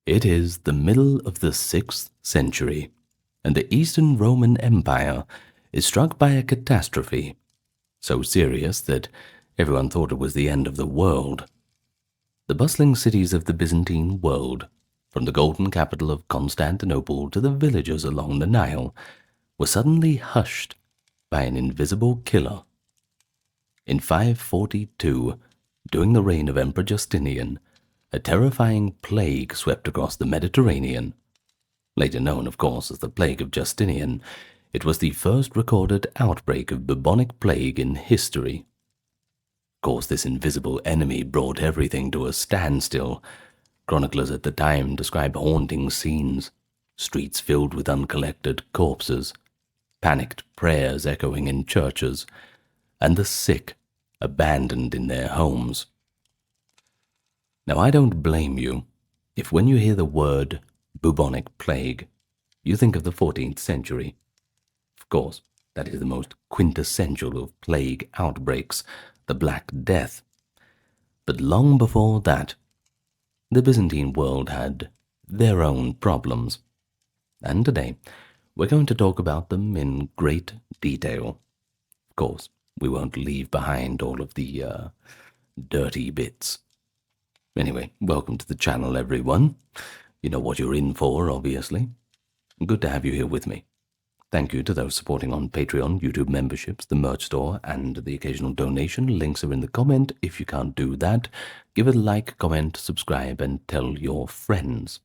It is the middle of the 6th century, and the Eastern Roman Empire is struck by a catastrophe, so serious that everyone thought it was the end of the world. The bustling cities of the Byzantine world, from the golden capital of Constantinople to the villages along the Nile, were suddenly hushed by an invisible killer. In 542, during the reign of Emperor Justinian, a terrifying plague swept across the Mediterranean. Later known, of course, as the Plague of Justinian, it was the first recorded outbreak of bubonic plague in history. Of course, this invisible enemy brought everything to a standstill. Chroniclers at the time describe haunting scenes, streets filled with uncollected corpses, panicked prayers echoing in churches, and the sick abandoned in their homes. Now, I don't blame you if when you hear the word bubonic plague, you think of the 14th century. Of course, that is the most quintessential of plague outbreaks, the Black Death. But long before that, the Byzantine world had their own problems. And today, we're going to talk about them in great detail. Of course, we won't leave behind all of the dirty bits. Anyway, welcome to the channel, everyone. You know what you're in for, obviously. Good to have you here with me. Thank you to those supporting on Patreon, YouTube memberships, the merch store, and the occasional donation. Links are in the comment. If you can't do that, give it a like, comment, subscribe, and tell your friends.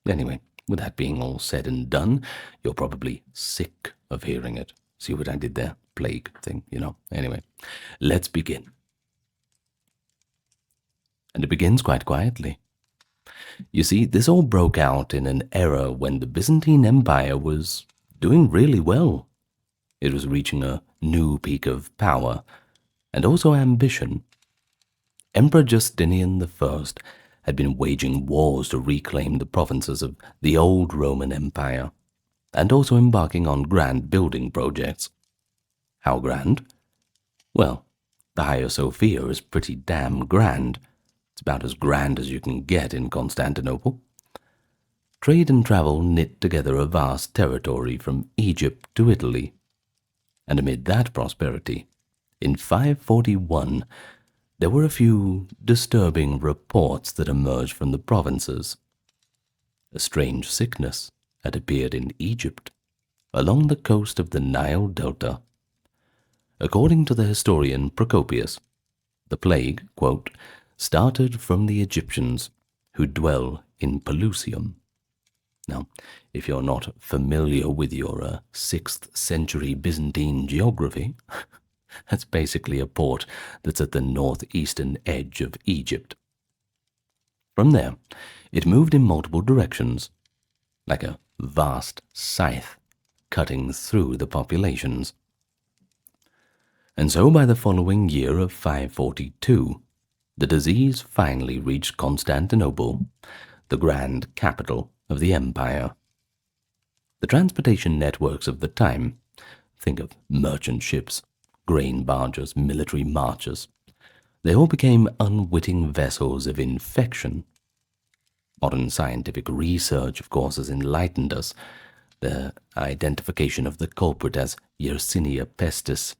Anyway, with that being all said and done, you're probably sick of hearing it. See what I did there? Plague thing, you know. Anyway, let's begin. And it begins quite quietly. You see, this all broke out in an era when the Byzantine Empire was doing really well. It was reaching a new peak of power, and also ambition. Emperor Justinian I had been waging wars to reclaim the provinces of the old Roman Empire, and also embarking on grand building projects. How grand? Well, the Hagia Sophia is pretty damn grand. It's about as grand as you can get in Constantinople. Trade and travel knit together a vast territory from Egypt to Italy. And amid that prosperity, in 541, there were a few disturbing reports that emerged from the provinces. A strange sickness had appeared in Egypt, along the coast of the Nile Delta. According to the historian Procopius, the plague, quote, started from the Egyptians who dwell in Pelusium. Now, if you're not familiar with your 6th century Byzantine geography, that's basically a port that's at the northeastern edge of Egypt. From there, it moved in multiple directions, like a vast scythe cutting through the populations. And so by the following year of 542, the disease finally reached Constantinople, the grand capital of the empire. The transportation networks of the time, think of merchant ships, grain barges, military marches, they all became unwitting vessels of infection. Modern scientific research, of course, has enlightened us. The identification of the culprit as Yersinia pestis,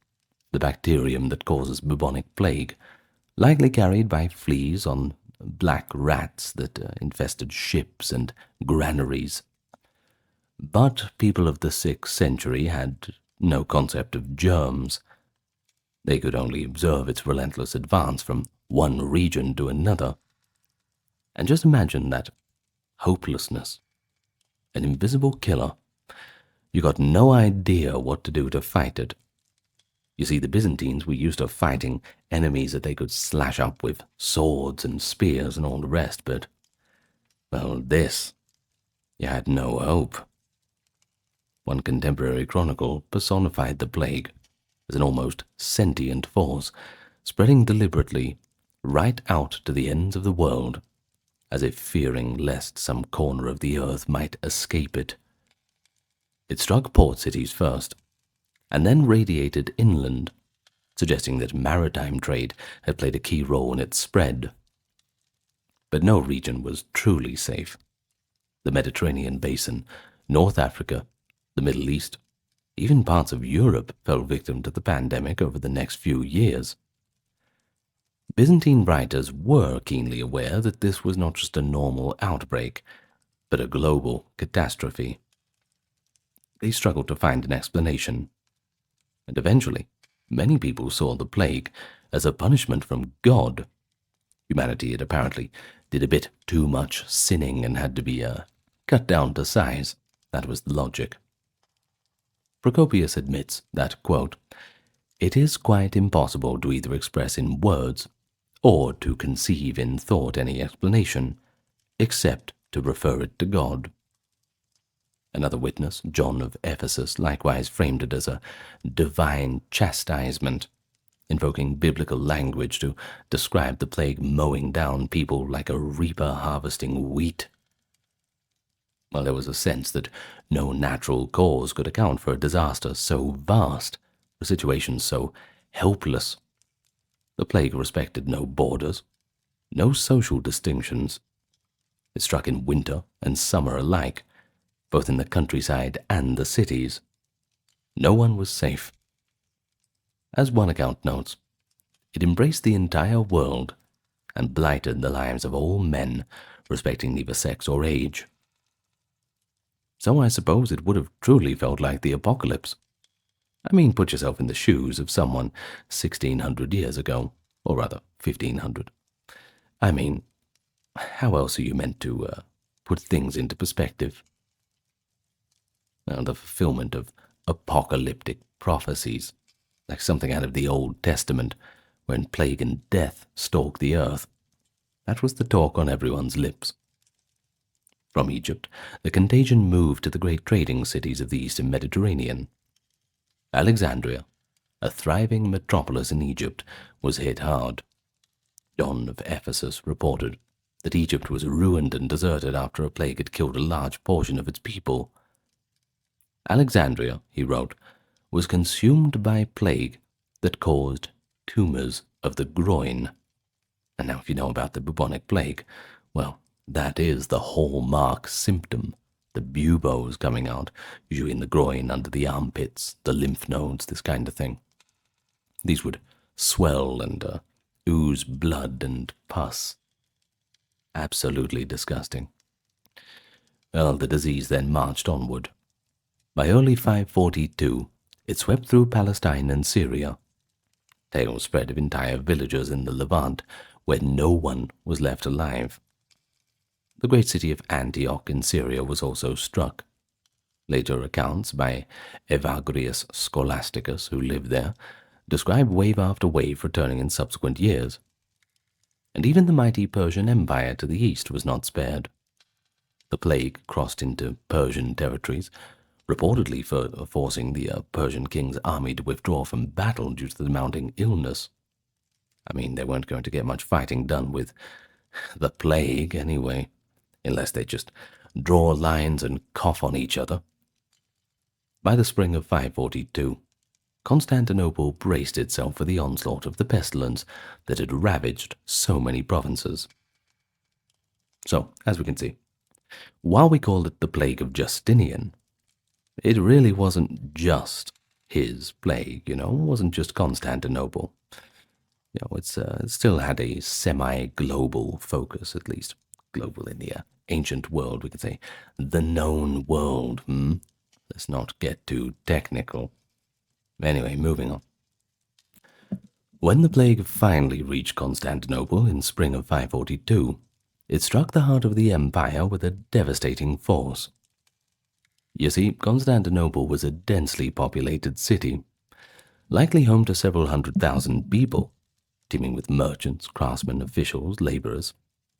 the bacterium that causes bubonic plague, likely carried by fleas on black rats that infested ships and granaries. But people of the 6th century had no concept of germs. They could only observe its relentless advance from one region to another. And just imagine that hopelessness. An invisible killer. You got no idea what to do to fight it. You see, the Byzantines were used to fighting enemies that they could slash up with swords and spears and all the rest, but, well, this, you had no hope. One contemporary chronicle personified the plague as an almost sentient force, spreading deliberately right out to the ends of the world, as if fearing lest some corner of the earth might escape it. It struck port cities first, and then radiated inland, suggesting that maritime trade had played a key role in its spread. But no region was truly safe. The Mediterranean basin, North Africa, the Middle East, even parts of Europe fell victim to the pandemic over the next few years. Byzantine writers were keenly aware that this was not just a normal outbreak, but a global catastrophe. They struggled to find an explanation, and eventually, many people saw the plague as a punishment from God. Humanity had apparently did a bit too much sinning and had to be cut down to size. That was the logic. Procopius admits that, quote, "It is quite impossible to either express in words or to conceive in thought any explanation, except to refer it to God." Another witness, John of Ephesus, likewise framed it as a divine chastisement, invoking biblical language to describe the plague mowing down people like a reaper harvesting wheat. While there was a sense that no natural cause could account for a disaster so vast, a situation so helpless, the plague respected no borders, no social distinctions. It struck in winter and summer alike, both in the countryside and the cities. No one was safe. As one account notes, it embraced the entire world and blighted the lives of all men, respecting neither sex or age. So I suppose it would have truly felt like the apocalypse. I mean, put yourself in the shoes of someone 1600 years ago, or rather 1500. I mean, how else are you meant to put things into perspective? Well, the fulfillment of apocalyptic prophecies, like something out of the Old Testament, when plague and death stalk the earth. That was the talk on everyone's lips. From Egypt, the contagion moved to the great trading cities of the Eastern Mediterranean. Alexandria, a thriving metropolis in Egypt, was hit hard. John of Ephesus reported that Egypt was ruined and deserted after a plague had killed a large portion of its people. Alexandria, he wrote, was consumed by plague that caused tumors of the groin. And now if you know about the bubonic plague, well, that is the hallmark symptom. The buboes coming out, usually in the groin, under the armpits, the lymph nodes, this kind of thing. These would swell and ooze blood and pus. Absolutely disgusting. Well, the disease then marched onward. By early 542, it swept through Palestine and Syria. Tales spread of entire villages in the Levant where no one was left alive. The great city of Antioch in Syria was also struck. Later accounts by Evagrius Scholasticus, who lived there, describe wave after wave returning in subsequent years. And even the mighty Persian Empire to the east was not spared. The plague crossed into Persian territories, reportedly forcing the Persian king's army to withdraw from battle due to the mounting illness. I mean, they weren't going to get much fighting done with the plague anyway, unless they just draw lines and cough on each other. By the spring of 542, Constantinople braced itself for the onslaught of the pestilence that had ravaged so many provinces. So, as we can see, while we call it the plague of Justinian, it really wasn't just his plague, it wasn't just Constantinople. It still had a semi-global focus, at least global in the ancient world, we could say, the known world. Let's not get too technical. Anyway, moving on. When the plague finally reached Constantinople in spring of 542, it struck the heart of the empire with a devastating force. You see, Constantinople was a densely populated city, likely home to several 100,000 people, teeming with merchants, craftsmen, officials, laborers.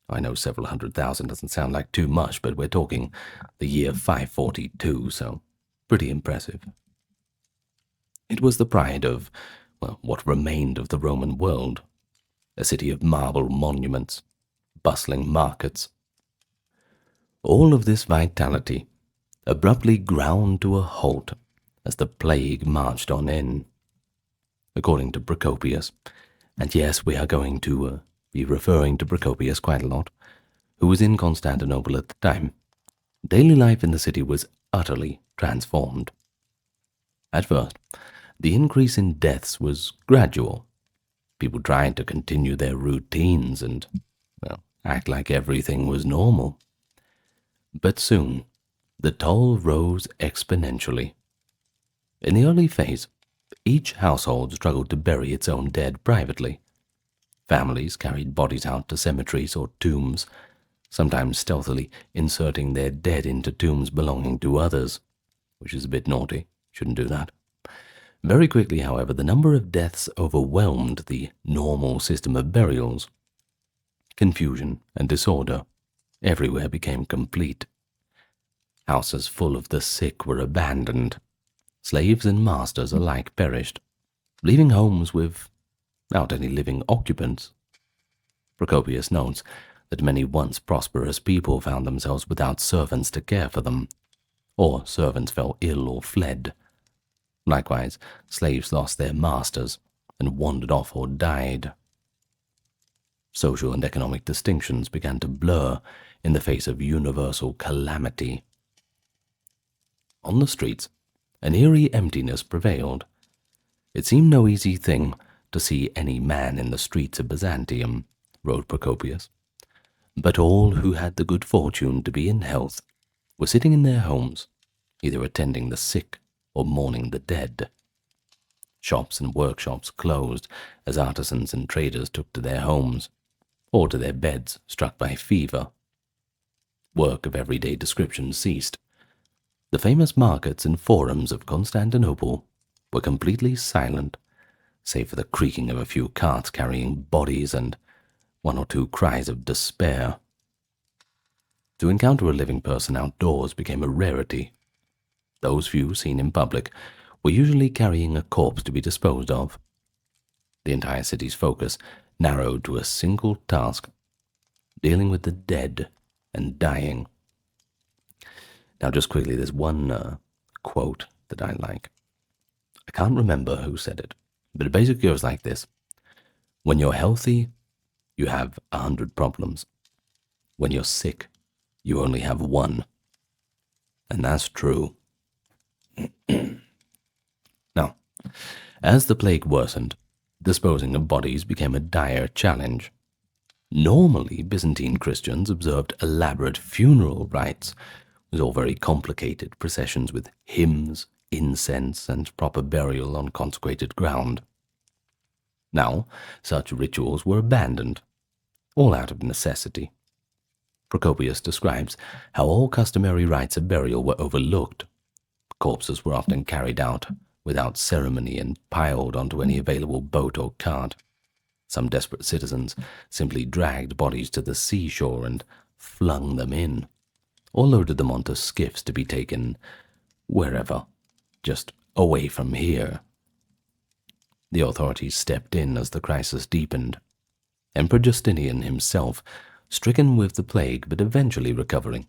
I know several 100,000 doesn't sound like too much, but we're talking the year 542, so pretty impressive. It was the pride of, what remained of the Roman world, a city of marble monuments, bustling markets. All of this vitality abruptly ground to a halt as the plague marched on in. According to Procopius, and yes, we are going to be referring to Procopius quite a lot, who was in Constantinople at the time, Daily life in the city was utterly transformed. At first, the increase in deaths was gradual. People tried to continue their routines and, well, act like everything was normal. But soon, the toll rose exponentially. In the early phase, each household struggled to bury its own dead privately. Families carried bodies out to cemeteries or tombs, sometimes stealthily inserting their dead into tombs belonging to others, which is a bit naughty. Shouldn't do that. Very quickly, however, the number of deaths overwhelmed the normal system of burials. Confusion and disorder everywhere became complete. Houses full of the sick were abandoned. Slaves and masters alike perished, leaving homes without any living occupants. Procopius notes that many once prosperous people found themselves without servants to care for them, or servants fell ill or fled. Likewise, slaves lost their masters and wandered off or died. Social and economic distinctions began to blur in the face of universal calamity. On the streets, an eerie emptiness prevailed. It seemed no easy thing to see any man in the streets of Byzantium, wrote Procopius. But all who had the good fortune to be in health were sitting in their homes, either attending the sick or mourning the dead. Shops and workshops closed as artisans and traders took to their homes, or to their beds struck by fever. Work of everyday description ceased. The famous markets and forums of Constantinople were completely silent, save for the creaking of a few carts carrying bodies and one or two cries of despair. To encounter a living person outdoors became a rarity. Those few seen in public were usually carrying a corpse to be disposed of. The entire city's focus narrowed to a single task: dealing with the dead and dying. Now, just quickly, there's one quote that I like. I can't remember who said it, but it basically goes like this. When you're healthy, you have 100 problems. When you're sick, you only have one. And that's true. Now, as the plague worsened, disposing of bodies became a dire challenge. Normally, Byzantine Christians observed elaborate funeral rites. It was all very complicated, processions with hymns, incense, and proper burial on consecrated ground. Now, such rituals were abandoned, all out of necessity. Procopius describes how all customary rites of burial were overlooked. Corpses were often carried out without ceremony and piled onto any available boat or cart. Some desperate citizens simply dragged bodies to the seashore and flung them in, or loaded them onto skiffs to be taken wherever, just away from here. The authorities stepped in as the crisis deepened. Emperor Justinian himself, stricken with the plague but eventually recovering,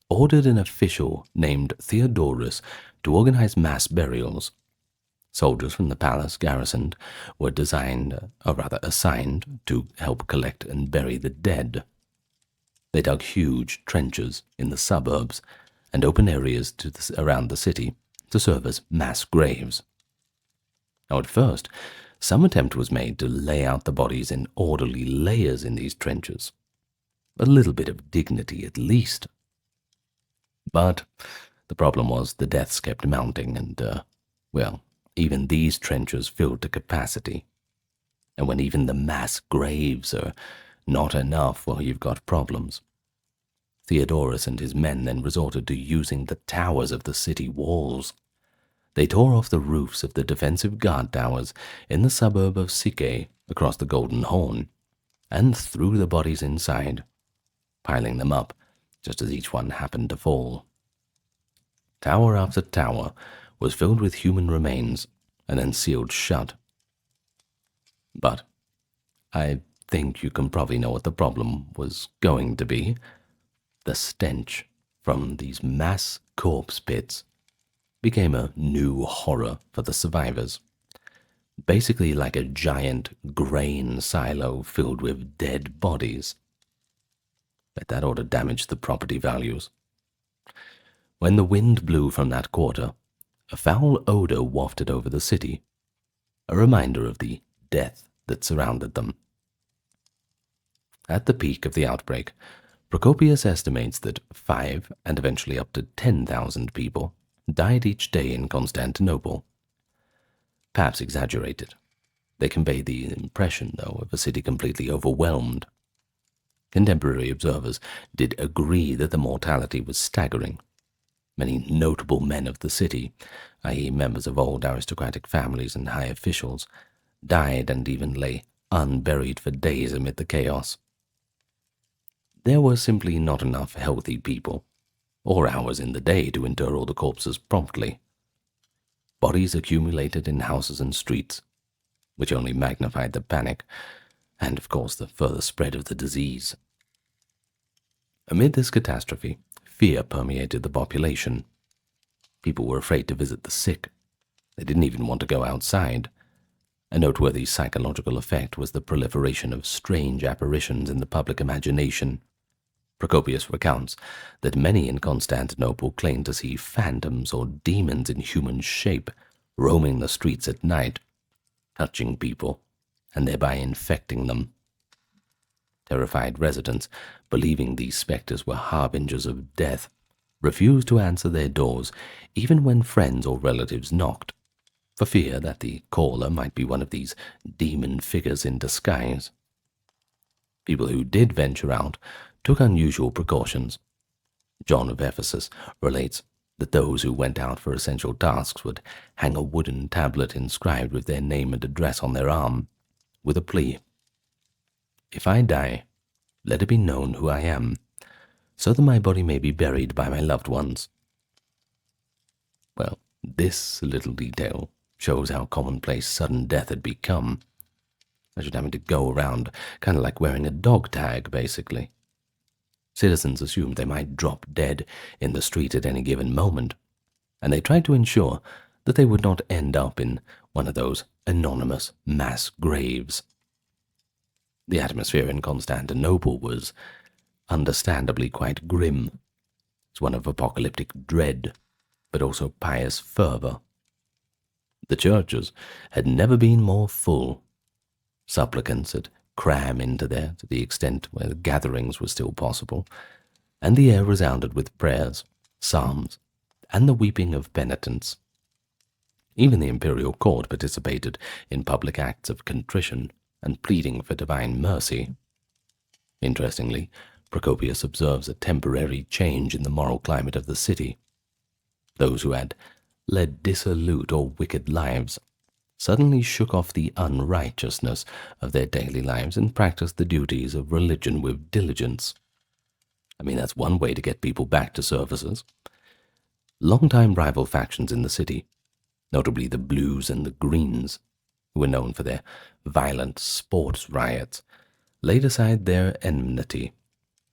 ordered an official named Theodorus to organize mass burials. Soldiers from the palace garrisoned were assigned to help collect and bury the dead. They dug huge trenches in the suburbs and open areas around the city to serve as mass graves. Now, at first, some attempt was made to lay out the bodies in orderly layers in these trenches. A little bit of dignity at least. But the problem was the deaths kept mounting and, even these trenches filled to capacity. And when even the mass graves are not enough, well, you've got problems. Theodorus and his men then resorted to using the towers of the city walls. They tore off the roofs of the defensive guard towers in the suburb of Sicca across the Golden Horn, and threw the bodies inside, piling them up just as each one happened to fall. Tower after tower was filled with human remains and then sealed shut. But I think you can probably know what the problem was going to be. The stench from these mass corpse pits became a new horror for the survivors. Basically like a giant grain silo filled with dead bodies. But that ought to damage the property values. When the wind blew from that quarter, a foul odor wafted over the city, a reminder of the death that surrounded them. At the peak of the outbreak, Procopius estimates that 5 and eventually up to 10,000 people died each day in Constantinople. Perhaps exaggerated. They convey the impression, though, of a city completely overwhelmed. Contemporary observers did agree that the mortality was staggering. Many notable men of the city, i.e. members of old aristocratic families and high officials, died and even lay unburied for days amid the chaos. There were simply not enough healthy people, or hours in the day to inter all the corpses promptly. Bodies accumulated in houses and streets, which only magnified the panic, and of course the further spread of the disease. Amid this catastrophe, fear permeated the population. People were afraid to visit the sick. They didn't even want to go outside. A noteworthy psychological effect was the proliferation of strange apparitions in the public imagination. Procopius recounts that many in Constantinople claimed to see phantoms or demons in human shape roaming the streets at night, touching people, and thereby infecting them. Terrified residents, believing these specters were harbingers of death, refused to answer their doors even when friends or relatives knocked, for fear that the caller might be one of these demon figures in disguise. People who did venture out took unusual precautions. John of Ephesus relates that those who went out for essential tasks would hang a wooden tablet inscribed with their name and address on their arm, with a plea: "If I die, let it be known who I am, so that my body may be buried by my loved ones." Well, this little detail shows how commonplace sudden death had become. Imagine having to go around kind of like wearing a dog tag, basically. Citizens assumed they might drop dead in the street at any given moment, and they tried to ensure that they would not end up in one of those anonymous mass graves. The atmosphere in Constantinople was understandably quite grim. It's one of apocalyptic dread, but also pious fervor. The churches had never been more full. Supplicants had crammed into there to the extent where gatherings were still possible, and the air resounded with prayers, psalms, and the weeping of penitents. Even the imperial court participated in public acts of contrition and pleading for divine mercy. Interestingly, Procopius observes a temporary change in the moral climate of the city. Those who had led dissolute or wicked lives suddenly shook off the unrighteousness of their daily lives and practiced the duties of religion with diligence. I mean, that's one way to get people back to services. Longtime rival factions in the city, notably the Blues and the Greens, who were known for their violent sports riots, laid aside their enmity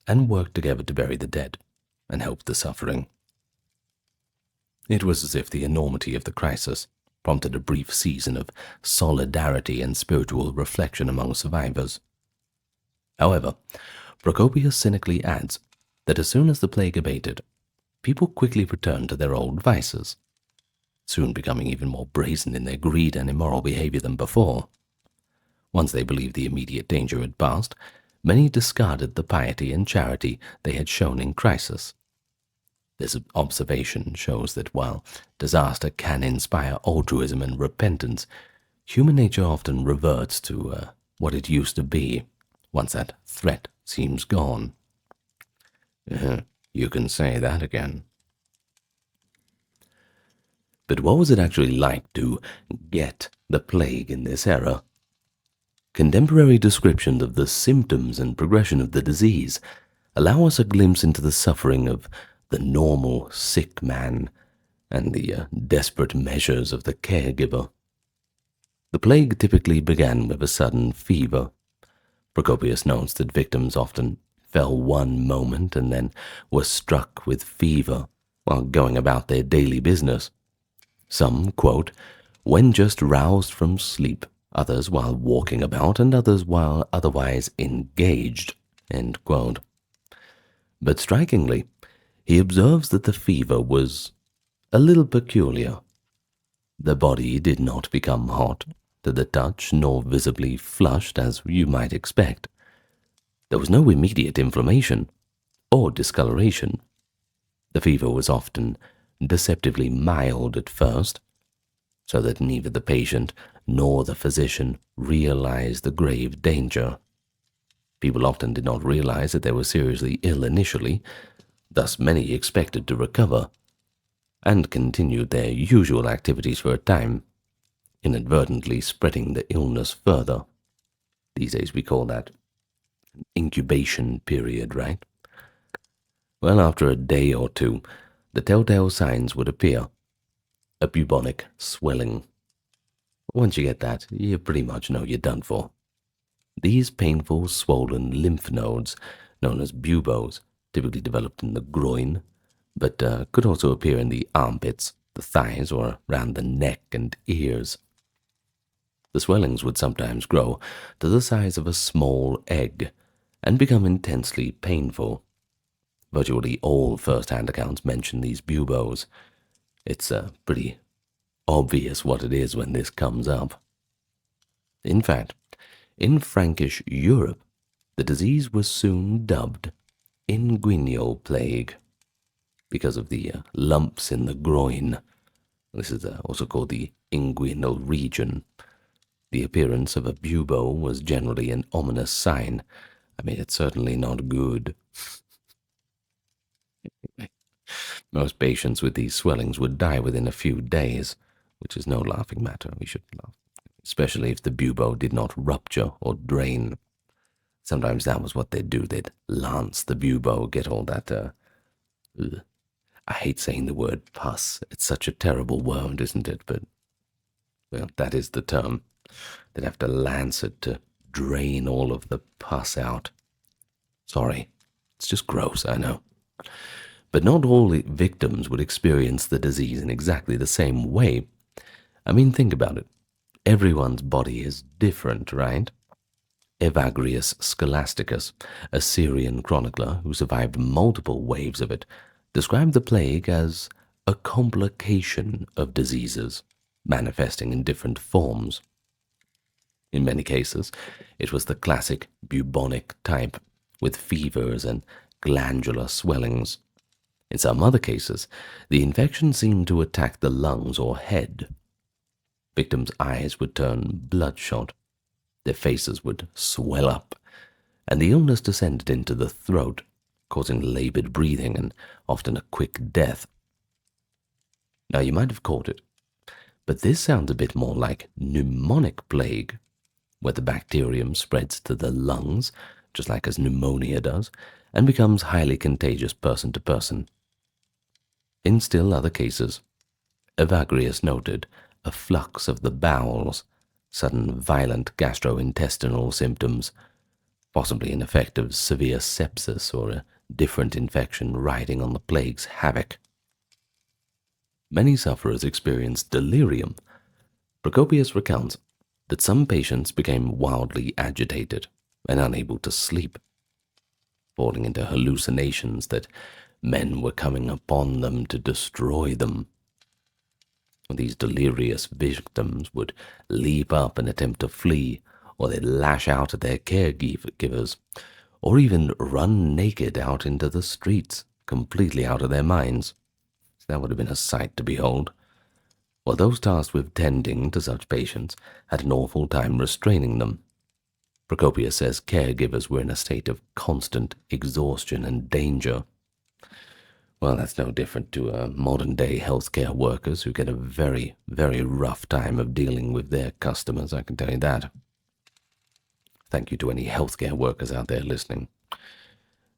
and worked together to bury the dead and help the suffering. It was as if the enormity of the crisis prompted a brief season of solidarity and spiritual reflection among survivors. However, Procopius cynically adds that as soon as the plague abated, people quickly returned to their old vices, soon becoming even more brazen in their greed and immoral behavior than before. Once they believed the immediate danger had passed, many discarded the piety and charity they had shown in crisis. This observation shows that while disaster can inspire altruism and repentance, human nature often reverts to what it used to be once that threat seems gone. You can say that again. But what was it actually like to get the plague in this era? Contemporary descriptions of the symptoms and progression of the disease allow us a glimpse into the suffering of the normal sick man and the desperate measures of the caregiver. The plague typically began with a sudden fever. Procopius notes that victims often fell one moment and then were struck with fever while going about their daily business. Some, quote, when just roused from sleep, others while walking about, and others while otherwise engaged, end quote. But strikingly, He observes that the fever was a little peculiar. The body did not become hot to the touch, nor visibly flushed as you might expect. There was no immediate inflammation or discoloration. The fever was often deceptively mild at first, so that neither the patient nor the physician realized the grave danger. People often did not realize that they were seriously ill initially, thus many expected to recover, and continued their usual activities for a time, inadvertently spreading the illness further. These days we call that an incubation period, right? Well, after a day or two, the telltale signs would appear. A bubonic swelling. Once you get that, you pretty much know you're done for. These painful, swollen lymph nodes, known as buboes, typically developed in the groin, but could also appear in the armpits, the thighs, or around the neck and ears. The swellings would sometimes grow to the size of a small egg and become intensely painful. Virtually all first-hand accounts mention these buboes. It's pretty obvious what it is when this comes up. In fact, in Frankish Europe, the disease was soon dubbed inguinal plague because of the lumps in the groin. This is also called the inguinal region. The appearance of a bubo was generally an ominous sign. I mean, it's certainly not good. Most patients with these swellings would die within a few days, which is no laughing matter. We should laugh, especially if the bubo did not rupture or drain. Sometimes that was what they'd do. They'd lance the bubo, get all that, I hate saying the word pus. It's such a terrible word, isn't it? But, well, that is the term. They'd have to lance it to drain all of the pus out. Sorry, it's just gross, I know. But not all victims would experience the disease in exactly the same way. I mean, think about it. Everyone's body is different, right? Evagrius Scholasticus, a Syrian chronicler who survived multiple waves of it, described the plague as a complication of diseases, manifesting in different forms. In many cases, it was the classic bubonic type, with fevers and glandular swellings. In some other cases, the infection seemed to attack the lungs or head. Victims' eyes would turn bloodshot, their faces would swell up, and the illness descended into the throat, causing labored breathing and often a quick death. Now, you might have caught it, but this sounds a bit more like pneumonic plague, where the bacterium spreads to the lungs, just like as pneumonia does, and becomes highly contagious person to person. In still other cases, Evagrius noted a flux of the bowels, sudden violent gastrointestinal symptoms, possibly an effect of severe sepsis or a different infection riding on the plague's havoc. Many sufferers experienced delirium. Procopius recounts that some patients became wildly agitated and unable to sleep, falling into hallucinations that men were coming upon them to destroy them. These delirious victims would leap up and attempt to flee, or they'd lash out at their caregivers, or even run naked out into the streets, completely out of their minds. That would have been a sight to behold. While those tasked with tending to such patients had an awful time restraining them. Procopius says caregivers were in a state of constant exhaustion and danger. Well, that's no different to modern-day healthcare workers who get a very, very rough time of dealing with their customers, I can tell you that. Thank you to any healthcare workers out there listening.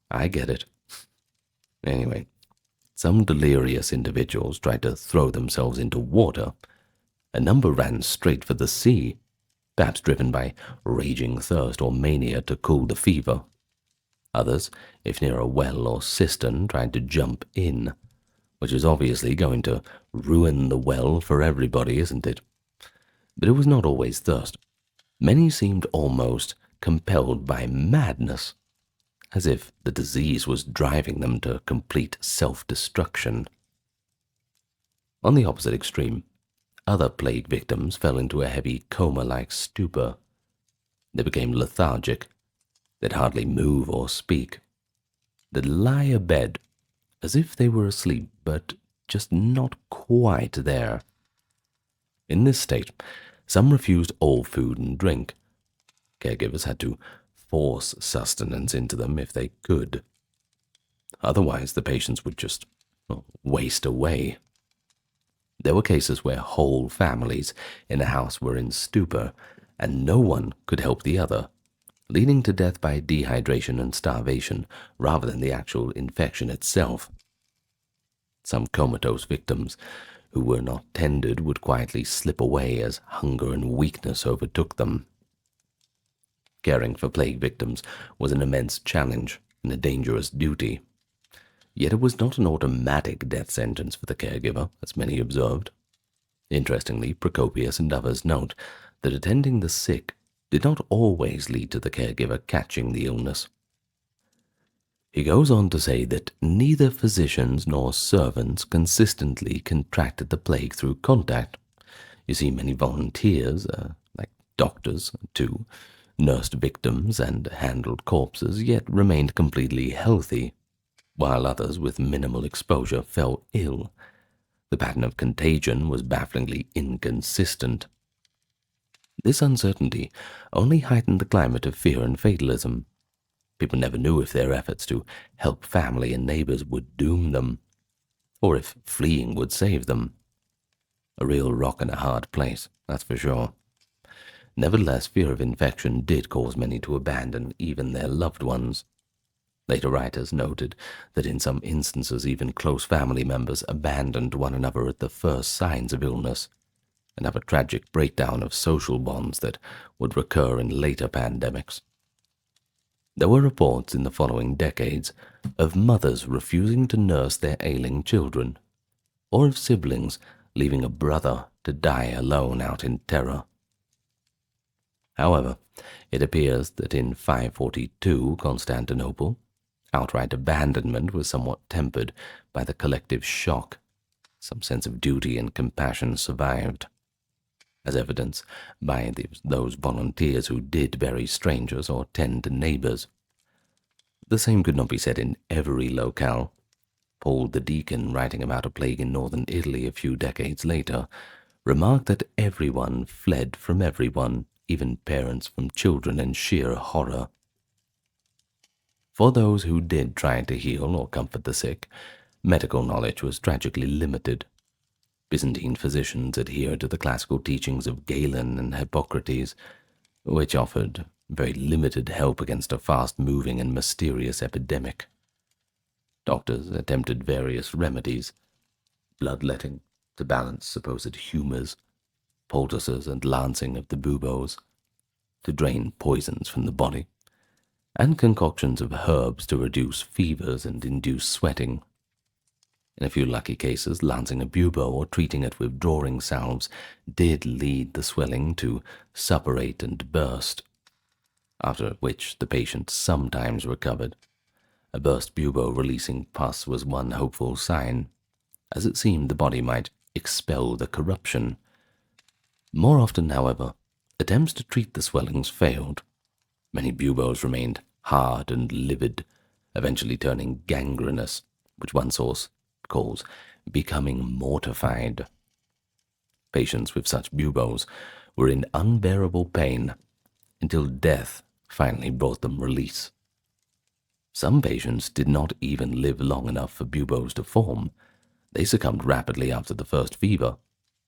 I get it. Anyway, some delirious individuals tried to throw themselves into water. A number ran straight for the sea, perhaps driven by raging thirst or mania to cool the fever. Others, if near a well or cistern, tried to jump in, which is obviously going to ruin the well for everybody, isn't it? But it was not always thirst. Many seemed almost compelled by madness. as if the disease was driving them to complete self-destruction. On the opposite extreme, other plague victims fell into a heavy coma-like stupor. They became lethargic. They'd hardly move or speak. They'd lie abed as if they were asleep, but just not quite there. In this state, some refused all food and drink. Caregivers had to force sustenance into them if they could. Otherwise, the patients would just waste away. There were cases where whole families in a house were in stupor, and no one could help the other, leading to death by dehydration and starvation rather than the actual infection itself. Some comatose victims who were not tended would quietly slip away as hunger and weakness overtook them. Caring for plague victims was an immense challenge and a dangerous duty. Yet it was not an automatic death sentence for the caregiver, as many observed. Interestingly, Procopius and others note that attending the sick did not always lead to the caregiver catching the illness. He goes on to say that neither physicians nor servants consistently contracted the plague through contact. You see, many volunteers, like doctors too, nursed victims and handled corpses, yet remained completely healthy, while others with minimal exposure fell ill. The pattern of contagion was bafflingly inconsistent. This uncertainty only heightened the climate of fear and fatalism. People never knew if their efforts to help family and neighbors would doom them, or if fleeing would save them. A real rock and a hard place, that's for sure. Nevertheless, fear of infection did cause many to abandon even their loved ones. Later writers noted that in some instances even close family members abandoned one another at the first signs of illness, and have a tragic breakdown of social bonds that would recur in later pandemics. There were reports in the following decades of mothers refusing to nurse their ailing children, or of siblings leaving a brother to die alone out in terror. However, it appears that in 542 Constantinople, outright abandonment was somewhat tempered by the collective shock. Some sense of duty and compassion survived, as evidenced by those volunteers who did bury strangers or tend to neighbors. The same could not be said in every locale. Paul the Deacon, writing about a plague in northern Italy a few decades later, remarked that everyone fled from everyone, even parents from children, in sheer horror. For those who did try to heal or comfort the sick, medical knowledge was tragically limited. Byzantine physicians adhered to the classical teachings of Galen and Hippocrates, which offered very limited help against a fast-moving and mysterious epidemic. Doctors attempted various remedies: bloodletting to balance supposed humours, poultices and lancing of the buboes to drain poisons from the body, and concoctions of herbs to reduce fevers and induce sweating. In a few lucky cases, lancing a bubo or treating it with drawing salves did lead the swelling to suppurate and burst, after which the patient sometimes recovered. A burst bubo releasing pus was one hopeful sign, as it seemed the body might expel the corruption. More often, however, attempts to treat the swellings failed. Many buboes remained hard and livid, eventually turning gangrenous, which one source calls becoming mortified. Patients with such buboes were in unbearable pain until death finally brought them release. Some patients did not even live long enough for buboes to form. They succumbed rapidly after the first fever,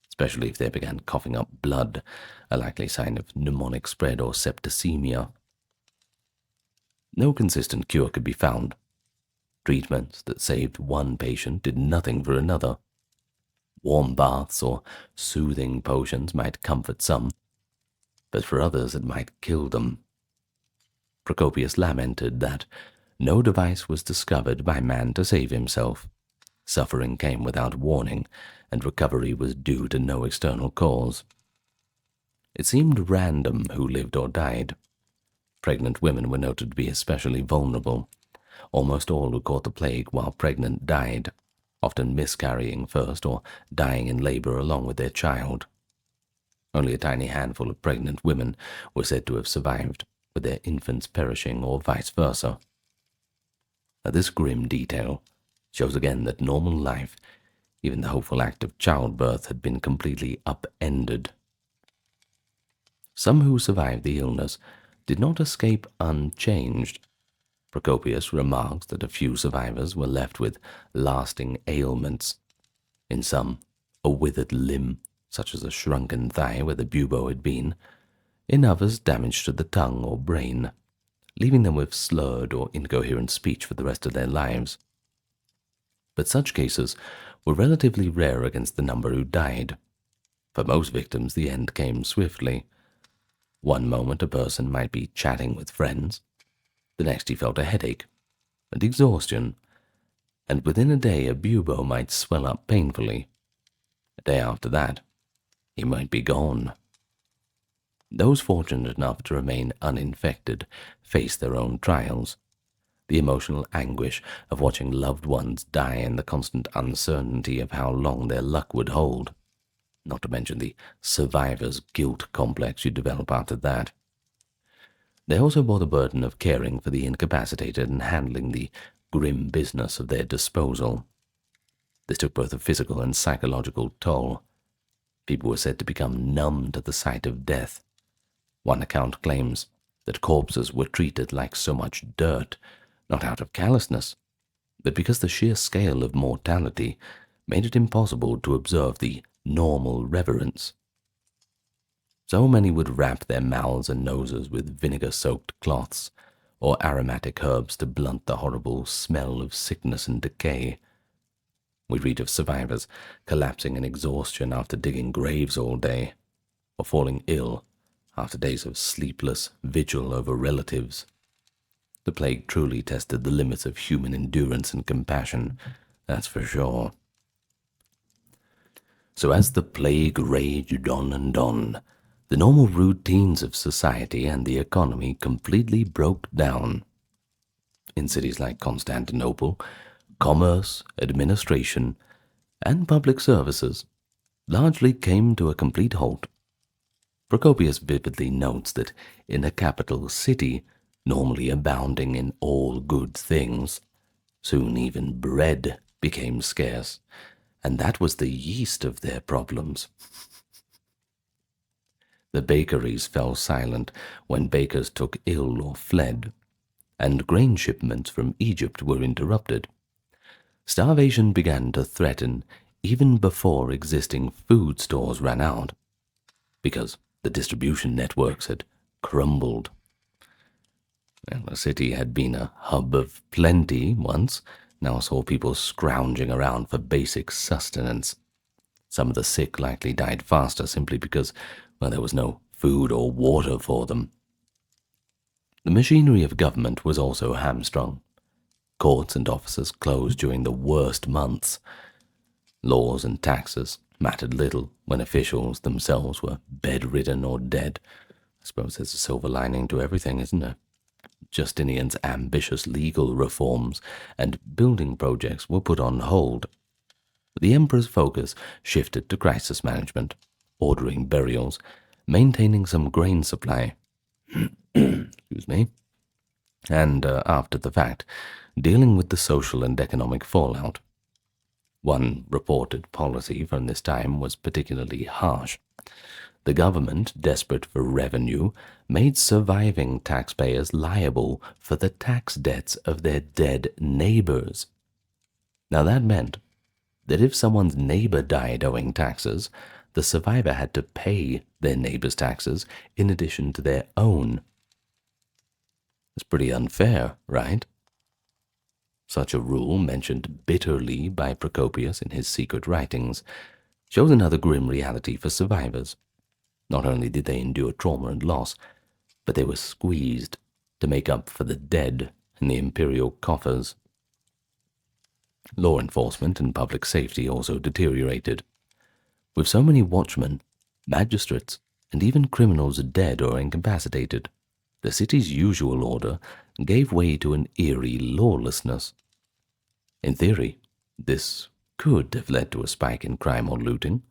especially if they began coughing up blood, a likely sign of pneumonic spread or septicemia. No consistent cure could be found. Treatments that saved one patient did nothing for another. Warm baths or soothing potions might comfort some, but for others it might kill them. Procopius lamented that no device was discovered by man to save himself. Suffering came without warning, and recovery was due to no external cause. It seemed random who lived or died. Pregnant women were noted to be especially vulnerable. Almost all who caught the plague while pregnant died, often miscarrying first or dying in labor along with their child. Only a tiny handful of pregnant women were said to have survived, with their infants perishing or vice versa. Now, this grim detail shows again that normal life, even the hopeful act of childbirth, had been completely upended. Some who survived the illness did not escape unchanged. Procopius remarks that a few survivors were left with lasting ailments. In some, a withered limb, such as a shrunken thigh where the bubo had been. In others, damage to the tongue or brain, leaving them with slurred or incoherent speech for the rest of their lives. But such cases were relatively rare against the number who died. For most victims, the end came swiftly. One moment a person might be chatting with friends, the next he felt a headache and exhaustion, and within a day a bubo might swell up painfully. A day after that, he might be gone. Those fortunate enough to remain uninfected faced their own trials. The emotional anguish of watching loved ones die and the constant uncertainty of how long their luck would hold, not to mention the survivor's guilt complex you develop after that. They also bore the burden of caring for the incapacitated and handling the grim business of their disposal. This took both a physical and psychological toll. People were said to become numb to the sight of death. One account claims that corpses were treated like so much dirt, not out of callousness, but because the sheer scale of mortality made it impossible to observe the normal reverence. So many would wrap their mouths and noses with vinegar-soaked cloths, or aromatic herbs to blunt the horrible smell of sickness and decay. We read of survivors collapsing in exhaustion after digging graves all day, or falling ill after days of sleepless vigil over relatives. The plague truly tested the limits of human endurance and compassion, that's for sure. So as the plague raged on and on, the normal routines of society and the economy completely broke down. In cities like Constantinople, commerce, administration, and public services largely came to a complete halt. Procopius vividly notes that in a capital city, normally abounding in all good things, soon even bread became scarce, and that was the yeast of their problems. The bakeries fell silent when bakers took ill or fled, and grain shipments from Egypt were interrupted. Starvation began to threaten even before existing food stores ran out, because the distribution networks had crumbled. Well, the city had been a hub of plenty once, now saw people scrounging around for basic sustenance. Some of the sick likely died faster simply because, well, there was no food or water for them. The machinery of government was also hamstrung. Courts and offices closed during the worst months. Laws and taxes mattered little when officials themselves were bedridden or dead. I suppose there's a silver lining to everything, isn't there? Justinian's ambitious legal reforms and building projects were put on hold. The emperor's focus shifted to crisis management, ordering burials, maintaining some grain supply, excuse me, and after the fact, dealing with the social and economic fallout. One reported policy from this time was particularly harsh. The government, desperate for revenue, made surviving taxpayers liable for the tax debts of their dead neighbors. Now that meant that if someone's neighbor died owing taxes, the survivor had to pay their neighbor's taxes in addition to their own. It's pretty unfair, right? Such a rule, mentioned bitterly by Procopius in his secret writings, shows another grim reality for survivors. Not only did they endure trauma and loss, but they were squeezed to make up for the dead in the imperial coffers. Law enforcement and public safety also deteriorated. With so many watchmen, magistrates, and even criminals dead or incapacitated, the city's usual order gave way to an eerie lawlessness. In theory, this could have led to a spike in crime or looting,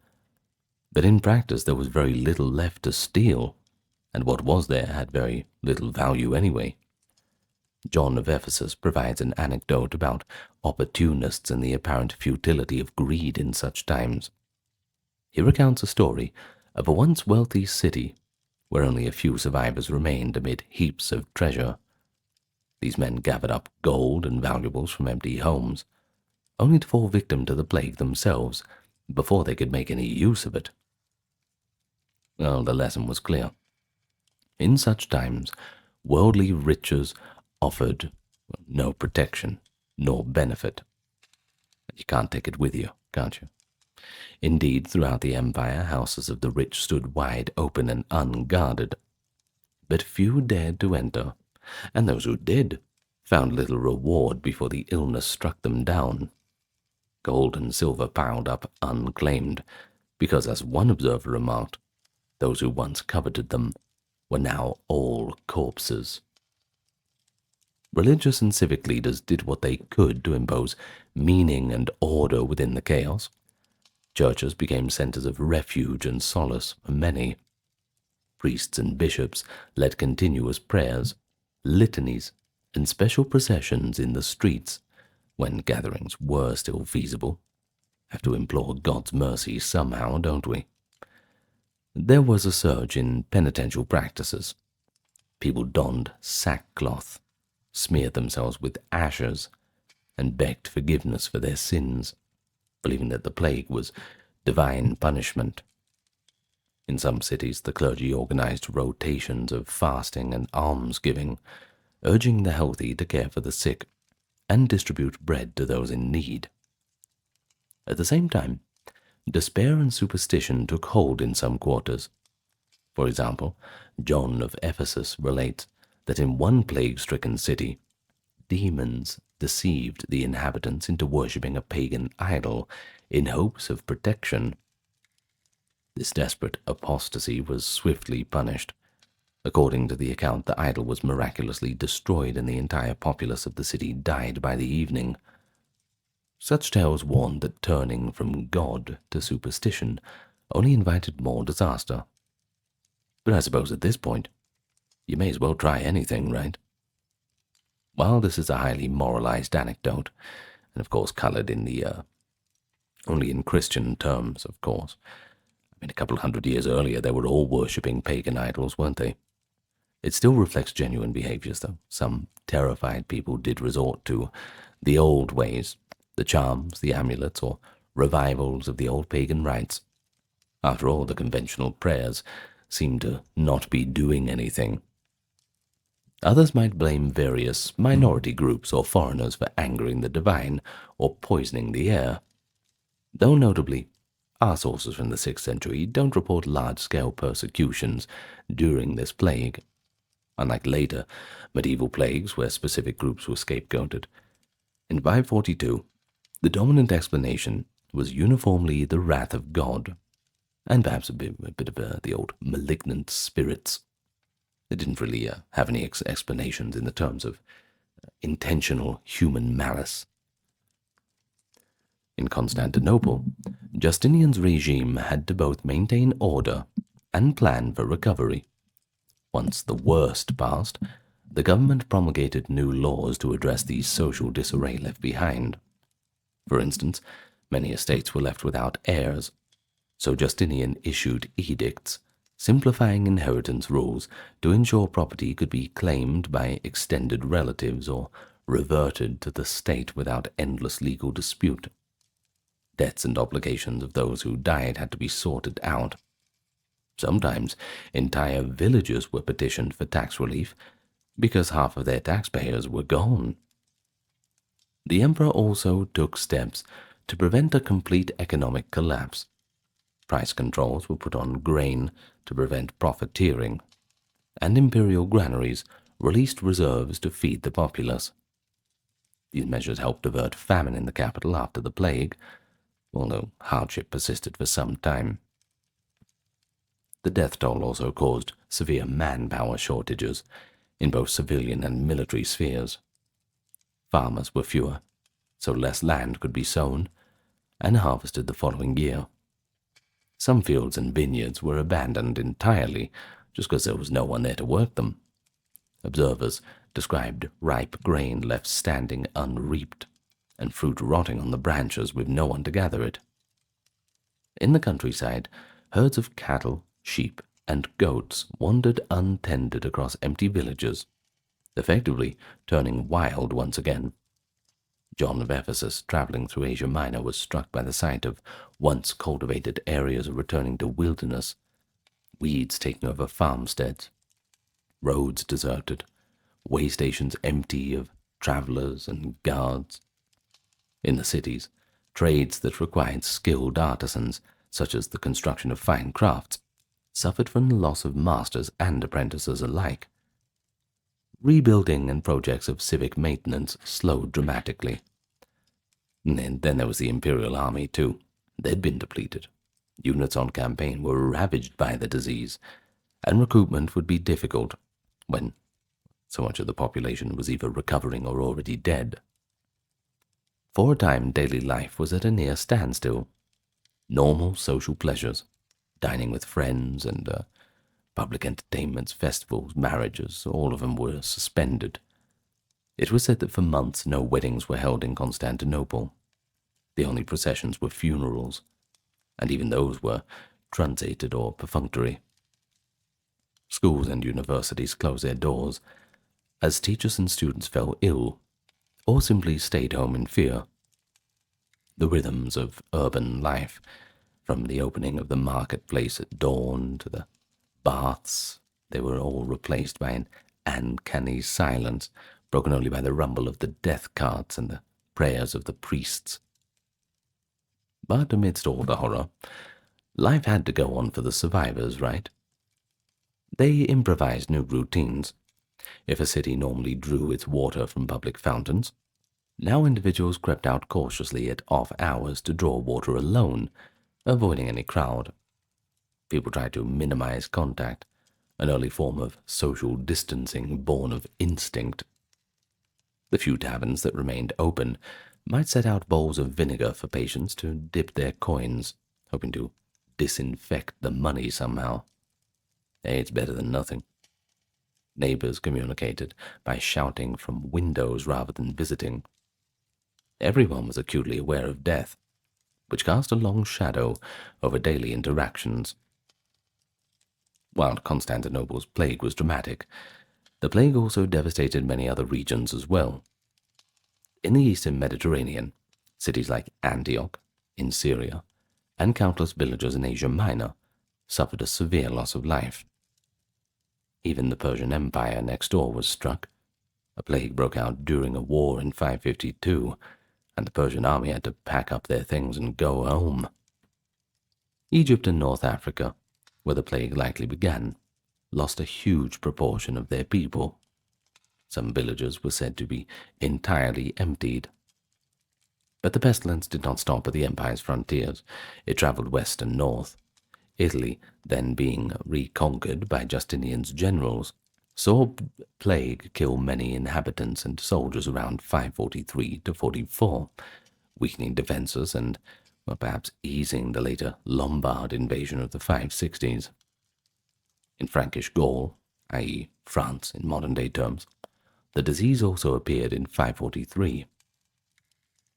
but in practice there was very little left to steal, and what was there had very little value anyway. John of Ephesus provides an anecdote about opportunists and the apparent futility of greed in such times. He recounts a story of a once wealthy city where only a few survivors remained amid heaps of treasure. These men gathered up gold and valuables from empty homes, only to fall victim to the plague themselves before they could make any use of it. Well, the lesson was clear. In such times, worldly riches offered no protection nor benefit. You can't take it with you, can't you? Indeed, throughout the empire, houses of the rich stood wide open and unguarded, but few dared to enter, and those who did found little reward before the illness struck them down. Gold and silver piled up unclaimed, because, as one observer remarked, those who once coveted them were now all corpses. Religious and civic leaders did what they could to impose meaning and order within the chaos. Churches became centers of refuge and solace for many. Priests and bishops led continuous prayers, litanies, and special processions in the streets when gatherings were still feasible. Have to implore God's mercy somehow, don't we? There was a surge in penitential practices. People donned sackcloth, smeared themselves with ashes, and begged forgiveness for their sins, believing that the plague was divine punishment. In some cities, the clergy organized rotations of fasting and almsgiving, urging the healthy to care for the sick and distribute bread to those in need. At the same time, despair and superstition took hold in some quarters. For example, John of Ephesus relates that in one plague-stricken city, demons deceived the inhabitants into worshipping a pagan idol in hopes of protection. This desperate apostasy was swiftly punished. According to the account, the idol was miraculously destroyed and the entire populace of the city died by the evening. Such tales warned that turning from God to superstition only invited more disaster. But I suppose at this point, you may as well try anything, right? While this is a highly moralized anecdote, and of course colored in the, only in Christian terms, of course. I mean, a couple hundred years earlier, they were all worshipping pagan idols, weren't they? It still reflects genuine behaviors, though. Some terrified people did resort to the old ways, the charms, the amulets, or revivals of the old pagan rites. After all, the conventional prayers seemed to not be doing anything. Others might blame various minority groups or foreigners for angering the divine or poisoning the air. Though notably, our sources from the 6th century don't report large-scale persecutions during this plague. Unlike later medieval plagues where specific groups were scapegoated, in 542, the dominant explanation was uniformly the wrath of God, and perhaps a bit of the old malignant spirits. They didn't really have any explanations in the terms of intentional human malice. In Constantinople, Justinian's regime had to both maintain order and plan for recovery. Once the worst passed, the government promulgated new laws to address the social disarray left behind. For instance, many estates were left without heirs, so Justinian issued edicts simplifying inheritance rules to ensure property could be claimed by extended relatives or reverted to the state without endless legal dispute. Debts and obligations of those who died had to be sorted out. Sometimes entire villages were petitioned for tax relief because half of their taxpayers were gone. The emperor also took steps to prevent a complete economic collapse. Price controls were put on grain to prevent profiteering, and imperial granaries released reserves to feed the populace. These measures helped avert famine in the capital after the plague, although hardship persisted for some time. The death toll also caused severe manpower shortages, in both civilian and military spheres. Farmers were fewer, so less land could be sown and harvested the following year. Some fields and vineyards were abandoned entirely just because there was no one there to work them. Observers described ripe grain left standing unreaped and fruit rotting on the branches with no one to gather it. In the countryside, herds of cattle, sheep, and goats wandered untended across empty villages, effectively turning wild once again. John of Ephesus, traveling through Asia Minor, was struck by the sight of once cultivated areas returning to wilderness, weeds taking over farmsteads, roads deserted, way stations empty of travelers and guards. In the cities, trades that required skilled artisans, such as the construction of fine crafts, suffered from the loss of masters and apprentices alike. Rebuilding and projects of civic maintenance slowed dramatically. And then there was the imperial army, too. They'd been depleted. Units on campaign were ravaged by the disease, and recruitment would be difficult when so much of the population was either recovering or already dead. For a time, daily life was at a near standstill. Normal social pleasures, dining with friends and public entertainments, festivals, marriages, all of them were suspended. It was said that for months no weddings were held in Constantinople. The only processions were funerals, and even those were truncated or perfunctory. Schools and universities closed their doors as teachers and students fell ill or simply stayed home in fear. The rhythms of urban life, from the opening of the marketplace at dawn to the baths, they were all replaced by an uncanny silence, broken only by the rumble of the death carts and the prayers of the priests. But amidst all the horror, life had to go on for the survivors, right? They improvised new routines. If a city normally drew its water from public fountains, now individuals crept out cautiously at off hours to draw water alone, avoiding any crowd. People tried to minimize contact, an early form of social distancing born of instinct. The few taverns that remained open might set out bowls of vinegar for patients to dip their coins, hoping to disinfect the money somehow. Hey, it's better than nothing. Neighbors communicated by shouting from windows rather than visiting. Everyone was acutely aware of death, which cast a long shadow over daily interactions. While Constantinople's plague was dramatic, the plague also devastated many other regions as well. In the eastern Mediterranean, cities like Antioch, in Syria, and countless villages in Asia Minor suffered a severe loss of life. Even the Persian Empire next door was struck. A plague broke out during a war in 552, and the Persian army had to pack up their things and go home. Egypt and North Africa, where the plague likely began, lost a huge proportion of their people. Some villages were said to be entirely emptied. But the pestilence did not stop at the empire's frontiers. It traveled west and north. Italy, then being reconquered by Justinian's generals, saw plague kill many inhabitants and soldiers around 543 to 44, weakening defenses and perhaps easing the later Lombard invasion of the 560s. In Frankish Gaul, i.e. France in modern-day terms, the disease also appeared in 543.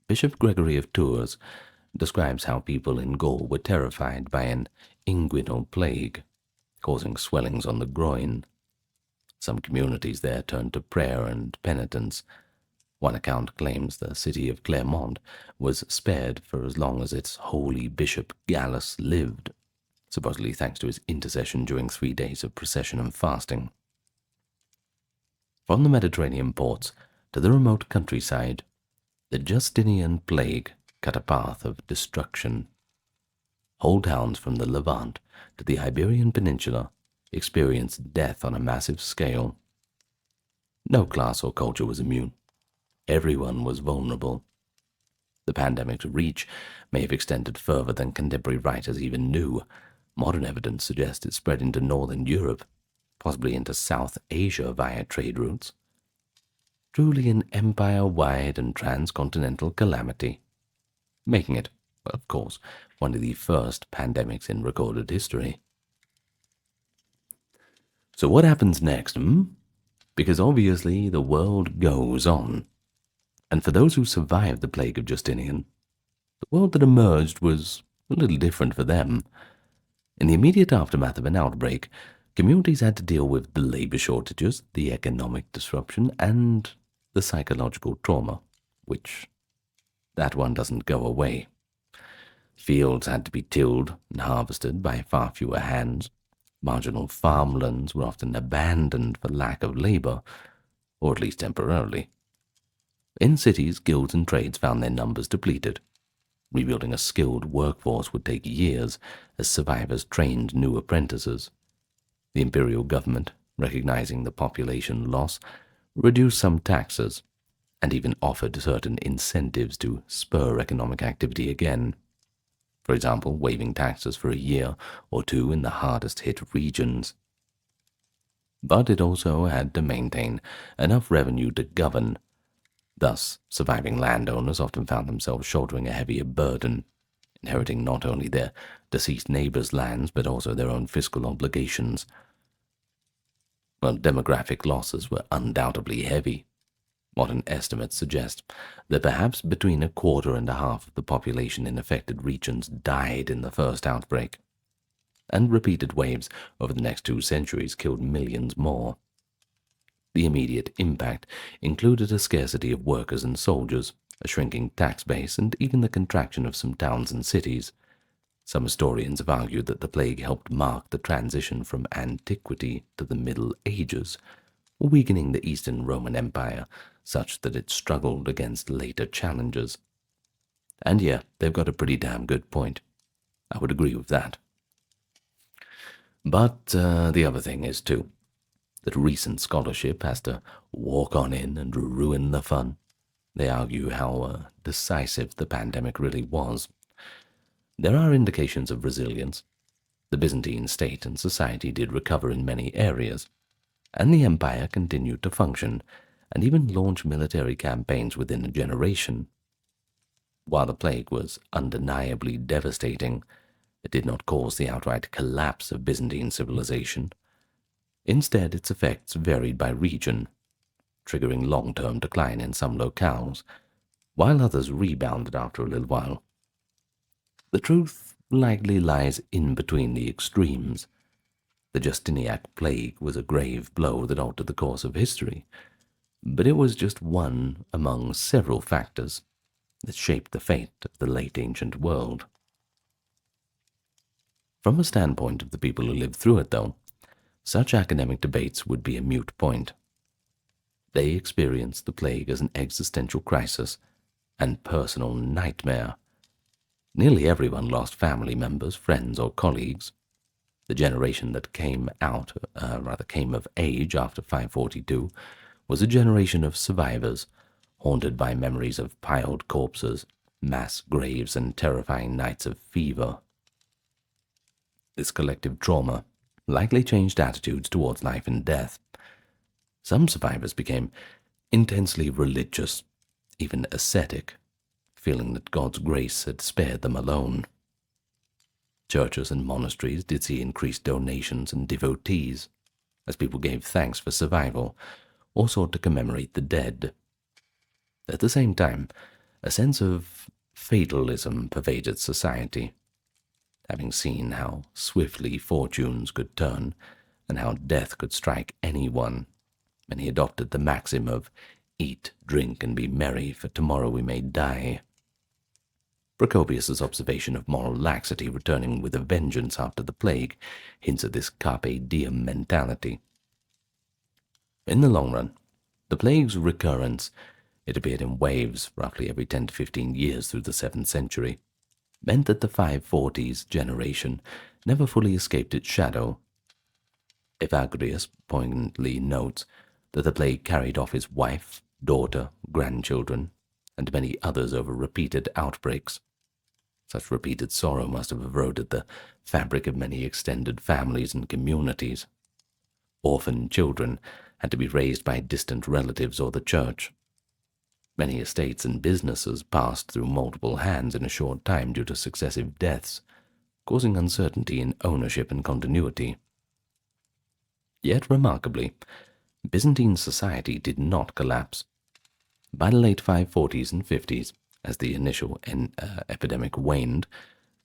Bishop Gregory of Tours describes how people in Gaul were terrified by an inguinal plague, causing swellings on the groin. Some communities there turned to prayer and penitence. One account claims the city of Clermont was spared for as long as its holy bishop Gallus lived, supposedly thanks to his intercession during 3 days of procession and fasting. From the Mediterranean ports to the remote countryside, the Justinian plague cut a path of destruction. Whole towns from the Levant to the Iberian Peninsula experienced death on a massive scale. No class or culture was immune. Everyone was vulnerable. The pandemic's reach may have extended further than contemporary writers even knew. Modern evidence suggests it spread into northern Europe, possibly into South Asia via trade routes. Truly an empire-wide and transcontinental calamity, making it, of course, one of the first pandemics in recorded history. So what happens next, Because obviously the world goes on. And for those who survived the plague of Justinian, the world that emerged was a little different for them. In the immediate aftermath of an outbreak, communities had to deal with the labor shortages, the economic disruption, and the psychological trauma, which that one doesn't go away. Fields had to be tilled and harvested by far fewer hands. Marginal farmlands were often abandoned for lack of labor, or at least temporarily. In cities, guilds and trades found their numbers depleted. Rebuilding a skilled workforce would take years as survivors trained new apprentices. The imperial government, recognizing the population loss, reduced some taxes and even offered certain incentives to spur economic activity again. For example, waiving taxes for a year or two in the hardest-hit regions. But it also had to maintain enough revenue to govern. Thus, surviving landowners often found themselves shouldering a heavier burden, inheriting not only their deceased neighbors' lands but also their own fiscal obligations. Well, demographic losses were undoubtedly heavy. Modern estimates suggest that perhaps between 1.25% of the population in affected regions died in the first outbreak, and repeated waves over the next 2 centuries killed millions more. The immediate impact included a scarcity of workers and soldiers, a shrinking tax base, and even the contraction of some towns and cities. Some historians have argued that the plague helped mark the transition from antiquity to the Middle Ages, weakening the Eastern Roman Empire such that it struggled against later challenges. And yeah, they've got a pretty damn good point. I would agree with that. But the other thing is, too, that recent scholarship has to walk on in and ruin the fun. They argue how decisive the pandemic really was. There are indications of resilience. The Byzantine state and society did recover in many areas, and the empire continued to function and even launch military campaigns within a generation. While the plague was undeniably devastating, it did not cause the outright collapse of Byzantine civilization. Instead, its effects varied by region, triggering long-term decline in some locales, while others rebounded after a little while. The truth likely lies in between the extremes. The Justinian plague was a grave blow that altered the course of history, but it was just one among several factors that shaped the fate of the late ancient world. From a standpoint of the people who lived through it, though, such academic debates would be a moot point. They experienced the plague as an existential crisis and personal nightmare. Nearly everyone lost family members, friends, or colleagues. The generation that came of age after 542 was a generation of survivors, haunted by memories of piled corpses, mass graves, and terrifying nights of fever. This collective trauma likely changed attitudes towards life and death. Some survivors became intensely religious, even ascetic, feeling that God's grace had spared them alone. Churches and monasteries did see increased donations and devotees, as people gave thanks for survival or sought to commemorate the dead. At the same time, a sense of fatalism pervaded society. Having seen how swiftly fortunes could turn and how death could strike anyone, many adopted the maxim of eat, drink, and be merry, for tomorrow we may die. Procopius's observation of moral laxity returning with a vengeance after the plague hints at this carpe diem mentality. In the long run, the plague's recurrence, it appeared in waves roughly every 10 to 15 years through the 7th century, meant that the 540s generation never fully escaped its shadow. Evagrius poignantly notes that the plague carried off his wife, daughter, grandchildren, and many others over repeated outbreaks. Such repeated sorrow must have eroded the fabric of many extended families and communities. Orphan children had to be raised by distant relatives or the church. Many estates and businesses passed through multiple hands in a short time due to successive deaths, causing uncertainty in ownership and continuity. Yet, remarkably, Byzantine society did not collapse. By the late 540s and 50s, as the initial epidemic waned,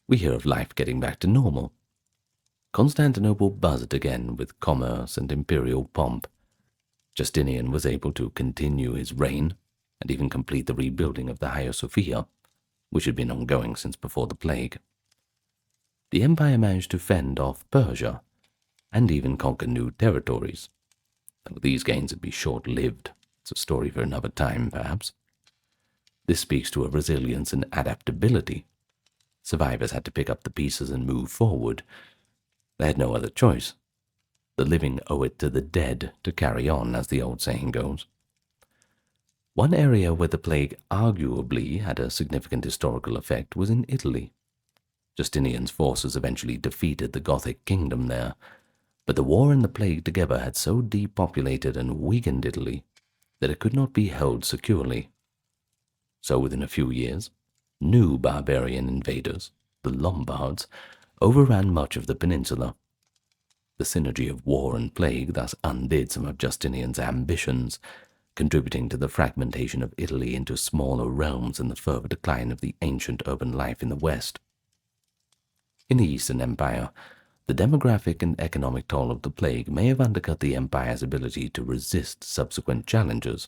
we hear of life getting back to normal. Constantinople buzzed again with commerce and imperial pomp. Justinian was able to continue his reign and even complete the rebuilding of the Hagia Sophia, which had been ongoing since before the plague. The empire managed to fend off Persia and even conquer new territories. Though these gains would be short-lived. It's a story for another time, perhaps. This speaks to a resilience and adaptability. Survivors had to pick up the pieces and move forward. They had no other choice. The living owe it to the dead to carry on, as the old saying goes. One area where the plague arguably had a significant historical effect was in Italy. Justinian's forces eventually defeated the Gothic kingdom there, but the war and the plague together had so depopulated and weakened Italy that it could not be held securely. So within a few years, new barbarian invaders, the Lombards, overran much of the peninsula. The synergy of war and plague thus undid some of Justinian's ambitions, contributing to the fragmentation of Italy into smaller realms and the further decline of the ancient urban life in the west. In the Eastern Empire, the demographic and economic toll of the plague may have undercut the empire's ability to resist subsequent challenges.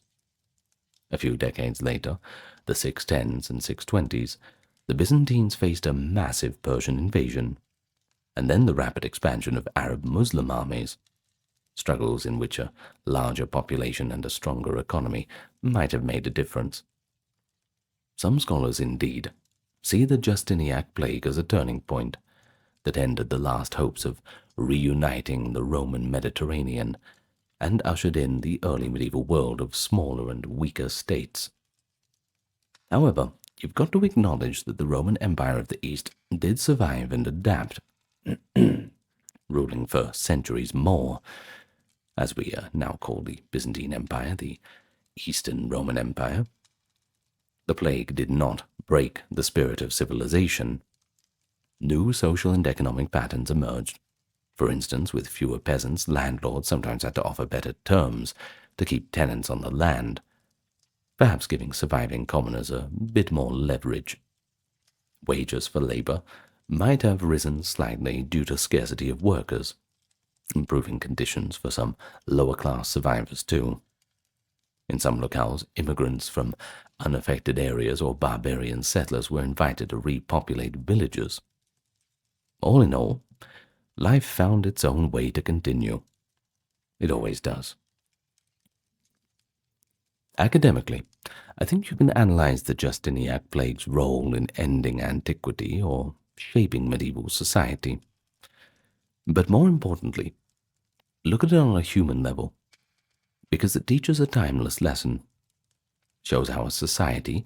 A few decades later, the 610s and 620s, the Byzantines faced a massive Persian invasion, and then the rapid expansion of Arab Muslim armies, struggles in which a larger population and a stronger economy might have made a difference. Some scholars, indeed, see the Justinian plague as a turning point that ended the last hopes of reuniting the Roman Mediterranean and ushered in the early medieval world of smaller and weaker states. However, you've got to acknowledge that the Roman Empire of the East did survive and adapt, ruling for centuries more, as we now call the Byzantine Empire, the Eastern Roman Empire. The plague did not break the spirit of civilization. New social and economic patterns emerged. For instance, with fewer peasants, landlords sometimes had to offer better terms to keep tenants on the land, perhaps giving surviving commoners a bit more leverage. Wages for labor might have risen slightly due to scarcity of workers, improving conditions for some lower-class survivors too. In some locales, immigrants from unaffected areas or barbarian settlers were invited to repopulate villages. All in all, life found its own way to continue. It always does. Academically, I think you can analyze the Justinian plague's role in ending antiquity or shaping medieval society. But more importantly, look at it on a human level, because it teaches a timeless lesson. Shows how a society,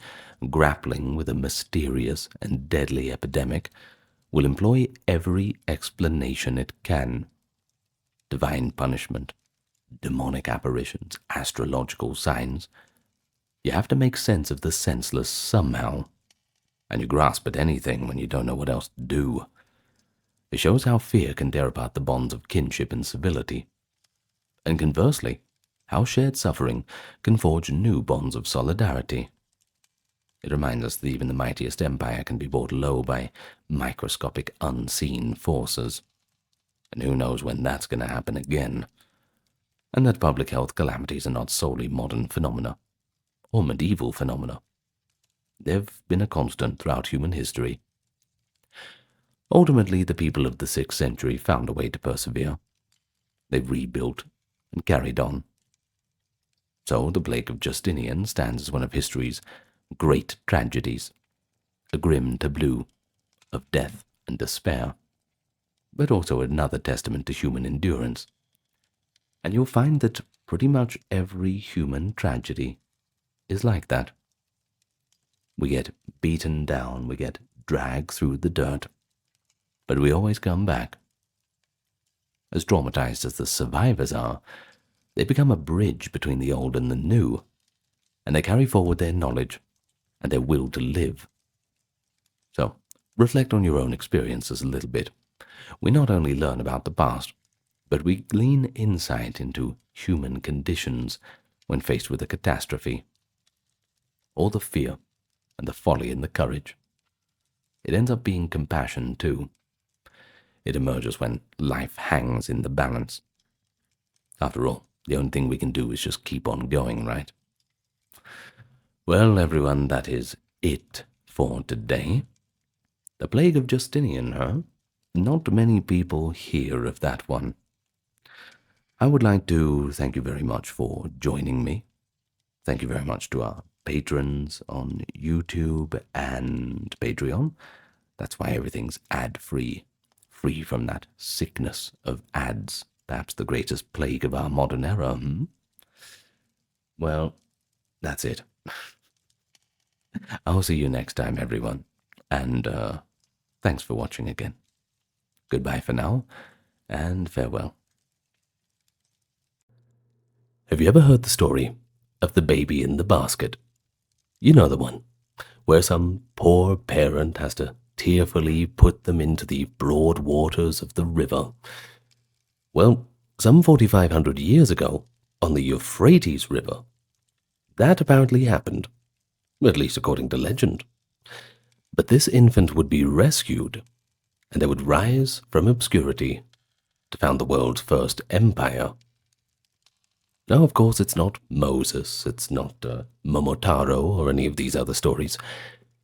grappling with a mysterious and deadly epidemic, will employ every explanation it can. Divine punishment, demonic apparitions, astrological signs. You have to make sense of the senseless somehow, and you grasp at anything when you don't know what else to do. It shows how fear can tear apart the bonds of kinship and civility, and conversely, how shared suffering can forge new bonds of solidarity. It reminds us that even the mightiest empire can be brought low by microscopic unseen forces. And who knows when that's going to happen again. And that public health calamities are not solely modern phenomena, or medieval phenomena. They've been a constant throughout human history. Ultimately, the people of the 6th century found a way to persevere. They rebuilt and carried on. So the plague of Justinian stands as one of history's great tragedies, a grim tableau of death and despair, but also another testament to human endurance. And you'll find that pretty much every human tragedy is like that. We get beaten down, we get dragged through the dirt, but we always come back. As traumatized as the survivors are, they become a bridge between the old and the new, and they carry forward their knowledge and their will to live. So, reflect on your own experiences a little bit. We not only learn about the past, but we glean insight into human conditions when faced with a catastrophe, or the fear and the folly and the courage. It ends up being compassion too. It emerges when life hangs in the balance. After all, the only thing we can do is just keep on going, right? Well, everyone, that is it for today. The plague of Justinian, huh? Not many people hear of that one. I would like to thank you very much for joining me. Thank you very much to our patrons on YouTube and Patreon. That's why everything's ad-free, free from that sickness of ads, perhaps the greatest plague of our modern era. Well, that's it. I'll see you next time, everyone, and thanks for watching again. Goodbye for now, and farewell. Have you ever heard the story of the baby in the basket? You know the one, where some poor parent has to tearfully put them into the broad waters of the river. Well, some 4,500 years ago, on the Euphrates River, that apparently happened, at least according to legend. But this infant would be rescued, and they would rise from obscurity to found the world's first empire. Now, of course, it's not Moses, it's not Momotaro or any of these other stories.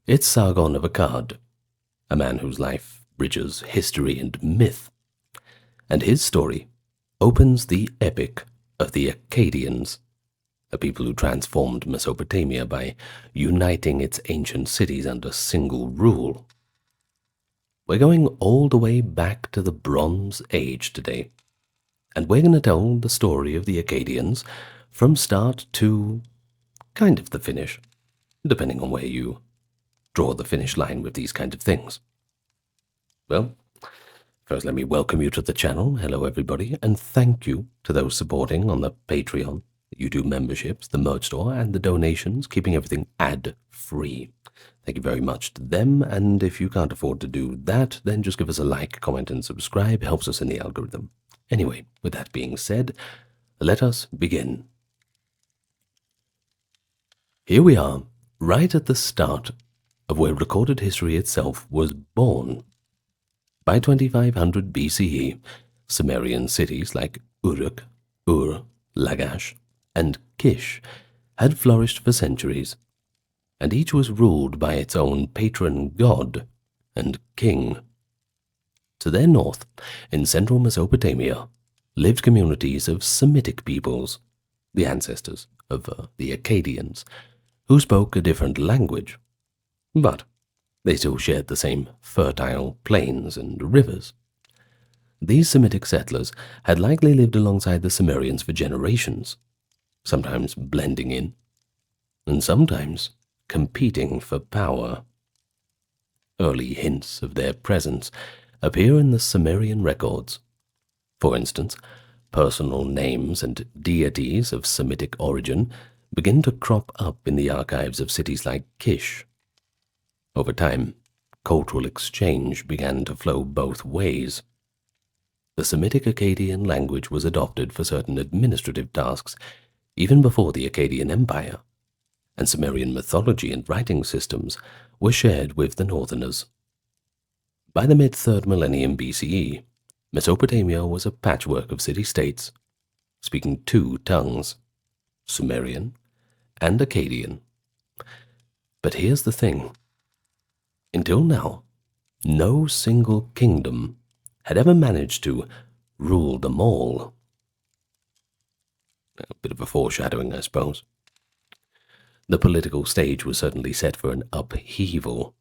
It's Sargon of Akkad, a man whose life bridges history and myth. And his story opens the epic of the Akkadians, a people who transformed Mesopotamia by uniting its ancient cities under single rule. We're going all the way back to the Bronze Age today, and we're going to tell the story of the Akkadians from start to kind of the finish, depending on where you draw the finish line with these kinds of things. Well, first let me welcome you to the channel. Hello everybody, and thank you to those supporting on the Patreon, the YouTube memberships, the merch store, and the donations, keeping everything ad-free. Thank you very much to them, and if you can't afford to do that, then just give us a like, comment, and subscribe. It helps us in the algorithm. Anyway, with that being said, let us begin. Here we are, right at the start of where recorded history itself was born. By 2500 BCE, Sumerian cities like Uruk, Ur, Lagash, and Kish had flourished for centuries, and each was ruled by its own patron god and king. To their north, in central Mesopotamia, lived communities of Semitic peoples, the ancestors of the Akkadians, who spoke a different language, but they still shared the same fertile plains and rivers. These Semitic settlers had likely lived alongside the Sumerians for generations, sometimes blending in, and sometimes competing for power. Early hints of their presence appear in the Sumerian records. For instance, personal names and deities of Semitic origin begin to crop up in the archives of cities like Kish. Over time, cultural exchange began to flow both ways. The Semitic Akkadian language was adopted for certain administrative tasks even before the Akkadian Empire, and Sumerian mythology and writing systems were shared with the Northerners. By the mid-3rd millennium BCE, Mesopotamia was a patchwork of city-states, speaking two tongues, Sumerian and Akkadian. But here's the thing. Until now, no single kingdom had ever managed to rule them all. A bit of a foreshadowing, I suppose. The political stage was certainly set for an upheaval,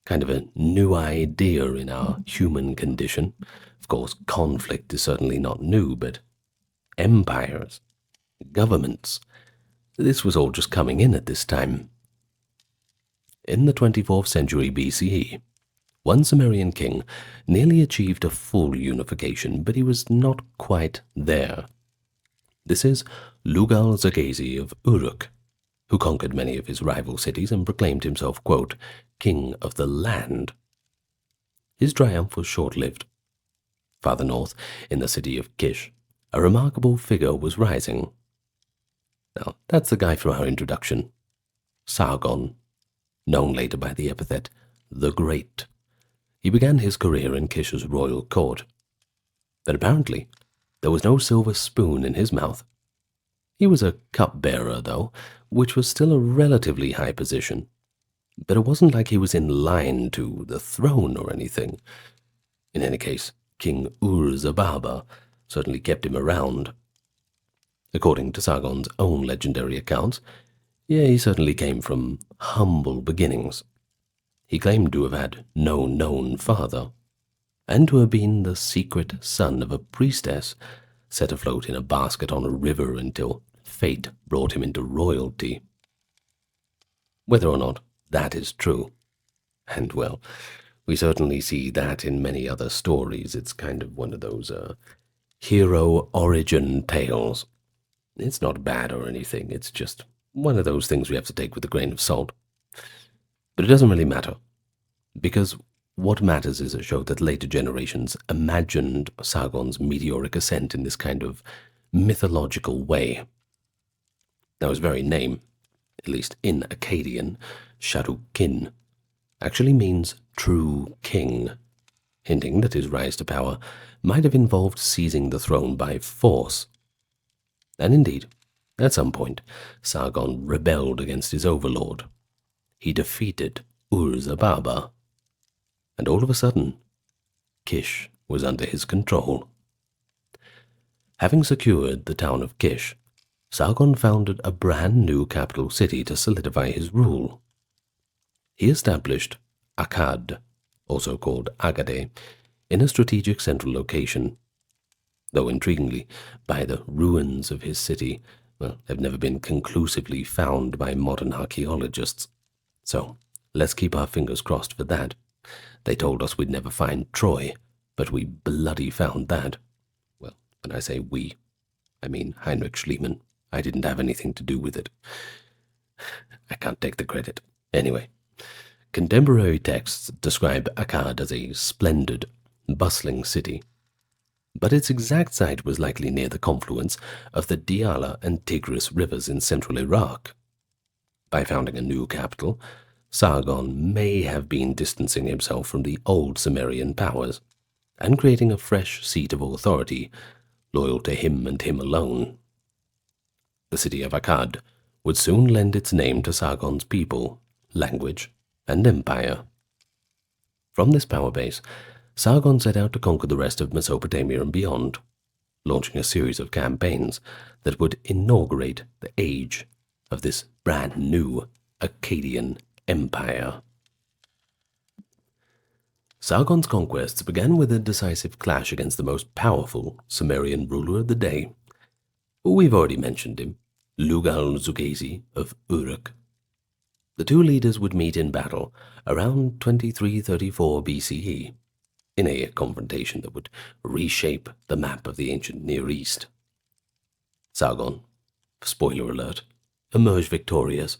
kind of a new idea in our human condition. Of course, conflict is certainly not new, but empires, governments, this was all just coming in at this time. In the 24th century BCE, One Sumerian king nearly achieved a full unification, but he was not quite there. This is Lugal-Zaggisi of Uruk, who conquered many of his rival cities and proclaimed himself, quote, king of the land. His triumph was short-lived. Farther north, in the city of Kish, a remarkable figure was rising. Now, that's the guy from our introduction, Sargon, known later by the epithet the Great. He began his career in Kish's royal court. But apparently, there was no silver spoon in his mouth. He was a cupbearer, though, which was still a relatively high position. But it wasn't like he was in line to the throne or anything. In any case, King Ur-Zababa certainly kept him around. According to Sargon's own legendary accounts, yeah, he certainly came from humble beginnings. He claimed to have had no known father, and to have been the secret son of a priestess set afloat in a basket on a river until fate brought him into royalty. Whether or not that is true, and well, we certainly see that in many other stories. It's kind of one of those hero origin tales. It's not bad or anything, it's just one of those things we have to take with a grain of salt. But it doesn't really matter, because what matters is it showed that later generations imagined Sargon's meteoric ascent in this kind of mythological way. Now his very name, at least in Akkadian, Sharukin, actually means true king, hinting that his rise to power might have involved seizing the throne by force. And indeed, at some point, Sargon rebelled against his overlord. He defeated Ur-Zababa, and all of a sudden, Kish was under his control. Having secured the town of Kish, Sargon founded a brand new capital city to solidify his rule. He established Akkad, also called Agade, in a strategic central location. Though intriguingly, by the ruins of his city, well, have never been conclusively found by modern archaeologists. So, let's keep our fingers crossed for that. They told us we'd never find Troy, but we bloody found that. Well, when I say we, I mean Heinrich Schliemann. I didn't have anything to do with it. I can't take the credit. Anyway, contemporary texts describe Akkad as a splendid, bustling city, but its exact site was likely near the confluence of the Diyala and Tigris rivers in central Iraq. By founding a new capital, Sargon may have been distancing himself from the old Sumerian powers and creating a fresh seat of authority, loyal to him and him alone. The city of Akkad would soon lend its name to Sargon's people, language, and empire. From this power base, Sargon set out to conquer the rest of Mesopotamia and beyond, launching a series of campaigns that would inaugurate the age of this brand new Akkadian empire. Sargon's conquests began with a decisive clash against the most powerful Sumerian ruler of the day. We've already mentioned him, Lugal-Zaggisi of Uruk. The two leaders would meet in battle around 2334 BCE, in a confrontation that would reshape the map of the ancient Near East. Sargon, spoiler alert, emerged victorious,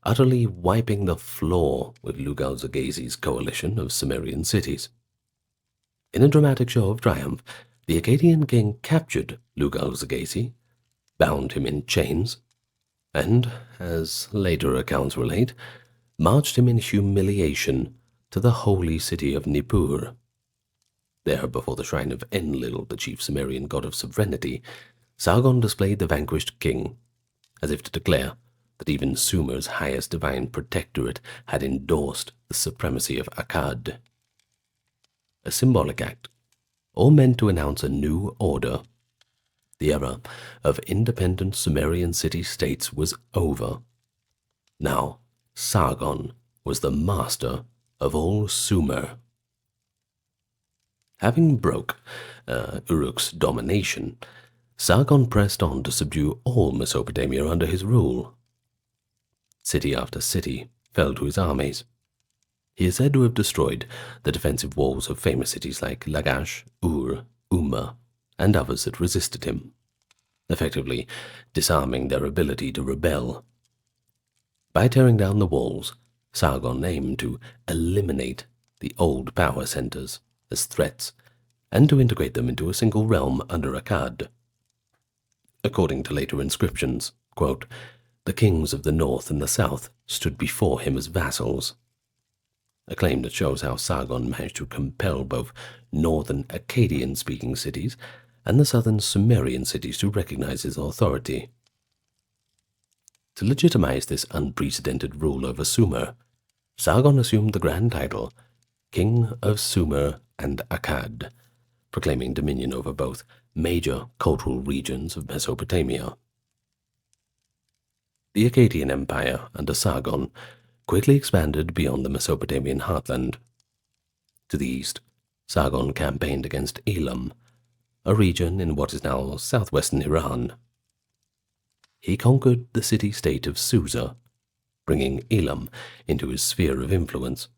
utterly wiping the floor with Lugal-Zaggisi's coalition of Sumerian cities. In a dramatic show of triumph, the Akkadian king captured Lugal-Zaggisi, bound him in chains, and, as later accounts relate, marched him in humiliation to the holy city of Nippur. There, before the shrine of Enlil, the chief Sumerian god of sovereignty, Sargon displayed the vanquished king, as if to declare that even Sumer's highest divine protectorate had endorsed the supremacy of Akkad. A symbolic act, all meant to announce a new order. The era of independent Sumerian city-states was over. Now, Sargon was the master of all Sumer. Having broke Uruk's domination, Sargon pressed on to subdue all Mesopotamia under his rule. City after city fell to his armies. He is said to have destroyed the defensive walls of famous cities like Lagash, Ur, Umma, and others that resisted him, effectively disarming their ability to rebel. By tearing down the walls, Sargon aimed to eliminate the old power centers as threats and to integrate them into a single realm under Akkad. According to later inscriptions, quote, the kings of the north and the south stood before him as vassals, a claim that shows how Sargon managed to compel both northern Akkadian-speaking cities and the southern Sumerian cities to recognize his authority. To legitimize this unprecedented rule over Sumer, Sargon assumed the grand title King of Sumer and Akkad, proclaiming dominion over both major cultural regions of Mesopotamia. The Akkadian Empire under Sargon quickly expanded beyond the Mesopotamian heartland. To the east, Sargon campaigned against Elam, a region in what is now southwestern Iran. He conquered the city-state of Susa, bringing Elam into his sphere of influence,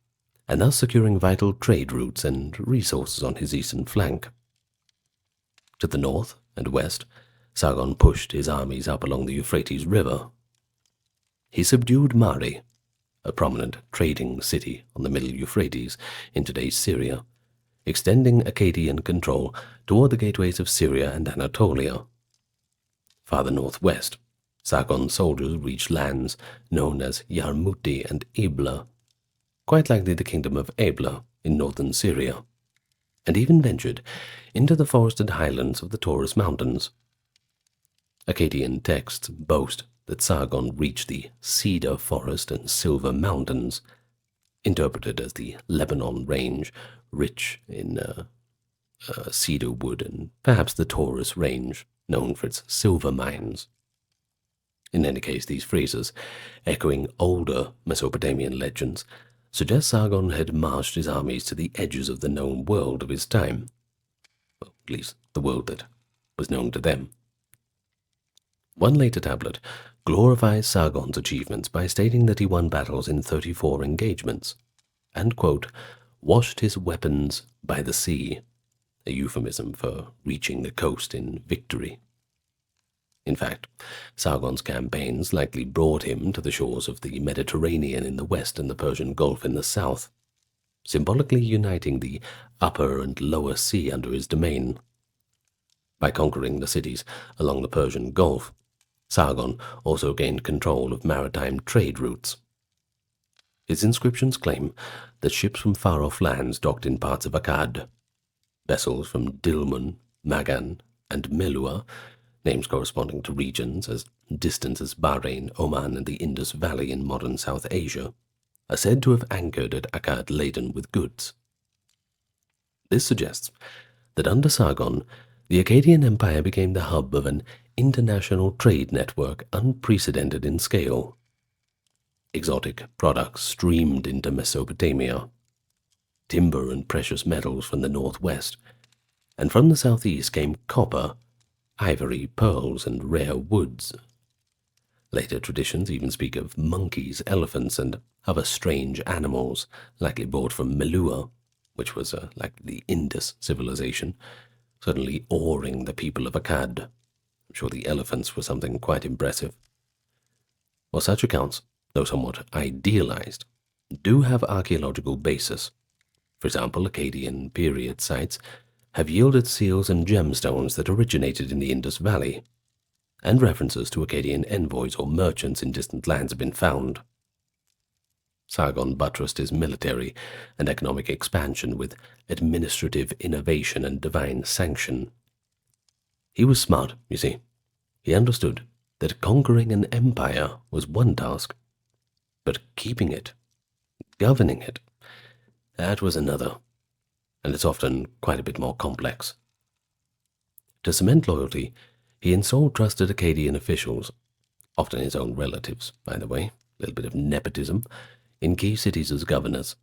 and thus securing vital trade routes and resources on his eastern flank. To the north and west, Sargon pushed his armies up along the Euphrates River. He subdued Mari, a prominent trading city on the middle Euphrates in today's Syria, extending Akkadian control toward the gateways of Syria and Anatolia. Farther northwest, Sargon's soldiers reached lands known as Yarmuti and Ebla, quite likely the kingdom of Ebla in northern Syria, and even ventured into the forested highlands of the Taurus Mountains. Akkadian texts boast that Sargon reached the Cedar Forest and Silver Mountains, interpreted as the Lebanon Range, rich in cedar wood, and perhaps the Taurus Range, known for its silver mines. In any case, these phrases, echoing older Mesopotamian legends, suggest Sargon had marched his armies to the edges of the known world of his time, well, at least the world that was known to them. One later tablet glorifies Sargon's achievements by stating that he won battles in 34 engagements, and, quote, washed his weapons by the sea, a euphemism for reaching the coast in victory. In fact, Sargon's campaigns likely brought him to the shores of the Mediterranean in the west and the Persian Gulf in the south, symbolically uniting the upper and lower sea under his domain. By conquering the cities along the Persian Gulf, Sargon also gained control of maritime trade routes. His inscriptions claim that ships from far-off lands docked in parts of Akkad, vessels from Dilmun, Magan, and Melua, names corresponding to regions as distant as Bahrain, Oman, and the Indus Valley in modern South Asia, are said to have anchored at Akkad laden with goods. This suggests that under Sargon, the Akkadian Empire became the hub of an international trade network unprecedented in scale. Exotic products streamed into Mesopotamia, timber and precious metals from the northwest, and from the southeast came copper, ivory, pearls, and rare woods. Later traditions even speak of monkeys, elephants, and other strange animals, likely brought from Melua, which was like the Indus civilization, suddenly awing the people of Akkad. I'm sure the elephants were something quite impressive. While such accounts, though somewhat idealized, do have archaeological basis. For example, Akkadian period sites have yielded seals and gemstones that originated in the Indus Valley, and references to Akkadian envoys or merchants in distant lands have been found. Sargon buttressed his military and economic expansion with administrative innovation and divine sanction. He was smart, you see. He understood that conquering an empire was one task, but keeping it, governing it, that was another, and it's often quite a bit more complex. To cement loyalty, he installed trusted Akkadian officials, often his own relatives, by the way, a little bit of nepotism, in key cities as governors,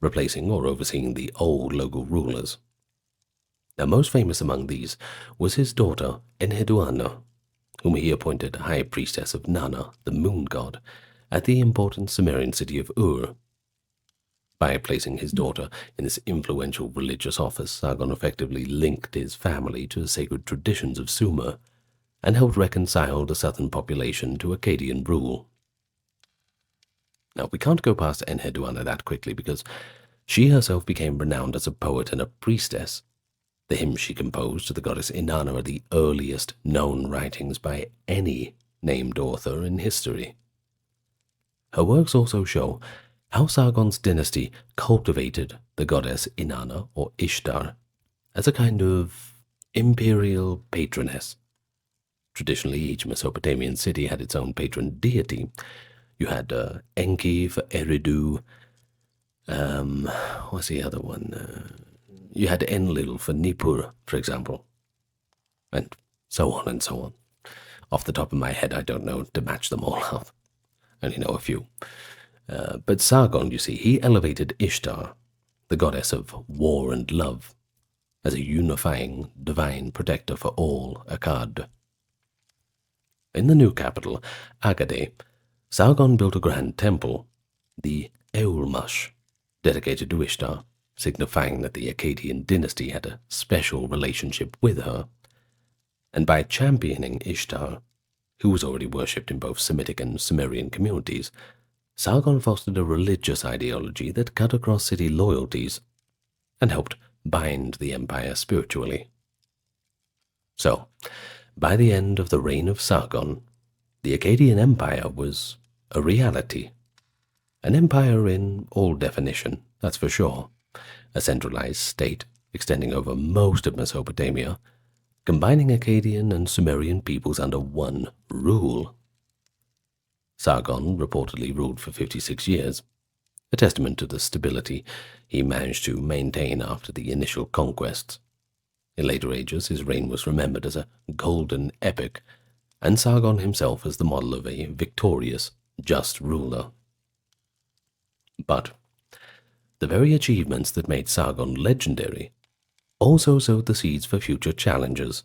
replacing or overseeing the old local rulers. Now, most famous among these was his daughter Enheduanna, whom he appointed high priestess of Nana, the moon god, at the important Sumerian city of Ur. By placing his daughter in this influential religious office, Sargon effectively linked his family to the sacred traditions of Sumer and helped reconcile the southern population to Akkadian rule. Now, we can't go past Enheduanna that quickly because she herself became renowned as a poet and a priestess. The hymns she composed to the goddess Inanna are the earliest known writings by any named author in history. Her works also show how Sargon's dynasty cultivated the goddess Inanna, or Ishtar, as a kind of imperial patroness. Traditionally, each Mesopotamian city had its own patron deity. You had Enki for Eridu. What's the other one? You had Enlil for Nippur, for example. And so on and so on. Off the top of my head, I don't know to match them all up. I only know a few. But Sargon, you see, he elevated Ishtar, the goddess of war and love, as a unifying divine protector for all Akkad. In the new capital, Agade, Sargon built a grand temple, the Eulmush, dedicated to Ishtar, signifying that the Akkadian dynasty had a special relationship with her. And by championing Ishtar, who was already worshipped in both Semitic and Sumerian communities, Sargon fostered a religious ideology that cut across city loyalties and helped bind the empire spiritually. So, by the end of the reign of Sargon, the Akkadian Empire was a reality. An empire in all definition, that's for sure. A centralized state extending over most of Mesopotamia, combining Akkadian and Sumerian peoples under one rule. Sargon reportedly ruled for 56 years, a testament to the stability he managed to maintain after the initial conquests. In later ages, his reign was remembered as a golden epic, and Sargon himself as the model of a victorious, just ruler. But the very achievements that made Sargon legendary also sowed the seeds for future challenges.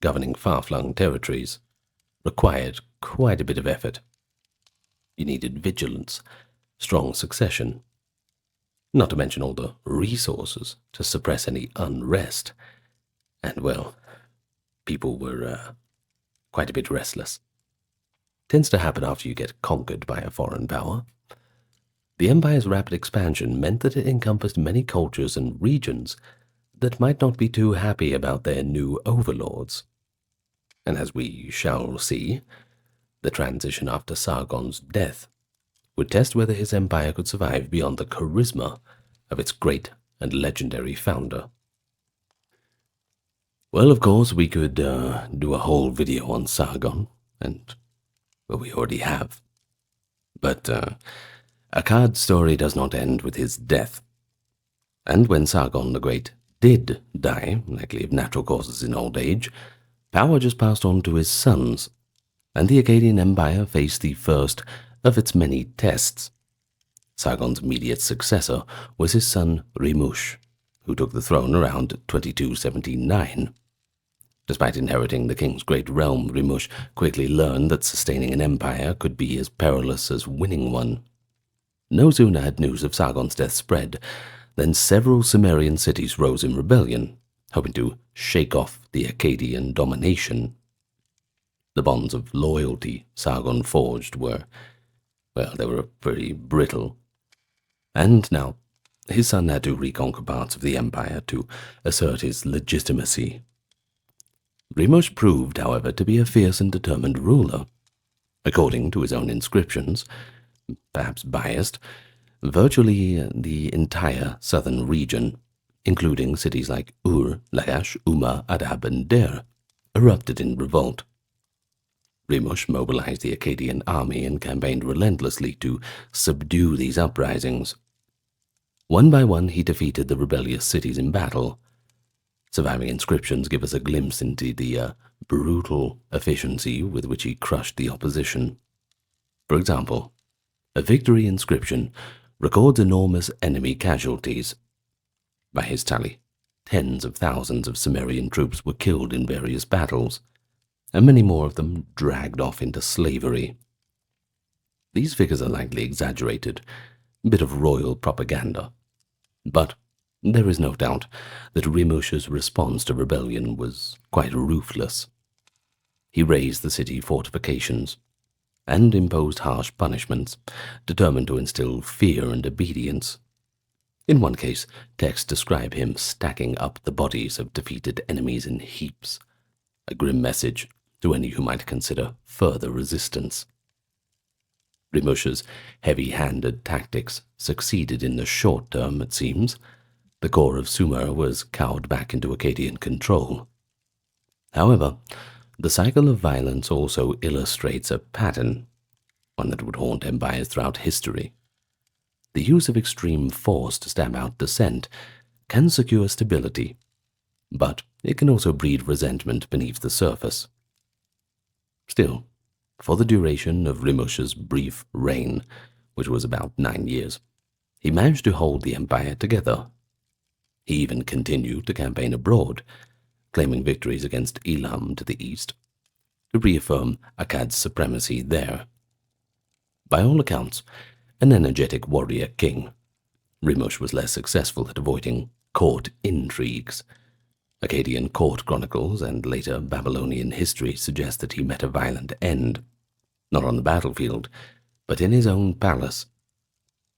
Governing far-flung territories required quite a bit of effort. You needed vigilance, strong succession, not to mention all the resources to suppress any unrest. And, well, people were quite a bit restless. Tends to happen after you get conquered by a foreign power. The empire's rapid expansion meant that it encompassed many cultures and regions that might not be too happy about their new overlords. And as we shall see, the transition after Sargon's death would test whether his empire could survive beyond the charisma of its great and legendary founder. Well, of course, we could do a whole video on Sargon, and well, we already have. But Akkad's story does not end with his death. And when Sargon the Great did die, likely of natural causes in old age, power just passed on to his sons, and the Akkadian Empire faced the first of its many tests. Sargon's immediate successor was his son Rimush, who took the throne around 2279. Despite inheriting the king's great realm, Rimush quickly learned that sustaining an empire could be as perilous as winning one. No sooner had news of Sargon's death spread than several Sumerian cities rose in rebellion, hoping to shake off the Akkadian domination. The bonds of loyalty Sargon forged were, well, they were pretty brittle. And now, his son had to reconquer parts of the empire to assert his legitimacy. Rimush proved, however, to be a fierce and determined ruler. According to his own inscriptions, perhaps biased, virtually the entire southern region, including cities like Ur, Lagash, Umma, Adab, and Der, erupted in revolt. Rimush mobilized the Akkadian army and campaigned relentlessly to subdue these uprisings. One by one, he defeated the rebellious cities in battle. Surviving inscriptions give us a glimpse into the brutal efficiency with which he crushed the opposition. For example, a victory inscription records enormous enemy casualties. By his tally, tens of thousands of Sumerian troops were killed in various battles, and many more of them dragged off into slavery. These figures are likely exaggerated, bit of royal propaganda. But there is no doubt that Rimush's response to rebellion was quite ruthless. He razed the city fortifications and imposed harsh punishments, determined to instill fear and obedience. In one case, texts describe him stacking up the bodies of defeated enemies in heaps, a grim message to any who might consider further resistance. Rimush's heavy-handed tactics succeeded in the short term, it seems. The core of Sumer was cowed back into Akkadian control. However, the cycle of violence also illustrates a pattern, one that would haunt empires throughout history. The use of extreme force to stamp out dissent can secure stability, but it can also breed resentment beneath the surface. Still, for the duration of Rimush's brief reign, which was about 9 years, he managed to hold the empire together. He even continued to campaign abroad, claiming victories against Elam to the east, to reaffirm Akkad's supremacy there. By all accounts, an energetic warrior king, Rimush was less successful at avoiding court intrigues. Akkadian court chronicles and later Babylonian history suggest that he met a violent end, not on the battlefield, but in his own palace.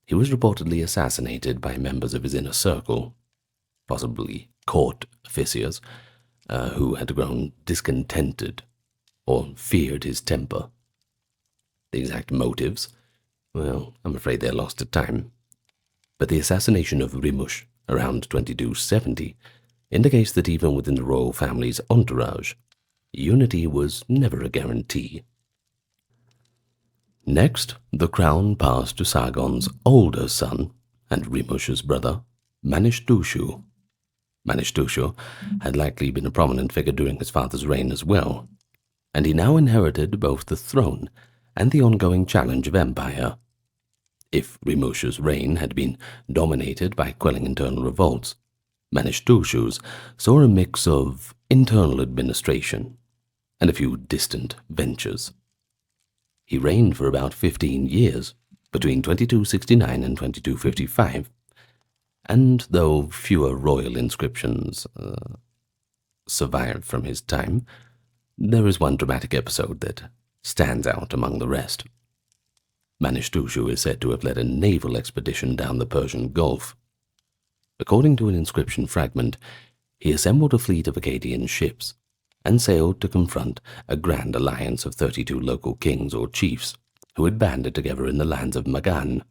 He was reportedly assassinated by members of his inner circle, possibly court officiers, who had grown discontented or feared his temper. The exact motives, well, I'm afraid they're lost to time. But the assassination of Rimush around 2270 indicates that even within the royal family's entourage, unity was never a guarantee. Next, the crown passed to Sargon's older son and Rimush's brother, Manishtushu. Manishtushu had likely been a prominent figure during his father's reign as well, and he now inherited both the throne and the ongoing challenge of empire. If Rimush's reign had been dominated by quelling internal revolts, Manishtushu's saw a mix of internal administration and a few distant ventures. He reigned for about 15 years, between 2269 and 2255, and though fewer royal inscriptions survived from his time, there is one dramatic episode that stands out among the rest. Manishtushu is said to have led a naval expedition down the Persian Gulf. According to an inscription fragment, he assembled a fleet of Akkadian ships and sailed to confront a grand alliance of 32 local kings or chiefs who had banded together in the lands of Magan,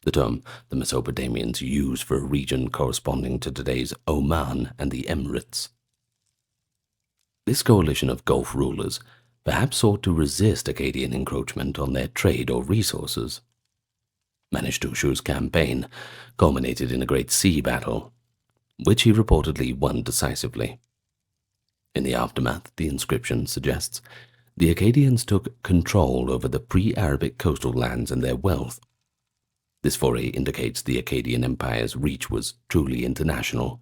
the term the Mesopotamians used for a region corresponding to today's Oman and the Emirates. This coalition of Gulf rulers perhaps sought to resist Akkadian encroachment on their trade or resources. Manishtushu's campaign culminated in a great sea battle, which he reportedly won decisively. In the aftermath, the inscription suggests, the Akkadians took control over the pre-Arabic coastal lands and their wealth. This foray indicates the Akkadian Empire's reach was truly international.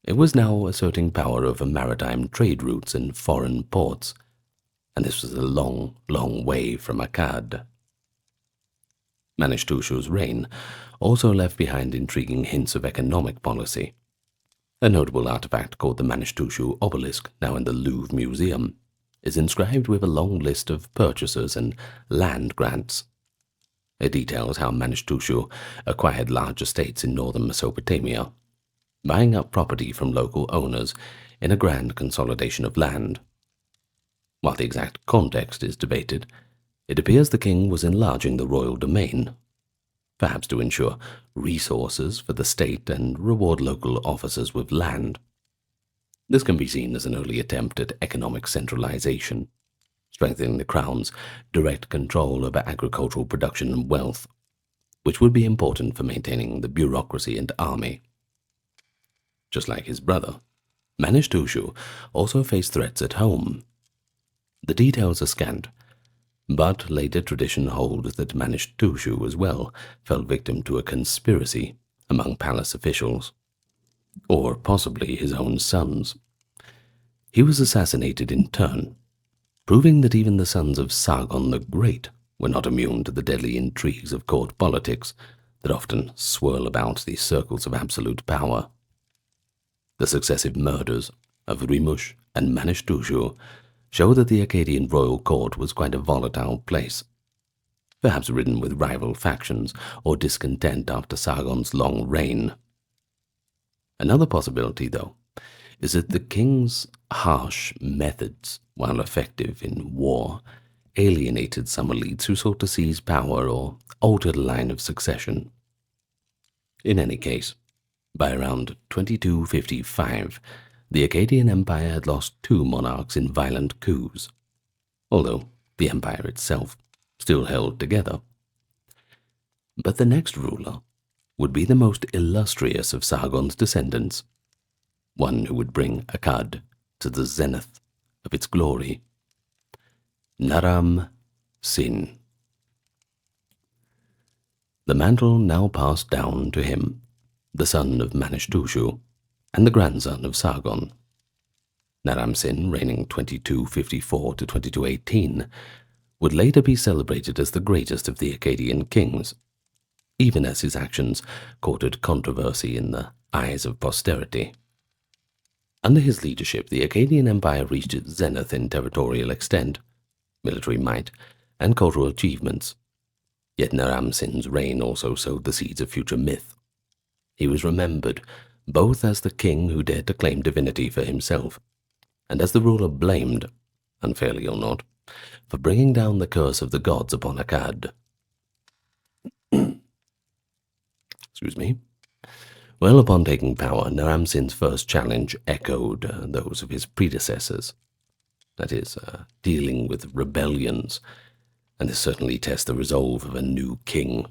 It was now asserting power over maritime trade routes and foreign ports, and this was a long, long way from Akkad. Manishtushu's reign also left behind intriguing hints of economic policy. A notable artifact called the Manishtushu obelisk, now in the Louvre Museum, is inscribed with a long list of purchasers and land grants. It details how Manishtushu acquired large estates in northern Mesopotamia, buying up property from local owners in a grand consolidation of land. While the exact context is debated, it appears the king was enlarging the royal domain, perhaps to ensure resources for the state and reward local officers with land. This can be seen as an early attempt at economic centralization, strengthening the crown's direct control over agricultural production and wealth, which would be important for maintaining the bureaucracy and army. Just like his brother, Manishtushu also faced threats at home. The details are scant, but later tradition holds that Manishtushu as well fell victim to a conspiracy among palace officials, or possibly his own sons. He was assassinated in turn, proving that even the sons of Sargon the Great were not immune to the deadly intrigues of court politics, that often swirl about the circles of absolute power. The successive murders of Rimush and Manishtushu show that the Akkadian royal court was quite a volatile place, perhaps ridden with rival factions or discontent after Sargon's long reign. Another possibility, though, is that the king's harsh methods, while effective in war, alienated some elites who sought to seize power or alter the line of succession. In any case, by around 2255, the Akkadian Empire had lost 2 monarchs in violent coups, although the empire itself still held together. But the next ruler would be the most illustrious of Sargon's descendants, one who would bring Akkad to the zenith of its glory: Naram Sin. The mantle now passed down to him, the son of Manishtushu and the grandson of Sargon. Naram Sin, reigning 2254 to 2218, would later be celebrated as the greatest of the Akkadian kings, even as his actions courted controversy in the eyes of posterity. Under his leadership, the Akkadian Empire reached its zenith in territorial extent, military might, and cultural achievements. Yet Naram Sin's reign also sowed the seeds of future myth. He was remembered both as the king who dared to claim divinity for himself, and as the ruler blamed, unfairly or not, for bringing down the curse of the gods upon Akkad. Excuse me. Well, upon taking power, Naram Sin's first challenge echoed those of his predecessors. That is, dealing with rebellions, and this certainly tests the resolve of a new king.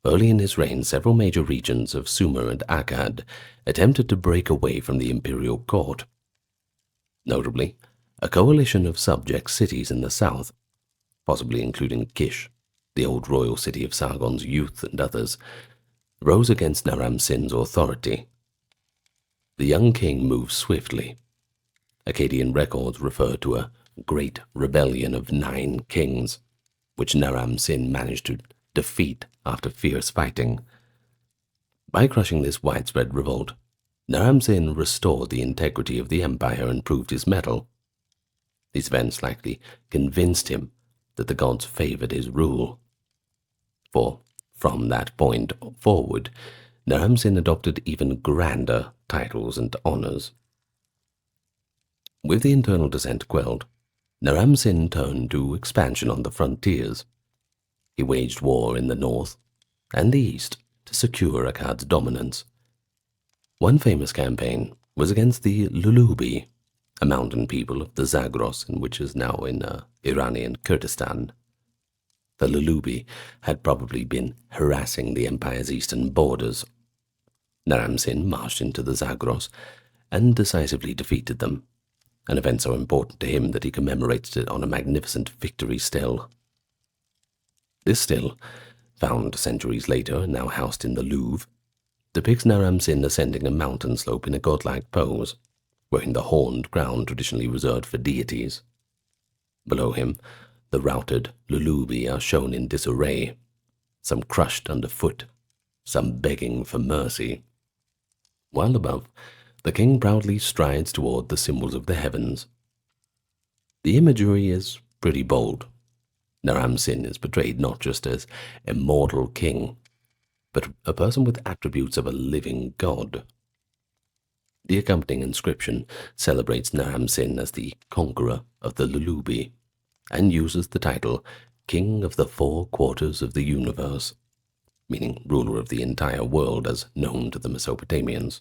Early in his reign, several major regions of Sumer and Akkad attempted to break away from the imperial court. Notably, a coalition of subject cities in the south, possibly including Kish, the old royal city of Sargon's youth, and others, rose against Naram Sin's authority. The young king moved swiftly. Akkadian records refer to a great rebellion of 9 kings, which Naram Sin managed to defeat after fierce fighting. By crushing this widespread revolt, Naram Sin restored the integrity of the empire and proved his mettle. These events likely convinced him that the gods favored his rule. For from that point forward, Naram Sin adopted even grander titles and honors. With the internal dissent quelled, Naram Sin turned to expansion on the frontiers. He waged war in the north and the east to secure Akkad's dominance. One famous campaign was against the Lulubi, a mountain people of the Zagros, which is now in Iranian Kurdistan. The Lulubi had probably been harassing the empire's eastern borders. Naram Sin marched into the Zagros and decisively defeated them, an event so important to him that he commemorated it on a magnificent victory still. This still, found centuries later and now housed in the Louvre, depicts Naram Sin ascending a mountain slope in a godlike pose, wearing the horned crown traditionally reserved for deities. Below him, the routed Lulubi are shown in disarray, some crushed underfoot, some begging for mercy. While above, the king proudly strides toward the symbols of the heavens. The imagery is pretty bold. Naram Sin is portrayed not just as immortal king, but a person with attributes of a living god. The accompanying inscription celebrates Naram Sin as the conqueror of the Lulubi, and uses the title King of the 4 Quarters of the Universe, meaning ruler of the entire world as known to the Mesopotamians.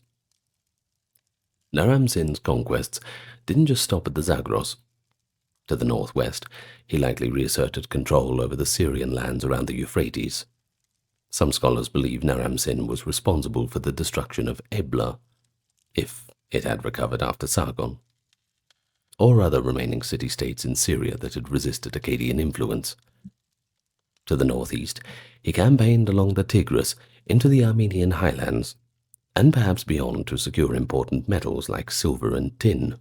Naram Sin's conquests didn't just stop at the Zagros. To the northwest, he likely reasserted control over the Syrian lands around the Euphrates. Some scholars believe Naram Sin was responsible for the destruction of Ebla, if it had recovered after Sargon, or other remaining city-states in Syria that had resisted Akkadian influence. To the northeast, he campaigned along the Tigris into the Armenian highlands, and perhaps beyond to secure important metals like silver and tin.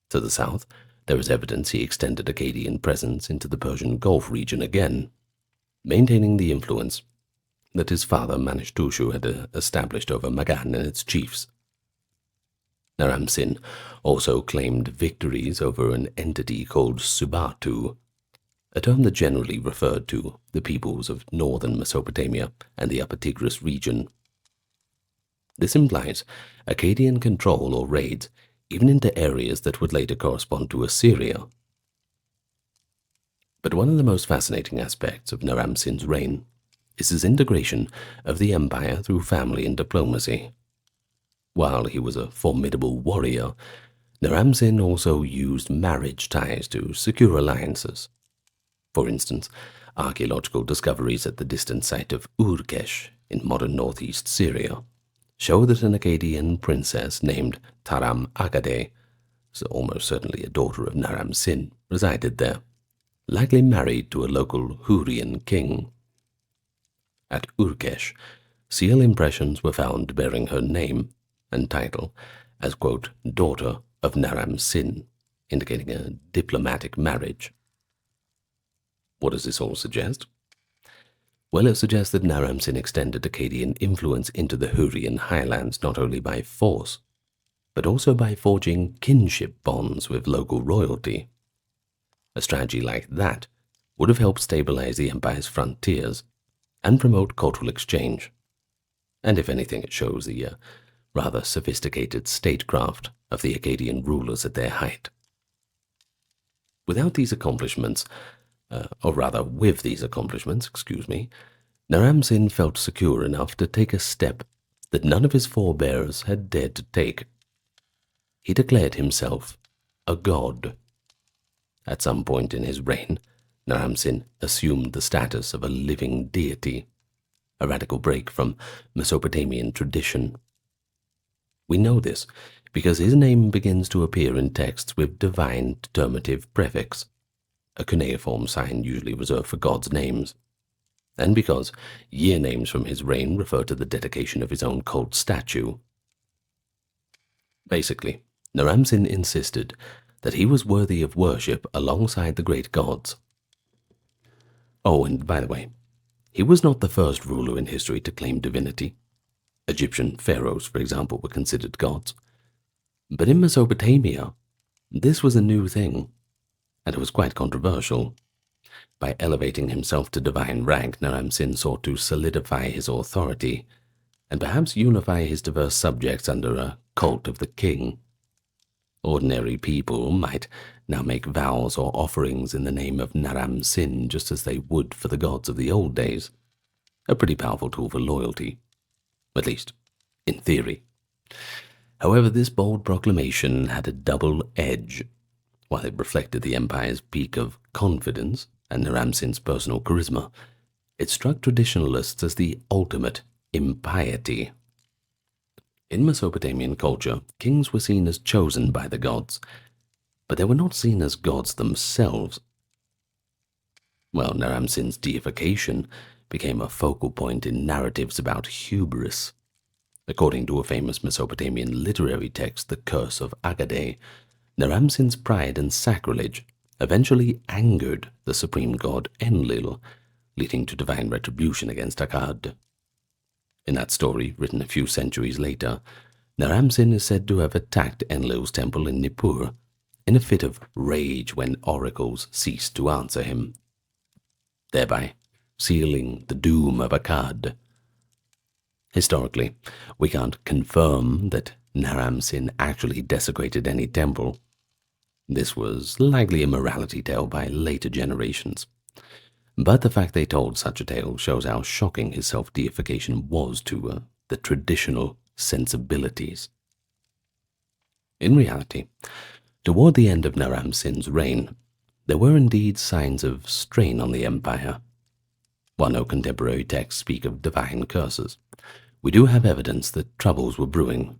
To the south, there is evidence he extended Akkadian presence into the Persian Gulf region again, maintaining the influence that his father Manishtushu had established over Magan and its chiefs. Naram-Sin also claimed victories over an entity called Subatu, a term that generally referred to the peoples of northern Mesopotamia and the Upper Tigris region. This implies Akkadian control or raids even into areas that would later correspond to Assyria. But one of the most fascinating aspects of Naram-Sin's reign is his integration of the empire through family and diplomacy. While he was a formidable warrior, Naram-Sin also used marriage ties to secure alliances. For instance, archaeological discoveries at the distant site of Urkesh in modern northeast Syria show that an Akkadian princess named Taram Akade, so almost certainly a daughter of Naram-Sin, resided there, likely married to a local Hurrian king. At Urkesh, seal impressions were found bearing her name and title as, quote, daughter of Naram-Sin, indicating a diplomatic marriage. What does this all suggest? Well, it suggests that Naram-Sin extended Akkadian influence into the Hurrian highlands not only by force, but also by forging kinship bonds with local royalty. A strategy like that would have helped stabilize the empire's frontiers and promote cultural exchange. And if anything, it shows the rather sophisticated statecraft of the Akkadian rulers at their height. Without these accomplishments, with these accomplishments, Naram-Sin felt secure enough to take a step that none of his forebears had dared to take. He declared himself a god. At some point in his reign, Naram-Sin assumed the status of a living deity, a radical break from Mesopotamian tradition. We know this because his name begins to appear in texts with divine determinative prefix, a cuneiform sign usually reserved for gods' names, and because year names from his reign refer to the dedication of his own cult statue. Basically, Naram-Sin insisted that he was worthy of worship alongside the great gods. Oh, and by the way, he was not the first ruler in history to claim divinity. Egyptian pharaohs, for example, were considered gods. But in Mesopotamia, this was a new thing, and it was quite controversial. By elevating himself to divine rank, Naram-Sin sought to solidify his authority and perhaps unify his diverse subjects under a cult of the king. Ordinary people might now make vows or offerings in the name of Naram-Sin just as they would for the gods of the old days. A pretty powerful tool for loyalty, at least in theory. However, this bold proclamation had a double edge. While it reflected the empire's peak of confidence and Naram-Sin's personal charisma, it struck traditionalists as the ultimate impiety. In Mesopotamian culture, kings were seen as chosen by the gods, but they were not seen as gods themselves. Well, Naram-Sin's deification became a focal point in narratives about hubris. According to a famous Mesopotamian literary text, the Curse of Akkad, Naram-Sin's pride and sacrilege eventually angered the supreme god Enlil, leading to divine retribution against Akkad. In that story, written a few centuries later, Naram-Sin is said to have attacked Enlil's temple in Nippur in a fit of rage when oracles ceased to answer him, thereby sealing the doom of Akkad. Historically, we can't confirm that Naram-Sin actually desecrated any temple. This was likely a morality tale by later generations. But the fact they told such a tale shows how shocking his self-deification was to the traditional sensibilities. In reality, toward the end of Naram-Sin's reign, there were indeed signs of strain on the empire. While no contemporary texts speak of divine curses, we do have evidence that troubles were brewing.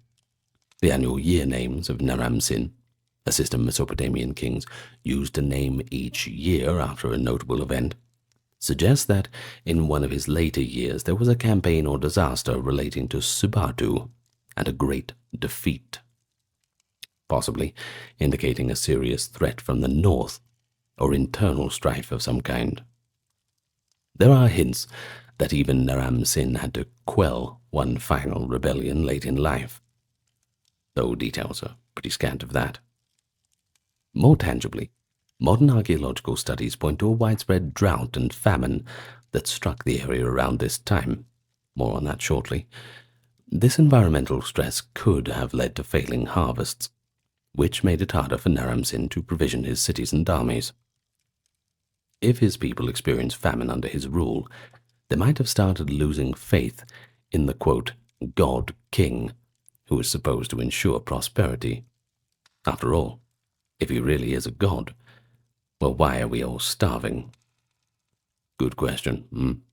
The annual year names of Naram-Sin, a system Mesopotamian kings used to name each year after a notable event, suggests that in one of his later years there was a campaign or disaster relating to Subatu and a great defeat, possibly indicating a serious threat from the north or internal strife of some kind. There are hints that even Naram-Sin had to quell one final rebellion late in life, though details are pretty scant of that. More tangibly, modern archaeological studies point to a widespread drought and famine that struck the area around this time. More on that shortly. This environmental stress could have led to failing harvests, which made it harder for Naram-Sin to provision his cities and armies. If his people experienced famine under his rule, they might have started losing faith in the, quote, God King, who is supposed to ensure prosperity. After all, if he really is a god, well, why are we all starving? Good question,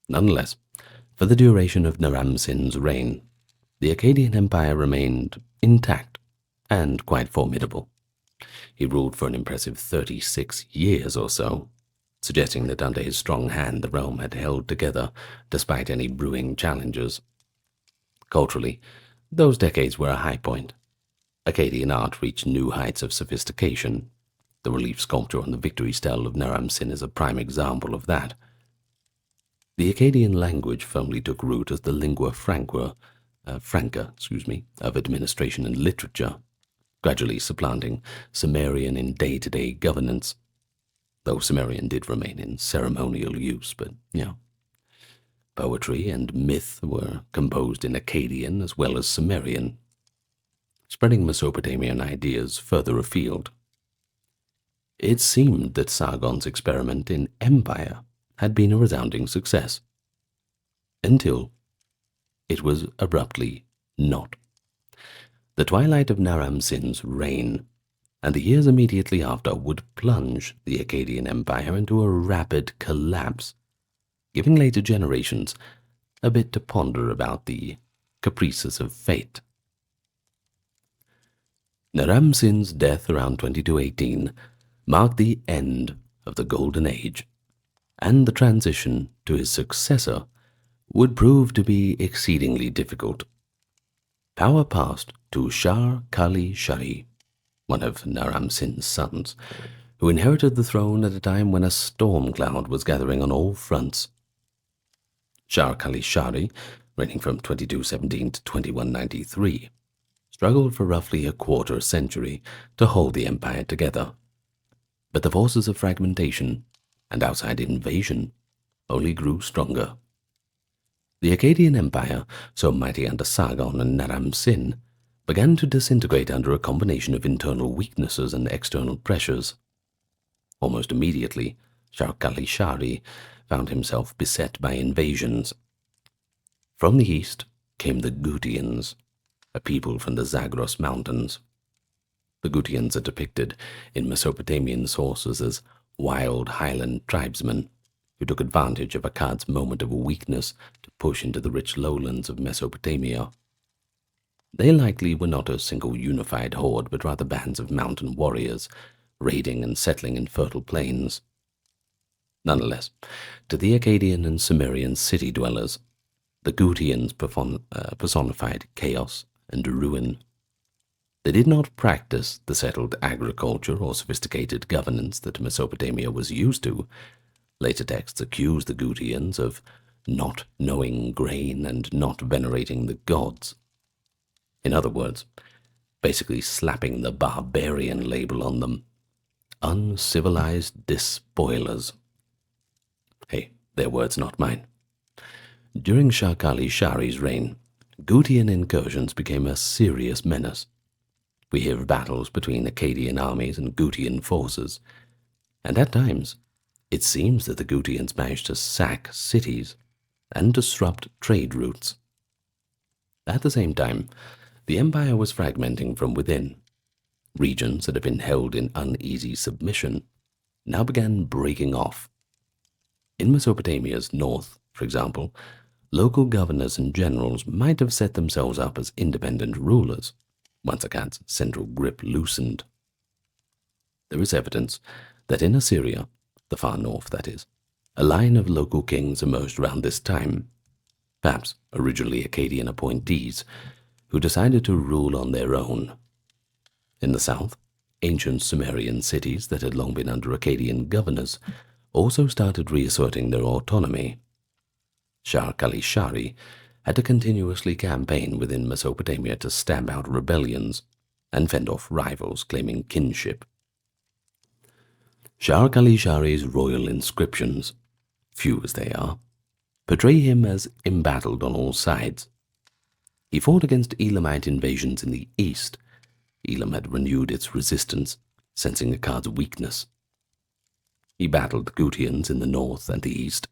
Nonetheless, for the duration of Naram-Sin's reign, the Akkadian Empire remained intact and quite formidable. He ruled for an impressive 36 years or so, suggesting that under his strong hand the realm had held together despite any brewing challenges. Culturally, those decades were a high point. Akkadian art reached new heights of sophistication. The relief sculpture on the victory stele of Naram-Sin is a prime example of that. The Akkadian language firmly took root as the lingua franca of administration and literature, gradually supplanting Sumerian in day-to-day governance, though Sumerian did remain in ceremonial use, but, Poetry and myth were composed in Akkadian as well as Sumerian, spreading Mesopotamian ideas further afield. It seemed that Sargon's experiment in empire had been a resounding success, until it was abruptly not. The twilight of Naram-Sin's reign and the years immediately after would plunge the Akkadian Empire into a rapid collapse, giving later generations a bit to ponder about the caprices of fate. Naram-Sin's death around 2218 marked the end of the Golden Age, and the transition to his successor would prove to be exceedingly difficult. Power passed to Shar-Kali-Shari, one of Naram-Sin's sons, who inherited the throne at a time when a storm cloud was gathering on all fronts. Shar-Kali-Shari, reigning from 2217 to 2193, struggled for roughly a quarter century to hold the empire together. But the forces of fragmentation and outside invasion only grew stronger. The Akkadian Empire, so mighty under Sargon and Naram-Sin, began to disintegrate under a combination of internal weaknesses and external pressures. Almost immediately, Shar-Kali-Shari found himself beset by invasions. From the east came the Gutians, a people from the Zagros Mountains. The Gutians are depicted in Mesopotamian sources as wild highland tribesmen who took advantage of Akkad's moment of weakness to push into the rich lowlands of Mesopotamia. They likely were not a single unified horde, but rather bands of mountain warriors, raiding and settling in fertile plains. Nonetheless, to the Akkadian and Sumerian city dwellers, the Gutians personified chaos and ruin. They did not practice the settled agriculture or sophisticated governance that Mesopotamia was used to. Later texts accuse the Gutians of not knowing grain and not venerating the gods. In other words, basically slapping the barbarian label on them. Uncivilized despoilers. Hey, their words, not mine. During Shar-Kali-Shari's reign, Gutian incursions became a serious menace. We hear of battles between Akkadian armies and Gutian forces, and at times it seems that the Gutians managed to sack cities and disrupt trade routes. At the same time, the empire was fragmenting from within. Regions that had been held in uneasy submission now began breaking off. In Mesopotamia's north, for example, local governors and generals might have set themselves up as independent rulers once Akkad's central grip loosened. There is evidence that in Assyria, the far north that is, a line of local kings emerged around this time, perhaps originally Akkadian appointees, who decided to rule on their own. In the south, ancient Sumerian cities that had long been under Akkadian governors also started reasserting their autonomy. Shar-Kali-Shari had to continuously campaign within Mesopotamia to stamp out rebellions and fend off rivals claiming kinship. Shar-Kali-Shari's royal inscriptions, few as they are, portray him as embattled on all sides. He fought against Elamite invasions in the east. Elam had renewed its resistance, sensing Akkad's weakness. He battled the Gutians in the north and the east,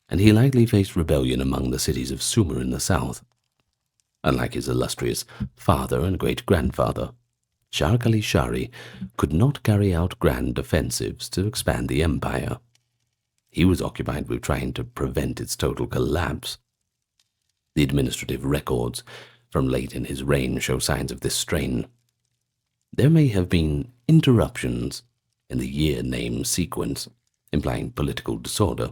and he likely faced rebellion among the cities of Sumer in the south. Unlike his illustrious father and great-grandfather, Shar-Kali-Shari could not carry out grand offensives to expand the empire. He was occupied with trying to prevent its total collapse. The administrative records from late in his reign show signs of this strain. There may have been interruptions in the year-name sequence, implying political disorder,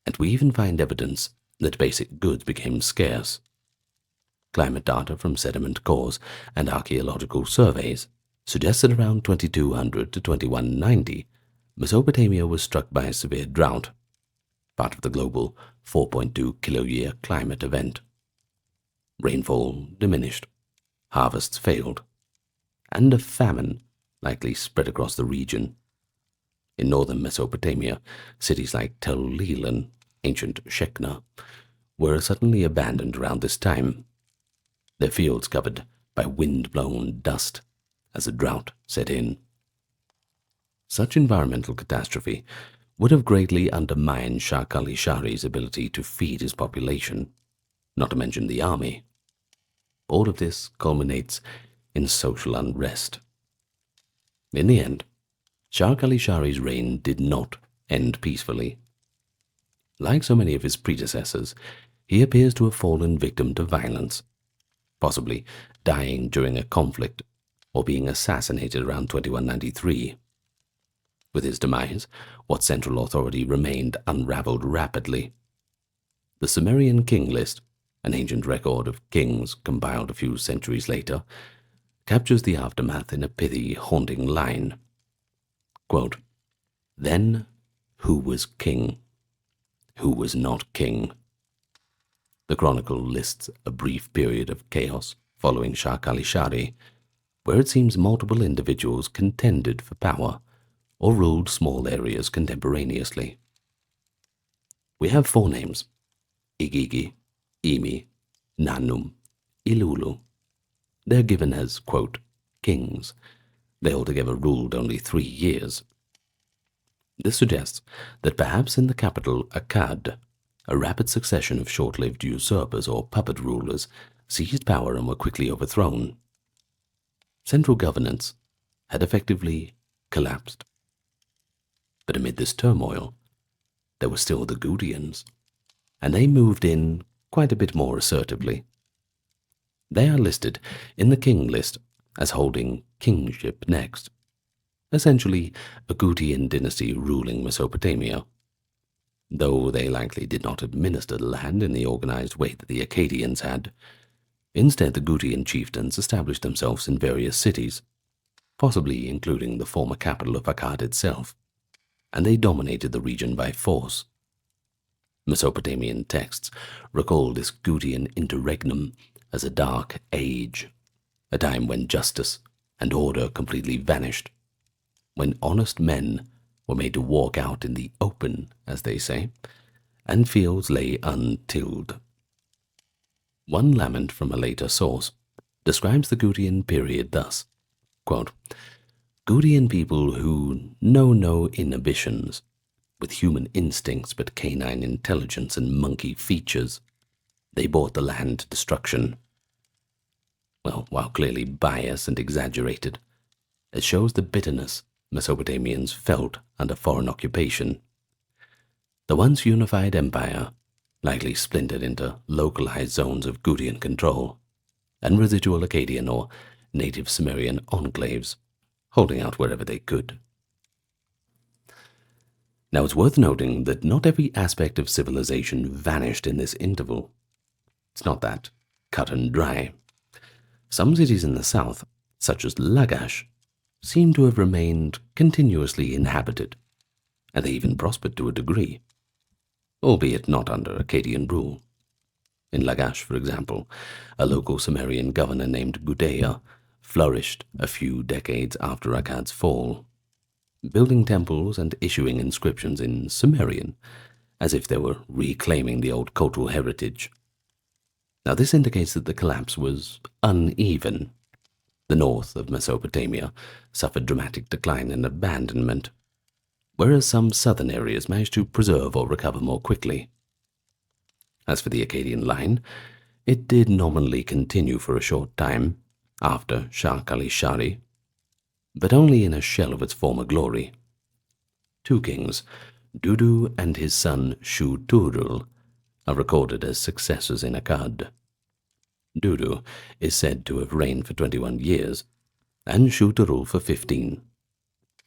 and we even find evidence that basic goods became scarce. Climate data from sediment cores and archaeological surveys suggest that around 2200 to 2190, Mesopotamia was struck by a severe drought, part of the global 4.2 kiloyear climate event. Rainfall diminished, harvests failed, and a famine likely spread across the region. In northern Mesopotamia, cities like Tel Lil and ancient Shekna were suddenly abandoned around this time, their fields covered by wind-blown dust as a drought set in. Such environmental catastrophe would have greatly undermined Shar-Kali-Shari's ability to feed his population, not to mention the army. All of this culminates in social unrest. In the end, Shar-Kali-Shari's reign did not end peacefully. Like so many of his predecessors, he appears to have fallen victim to violence, possibly dying during a conflict or being assassinated around 2193. With his demise, what central authority remained unraveled rapidly. The Sumerian king list, an ancient record of kings compiled a few centuries later, captures the aftermath in a pithy, haunting line. Quote, "Then who was king? Who was not king?" The chronicle lists a brief period of chaos following Shar-Kali-Shari, where it seems multiple individuals contended for power or ruled small areas contemporaneously. We have four names: Igigi, Imi, Nanum, Ilulu. They're given as, quote, kings. They altogether ruled only 3 years. This suggests that perhaps in the capital Akkad, a rapid succession of short-lived usurpers or puppet rulers seized power and were quickly overthrown. Central governance had effectively collapsed. But amid this turmoil, there were still the Gutians, and they moved in quite a bit more assertively. They are listed in the king list as holding kingship next, essentially a Gutian dynasty ruling Mesopotamia, though they likely did not administer the land in the organized way that the Akkadians had. Instead, the Gutian chieftains established themselves in various cities, possibly including the former capital of Akkad itself, and they dominated the region by force. Mesopotamian texts recall this Gutian interregnum as a dark age, a time when justice and order completely vanished, when honest men were made to walk out in the open, as they say, and fields lay untilled. One lament from a later source describes the Gutian period thus, quote, "Gutian people who know no inhibitions, with human instincts but canine intelligence and monkey features, they brought the land to destruction." Well, while clearly biased and exaggerated, it shows the bitterness Mesopotamians felt under foreign occupation. The once unified empire likely splintered into localized zones of Gutian control, and residual Akkadian or native Sumerian enclaves, holding out wherever they could. Now it's worth noting that not every aspect of civilization vanished in this interval. It's not that cut and dry. Some cities in the south, such as Lagash, seem to have remained continuously inhabited, and they even prospered to a degree. albeit not under Akkadian rule. In Lagash, for example, a local Sumerian governor named Gudea flourished a few decades after Akkad's fall, building temples and issuing inscriptions in Sumerian, as if they were reclaiming the old cultural heritage. Now this indicates that the collapse was uneven. The north of Mesopotamia suffered dramatic decline and abandonment, whereas some southern areas managed to preserve or recover more quickly. As for the Akkadian line, it did nominally continue for a short time after Shah-Kali-Shari, but only in a shell of its former glory. Two kings, Dudu and his son Shu-Turul, are recorded as successors in Akkad. Dudu is said to have reigned for 21 years, and Shu-Turul for 15.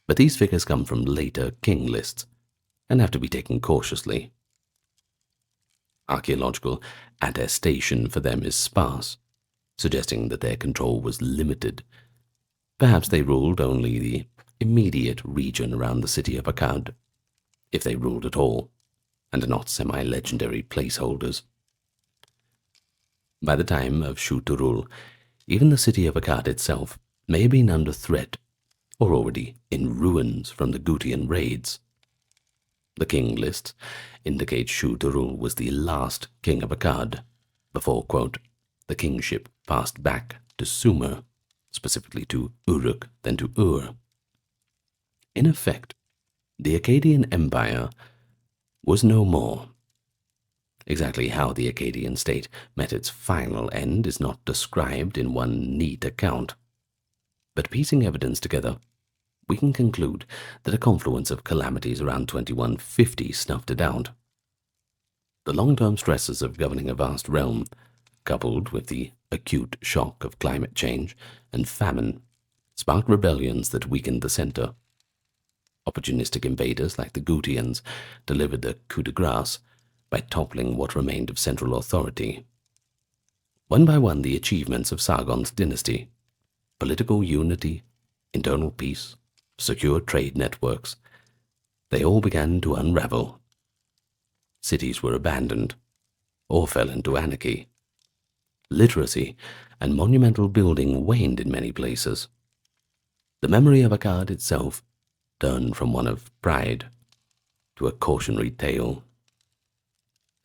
But these figures come from later king lists, and have to be taken cautiously. Archaeological attestation for them is sparse, suggesting that their control was limited. Perhaps they ruled only the immediate region around the city of Akkad, if they ruled at all, and are not semi-legendary placeholders. By the time of Shu-Turul, even the city of Akkad itself may have been under threat, or already in ruins from the Gutian raids. The king lists indicate Shu-Turul was the last king of Akkad, before, quote, the kingship passed back to Sumer, specifically to Uruk, then to Ur. In effect, the Akkadian Empire was no more. Exactly how the Akkadian state met its final end is not described in one neat account, but piecing evidence together, we can conclude that a confluence of calamities around 2150 snuffed it out. The long-term stresses of governing a vast realm, coupled with the acute shock of climate change and famine, sparked rebellions that weakened the center. Opportunistic invaders like the Gutians delivered the coup de grace by toppling what remained of central authority. One by one, the achievements of Sargon's dynasty, political unity, internal peace, secure trade networks, they all began to unravel. Cities were abandoned or fell into anarchy. Literacy and monumental building waned in many places. The memory of Akkad itself turned from one of pride to a cautionary tale.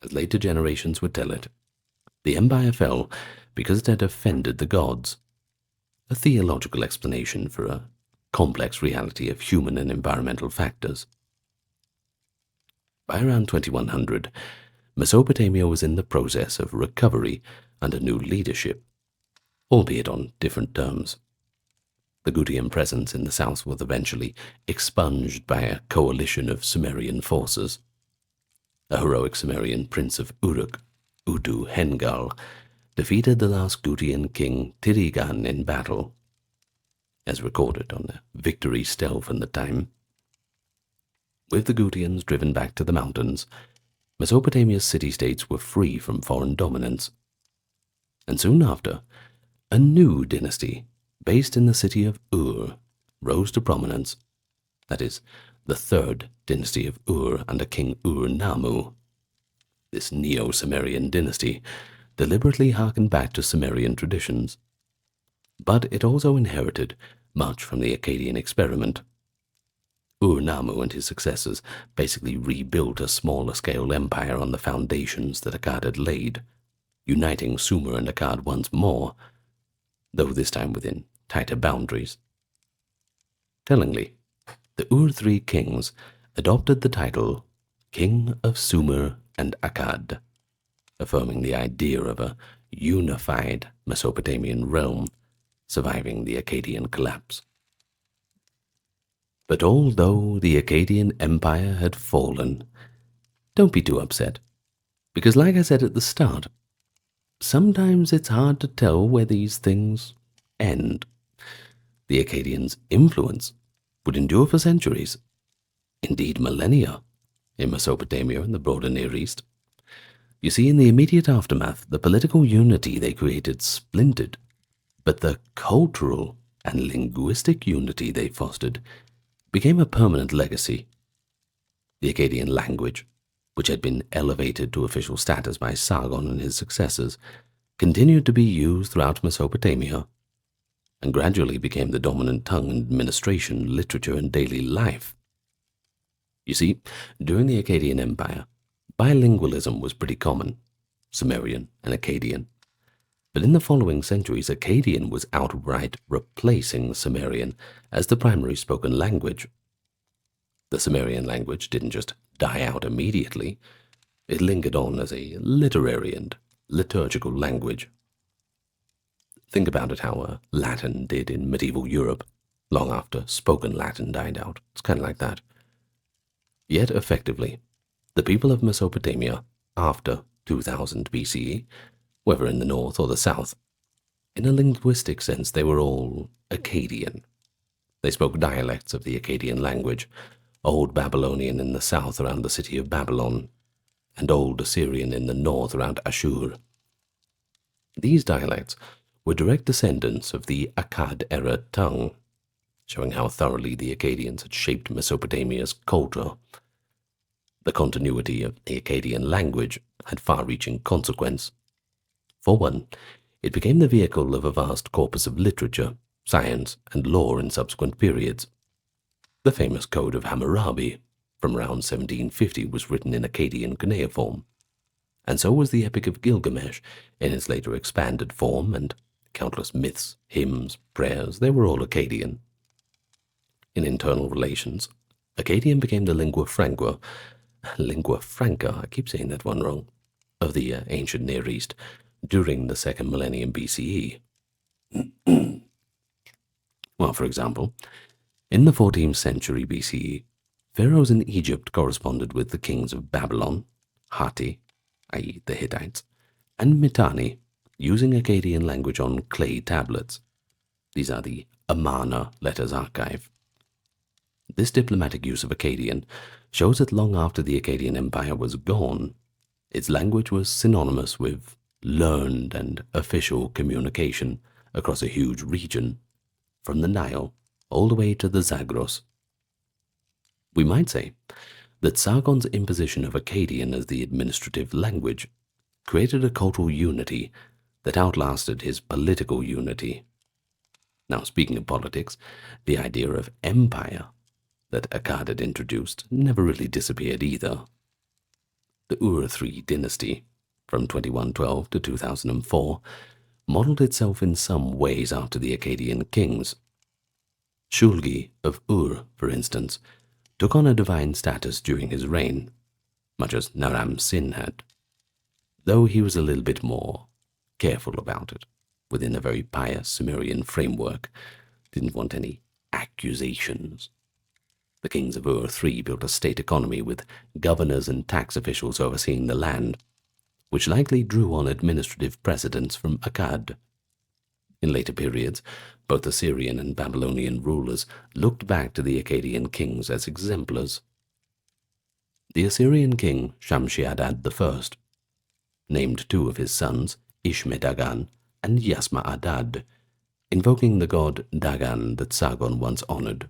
As later generations would tell it, the empire fell because it had offended the gods, a theological explanation for a complex reality of human and environmental factors. By around 2100, Mesopotamia was in the process of recovery under new leadership, albeit on different terms. The Gutian presence in the south was eventually expunged by a coalition of Sumerian forces. A heroic Sumerian prince of Uruk, Utu Hengal, defeated the last Gutian king Tirigan in battle, as recorded on a victory stele from the time. With the Gutians driven back to the mountains, Mesopotamia's city-states were free from foreign dominance. And soon after, a new dynasty, based in the city of Ur, rose to prominence. That is, the third dynasty of Ur under King Ur-Nammu. This Neo-Sumerian dynasty deliberately harkened back to Sumerian traditions, but it also inherited much from the Akkadian experiment. Ur-Nammu and his successors basically rebuilt a smaller-scale empire on the foundations that Akkad had laid, uniting Sumer and Akkad once more, though this time within tighter boundaries. Tellingly, the Ur-3 kings adopted the title King of Sumer and Akkad, affirming the idea of a unified Mesopotamian realm surviving the Akkadian collapse. But although the Akkadian Empire had fallen, don't be too upset, because like I said at the start, sometimes it's hard to tell where these things end. The Akkadians' influence would endure for centuries, indeed millennia, in Mesopotamia and the broader Near East. You see, in the immediate aftermath, the political unity they created splintered, but the cultural and linguistic unity they fostered became a permanent legacy. The Akkadian language, which had been elevated to official status by Sargon and his successors, continued to be used throughout Mesopotamia and gradually became the dominant tongue in administration, literature, and daily life. You see, during the Akkadian Empire, bilingualism was pretty common, Sumerian and Akkadian. But in the following centuries, Akkadian was outright replacing Sumerian as the primary spoken language. The Sumerian language didn't just die out immediately, it lingered on as a literary and liturgical language. Think about it how Latin did in medieval Europe, long after spoken Latin died out. It's kind of like that. Yet, effectively, the people of Mesopotamia, after 2000 BCE, whether in the north or the south, in a linguistic sense they were all Akkadian. They spoke dialects of the Akkadian language, Old Babylonian in the south around the city of Babylon, and Old Assyrian in the north around Ashur. These dialects were direct descendants of the Akkad-era tongue, showing how thoroughly the Akkadians had shaped Mesopotamia's culture. The continuity of the Akkadian language had far-reaching consequence. For one, it became the vehicle of a vast corpus of literature, science, and law in subsequent periods. The famous Code of Hammurabi, from around 1750, was written in Akkadian cuneiform, and so was the Epic of Gilgamesh in its later expanded form, and countless myths, hymns, prayers, they were all Akkadian. In internal relations, Akkadian became the lingua franca, I keep saying that one wrong, of the ancient Near East during the second millennium BCE. Well, for example, in the 14th century BCE, pharaohs in Egypt corresponded with the kings of Babylon, Hatti, i.e. the Hittites, and Mitanni, using Akkadian language on clay tablets. These are the Amarna letters archive. This diplomatic use of Akkadian shows that long after the Akkadian Empire was gone, its language was synonymous with learned and official communication across a huge region, from the Nile all the way to the Zagros. We might say that Sargon's imposition of Akkadian as the administrative language created a cultural unity that outlasted his political unity. Now, speaking of politics, the idea of empire that Akkad had introduced never really disappeared either. The Ur-III dynasty, from 2112 to 2004, modeled itself in some ways after the Akkadian kings. Shulgi of Ur, for instance, took on a divine status during his reign, much as Naram-Sin had, though he was a little bit more careful about it, within a very pious Sumerian framework, didn't want any accusations. The kings of Ur-III built a state economy with governors and tax officials overseeing the land, which likely drew on administrative precedents from Akkad. In later periods, both Assyrian and Babylonian rulers looked back to the Akkadian kings as exemplars. The Assyrian king Shamshi-Adad I named two of his sons, Ishme-Dagan and Yasma-Adad, invoking the god Dagan that Sargon once honored,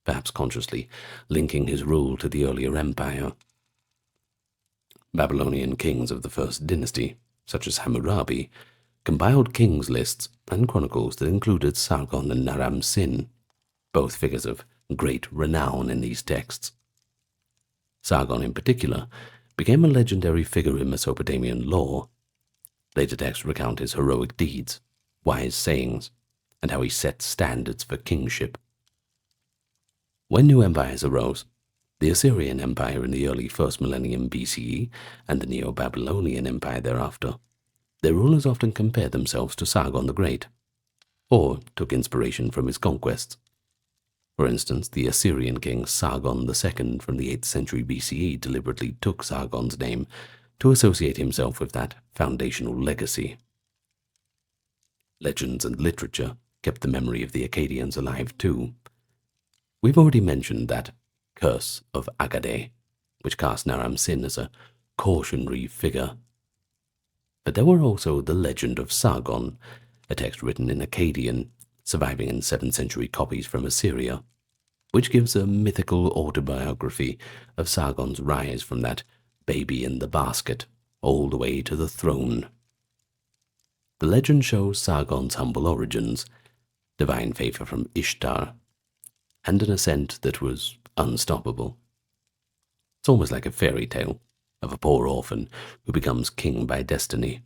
perhaps consciously linking his rule to the earlier empire. Babylonian kings of the first dynasty, such as Hammurabi, compiled kings lists and chronicles that included Sargon and Naram-Sin, both figures of great renown in these texts. Sargon, in particular, became a legendary figure in Mesopotamian lore. Later texts recount his heroic deeds, wise sayings, and how he set standards for kingship. When new empires arose, the Assyrian Empire in the early first millennium BCE and the Neo-Babylonian Empire thereafter, their rulers often compared themselves to Sargon the Great, or took inspiration from his conquests. For instance, the Assyrian king Sargon II from the 8th century BCE deliberately took Sargon's name to associate himself with that foundational legacy. Legends and literature kept the memory of the Akkadians alive too. We've already mentioned that curse of Agade, which cast Naram-Sin as a cautionary figure. But there were also the legend of Sargon, a text written in Akkadian, surviving in 7th century copies from Assyria, which gives a mythical autobiography of Sargon's rise from that baby in the basket, all the way to the throne. The legend shows Sargon's humble origins, divine favor from Ishtar, and an ascent that was unstoppable. It's almost like a fairy tale of a poor orphan who becomes king by destiny.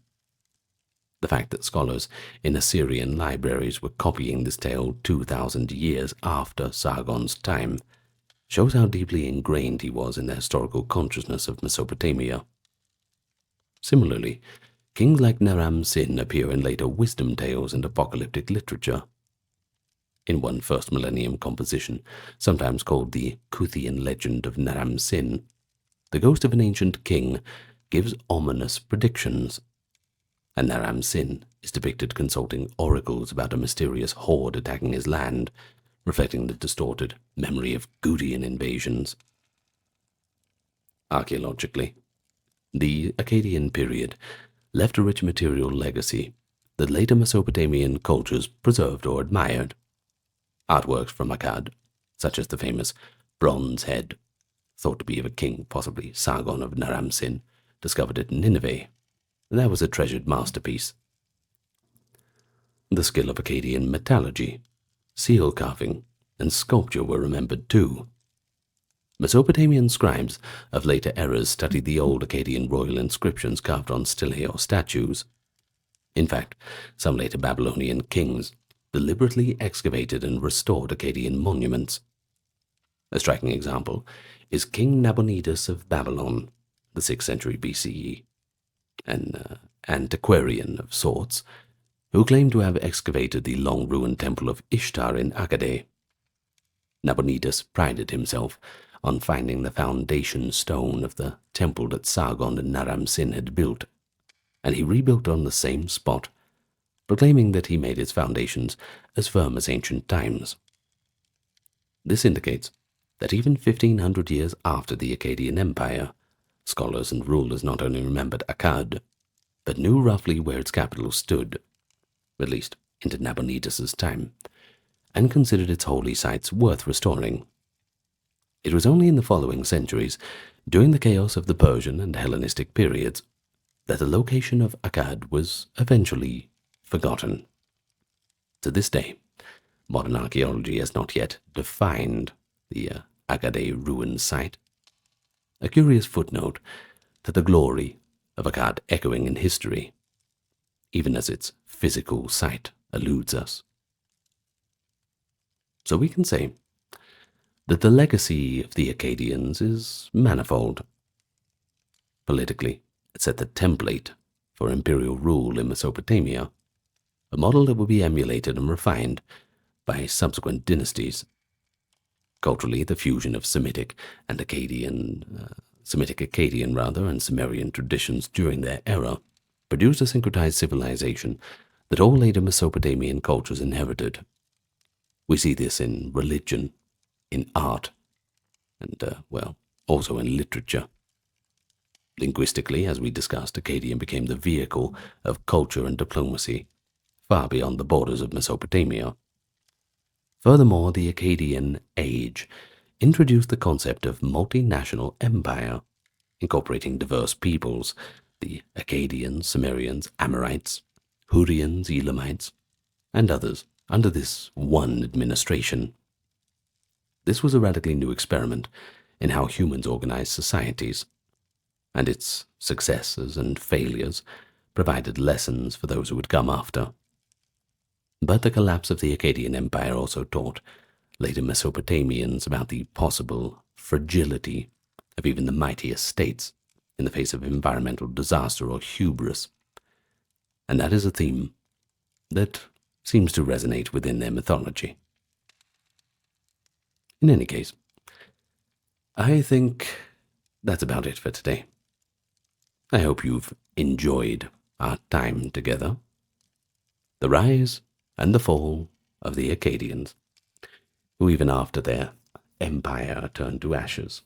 The fact that scholars in Assyrian libraries were copying this tale 2,000 years after Sargon's time shows how deeply ingrained he was in the historical consciousness of Mesopotamia. Similarly, kings like Naram-Sin appear in later wisdom tales and apocalyptic literature. In one first millennium composition, sometimes called the Kuthian legend of Naram-Sin, the ghost of an ancient king gives ominous predictions, and Naram-Sin is depicted consulting oracles about a mysterious horde attacking his land, reflecting the distorted memory of Gudian invasions. Archaeologically, the Akkadian period left a rich material legacy that later Mesopotamian cultures preserved or admired. Artworks from Akkad, such as the famous bronze head, thought to be of a king, possibly Sargon of Naram-Sin, discovered at Nineveh. That was a treasured masterpiece. The skill of Akkadian metallurgy, seal carving, and sculpture were remembered too. Mesopotamian scribes of later eras studied the old Akkadian royal inscriptions carved on stelae or statues. In fact, some later Babylonian kings deliberately excavated and restored Akkadian monuments. A striking example is King Nabonidus of Babylon, the 6th century BCE, an antiquarian of sorts, who claimed to have excavated the long-ruined temple of Ishtar in Akkad. Nabonidus prided himself on finding the foundation stone of the temple that Sargon and Naram-Sin had built, and he rebuilt on the same spot, proclaiming that he made its foundations as firm as ancient times. This indicates that even 1,500 years after the Akkadian Empire, scholars and rulers not only remembered Akkad, but knew roughly where its capital stood, at least into Nabonidus's time, and considered its holy sites worth restoring. It was only in the following centuries, during the chaos of the Persian and Hellenistic periods, that the location of Akkad was eventually forgotten. To this day, modern archaeology has not yet defined the Akkad ruin site. A curious footnote to the glory of Akkad echoing in history, even as its physical site eludes us. So we can say that the legacy of the Akkadians is manifold. Politically, it set the template for imperial rule in Mesopotamia, a model that would be emulated and refined by subsequent dynasties. Culturally, the fusion of Semitic Akkadian and Sumerian traditions during their era produced a syncretized civilization that all later Mesopotamian cultures inherited. We see this in religion, in art, and, also in literature. Linguistically, as we discussed, Akkadian became the vehicle of culture and diplomacy, far beyond the borders of Mesopotamia. Furthermore, the Akkadian age introduced the concept of multinational empire, incorporating diverse peoples, the Akkadians, Sumerians, Amorites, Hurrians, Elamites, and others, under this one administration. This was a radically new experiment in how humans organized societies, and its successes and failures provided lessons for those who would come after. But the collapse of the Akkadian Empire also taught later Mesopotamians about the possible fragility of even the mightiest states in the face of environmental disaster or hubris. And that is a theme that seems to resonate within their mythology. In any case, I think that's about it for today. I hope you've enjoyed our time together. The rise and the fall of the Akkadians, who even after their empire turned to ashes,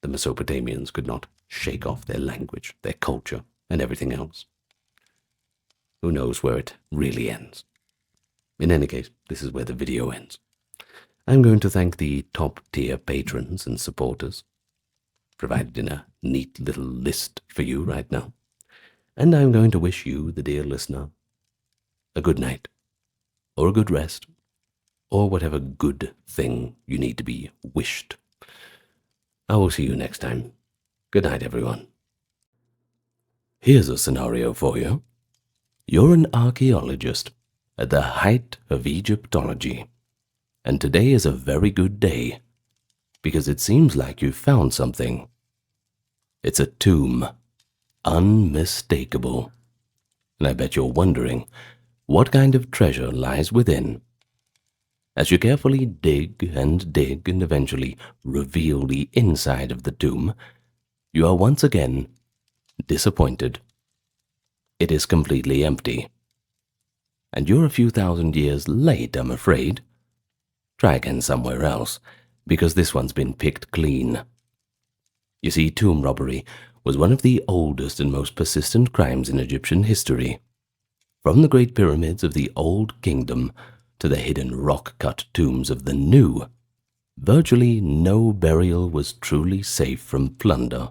the Mesopotamians could not shake off their language, their culture, and everything else. Who knows where it really ends? In any case, this is where the video ends. I'm going to thank the top-tier patrons and supporters. provided in a neat little list for you right now. And I'm going to wish you, the dear listener, a good night, or a good rest, or whatever good thing you need to be wished. I will see you next time. Good night, everyone. Here's a scenario for you. You're an archaeologist at the height of Egyptology, and today is a very good day because it seems like you've found something. It's a tomb, unmistakable, and I bet you're wondering what kind of treasure lies within. As you carefully dig and eventually reveal the inside of the tomb, you are once again disappointed. It is completely empty. And you're a few thousand years late, I'm afraid. Try again somewhere else, because this one's been picked clean. You see, tomb robbery was one of the oldest and most persistent crimes in Egyptian history. From the great pyramids of the Old Kingdom to the hidden rock-cut tombs of the New, virtually no burial was truly safe from plunder.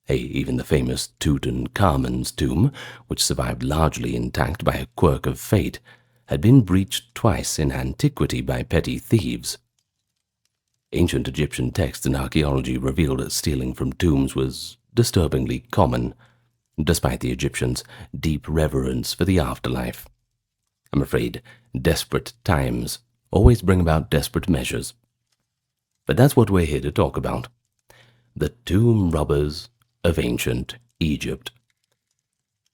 Hey, even the famous Tutankhamun's tomb, which survived largely intact by a quirk of fate, had been breached twice in antiquity by petty thieves. Ancient Egyptian texts and archaeology revealed that stealing from tombs was disturbingly common, despite the Egyptians' deep reverence for the afterlife. I'm afraid desperate times always bring about desperate measures. But that's what we're here to talk about. The tomb robbers of ancient Egypt.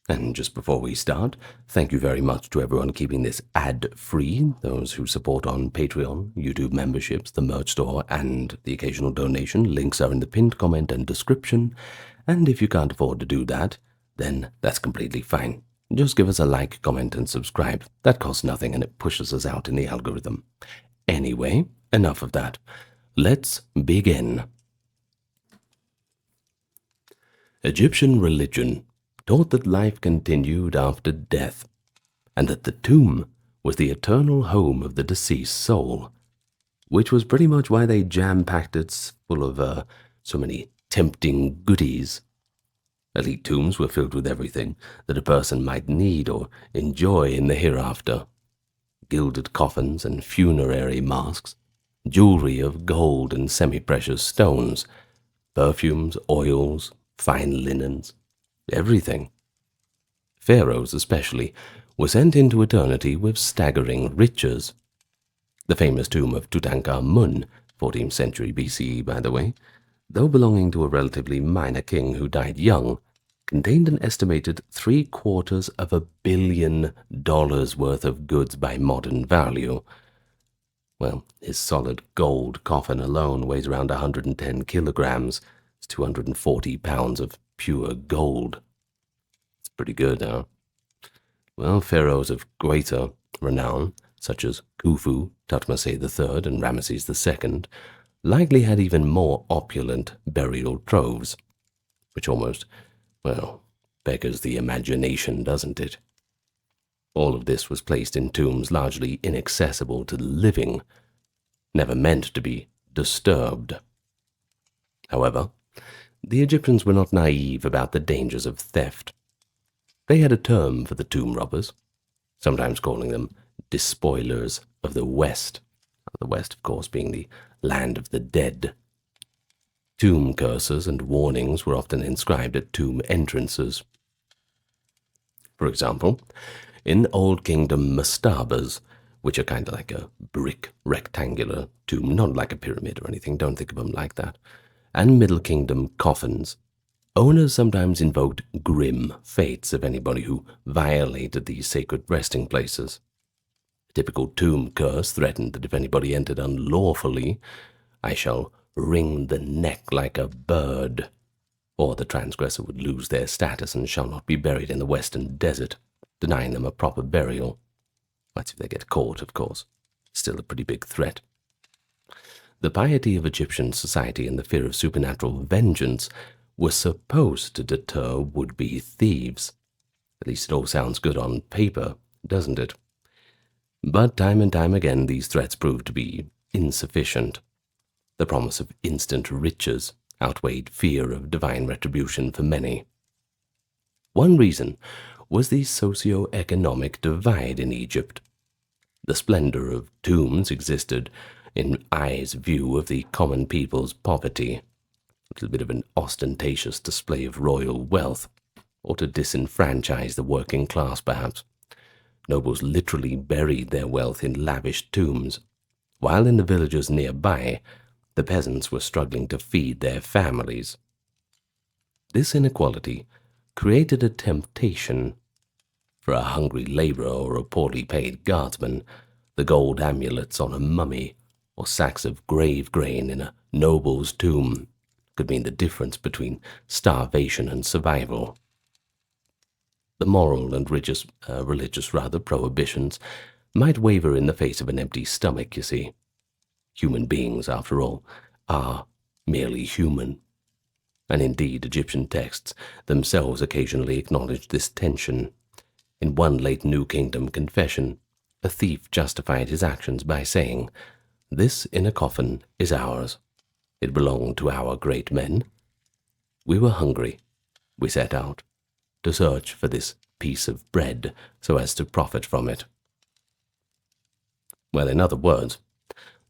And just before we start, thank you very much to everyone keeping this ad-free, those who support on Patreon, YouTube memberships, the merch store, and the occasional donation. Links are in the pinned comment and description, and if you can't afford to do that, then that's completely fine. Just give us a like, comment, and subscribe. That costs nothing and it pushes us out in the algorithm. Anyway, enough of that. Let's begin. Egyptian religion taught that life continued after death, and that the tomb was the eternal home of the deceased soul, which was pretty much why they jam-packed it full of so many tempting goodies. Elite tombs were filled with everything that a person might need or enjoy in the hereafter. Gilded coffins and funerary masks, jewelry of gold and semi-precious stones, perfumes, oils, fine linens, everything. Pharaohs, especially, were sent into eternity with staggering riches. The famous tomb of Tutankhamun, 14th century BCE, by the way, though belonging to a relatively minor king who died young, contained an estimated $750 million worth of goods by modern value. Well, his solid gold coffin alone weighs around 110 kilograms. It's 240 pounds of pure gold. It's pretty good, huh? Well, pharaohs of greater renown, such as Khufu, Thutmose III, and Ramesses II, likely had even more opulent burial troves, which almost, well, beggars the imagination, doesn't it? All of this was placed in tombs largely inaccessible to the living, never meant to be disturbed. However, the Egyptians were not naive about the dangers of theft. They had a term for the tomb robbers, sometimes calling them despoilers of the West of course being the land of the dead. Tomb curses and warnings were often inscribed at tomb entrances. For example, in Old Kingdom mastabas, which are kind of like a brick rectangular tomb, not like a pyramid or anything, don't think of them like that, and Middle Kingdom coffins, owners sometimes invoked grim fates of anybody who violated these sacred resting places. A typical tomb curse threatened that if anybody entered unlawfully, I shall wring the neck like a bird, or the transgressor would lose their status and shall not be buried in the western desert, denying them a proper burial. That's if they get caught, of course. Still a pretty big threat. The piety of Egyptian society and the fear of supernatural vengeance were supposed to deter would-be thieves. At least it all sounds good on paper, doesn't it? But time and time again these threats proved to be insufficient. The promise of instant riches outweighed fear of divine retribution for many. One reason was the socio-economic divide in Egypt. The splendor of tombs existed in eyes' view of the common people's poverty, a little bit of an ostentatious display of royal wealth, or to disenfranchise the working class perhaps. Nobles literally buried their wealth in lavish tombs, while in the villages nearby, the peasants were struggling to feed their families. This inequality created a temptation. For a hungry laborer or a poorly paid guardsman, the gold amulets on a mummy or sacks of grave grain in a noble's tomb could mean the difference between starvation and survival. The moral and religious prohibitions might waver in the face of an empty stomach, you see. Human beings, after all, are merely human. And indeed, Egyptian texts themselves occasionally acknowledge this tension. In one late New Kingdom confession, a thief justified his actions by saying, "This inner coffin is ours. It belonged to our great men. We were hungry. We set out to search for this piece of bread so as to profit from it." Well, in other words,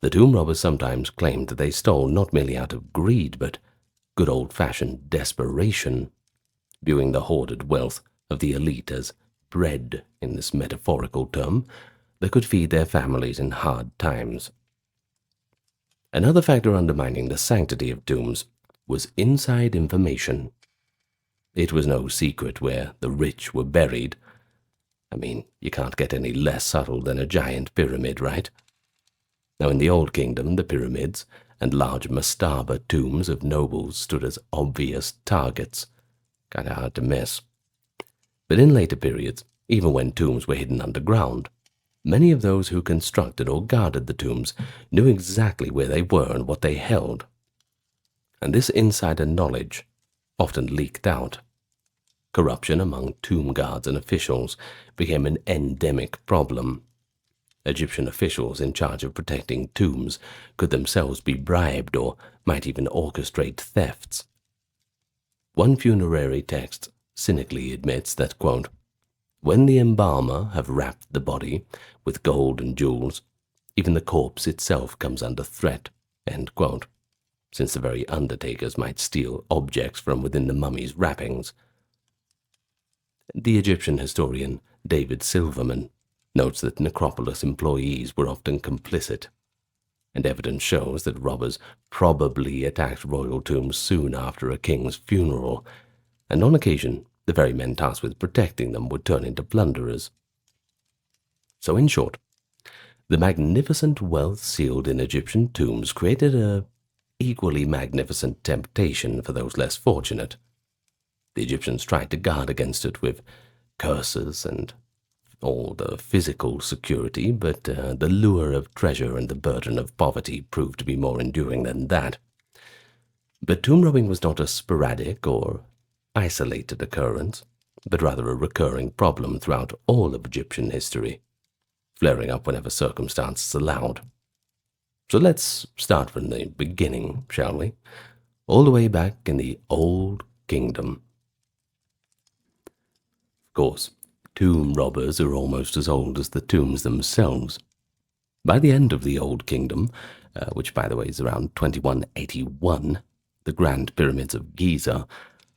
the tomb robbers sometimes claimed that they stole not merely out of greed, but good old-fashioned desperation, viewing the hoarded wealth of the elite as bread in this metaphorical term that could feed their families in hard times. Another factor undermining the sanctity of tombs was inside information. It was no secret where the rich were buried. I mean, you can't get any less subtle than a giant pyramid, right? Now, in the Old Kingdom, the pyramids and large mastaba tombs of nobles stood as obvious targets. Kinda hard to miss. But in later periods, even when tombs were hidden underground, many of those who constructed or guarded the tombs knew exactly where they were and what they held. And this insider knowledge often leaked out. Corruption among tomb guards and officials became an endemic problem. Egyptian officials in charge of protecting tombs could themselves be bribed or might even orchestrate thefts. One funerary text cynically admits that, quote, "When the embalmer have wrapped the body with gold and jewels, even the corpse itself comes under threat," end quote, since the very undertakers might steal objects from within the mummy's wrappings. The Egyptian historian David Silverman notes that necropolis employees were often complicit, and evidence shows that robbers probably attacked royal tombs soon after a king's funeral, and on occasion the very men tasked with protecting them would turn into plunderers. So in short, the magnificent wealth sealed in Egyptian tombs created a equally magnificent temptation for those less fortunate. The Egyptians tried to guard against it with curses and all the physical security, but the lure of treasure and the burden of poverty proved to be more enduring than that. But tomb robbing was not a sporadic or isolated occurrence, but rather a recurring problem throughout all of Egyptian history, flaring up whenever circumstances allowed. So let's start from the beginning, shall we? All the way back in the Old Kingdom. Of course, tomb robbers are almost as old as the tombs themselves. By the end of the Old Kingdom, which by the way is around 2181, the Grand Pyramids of Giza,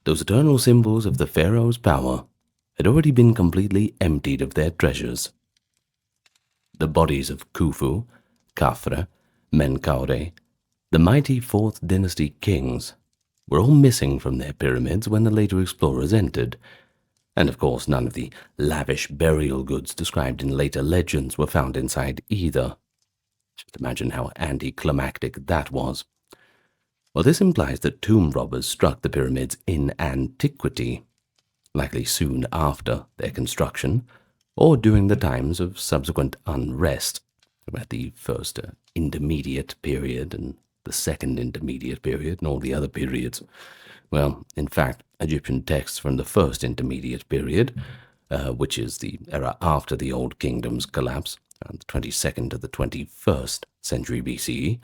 those eternal symbols of the pharaoh's power, had already been completely emptied of their treasures. The bodies of Khufu, Khafre, Menkaure, the mighty 4th Dynasty kings, were all missing from their pyramids when the later explorers entered, and of course none of the lavish burial goods described in later legends were found inside either. Just imagine how anticlimactic that was. Well, this implies that tomb robbers struck the pyramids in antiquity, likely soon after their construction, or during the times of subsequent unrest, at the first intermediate period and the second intermediate period and all the other periods. Well, in fact, Egyptian texts from the first intermediate period, which is the era after the Old Kingdom's collapse, the 22nd to the 21st century BCE,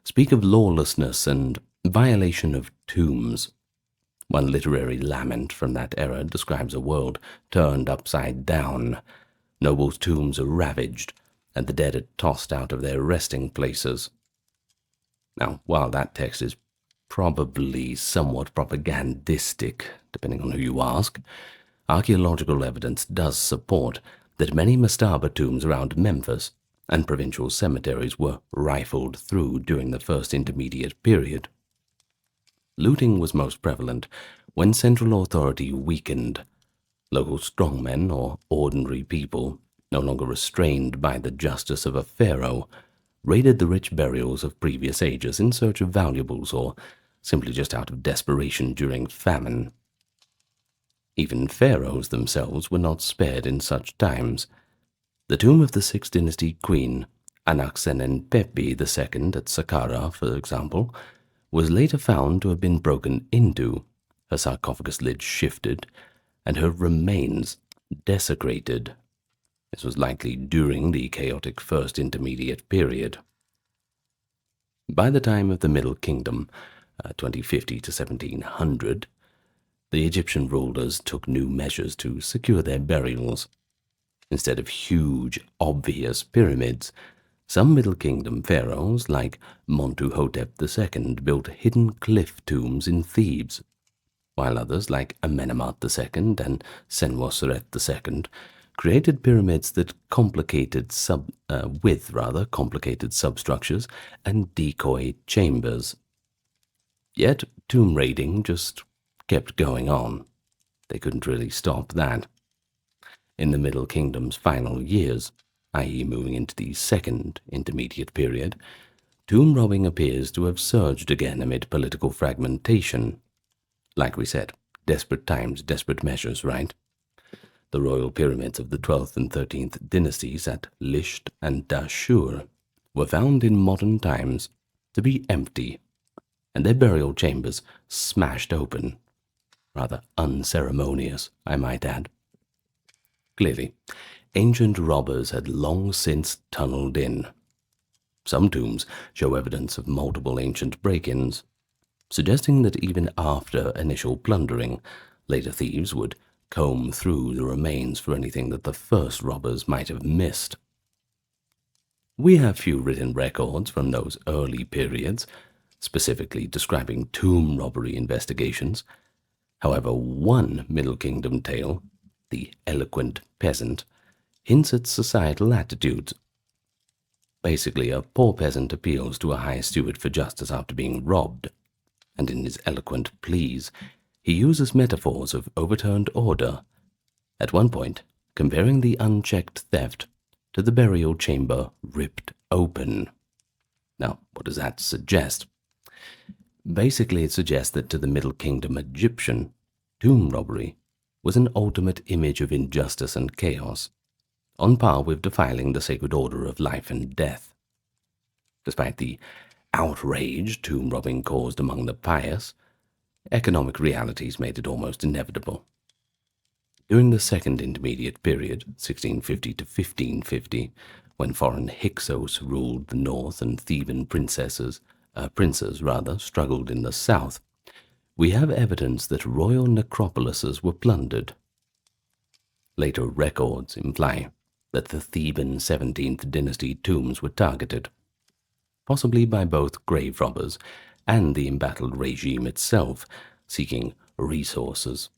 speak of lawlessness and violation of tombs. One literary lament from that era describes a world turned upside down. Nobles' tombs are ravaged, and the dead are tossed out of their resting places. Now, while that text is probably somewhat propagandistic, depending on who you ask, archaeological evidence does support that many mastaba tombs around Memphis and provincial cemeteries were rifled through during the First Intermediate Period. Looting was most prevalent when central authority weakened. Local strongmen or ordinary people, no longer restrained by the justice of a pharaoh, raided the rich burials of previous ages in search of valuables or simply just out of desperation during famine. Even pharaohs themselves were not spared in such times. The tomb of the 6th dynasty queen, Anaxenenpepi II at Saqqara, for example, was later found to have been broken into, her sarcophagus lid shifted, and her remains desecrated. This was likely during the chaotic First Intermediate Period. By the time of the Middle Kingdom, 2050 to 1700, the Egyptian rulers took new measures to secure their burials. Instead of huge, obvious pyramids, some Middle Kingdom pharaohs, like Montuhotep II, built hidden cliff tombs in Thebes, while others, like Amenemhat II and Senwosret II, created pyramids that complicated substructures and decoy chambers. Yet tomb raiding just kept going on. They couldn't really stop that. In the Middle Kingdom's final years, i.e. moving into the Second Intermediate Period, tomb robbing appears to have surged again amid political fragmentation. Like we said, desperate times, desperate measures, right? The royal pyramids of the 12th and 13th dynasties at Lisht and Dashur were found in modern times to be empty, and their burial chambers smashed open. Rather unceremonious, I might add. Clearly, ancient robbers had long since tunneled in. Some tombs show evidence of multiple ancient break-ins, suggesting that even after initial plundering, later thieves would comb through the remains for anything that the first robbers might have missed. We have few written records from those early periods, specifically describing tomb robbery investigations. However, one Middle Kingdom tale, the eloquent peasant, hints at societal attitudes. Basically, a poor peasant appeals to a high steward for justice after being robbed, and in his eloquent pleas, he uses metaphors of overturned order, at one point comparing the unchecked theft to the burial chamber ripped open. Now, what does that suggest? Basically, it suggests that to the Middle Kingdom Egyptian, tomb robbery was an ultimate image of injustice and chaos, on par with defiling the sacred order of life and death. Despite the outrage tomb robbing caused among the pious, economic realities made it almost inevitable. During the Second Intermediate Period, 1650 to 1550, when foreign Hyksos ruled the north and Theban princes struggled in the south, we have evidence that royal necropolises were plundered. Later records imply that the Theban 17th dynasty tombs were targeted, possibly by both grave robbers and the embattled regime itself, seeking resources.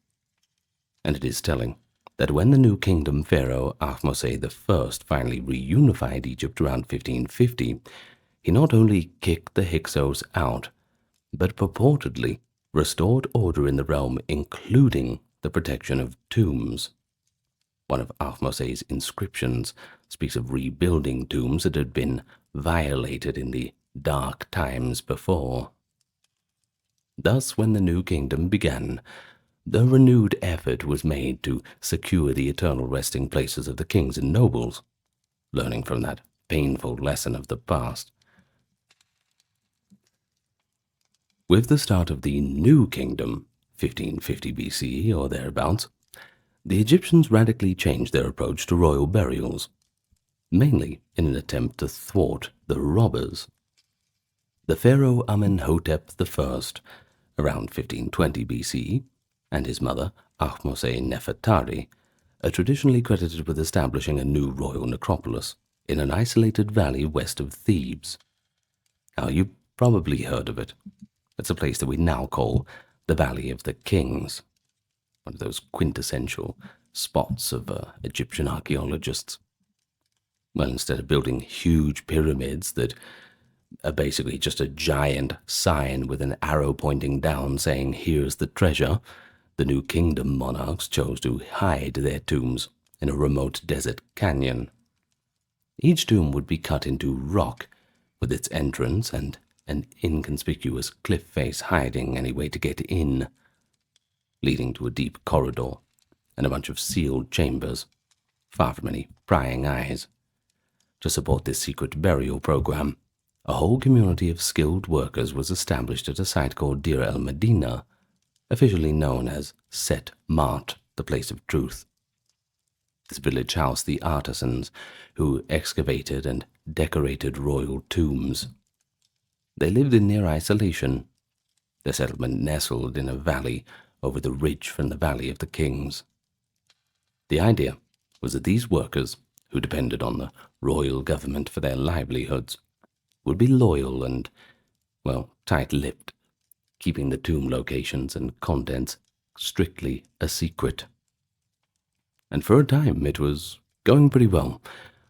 And it is telling that when the New Kingdom pharaoh Ahmose I finally reunified Egypt around 1550, he not only kicked the Hyksos out, but purportedly restored order in the realm, including the protection of tombs. One of Ahmose's inscriptions speaks of rebuilding tombs that had been violated in the dark times before. Thus, when the New Kingdom began, the renewed effort was made to secure the eternal resting places of the kings and nobles, learning from that painful lesson of the past. With the start of the New Kingdom, 1550 BCE or thereabouts, the Egyptians radically changed their approach to royal burials, mainly in an attempt to thwart the robbers. The pharaoh Amenhotep I, around 1520 BCE, and his mother, Ahmose Nefertari, are traditionally credited with establishing a new royal necropolis in an isolated valley west of Thebes. Now, you've probably heard of it. It's a place that we now call the Valley of the Kings, one of those quintessential spots of Egyptian archaeologists. Well, instead of building huge pyramids that are basically just a giant sign with an arrow pointing down saying, "Here's the treasure," the New Kingdom monarchs chose to hide their tombs in a remote desert canyon. Each tomb would be cut into rock, with its entrance and an inconspicuous cliff face hiding any way to get in, leading to a deep corridor and a bunch of sealed chambers, far from any prying eyes. To support this secret burial program, a whole community of skilled workers was established at a site called Deir el-Medina, officially known as Set Mart, the place of truth. This village housed the artisans who excavated and decorated royal tombs. They lived in near isolation, their settlement nestled in a valley over the ridge from the Valley of the Kings. The idea was that these workers, who depended on the royal government for their livelihoods, would be loyal and, well, tight-lipped, keeping the tomb locations and contents strictly a secret. And for a time it was going pretty well.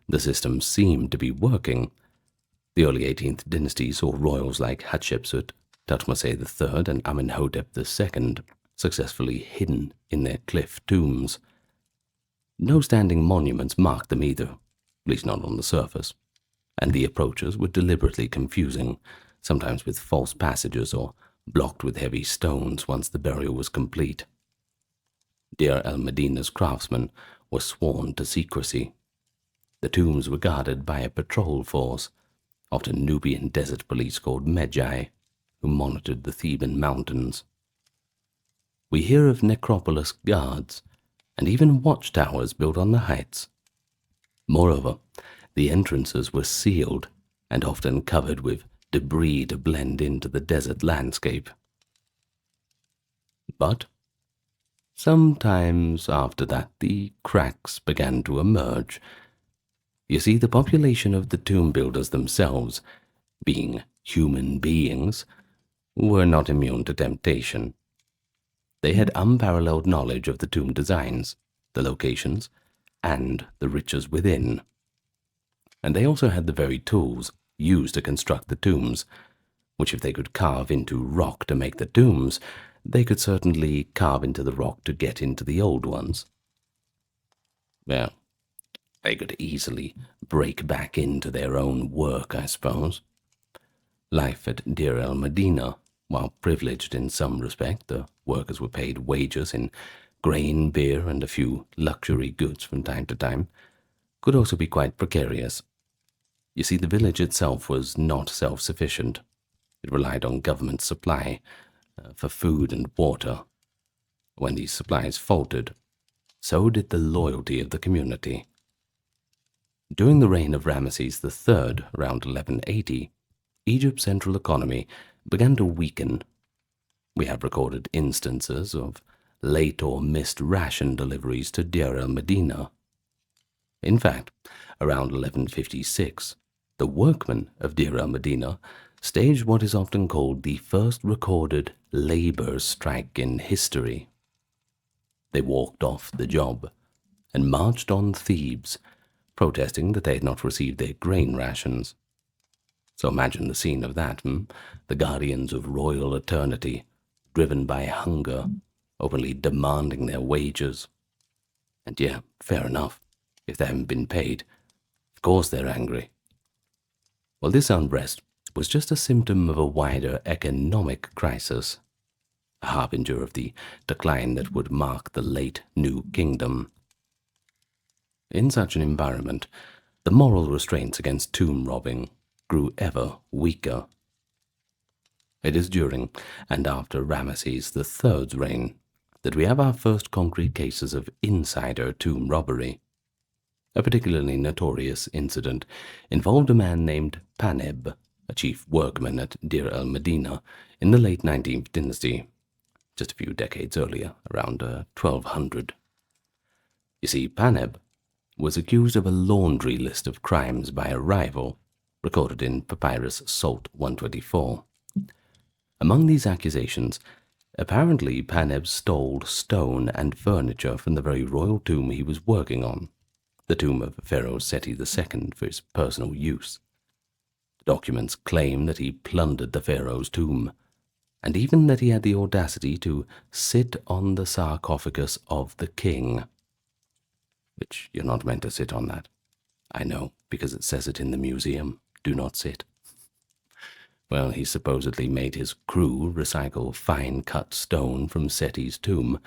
The system seemed to be working. The early 18th dynasty saw royals like Hatshepsut, Thutmose III, and Amenhotep II successfully hidden in their cliff tombs. No standing monuments marked them either, at least not on the surface, and the approaches were deliberately confusing, sometimes with false passages or blocked with heavy stones once the burial was complete. Deir el-Medina's craftsmen were sworn to secrecy. The tombs were guarded by a patrol force, often Nubian desert police called Magi, who monitored the Theban mountains. We hear of necropolis guards, and even watchtowers built on the heights. Moreover, the entrances were sealed and often covered with debris to blend into the desert landscape. But sometimes after that, the cracks began to emerge. You see, the population of the tomb builders themselves, being human beings, were not immune to temptation. They had unparalleled knowledge of the tomb designs, the locations, and the riches within. And they also had the very tools used to construct the tombs, which if they could carve into rock to make the tombs, they could certainly carve into the rock to get into the old ones. Well, they could easily break back into their own work, I suppose. Life at Deir el-Medina, while privileged in some respect, the workers were paid wages in grain, beer, and a few luxury goods from time to time, could also be quite precarious. You see, the village itself was not self-sufficient. It relied on government supply for food and water. When these supplies faltered, so did the loyalty of the community. During the reign of Ramesses III, around 1180, Egypt's central economy began to weaken. We have recorded instances of late or missed ration deliveries to Deir el-Medina. In fact, around 1156, the workmen of Deir el-Medina staged what is often called the first recorded labor strike in history. They walked off the job and marched on Thebes, protesting that they had not received their grain rations. So imagine the scene of that, The guardians of royal eternity, driven by hunger, openly demanding their wages. And yeah, fair enough. If they haven't been paid, of course they're angry. Well, this unrest was just a symptom of a wider economic crisis, a harbinger of the decline that would mark the late New Kingdom. In such an environment, the moral restraints against tomb robbing grew ever weaker. It is during and after Ramesses III's reign that we have our first concrete cases of insider tomb robbery. A particularly notorious incident involved a man named Paneb, a chief workman at Deir el-Medina in the late 19th dynasty, just a few decades earlier, around 1200. You see, Paneb was accused of a laundry list of crimes by a rival, recorded in Papyrus Salt 124. Among these accusations, apparently Paneb stole stone and furniture from the very royal tomb he was working on, the tomb of Pharaoh Seti II, for his personal use. The documents claim that he plundered the pharaoh's tomb, and even that he had the audacity to sit on the sarcophagus of the king. Which you're not meant to sit on that. I know, because it says it in the museum. Do not sit. Well, he supposedly made his crew recycle fine-cut stone from Seti's tomb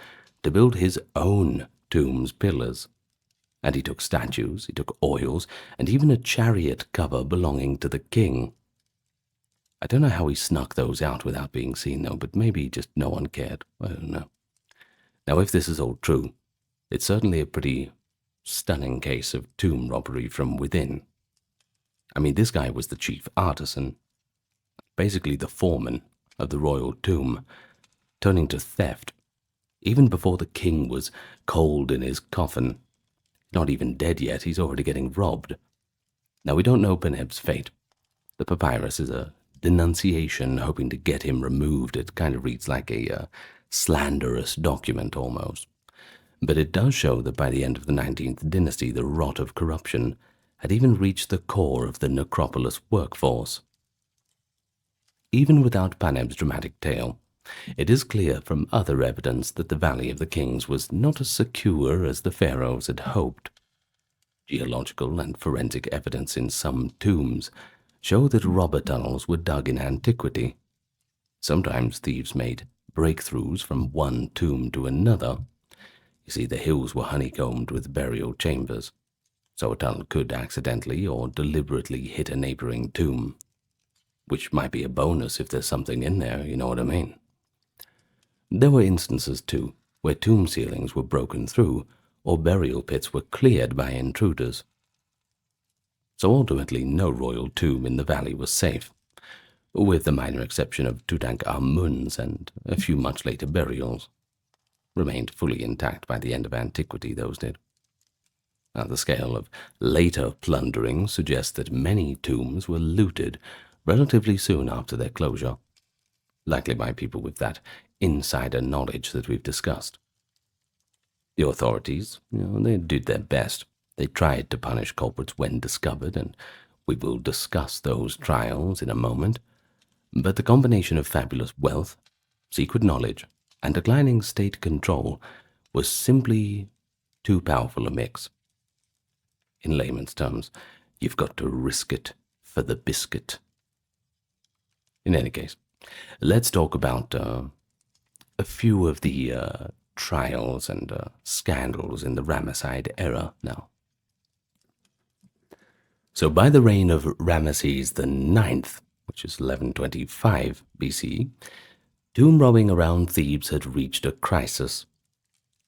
to build his own tomb's pillars. And he took statues, he took oils, and even a chariot cover belonging to the king. I don't know how he snuck those out without being seen, though, but maybe just no one cared. I don't know. Now, if this is all true, it's certainly a pretty stunning case of tomb robbery from within. I mean, this guy was the chief artisan, basically the foreman of the royal tomb, turning to theft, even before the king was cold in his coffin. Not even dead yet, he's already getting robbed. Now, we don't know Paneb's fate. The papyrus is a denunciation hoping to get him removed. It kind of reads like a slanderous document almost. But it does show that by the end of the 19th dynasty, the rot of corruption had even reached the core of the necropolis workforce. Even without Paneb's dramatic tale, it is clear from other evidence that the Valley of the Kings was not as secure as the pharaohs had hoped. Geological and forensic evidence in some tombs show that robber tunnels were dug in antiquity. Sometimes thieves made breakthroughs from one tomb to another. You see, the hills were honeycombed with burial chambers, so a tunnel could accidentally or deliberately hit a neighboring tomb, which might be a bonus if there's something in there, you know what I mean. There were instances, too, where tomb ceilings were broken through or burial pits were cleared by intruders. So ultimately, no royal tomb in the valley was safe, with the minor exception of Tutankhamun's and a few much later burials. Remained fully intact by the end of antiquity, those did. Now, the scale of later plundering suggests that many tombs were looted relatively soon after their closure, likely by people with that insider knowledge that we've discussed. The authorities, they did their best. They tried to punish culprits when discovered, and we will discuss those trials in a moment. But the combination of fabulous wealth, secret knowledge, and declining state control was simply too powerful a mix. In layman's terms, you've got to risk it for the biscuit. In any case, let's talk about a few of the trials and scandals in the Ramesside era now. So by the reign of Ramesses IX, which is 1125 BC, tomb robbing around Thebes had reached a crisis.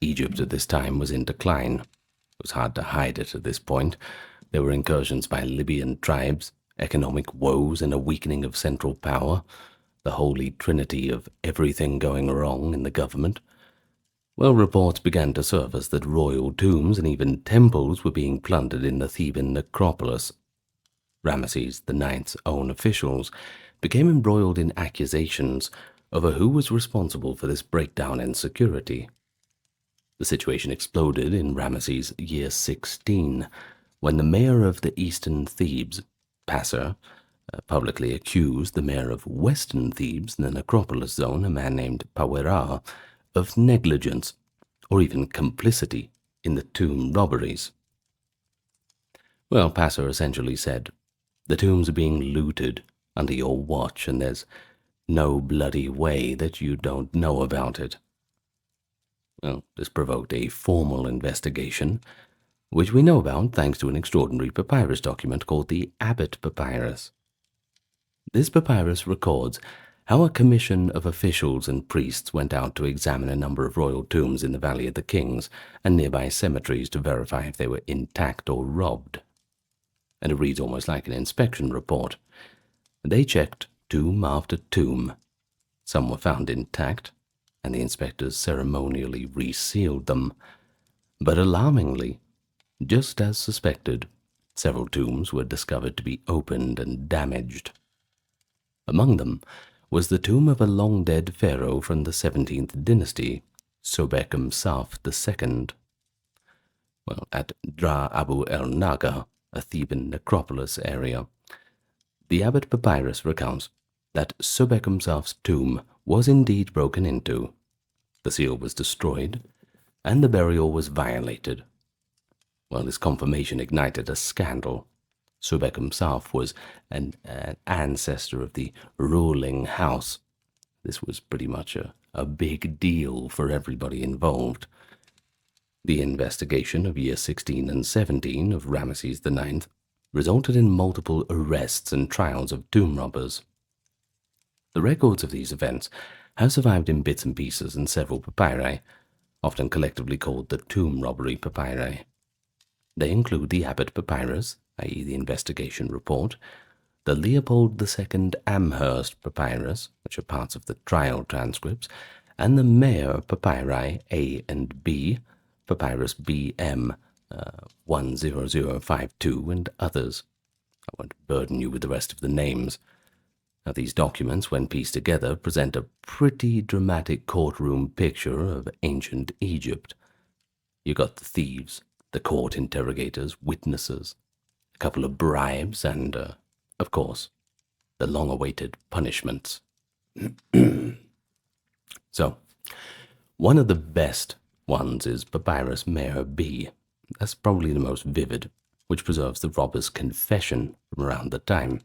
Egypt at this time was in decline. It was hard to hide it at this point. There were incursions by Libyan tribes, economic woes, and a weakening of central power, the holy trinity of everything going wrong in the government. Well, reports began to surface that royal tombs and even temples were being plundered in the Theban necropolis. Ramesses IX's own officials became embroiled in accusations over who was responsible for this breakdown in security. The situation exploded in Ramesses' year 16, when the mayor of the eastern Thebes, Passer, publicly accused the mayor of western Thebes, the necropolis zone, a man named Pawera, of negligence or even complicity in the tomb robberies. Well, Passer essentially said, the tombs are being looted under your watch, and there's no bloody way that you don't know about it. Well, this provoked a formal investigation, which we know about thanks to an extraordinary papyrus document called the Abbot Papyrus. This papyrus records how a commission of officials and priests went out to examine a number of royal tombs in the Valley of the Kings and nearby cemeteries to verify if they were intact or robbed. And it reads almost like an inspection report. They checked tomb after tomb. Some were found intact, and the inspectors ceremonially resealed them. But alarmingly, just as suspected, several tombs were discovered to be opened and damaged. Among them was the tomb of a long-dead pharaoh from the 17th dynasty, Sobek'em Saf II. Well, at Dra Abu el-Naga, a Theban necropolis area, the Abbot Papyrus recounts that Sobek'em Saf's tomb was indeed broken into, the seal was destroyed, and the burial was violated. Well, this confirmation ignited a scandal. Sobek'em Saf was an ancestor of the ruling house. This was pretty much a big deal for everybody involved. The investigation of year 16 and 17 of Ramesses IX resulted in multiple arrests and trials of tomb robbers. The records of these events have survived in bits and pieces in several papyri, often collectively called the tomb robbery papyri. They include the Abbot Papyrus, i.e. the investigation report, the Leopold II Amherst Papyrus, which are parts of the trial transcripts, and the Mayer Papyri A and B, Papyrus BM 10052, and others. I won't burden you with the rest of the names. Now, these documents, when pieced together, present a pretty dramatic courtroom picture of ancient Egypt. You got the thieves, the court interrogators, witnesses, a couple of bribes, and, of course, the long-awaited punishments. So, one of the best ones is Papyrus Mayer B. That's probably the most vivid, which preserves the robber's confession from around the time.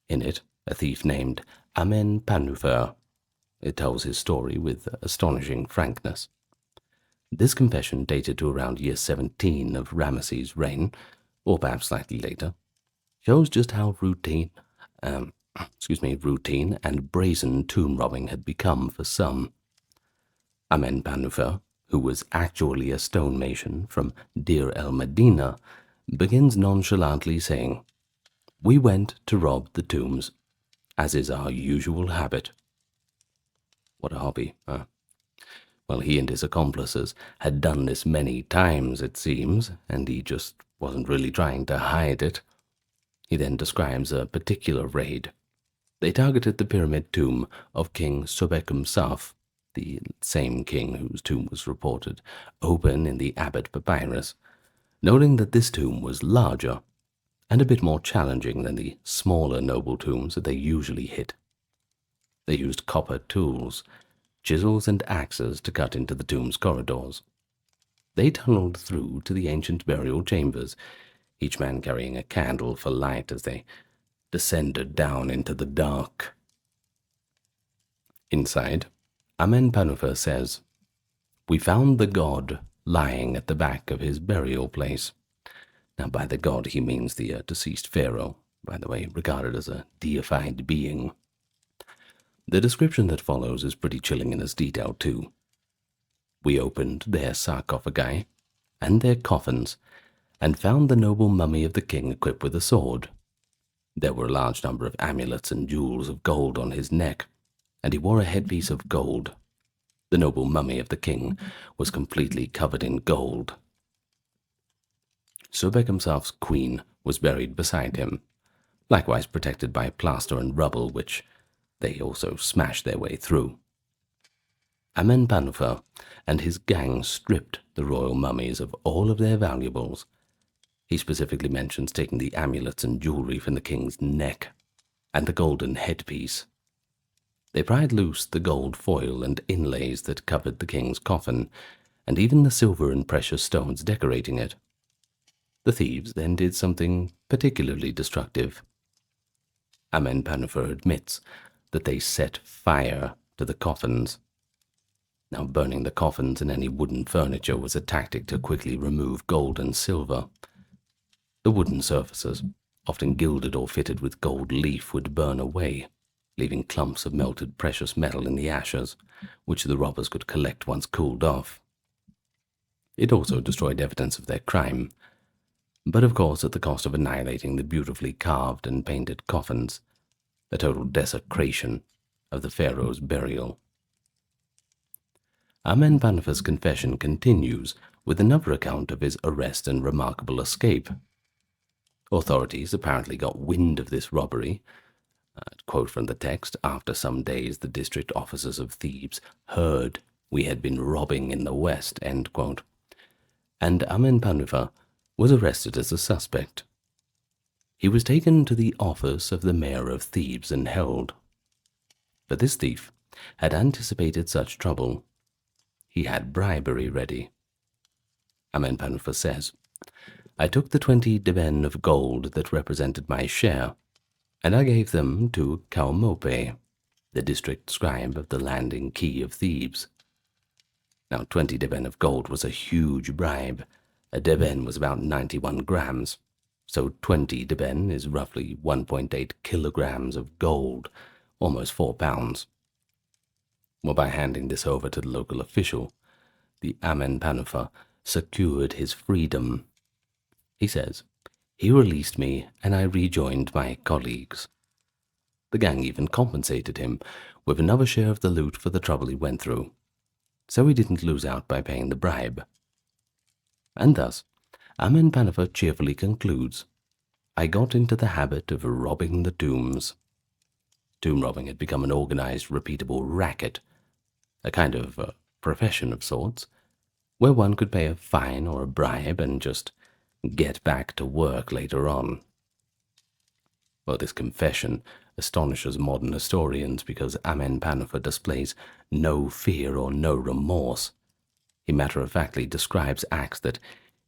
In it, a thief named Amen Panufer. It tells his story with astonishing frankness. This confession, dated to around year 17 of Ramesses' reign, or perhaps slightly later, shows just how routine and brazen tomb robbing had become for some. Amen Panufer, who was actually a stonemason from Deir el-Medina, begins nonchalantly saying, "We went to rob the tombs, as is our usual habit." What a hobby, huh? Well, he and his accomplices had done this many times, it seems, and he just wasn't really trying to hide it. He then describes a particular raid. They targeted the pyramid tomb of King Sobek'em Saf, the same king whose tomb was reported open in the Abbot Papyrus, noting that this tomb was larger and a bit more challenging than the smaller noble tombs that they usually hit. They used copper tools, chisels and axes to cut into the tomb's corridors. They tunneled through to the ancient burial chambers, each man carrying a candle for light as they descended down into the dark. Inside, Amen Panufer says, "We found the god lying at the back of his burial place." Now, by the god, he means the deceased pharaoh, by the way, regarded as a deified being. The description that follows is pretty chilling in its detail, too. "We opened their sarcophagi and their coffins and found the noble mummy of the king equipped with a sword. There were a large number of amulets and jewels of gold on his neck, and he wore a headpiece of gold. The noble mummy of the king was completely covered in gold. Sobek'em Saf's queen was buried beside him, likewise protected by plaster and rubble, which they also smashed their way through. Amen Panufer and his gang stripped the royal mummies of all of their valuables. He specifically mentions taking the amulets and jewelry from the king's neck and the golden headpiece. They pried loose the gold foil and inlays that covered the king's coffin, and even the silver and precious stones decorating it. The thieves then did something particularly destructive. Amen Panufer admits that they set fire to the coffins. Now, burning the coffins and any wooden furniture was a tactic to quickly remove gold and silver. The wooden surfaces, often gilded or fitted with gold leaf, would burn away, leaving clumps of melted precious metal in the ashes, which the robbers could collect once cooled off. It also destroyed evidence of their crime, but of course at the cost of annihilating the beautifully carved and painted coffins, a total desecration of the pharaoh's burial. Amenphanophis' confession continues with another account of his arrest and remarkable escape. Authorities apparently got wind of this robbery. Quote from the text, "After some days the district officers of Thebes heard we had been robbing in the west," end quote. And Amenpanoupha was arrested as a suspect. He was taken to the office of the mayor of Thebes and held. But this thief had anticipated such trouble. He had bribery ready. Amenpanoupha says, "I took the 20 deben of gold that represented my share, and I gave them to Kaumope, the district scribe of the landing key of Thebes." Now, 20 deben of gold was a huge bribe. A deben was about 91 grams, so 20 deben is roughly 1.8 kilograms of gold, almost 4 pounds. Well, by handing this over to the local official, the Amenpanoupha secured his freedom. He says, "He released me and I rejoined my colleagues." The gang even compensated him with another share of the loot for the trouble he went through, so he didn't lose out by paying the bribe. And thus, Amenpanoupha cheerfully concludes, "I got into the habit of robbing the tombs." Tomb robbing had become an organized, repeatable racket, a kind of profession of sorts, where one could pay a fine or a bribe and just get back to work later on. Well, this confession astonishes modern historians because Amenpanoupha displays no fear or no remorse. He matter-of-factly describes acts that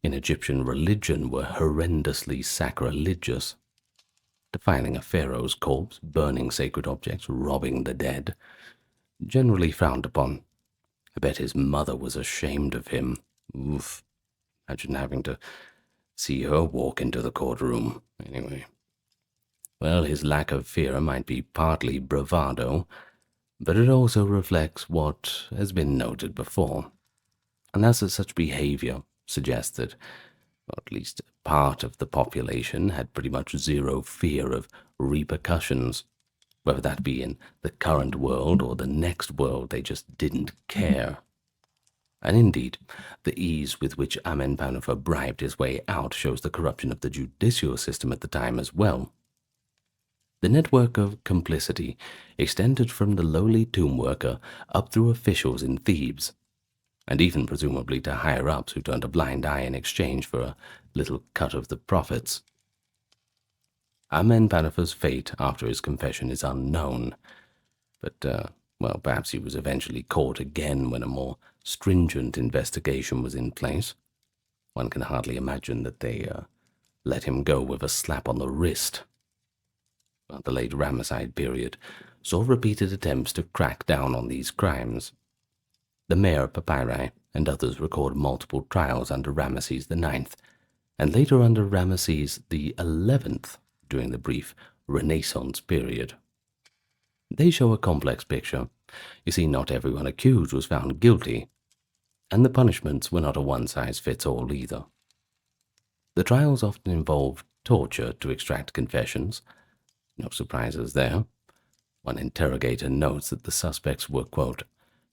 in Egyptian religion were horrendously sacrilegious. Defiling a pharaoh's corpse, burning sacred objects, robbing the dead, generally frowned upon. I bet his mother was ashamed of him. Oof. Imagine having to see her walk into the courtroom. Anyway. Well, his lack of fear might be partly bravado, but it also reflects what has been noted before. And as such behavior suggests that, or at least part of the population had pretty much zero fear of repercussions, whether that be in the current world or the next world. They just didn't care. And indeed, the ease with which Amenpanoupha bribed his way out shows the corruption of the judicial system at the time as well. The network of complicity extended from the lowly tomb worker up through officials in Thebes, and even presumably to higher-ups who turned a blind eye in exchange for a little cut of the profits. Amenpanoupha's fate after his confession is unknown, but, well, perhaps he was eventually caught again when a more stringent investigation was in place. One can hardly imagine that they let him go with a slap on the wrist. Well, the late Ramesside period saw repeated attempts to crack down on these crimes. The Mayor Papyri and others record multiple trials under Ramesses IX, and later under Ramesses XI during the brief Renaissance period. They show a complex picture. You see, not everyone accused was found guilty, and the punishments were not a one-size-fits-all either. The trials often involved torture to extract confessions. No surprises there. One interrogator notes that the suspects were, quote,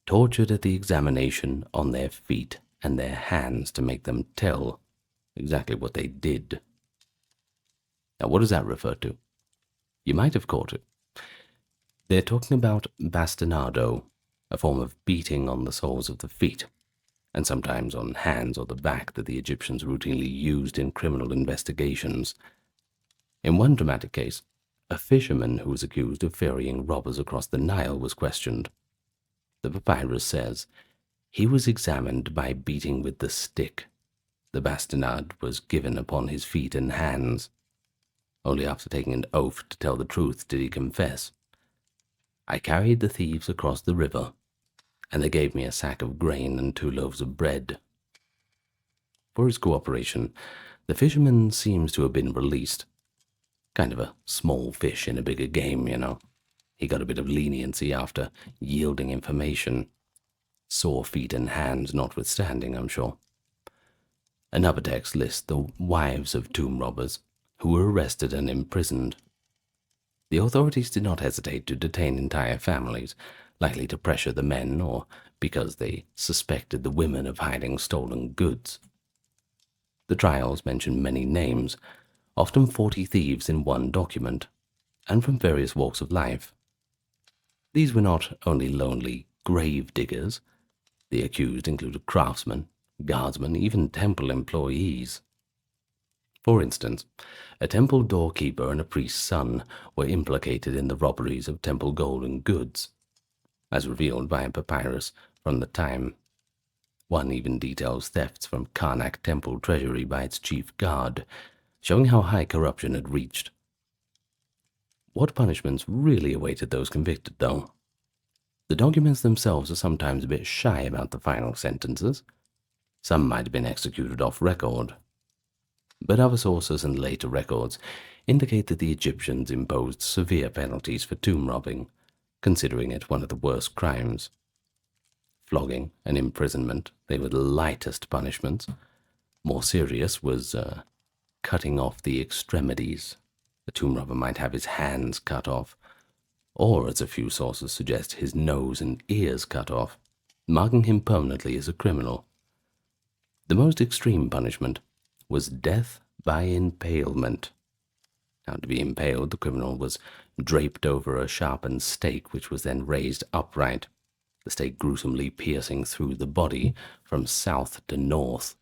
tortured at the examination on their feet and their hands to make them tell exactly what they did. Now, what does that refer to? You might have caught it. They're talking about bastinado, a form of beating on the soles of the feet, and sometimes on hands or the back that the Egyptians routinely used in criminal investigations. In one dramatic case, a fisherman who was accused of ferrying robbers across the Nile was questioned. The papyrus says, he was examined by beating with the stick. The bastinade was given upon his feet and hands. Only after taking an oath to tell the truth did he confess. I carried the thieves across the river, and they gave me a sack of grain and 2 loaves of bread. For his cooperation, the fisherman seems to have been released. Kind of a small fish in a bigger game, you know. He got a bit of leniency after yielding information. Sore feet and hands notwithstanding, I'm sure. Another text lists the wives of tomb robbers who were arrested and imprisoned. The authorities did not hesitate to detain entire families, likely to pressure the men or because they suspected the women of hiding stolen goods. The trials mention many names, often 40 thieves in one document, and from various walks of life. These were not only lonely grave diggers. The accused included craftsmen, guardsmen, even temple employees. For instance, a temple doorkeeper and a priest's son were implicated in the robberies of temple gold and goods, as revealed by a papyrus from the time. One even details thefts from Karnak temple treasury by its chief guard, showing how high corruption had reached. What punishments really awaited those convicted, though? The documents themselves are sometimes a bit shy about the final sentences. Some might have been executed off record, but other sources and later records indicate that the Egyptians imposed severe penalties for tomb robbing, considering it one of the worst crimes. Flogging and imprisonment, they were the lightest punishments. More serious was cutting off the extremities. A tomb robber might have his hands cut off, or, as a few sources suggest, his nose and ears cut off, marking him permanently as a criminal. The most extreme punishment was death by impalement. Now, to be impaled, the criminal was draped over a sharpened stake, which was then raised upright, the stake gruesomely piercing through the body from south to north.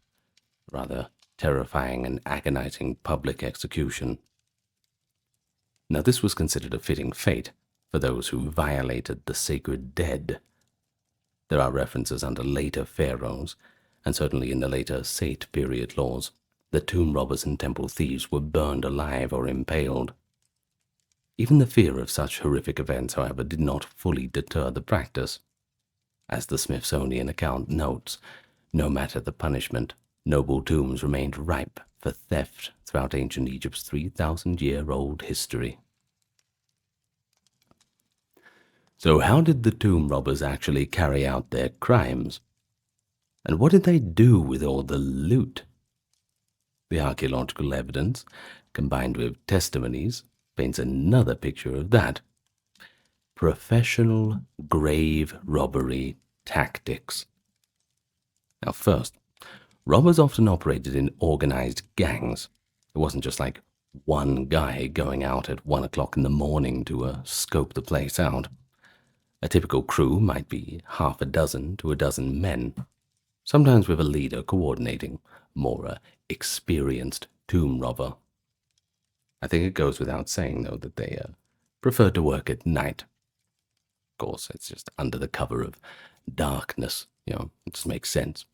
Rather terrifying and agonizing public execution. Now, this was considered a fitting fate for those who violated the sacred dead. There are references under later pharaohs, and certainly in the later Sate period laws, that tomb robbers and temple thieves were burned alive or impaled. Even the fear of such horrific events, however, did not fully deter the practice. As the Smithsonian account notes, no matter the punishment, noble tombs remained ripe for theft throughout ancient Egypt's 3,000-year-old history. So how did the tomb robbers actually carry out their crimes? And what did they do with all the loot? The archaeological evidence, combined with testimonies, paints another picture of that. Professional grave robbery tactics. Now first, robbers often operated in organized gangs. It wasn't just like one guy going out at 1 o'clock in the morning to scope the place out. A typical crew might be half a dozen to a dozen men, sometimes with a leader coordinating, more experienced tomb robber. I think it goes without saying, though, that they preferred to work at night. Of course, it's just under the cover of darkness, it just makes sense.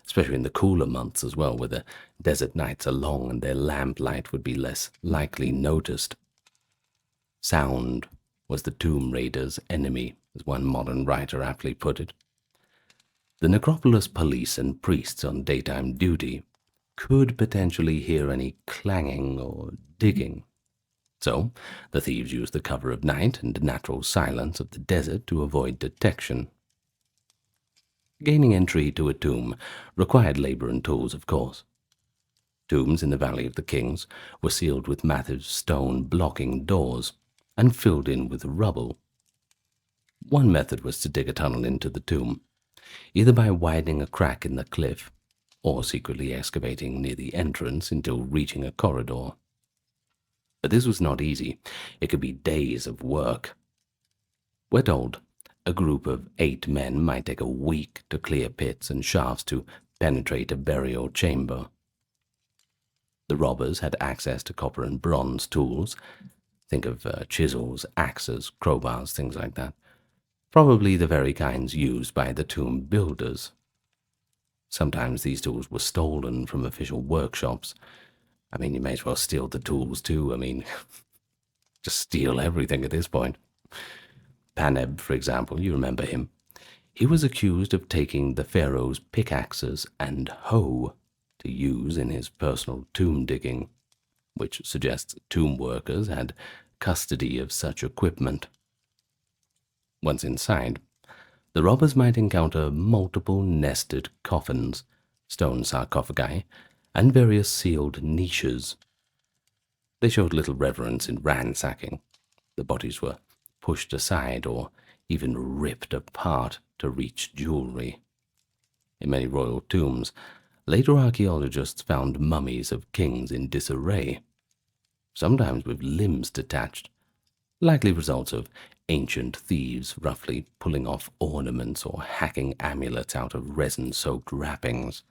Especially in the cooler months as well, where the desert nights are long and their lamplight would be less likely noticed. Sound was the tomb raiders' enemy, as one modern writer aptly put it. The necropolis police and priests on daytime duty could potentially hear any clanging or digging. So, the thieves used the cover of night and natural silence of the desert to avoid detection. Gaining entry to a tomb required labor and tools, of course. Tombs in the Valley of the Kings were sealed with massive stone blocking doors and filled in with rubble. One method was to dig a tunnel into the tomb, either by widening a crack in the cliff or secretly excavating near the entrance until reaching a corridor. But this was not easy. It could be days of work. We're told a group of 8 men might take a week to clear pits and shafts to penetrate a burial chamber. The robbers had access to copper and bronze tools. Think of chisels, axes, crowbars, things like that. Probably the very kinds used by the tomb builders. Sometimes these tools were stolen from official workshops. You may as well steal the tools too. Just steal everything at this point. Paneb, for example, you remember him. He was accused of taking the pharaoh's pickaxes and hoe to use in his personal tomb digging, which suggests tomb workers had custody of such equipment. Once inside, the robbers might encounter multiple nested coffins, stone sarcophagi, and various sealed niches. They showed little reverence in ransacking. The bodies were pushed aside or even ripped apart to reach jewelry. In many royal tombs, later archaeologists found mummies of kings in disarray, sometimes with limbs detached, likely results of ancient thieves roughly pulling off ornaments or hacking amulets out of resin-soaked wrappings.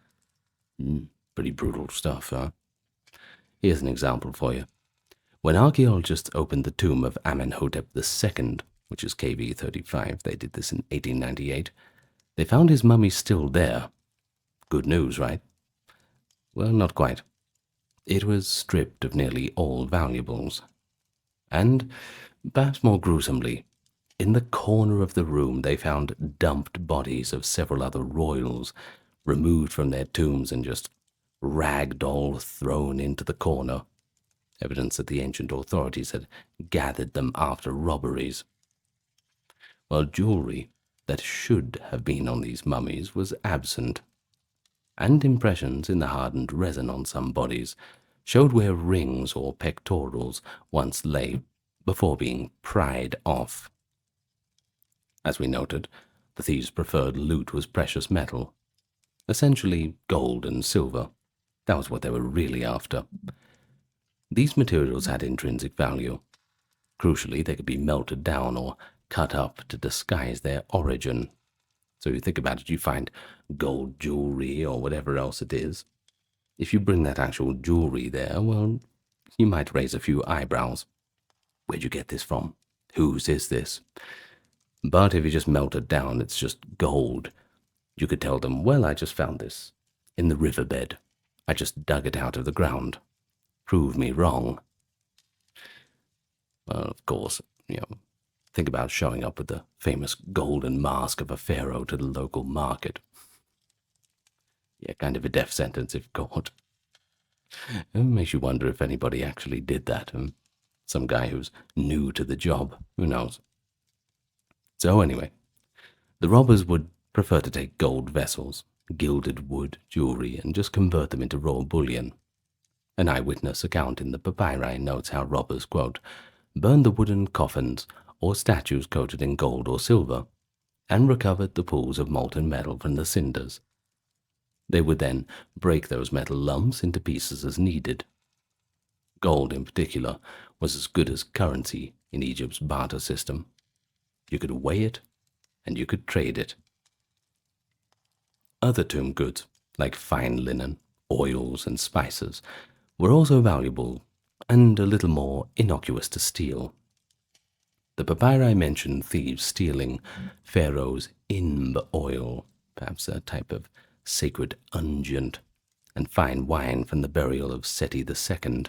Pretty brutal stuff, huh? Here's an example for you. When archaeologists opened the tomb of Amenhotep II, which is KV 35, they did this in 1898, they found his mummy still there. Good news, right? Well, not quite. It was stripped of nearly all valuables. And, perhaps more gruesomely, in the corner of the room they found dumped bodies of several other royals, removed from their tombs and just ragdoll thrown into the corner, evidence that the ancient authorities had gathered them after robberies. While jewelry that should have been on these mummies was absent, and impressions in the hardened resin on some bodies showed where rings or pectorals once lay before being pried off. As we noted, the thieves' preferred loot was precious metal, essentially gold and silver. That was what they were really after. These materials had intrinsic value. Crucially, they could be melted down or cut up to disguise their origin. So you think about it, you find gold jewelry or whatever else it is. If you bring that actual jewelry there, well, you might raise a few eyebrows. Where'd you get this from? Whose is this? But if you just melt it down, it's just gold. You could tell them, well, I just found this in the riverbed. I just dug it out of the ground. Prove me wrong. Well, of course, think about showing up with the famous golden mask of a pharaoh to the local market. Yeah, kind of a death sentence if caught. It makes you wonder if anybody actually did that. Some guy who's new to the job. Who knows? So anyway, the robbers would prefer to take gold vessels, gilded wood, jewelry, and just convert them into raw bullion. An eyewitness account in the papyri notes how robbers, quote, burned the wooden coffins or statues coated in gold or silver, and recovered the pools of molten metal from the cinders. They would then break those metal lumps into pieces as needed. Gold, in particular, was as good as currency in Egypt's barter system. You could weigh it, and you could trade it. Other tomb goods, like fine linen, oils, and spices, were also valuable and a little more innocuous to steal. The papyri mention thieves stealing Pharaoh's imb oil, perhaps a type of sacred unguent, and fine wine from the burial of Seti II.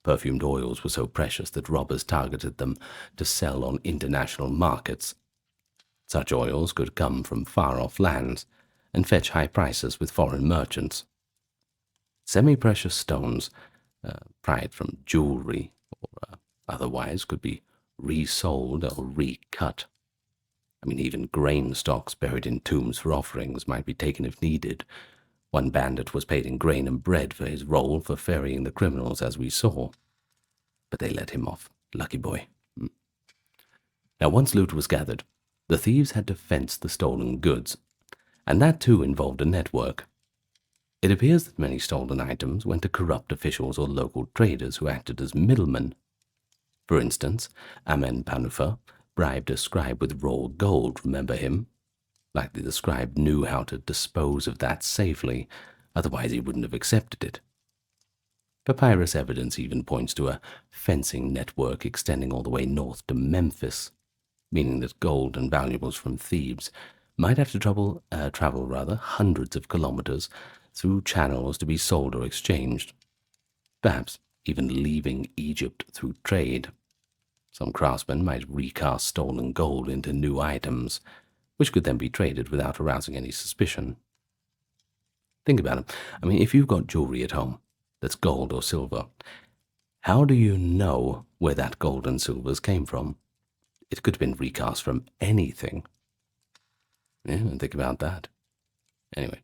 Perfumed oils were so precious that robbers targeted them to sell on international markets. Such oils could come from far-off lands and fetch high prices with foreign merchants. Semi-precious stones, pried from jewelry or otherwise, could be resold or recut. Even grain stocks buried in tombs for offerings might be taken if needed. One bandit was paid in grain and bread for his role for ferrying the criminals, as we saw. But they let him off. Lucky boy. Now, once loot was gathered, the thieves had to fence the stolen goods, and that too involved a network. It appears that many stolen items went to corrupt officials or local traders who acted as middlemen. For instance, Amenhotep bribed a scribe with raw gold, remember him? Likely the scribe knew how to dispose of that safely, otherwise he wouldn't have accepted it. Papyrus evidence even points to a fencing network extending all the way north to Memphis, meaning that gold and valuables from Thebes might have to travel hundreds of kilometers through channels to be sold or exchanged, perhaps even leaving Egypt through trade. Some craftsmen might recast stolen gold into new items, which could then be traded without arousing any suspicion. Think about it. If you've got jewelry at home that's gold or silver, how do you know where that gold and silvers came from? It could have been recast from anything. Yeah, think about that. Anyway,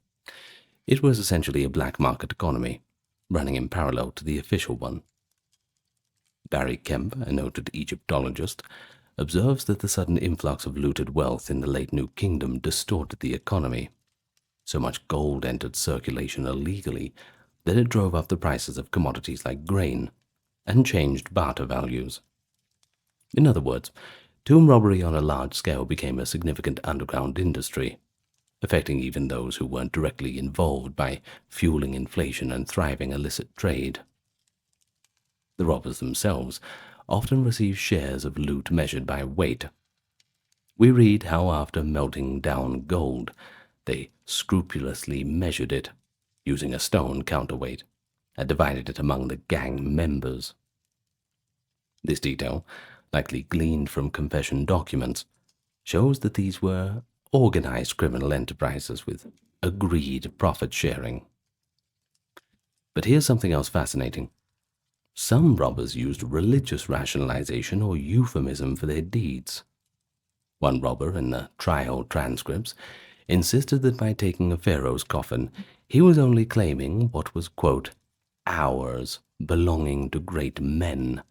it was essentially a black market economy, running in parallel to the official one. Barry Kemp, a noted Egyptologist, observes that the sudden influx of looted wealth in the late New Kingdom distorted the economy. So much gold entered circulation illegally that it drove up the prices of commodities like grain and changed barter values. In other words, tomb robbery on a large scale became a significant underground industry, affecting even those who weren't directly involved by fueling inflation and thriving illicit trade. The robbers themselves often received shares of loot measured by weight. We read how after melting down gold, they scrupulously measured it, using a stone counterweight, and divided it among the gang members. This detail, likely gleaned from confession documents, shows that these were organized criminal enterprises with agreed profit sharing. But here's something else fascinating. Some robbers used religious rationalization or euphemism for their deeds. One robber in the trial transcripts insisted that by taking a pharaoh's coffin, he was only claiming what was, quote, ours, belonging to great men,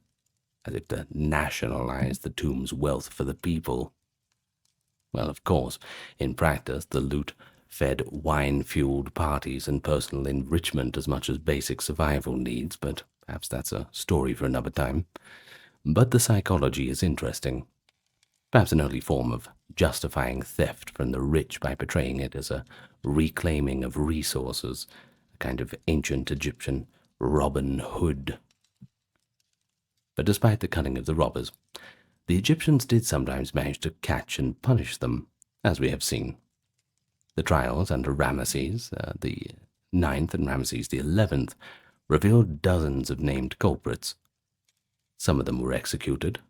as if to nationalize the tomb's wealth for the people. Well, of course, in practice, the loot fed wine-fueled parties and personal enrichment as much as basic survival needs, but perhaps that's a story for another time. But the psychology is interesting. Perhaps an early form of justifying theft from the rich by portraying it as a reclaiming of resources, a kind of ancient Egyptian Robin Hood. But despite the cunning of the robbers, the Egyptians did sometimes manage to catch and punish them, as we have seen. The trials under Ramesses the 9th and Ramesses the 11th revealed dozens of named culprits. Some of them were executed,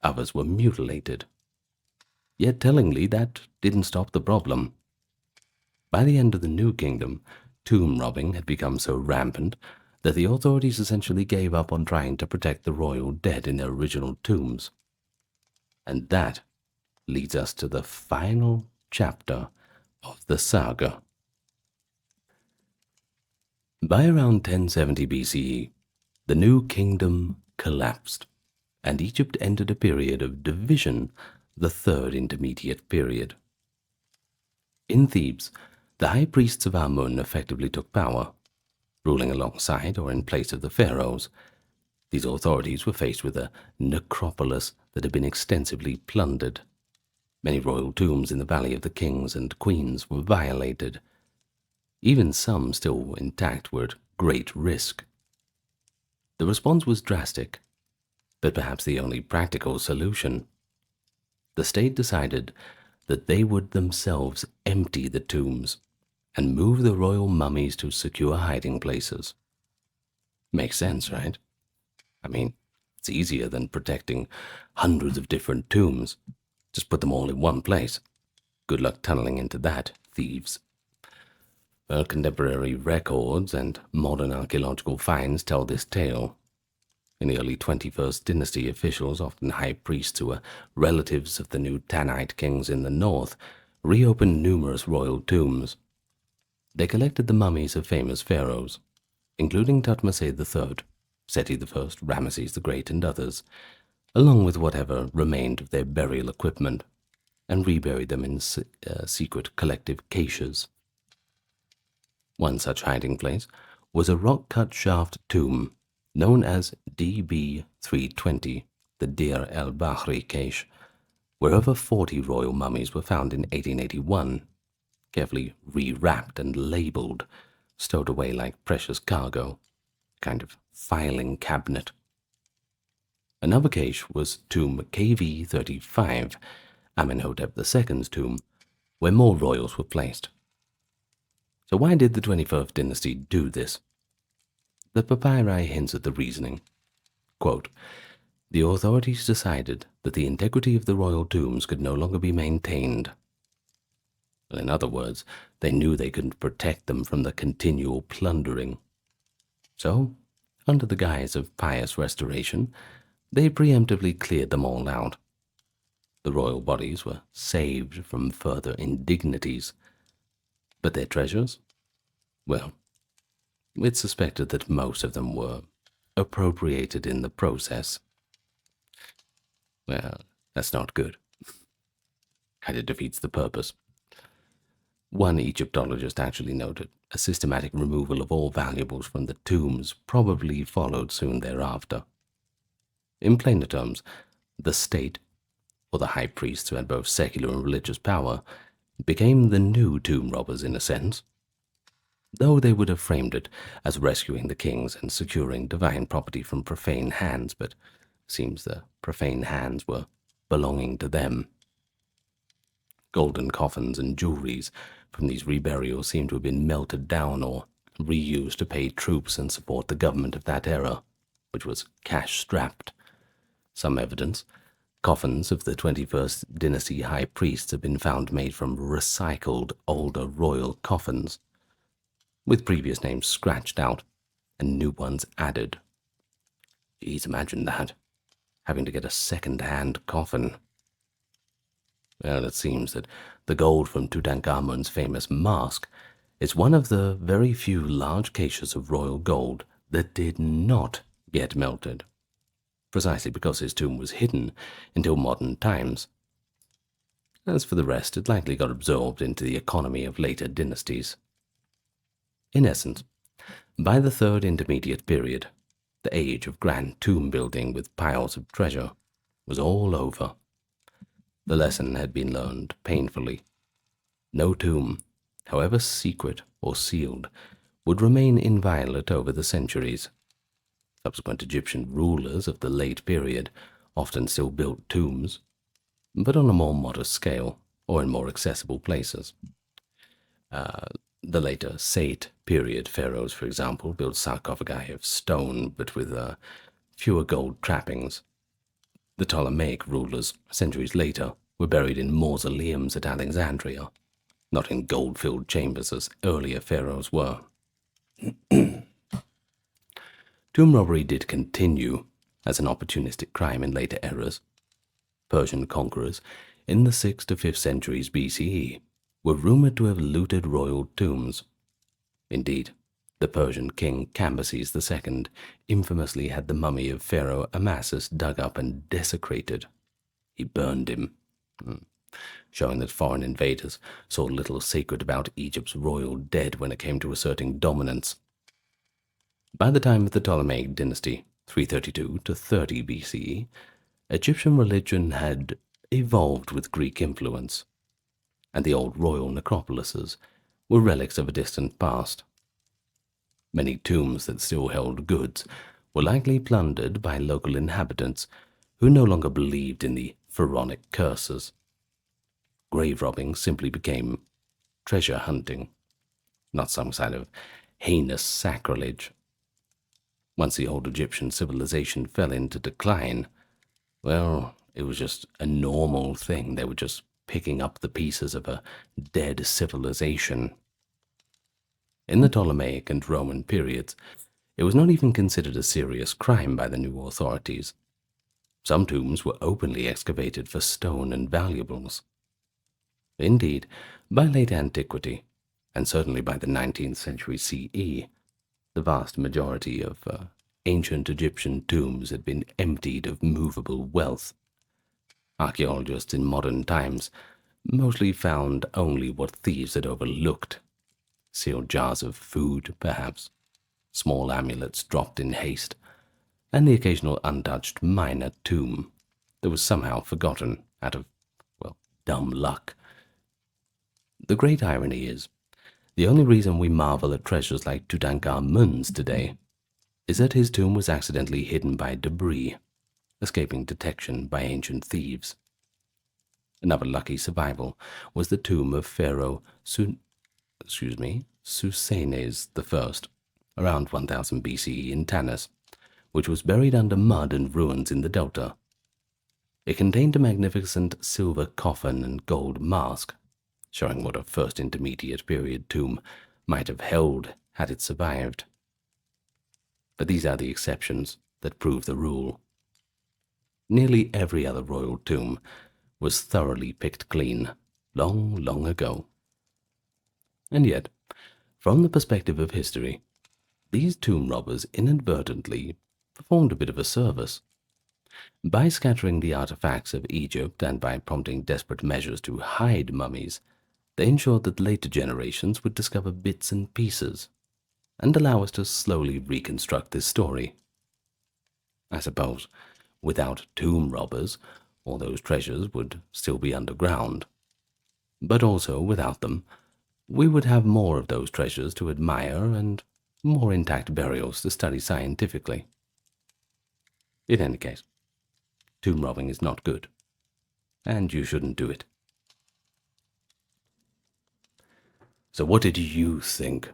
others were mutilated. Yet tellingly, that didn't stop the problem. By the end of the New Kingdom, tomb robbing had become so rampant that the authorities essentially gave up on trying to protect the royal dead in their original tombs. And that leads us to the final chapter of the saga. By around 1070 BCE, the New Kingdom collapsed, and Egypt entered a period of division, the third intermediate period. In Thebes, the high priests of Amun effectively took power, ruling alongside or in place of the pharaohs. These authorities were faced with a necropolis that had been extensively plundered. Many royal tombs in the Valley of the Kings and Queens were violated. Even some still intact were at great risk. The response was drastic, but perhaps the only practical solution. The state decided that they would themselves empty the tombs and move the royal mummies to secure hiding places. Makes sense, right? I mean, it's easier than protecting hundreds of different tombs. Just put them all in one place. Good luck tunneling into that, thieves. Well, contemporary records and modern archaeological finds tell this tale. In the early 21st dynasty, officials, often high priests who were relatives of the new Tanite kings in the north, reopened numerous royal tombs. They collected the mummies of famous pharaohs, including Thutmose III, Seti I, Ramesses the Great, and others, along with whatever remained of their burial equipment, and reburied them in secret collective caches. One such hiding place was a rock-cut shaft tomb known as DB 320, the Deir el-Bahri cache, where over 40 royal mummies were found in 1881, carefully rewrapped and labeled, stowed away like precious cargo, a kind of filing cabinet. Another cache was tomb KV 35, Amenhotep II's tomb, where more royals were placed. So why did the 21st dynasty do this? The papyri hints at the reasoning. Quote, the authorities decided that the integrity of the royal tombs could no longer be maintained. In other words, they knew they couldn't protect them from the continual plundering. So, under the guise of pious restoration, they preemptively cleared them all out. The royal bodies were saved from further indignities. But their treasures? Well, it's suspected that most of them were appropriated in the process. Well, that's not good. Kind of defeats the purpose. One Egyptologist actually noted a systematic removal of all valuables from the tombs probably followed soon thereafter. In plainer terms, the state, or the high priests who had both secular and religious power, became the new tomb robbers in a sense, though they would have framed it as rescuing the kings and securing divine property from profane hands, but seems the profane hands were belonging to them. Golden coffins and jewelries from these reburials seem to have been melted down or reused to pay troops and support the government of that era, which was cash-strapped. Some evidence, coffins of the 21st dynasty high priests have been found made from recycled older royal coffins, with previous names scratched out and new ones added. Jeez, imagine that, having to get a second-hand coffin. Well, it seems that the gold from Tutankhamun's famous mask is one of the very few large caches of royal gold that did not get melted, precisely because his tomb was hidden until modern times. As for the rest, it likely got absorbed into the economy of later dynasties. In essence, by the Third Intermediate Period, the age of grand tomb building with piles of treasure was all over. The lesson had been learned painfully. No tomb, however secret or sealed, would remain inviolate over the centuries. Subsequent Egyptian rulers of the late period often still built tombs, but on a more modest scale or in more accessible places. The later Sate period pharaohs, for example, built sarcophagi of stone but with fewer gold trappings. The Ptolemaic rulers, centuries later, were buried in mausoleums at Alexandria, not in gold-filled chambers as earlier pharaohs were. Tomb robbery did continue as an opportunistic crime in later eras. Persian conquerors in the 6th to 5th centuries BCE were rumored to have looted royal tombs. Indeed, the Persian king Cambyses II infamously had the mummy of Pharaoh Amasis dug up and desecrated. He burned him, showing that foreign invaders saw little sacred about Egypt's royal dead when it came to asserting dominance. By the time of the Ptolemaic dynasty, 332 to 30 BCE, Egyptian religion had evolved with Greek influence, and the old royal necropolises were relics of a distant past. Many tombs that still held goods were likely plundered by local inhabitants who no longer believed in the pharaonic curses. Grave robbing simply became treasure hunting, not some kind of heinous sacrilege. Once the old Egyptian civilization fell into decline, well, it was just a normal thing. They were just picking up the pieces of a dead civilization. In the Ptolemaic and Roman periods, it was not even considered a serious crime by the new authorities. Some tombs were openly excavated for stone and valuables. Indeed, by late antiquity, and certainly by the 19th century CE, the vast majority of ancient Egyptian tombs had been emptied of movable wealth. Archaeologists in modern times mostly found only what thieves had overlooked. Sealed jars of food, perhaps, small amulets dropped in haste, and the occasional untouched minor tomb that was somehow forgotten out of, well, dumb luck. The great irony is, the only reason we marvel at treasures like Tutankhamun's today is that his tomb was accidentally hidden by debris, escaping detection by ancient thieves. Another lucky survival was the tomb of Pharaoh Susanes I, around 1000 BCE in Tanis, which was buried under mud and ruins in the delta. It contained a magnificent silver coffin and gold mask, showing what a first intermediate period tomb might have held had it survived. But these are the exceptions that prove the rule. Nearly every other royal tomb was thoroughly picked clean long, long ago. And yet, from the perspective of history, these tomb robbers inadvertently performed a bit of a service. By scattering the artifacts of Egypt and by prompting desperate measures to hide mummies, they ensured that later generations would discover bits and pieces and allow us to slowly reconstruct this story. I suppose without tomb robbers, all those treasures would still be underground. But also, without them, we would have more of those treasures to admire and more intact burials to study scientifically. In any case, tomb robbing is not good, and you shouldn't do it. So what did you think,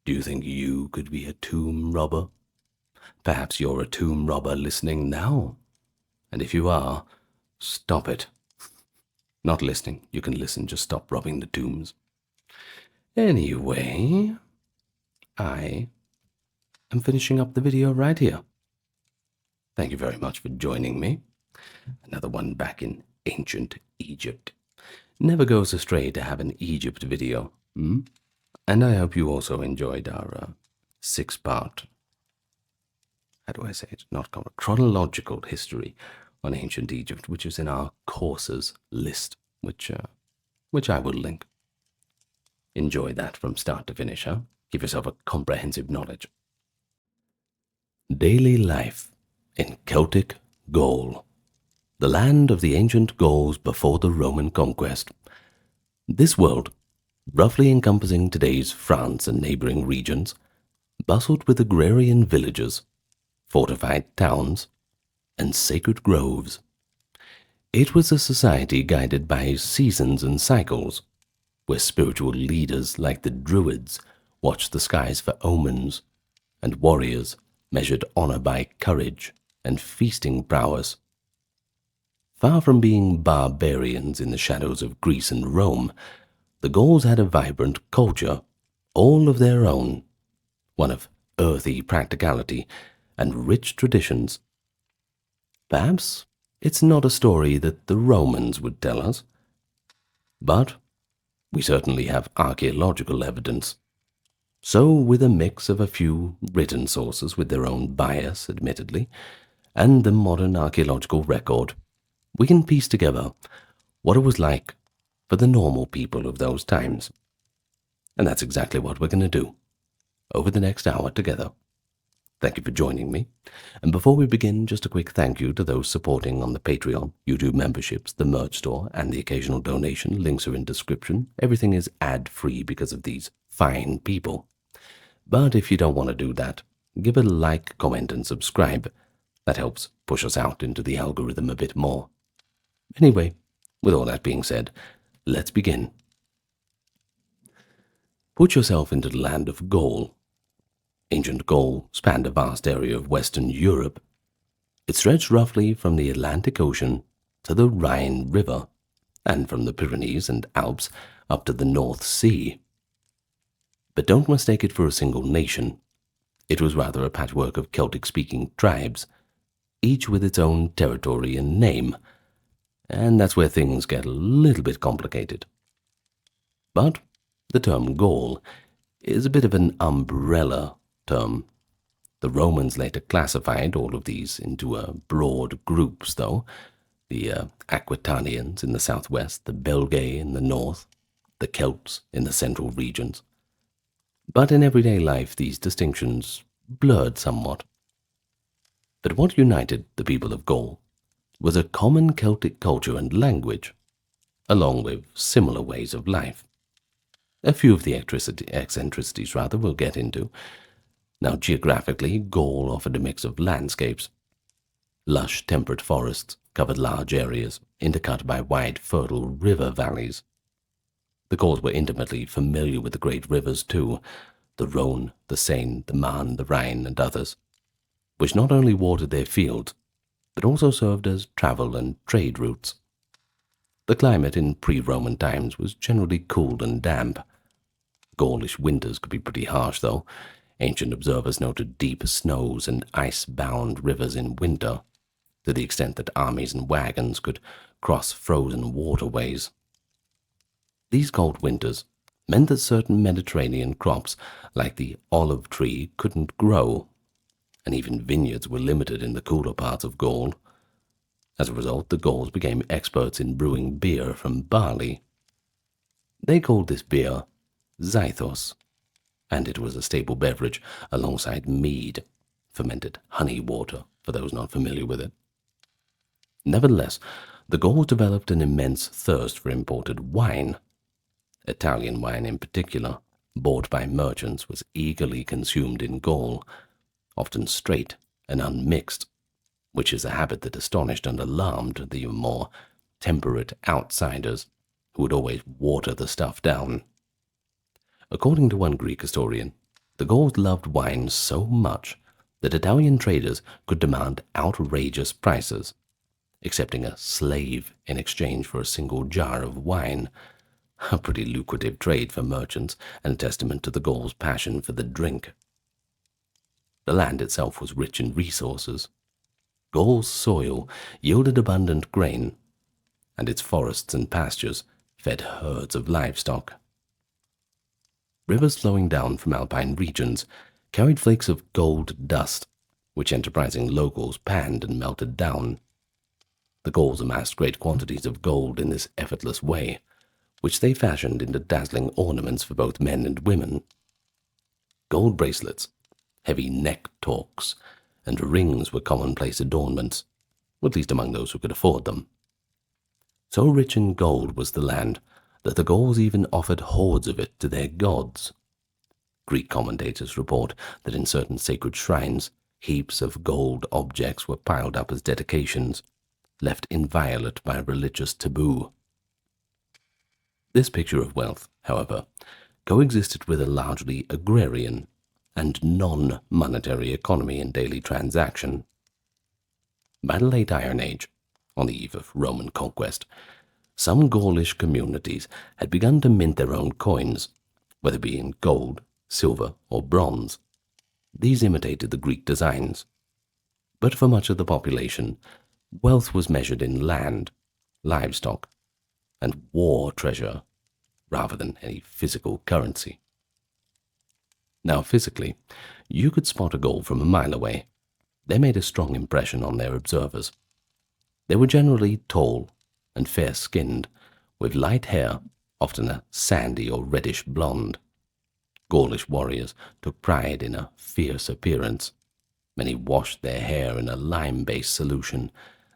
Do you think you could be a tomb robber? Perhaps you're a tomb robber listening now. And if you are, stop it. Not listening, you can listen, just stop robbing the tombs. Anyway, I am finishing up the video right here. Thank you very much for joining me. Another one back in ancient Egypt. Never goes astray to have an Egypt video. And I hope you also enjoyed our 6-part, how do I say it, not chronological history on ancient Egypt, which is in our courses list, which I will link. Enjoy that from start to finish, huh? Give yourself a comprehensive knowledge. Daily life in Celtic Gaul, the land of the ancient Gauls before the Roman conquest. This world, roughly encompassing today's France and neighboring regions, bustled with agrarian villages, fortified towns, and sacred groves. It was a society guided by seasons and cycles, where spiritual leaders like the Druids watched the skies for omens, and warriors measured honor by courage and feasting prowess. Far from being barbarians in the shadows of Greece and Rome, the Gauls had a vibrant culture, all of their own, one of earthy practicality and rich traditions. Perhaps it's not a story that the Romans would tell us, but we certainly have archaeological evidence. So, with a mix of a few written sources with their own bias, admittedly, and the modern archaeological record, we can piece together what it was like for the normal people of those times. And that's exactly what we're going to do over the next hour together. Thank you for joining me. And before we begin, just a quick thank you to those supporting on the Patreon, YouTube memberships, the merch store, and the occasional donation. Links are in description. Everything is ad-free because of these fine people. But if you don't want to do that, give a like, comment, and subscribe. That helps push us out into the algorithm a bit more. Anyway, with all that being said, let's begin. Put yourself into the land of Gaul. Ancient Gaul spanned a vast area of Western Europe. It stretched roughly from the Atlantic Ocean to the Rhine River, and from the Pyrenees and Alps up to the North Sea. But don't mistake it for a single nation. It was rather a patchwork of Celtic-speaking tribes, each with its own territory and name, and that's where things get a little bit complicated. But the term Gaul is a bit of an umbrella term. The Romans later classified all of these into broad groups, though. The Aquitanians in the southwest, the Belgae in the north, the Celts in the central regions. But in everyday life, these distinctions blurred somewhat. But what united the people of Gaul was a common Celtic culture and language, along with similar ways of life. A few of the eccentricities we'll get into. Now, geographically, Gaul offered a mix of landscapes. Lush, temperate forests covered large areas, intercut by wide, fertile river valleys. The Gauls were intimately familiar with the great rivers too, the Rhone, the Seine, the Marne, the Rhine, and others, which not only watered their fields, but also served as travel and trade routes. The climate in pre-Roman times was generally cool and damp. Gaulish winters could be pretty harsh, though. Ancient observers noted deep snows and ice-bound rivers in winter, to the extent that armies and wagons could cross frozen waterways. These cold winters meant that certain Mediterranean crops, like the olive tree, couldn't grow, and even vineyards were limited in the cooler parts of Gaul. As a result, the Gauls became experts in brewing beer from barley. They called this beer zythos, and it was a staple beverage alongside mead, fermented honey water, for those not familiar with it. Nevertheless, the Gauls developed an immense thirst for imported wine. Italian wine in particular, bought by merchants, was eagerly consumed in Gaul, often straight and unmixed, which is a habit that astonished and alarmed the more temperate outsiders who would always water the stuff down. According to one Greek historian, the Gauls loved wine so much that Italian traders could demand outrageous prices, accepting a slave in exchange for a single jar of wine, a pretty lucrative trade for merchants and a testament to the Gauls' passion for the drink. The land itself was rich in resources. Gaul's soil yielded abundant grain, and its forests and pastures fed herds of livestock. Rivers flowing down from alpine regions carried flakes of gold dust, which enterprising locals panned and melted down. The Gauls amassed great quantities of gold in this effortless way, which they fashioned into dazzling ornaments for both men and women. Gold bracelets, heavy neck torques, and rings were commonplace adornments, at least among those who could afford them. So rich in gold was the land that the Gauls even offered hoards of it to their gods. Greek commentators report that in certain sacred shrines, heaps of gold objects were piled up as dedications, left inviolate by religious taboo. This picture of wealth, however, coexisted with a largely agrarian and non-monetary economy in daily transaction. By the late Iron Age, on the eve of Roman conquest, some Gaulish communities had begun to mint their own coins, whether it be in gold, silver, or bronze. These imitated the Greek designs. But for much of the population, wealth was measured in land, livestock, and war treasure, rather than any physical currency. Now, physically, you could spot a Gaul from a mile away. They made a strong impression on their observers. They were generally tall and fair-skinned, with light hair, often a sandy or reddish blonde. Gaulish warriors took pride in a fierce appearance. Many washed their hair in a lime-based solution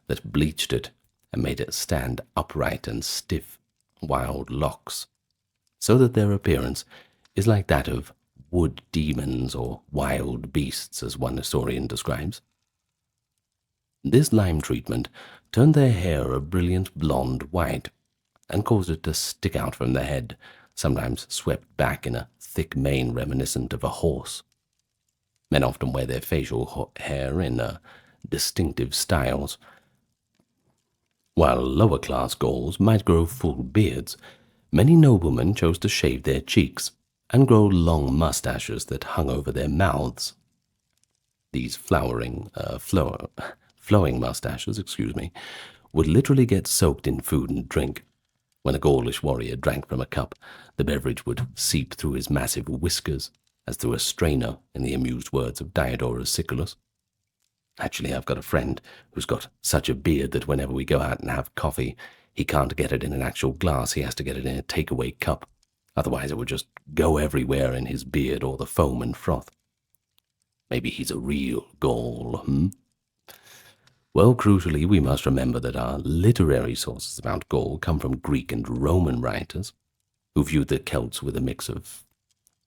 that bleached it and made it stand upright and stiff, wild locks, so that their appearance is like that of wood demons or wild beasts, as one historian describes. This lime treatment turned their hair a brilliant blonde white and caused it to stick out from the head, sometimes swept back in a thick mane reminiscent of a horse. Men often wear their facial hair in distinctive styles. While lower-class Gauls might grow full beards, many noblemen chose to shave their cheeks and grow long mustaches that hung over their mouths. These flowing mustaches, would literally get soaked in food and drink. When a Gaulish warrior drank from a cup, the beverage would seep through his massive whiskers, as through a strainer, in the amused words of Diodorus Siculus. Actually, I've got a friend who's got such a beard that whenever we go out and have coffee, he can't get it in an actual glass, he has to get it in a takeaway cup. Otherwise it would just go everywhere in his beard or the foam and froth. Maybe he's a real Gaul, Well, crucially, we must remember that our literary sources about Gaul come from Greek and Roman writers, who viewed the Celts with a mix of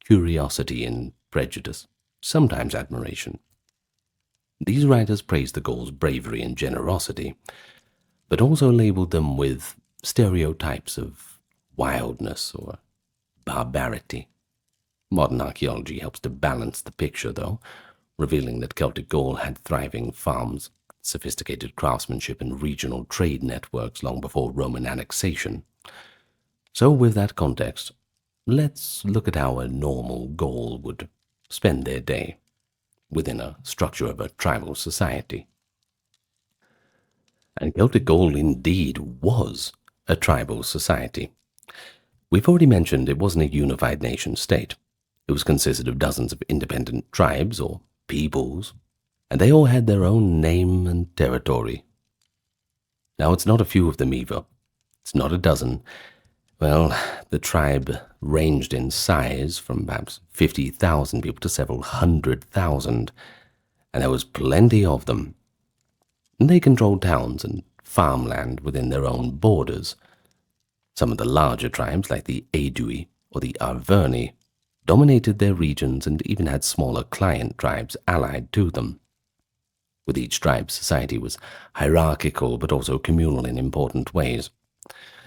curiosity and prejudice, sometimes admiration. These writers praised the Gauls' bravery and generosity, but also labeled them with stereotypes of wildness or barbarity. Modern archaeology helps to balance the picture, though, revealing that Celtic Gaul had thriving farms, sophisticated craftsmanship, and regional trade networks long before Roman annexation. So with that context, let's look at how a normal Gaul would spend their day within a structure of a tribal society. And Celtic Gaul indeed was a tribal society. We've already mentioned it wasn't a unified nation-state. It was consisted of dozens of independent tribes or peoples, and they all had their own name and territory. Now, it's not a few of them either. It's not a dozen. Well, the tribe ranged in size from perhaps 50,000 people to several 100,000, and there was plenty of them. And they controlled towns and farmland within their own borders. Some of the larger tribes, like the Aedui or the Arverni, dominated their regions and even had smaller client tribes allied to them. With each tribe, society was hierarchical but also communal in important ways.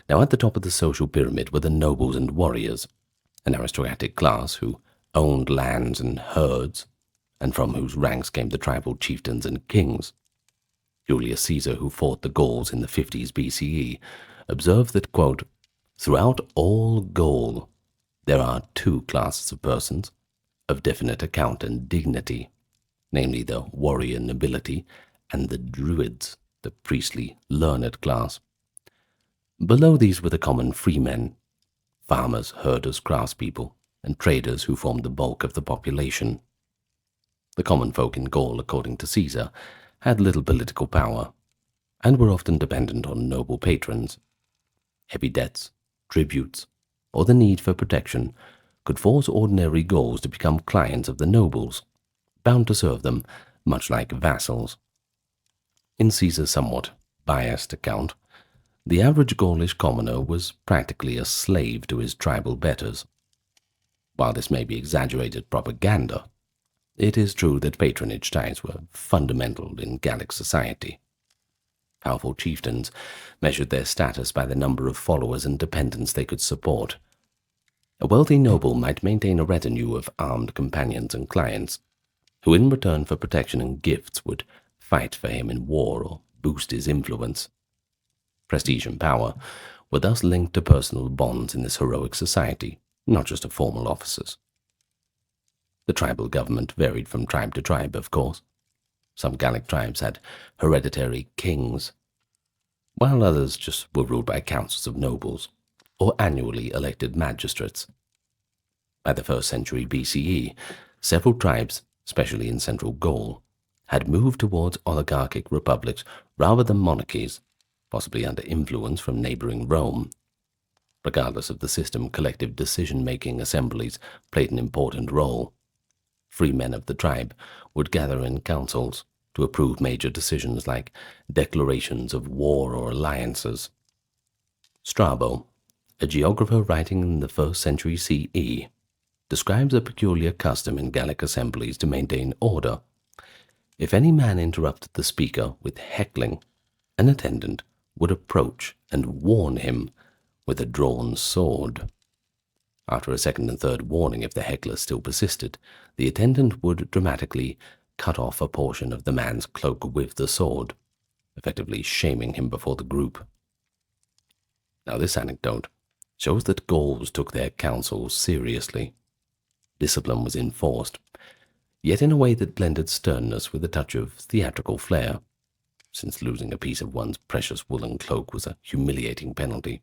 Now, at the top of the social pyramid were the nobles and warriors, an aristocratic class who owned lands and herds, and from whose ranks came the tribal chieftains and kings. Julius Caesar, who fought the Gauls in the 50s BCE, observed that, quote, "Throughout all Gaul, there are two classes of persons of definite account and dignity, namely the warrior nobility and the druids, the priestly learned class. Below these were the common freemen, farmers, herders, craftspeople, and traders who formed the bulk of the population. The common folk in Gaul, according to Caesar, had little political power, and were often dependent on noble patrons. Heavy debts, tributes, or the need for protection could force ordinary Gauls to become clients of the nobles, bound to serve them, much like vassals. In Caesar's somewhat biased account, the average Gaulish commoner was practically a slave to his tribal betters. While this may be exaggerated propaganda, it is true that patronage ties were fundamental in Gallic society. Powerful chieftains measured their status by the number of followers and dependents they could support. A wealthy noble might maintain a retinue of armed companions and clients, who in return for protection and gifts would fight for him in war or boost his influence. Prestige and power were thus linked to personal bonds in this heroic society, not just to formal officers. The tribal government varied from tribe to tribe, of course. Some Gallic tribes had hereditary kings, while others just were ruled by councils of nobles or annually elected magistrates. By the 1st century BCE, several tribes, especially in central Gaul, had moved towards oligarchic republics rather than monarchies, possibly under influence from neighboring Rome. Regardless of the system, collective decision-making assemblies played an important role. Free men of the tribe would gather in councils to approve major decisions like declarations of war or alliances. Strabo, a geographer writing in the 1st century CE, describes a peculiar custom in Gallic assemblies to maintain order. If any man interrupted the speaker with heckling, an attendant would approach and warn him with a drawn sword. After a second and third warning, if the heckler still persisted, the attendant would dramatically cut off a portion of the man's cloak with the sword, effectively shaming him before the group. Now, this anecdote shows that Gauls took their counsels seriously. Discipline was enforced, yet in a way that blended sternness with a touch of theatrical flair, since losing a piece of one's precious woolen cloak was a humiliating penalty.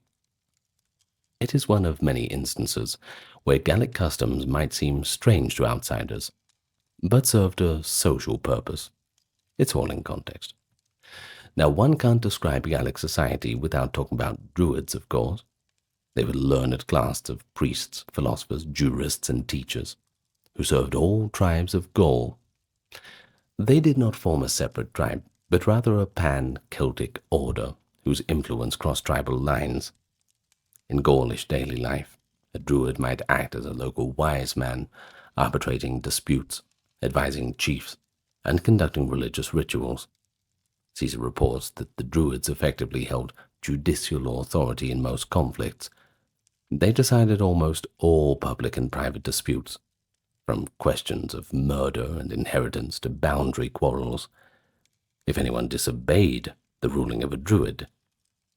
It is one of many instances where Gallic customs might seem strange to outsiders, but served a social purpose. It's all in context. Now, one can't describe Gallic society without talking about druids, of course. They were a learned class of priests, philosophers, jurists, and teachers, who served all tribes of Gaul. They did not form a separate tribe, but rather a pan-Celtic order whose influence crossed tribal lines. In Gaulish daily life, a druid might act as a local wise man, arbitrating disputes, advising chiefs, and conducting religious rituals. Caesar reports that the druids effectively held judicial authority in most conflicts. They decided almost all public and private disputes, from questions of murder and inheritance to boundary quarrels. If anyone disobeyed the ruling of a druid,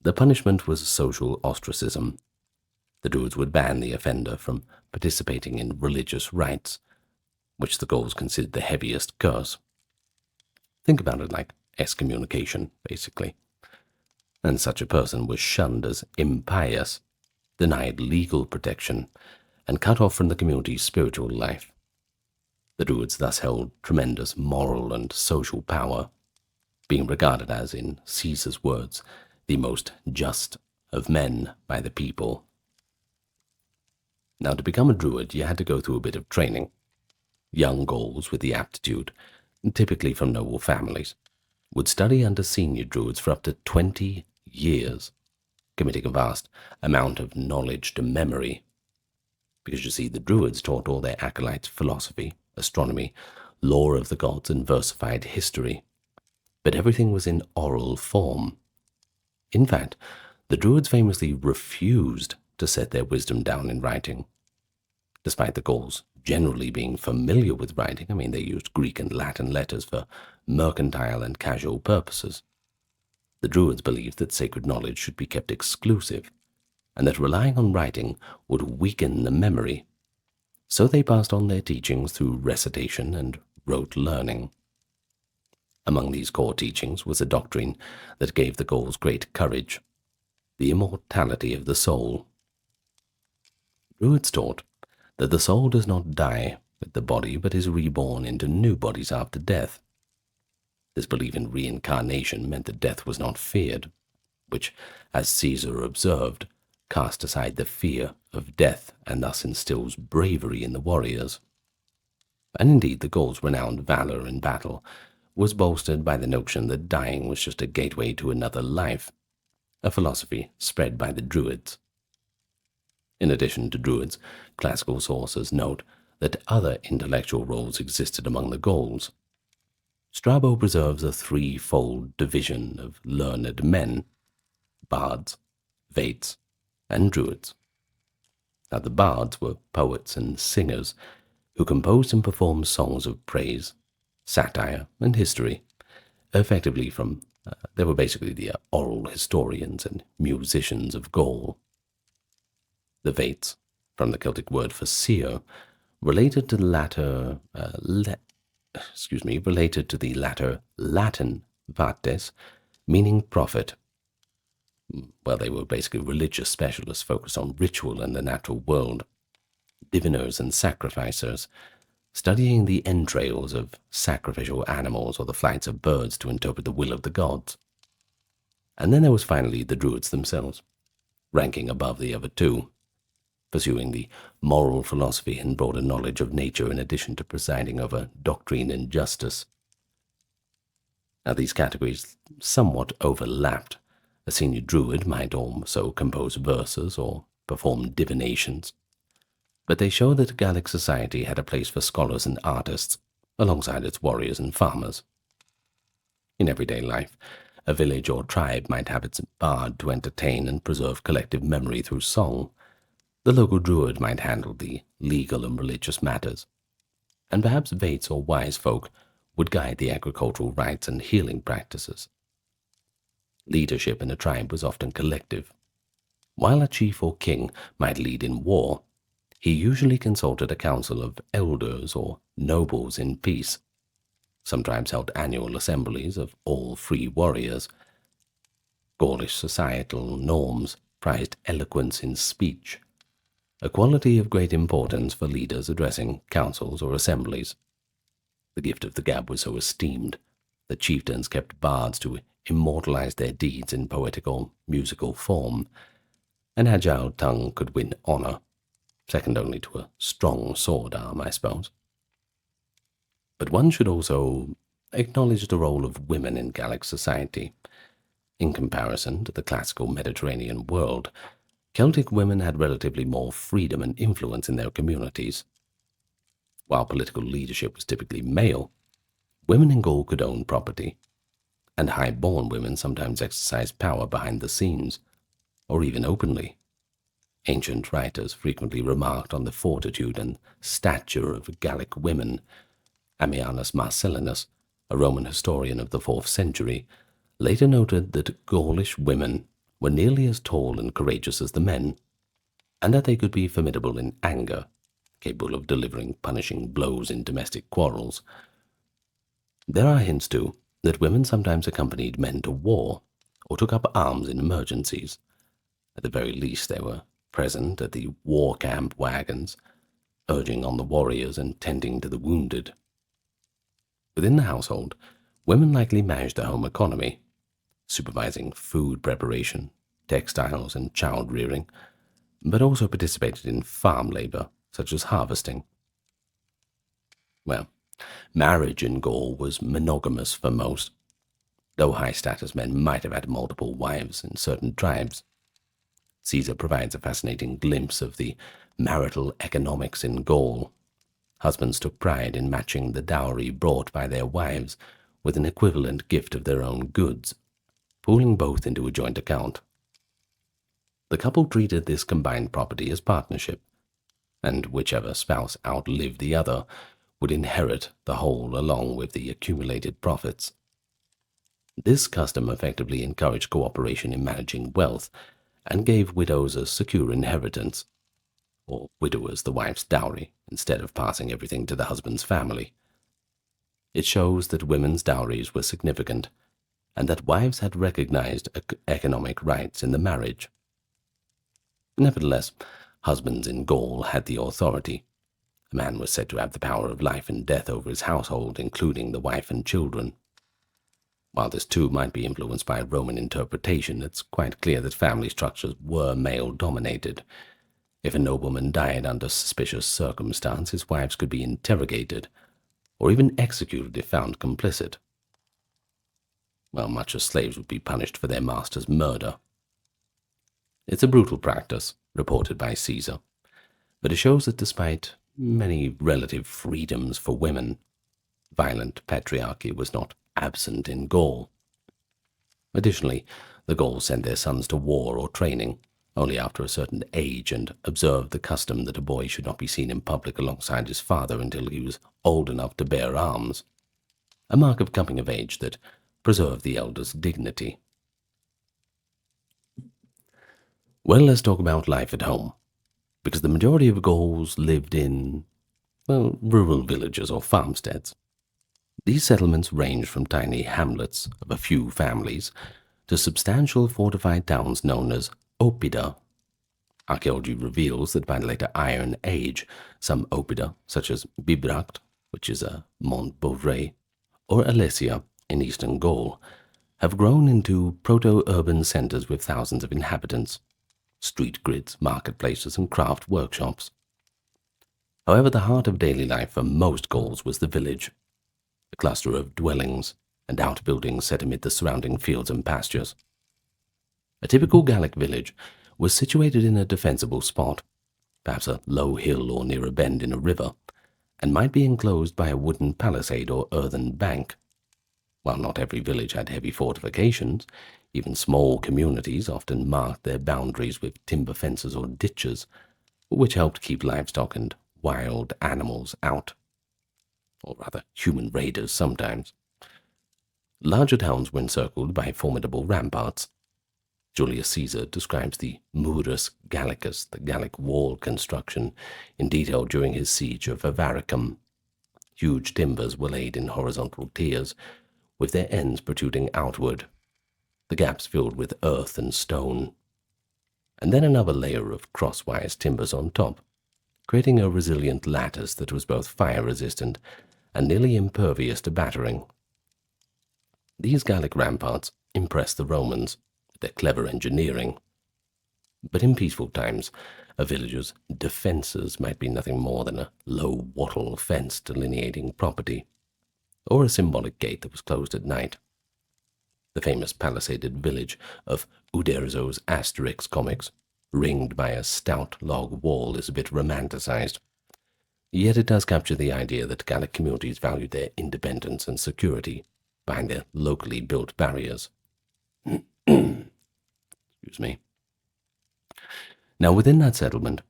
the punishment was social ostracism. The druids would ban the offender from participating in religious rites, which the Gauls considered the heaviest curse. Think about it like excommunication, basically. And such a person was shunned as impious, denied legal protection, and cut off from the community's spiritual life. The Druids thus held tremendous moral and social power, being regarded as, in Caesar's words, the most just of men by the people. Now, to become a Druid, you had to go through a bit of training. Young Gauls with the aptitude, typically from noble families, would study under senior Druids for up to 20 years, committing a vast amount of knowledge to memory. Because you see, the Druids taught all their acolytes philosophy, astronomy, lore of the gods, and versified history. But everything was in oral form. In fact, the Druids famously refused to set their wisdom down in writing. Despite the Gauls generally being familiar with writing, they used Greek and Latin letters for mercantile and casual purposes. The Druids believed that sacred knowledge should be kept exclusive, and that relying on writing would weaken the memory. So they passed on their teachings through recitation and rote learning. Among these core teachings was a doctrine that gave the Gauls great courage: the immortality of the soul. Druids taught that the soul does not die with the body, but is reborn into new bodies after death. This belief in reincarnation meant that death was not feared, which, as Caesar observed, cast aside the fear of death and thus instills bravery in the warriors. And indeed, the Gauls' renowned valor in battle was bolstered by the notion that dying was just a gateway to another life, a philosophy spread by the Druids. In addition to Druids, classical sources note that other intellectual roles existed among the Gauls. Strabo preserves a threefold division of learned men: bards, vates, and druids. Now, the bards were poets and singers who composed and performed songs of praise, satire, and history, effectively they were basically the oral historians and musicians of Gaul. The vates, from the Celtic word for seer, related to the latter Latin vates, meaning prophet. Well, they were basically religious specialists focused on ritual and the natural world, diviners and sacrificers, studying the entrails of sacrificial animals or the flights of birds to interpret the will of the gods. And then there was finally the Druids themselves, ranking above the other two, pursuing the moral philosophy and broader knowledge of nature in addition to presiding over doctrine and justice. Now, these categories somewhat overlapped. A senior Druid might also compose verses or perform divinations, but they show that Gallic society had a place for scholars and artists, alongside its warriors and farmers. In everyday life, a village or tribe might have its bard to entertain and preserve collective memory through song. The local Druid might handle the legal and religious matters, and perhaps vates or wise folk would guide the agricultural rites and healing practices. Leadership in a tribe was often collective. While a chief or king might lead in war, he usually consulted a council of elders or nobles in peace. Some tribes held annual assemblies of all free warriors. Gaulish societal norms prized eloquence in speech, a quality of great importance for leaders addressing councils or assemblies. The gift of the gab was so esteemed that chieftains kept bards to immortalize their deeds in poetic or musical form. An agile tongue could win honor, second only to a strong sword arm, I suppose. But one should also acknowledge the role of women in Gallic society. In comparison to the classical Mediterranean world, Celtic women had relatively more freedom and influence in their communities. While political leadership was typically male, women in Gaul could own property, and high-born women sometimes exercised power behind the scenes, or even openly. Ancient writers frequently remarked on the fortitude and stature of Gallic women. Ammianus Marcellinus, a Roman historian of the 4th century, later noted that Gaulish women were nearly as tall and courageous as the men, and that they could be formidable in anger, capable of delivering punishing blows in domestic quarrels. There are hints, too, that women sometimes accompanied men to war or took up arms in emergencies. At the very least, they were present at the war camp wagons, urging on the warriors and tending to the wounded. Within the household, women likely managed the home economy, supervising food preparation, textiles, and child rearing, but also participated in farm labor, such as harvesting. Well, marriage in Gaul was monogamous for most, though high-status men might have had multiple wives in certain tribes. Caesar provides a fascinating glimpse of the marital economics in Gaul. Husbands took pride in matching the dowry brought by their wives with an equivalent gift of their own goods, pooling both into a joint account. The couple treated this combined property as partnership, and whichever spouse outlived the other would inherit the whole along with the accumulated profits. This custom effectively encouraged cooperation in managing wealth and gave widows a secure inheritance, or widowers the wife's dowry, instead of passing everything to the husband's family. It shows that women's dowries were significant, and that wives had recognized economic rights in the marriage. Nevertheless, husbands in Gaul had the authority. A man was said to have the power of life and death over his household, including the wife and children. While this too might be influenced by Roman interpretation, it's quite clear that family structures were male-dominated. If a nobleman died under suspicious circumstance, his wives could be interrogated, or even executed if found complicit. Well, much as slaves would be punished for their master's murder. It's a brutal practice, reported by Caesar, but it shows that despite many relative freedoms for women, violent patriarchy was not absent in Gaul. Additionally, the Gauls sent their sons to war or training only after a certain age and observed the custom that a boy should not be seen in public alongside his father until he was old enough to bear arms, a mark of coming of age that preserved the elder's dignity. Well, let's talk about life at home, because the majority of Gauls lived in, well, rural villages or farmsteads. These settlements ranged from tiny hamlets of a few families to substantial fortified towns known as oppida. Archaeology reveals that by the later Iron Age, some oppida, such as Bibracte, which is a Mont Beauvray, or Alesia in eastern Gaul, have grown into proto-urban centers with thousands of inhabitants, street grids, marketplaces, and craft workshops. However, the heart of daily life for most Gauls was the village, a cluster of dwellings and outbuildings set amid the surrounding fields and pastures. A typical Gallic village was situated in a defensible spot, perhaps a low hill or near a bend in a river, and might be enclosed by a wooden palisade or earthen bank. While not every village had heavy fortifications, even small communities often marked their boundaries with timber fences or ditches, which helped keep livestock and wild animals out, or rather human raiders sometimes. Larger towns were encircled by formidable ramparts. Julius Caesar describes the Murus Gallicus, the Gallic wall construction, in detail during his siege of Avaricum. Huge timbers were laid in horizontal tiers, with their ends protruding outward, the gaps filled with earth and stone, and then another layer of crosswise timbers on top, creating a resilient lattice that was both fire-resistant and nearly impervious to battering. These Gallic ramparts impressed the Romans with their clever engineering, but in peaceful times, a village's defences might be nothing more than a low wattle fence delineating property, or a symbolic gate that was closed at night. The famous palisaded village of Uderzo's Asterix comics, ringed by a stout log wall, is a bit romanticized. Yet it does capture the idea that Gallic communities valued their independence and security behind their locally built barriers. Excuse me. Now, within that settlement,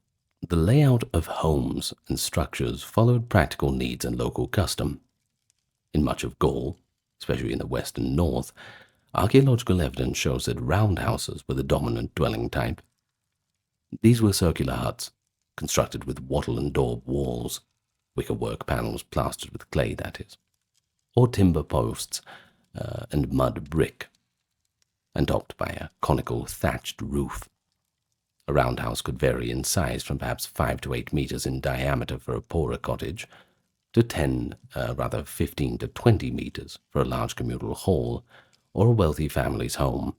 the layout of homes and structures followed practical needs and local custom. In much of Gaul, especially in the west and north, archaeological evidence shows that roundhouses were the dominant dwelling type. These were circular huts, constructed with wattle and daub walls, wickerwork panels plastered with clay, that is, or timber posts and mud brick, and topped by a conical thatched roof. A roundhouse could vary in size from perhaps 5 to 8 meters in diameter for a poorer cottage to 15 to 20 meters for a large communal hall or a wealthy family's home.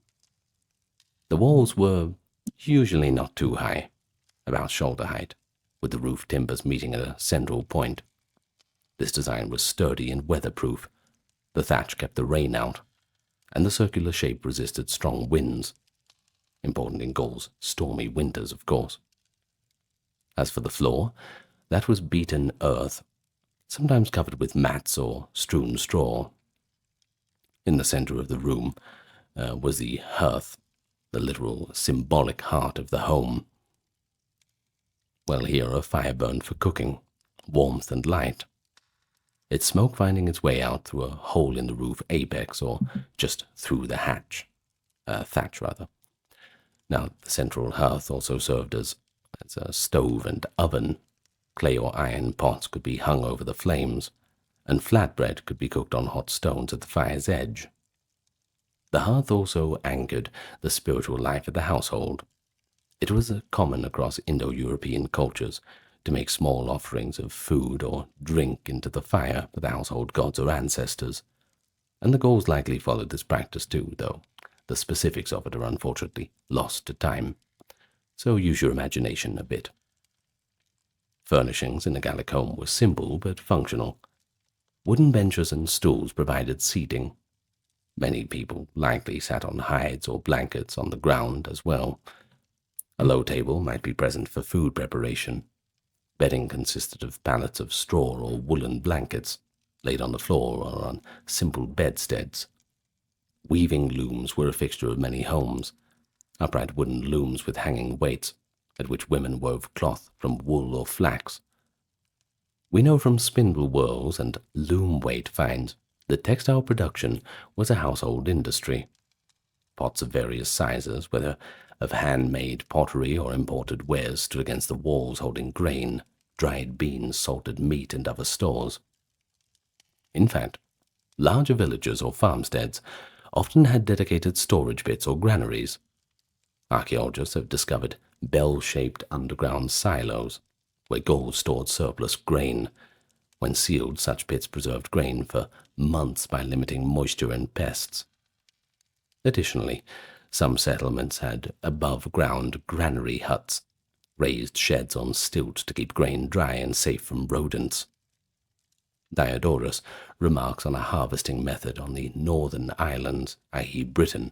The walls were usually not too high, about shoulder height, with the roof timbers meeting at a central point. This design was sturdy and weatherproof. The thatch kept the rain out, and the circular shape resisted strong winds. Important in Gaul's stormy winters, of course. As for the floor, that was beaten earth, sometimes covered with mats or strewn straw. In the center of the room was the hearth, the literal symbolic heart of the home. Well, here a fire burned for cooking, warmth and light, its smoke finding its way out through a hole in the roof apex or just through the thatch. Now, the central hearth also served as a stove and oven. Clay or iron pots could be hung over the flames, and flatbread could be cooked on hot stones at the fire's edge. The hearth also anchored the spiritual life of the household. It was common across Indo-European cultures to make small offerings of food or drink into the fire for the household gods or ancestors, and the Gauls likely followed this practice too, though the specifics of it are unfortunately lost to time, so use your imagination a bit. Furnishings in a Gallic home were simple but functional. Wooden benches and stools provided seating. Many people likely sat on hides or blankets on the ground as well. A low table might be present for food preparation. Bedding consisted of pallets of straw or woolen blankets, laid on the floor or on simple bedsteads. Weaving looms were a fixture of many homes, upright wooden looms with hanging weights, at which women wove cloth from wool or flax. We know from spindle whorls and loom weight finds that textile production was a household industry. Pots of various sizes, whether of handmade pottery or imported wares, stood against the walls holding grain, dried beans, salted meat, and other stores. In fact, larger villages or farmsteads often had dedicated storage pits or granaries. Archaeologists have discovered bell-shaped underground silos, where Gauls stored surplus grain. When sealed, such pits preserved grain for months by limiting moisture and pests. Additionally, some settlements had above-ground granary huts, raised sheds on stilts to keep grain dry and safe from rodents. Diodorus remarks on a harvesting method on the northern islands, i.e. Britain,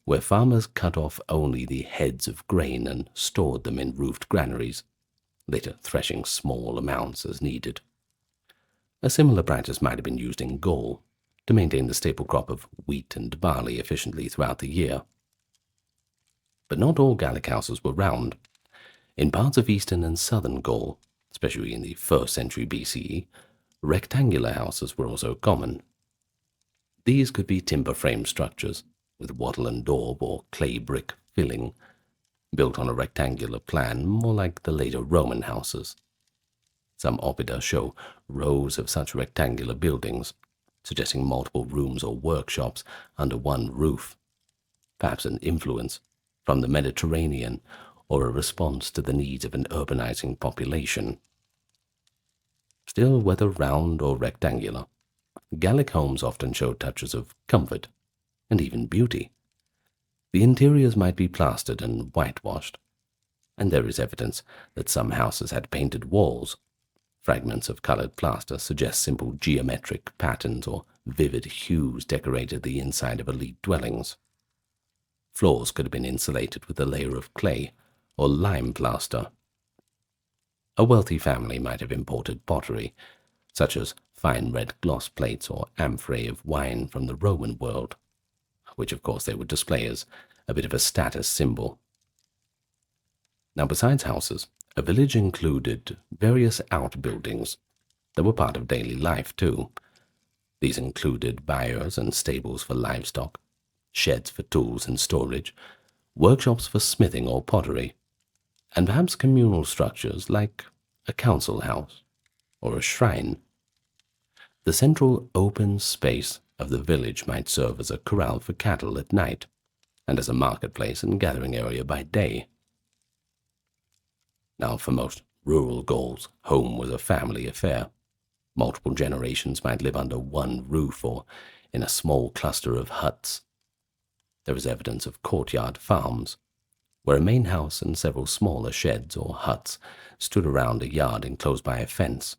where farmers cut off only the heads of grain and stored them in roofed granaries, later threshing small amounts as needed. A similar practice might have been used in Gaul to maintain the staple crop of wheat and barley efficiently throughout the year. But not all Gallic houses were round. In parts of eastern and southern Gaul, especially in the 1st century BCE, rectangular houses were also common. These could be timber-frame structures with wattle and daub or clay brick filling, built on a rectangular plan, more like the later Roman houses. Some oppida show rows of such rectangular buildings, suggesting multiple rooms or workshops under one roof, perhaps an influence from the Mediterranean or a response to the needs of an urbanizing population. Still, whether round or rectangular, Gallic homes often showed touches of comfort and even beauty. The interiors might be plastered and whitewashed, and there is evidence that some houses had painted walls. Fragments of colored plaster suggest simple geometric patterns or vivid hues decorated the inside of elite dwellings. Floors could have been insulated with a layer of clay or lime plaster. A wealthy family might have imported pottery, such as fine red gloss plates or amphorae of wine from the Roman world, which of course they would display as a bit of a status symbol. Now, besides houses, a village included various outbuildings that were part of daily life too. These included byres and stables for livestock, sheds for tools and storage, workshops for smithing or pottery, and perhaps communal structures like a council house or a shrine. The central open space of the village might serve as a corral for cattle at night, and as a marketplace and gathering area by day. Now, for most rural Gauls, home was a family affair. Multiple generations might live under one roof or in a small cluster of huts. There is evidence of courtyard farms, where a main house and several smaller sheds or huts stood around a yard enclosed by a fence.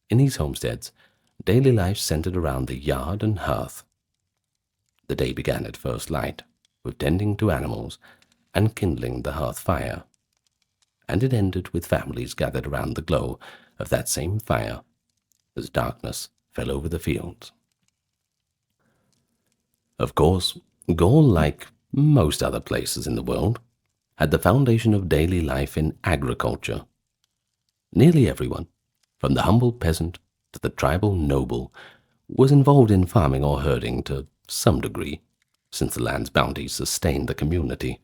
In these homesteads, daily life centered around the yard and hearth. The day began at first light, with tending to animals and kindling the hearth fire, and it ended with families gathered around the glow of that same fire as darkness fell over the fields. Of course, Gaul, like most other places in the world, had the foundation of daily life in agriculture. Nearly everyone, from the humble peasant to the tribal noble, was involved in farming or herding to some degree, since the land's bounty sustained the community.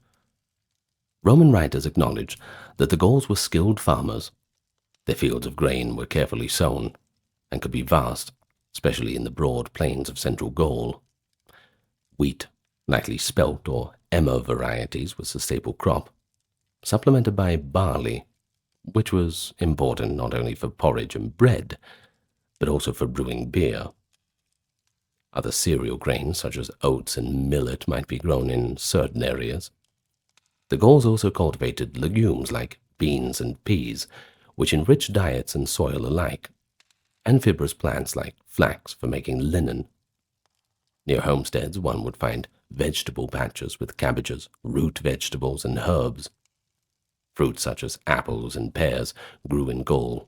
Roman writers acknowledge that the Gauls were skilled farmers. Their fields of grain were carefully sown, and could be vast, especially in the broad plains of central Gaul. Wheat, lightly spelt or emmer varieties, was the staple crop, supplemented by barley, which was important not only for porridge and bread, but also for brewing beer. Other cereal grains, such as oats and millet, might be grown in certain areas. The Gauls also cultivated legumes like beans and peas, which enriched diets and soil alike, and fibrous plants like flax for making linen. Near homesteads, one would find vegetable patches with cabbages, root vegetables, and herbs. Fruits such as apples and pears grew in Gaul.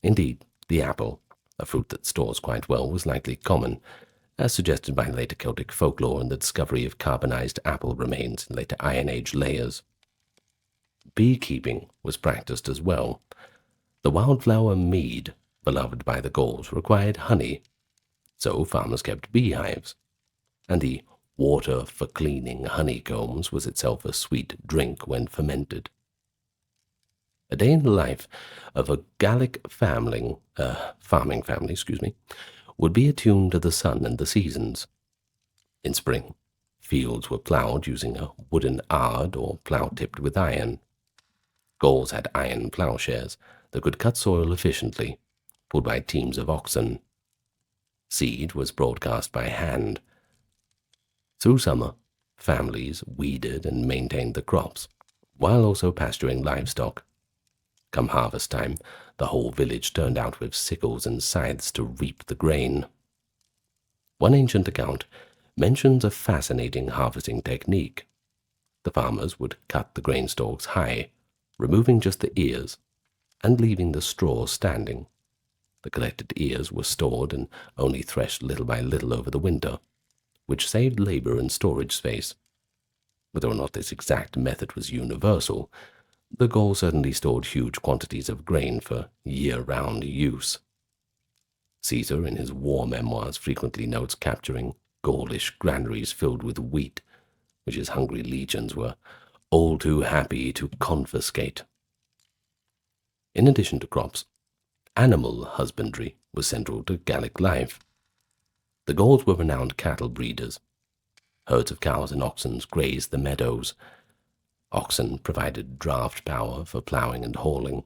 Indeed, the apple, a fruit that stores quite well, was likely common, as suggested by later Celtic folklore and the discovery of carbonized apple remains in later Iron Age layers. Beekeeping was practiced as well. The wildflower mead, beloved by the Gauls, required honey, so farmers kept beehives, and the water for cleaning honeycombs was itself a sweet drink when fermented. A day in the life of a Gallic farming family, would be attuned to the sun and the seasons. In spring, fields were ploughed using a wooden ard or plough tipped with iron. Gauls had iron ploughshares that could cut soil efficiently, pulled by teams of oxen. Seed was broadcast by hand. Through summer, families weeded and maintained the crops, while also pasturing livestock. Come harvest time, the whole village turned out with sickles and scythes to reap the grain. One ancient account mentions a fascinating harvesting technique. The farmers would cut the grain stalks high, removing just the ears, and leaving the straw standing. The collected ears were stored and only threshed little by little over the winter, which saved labor and storage space. Whether or not this exact method was universal, the Gauls certainly stored huge quantities of grain for year-round use. Caesar, in his war memoirs, frequently notes capturing Gaulish granaries filled with wheat, which his hungry legions were all too happy to confiscate. In addition to crops, animal husbandry was central to Gallic life. The Gauls were renowned cattle breeders. Herds of cows and oxen grazed the meadows. Oxen provided draft power for ploughing and hauling,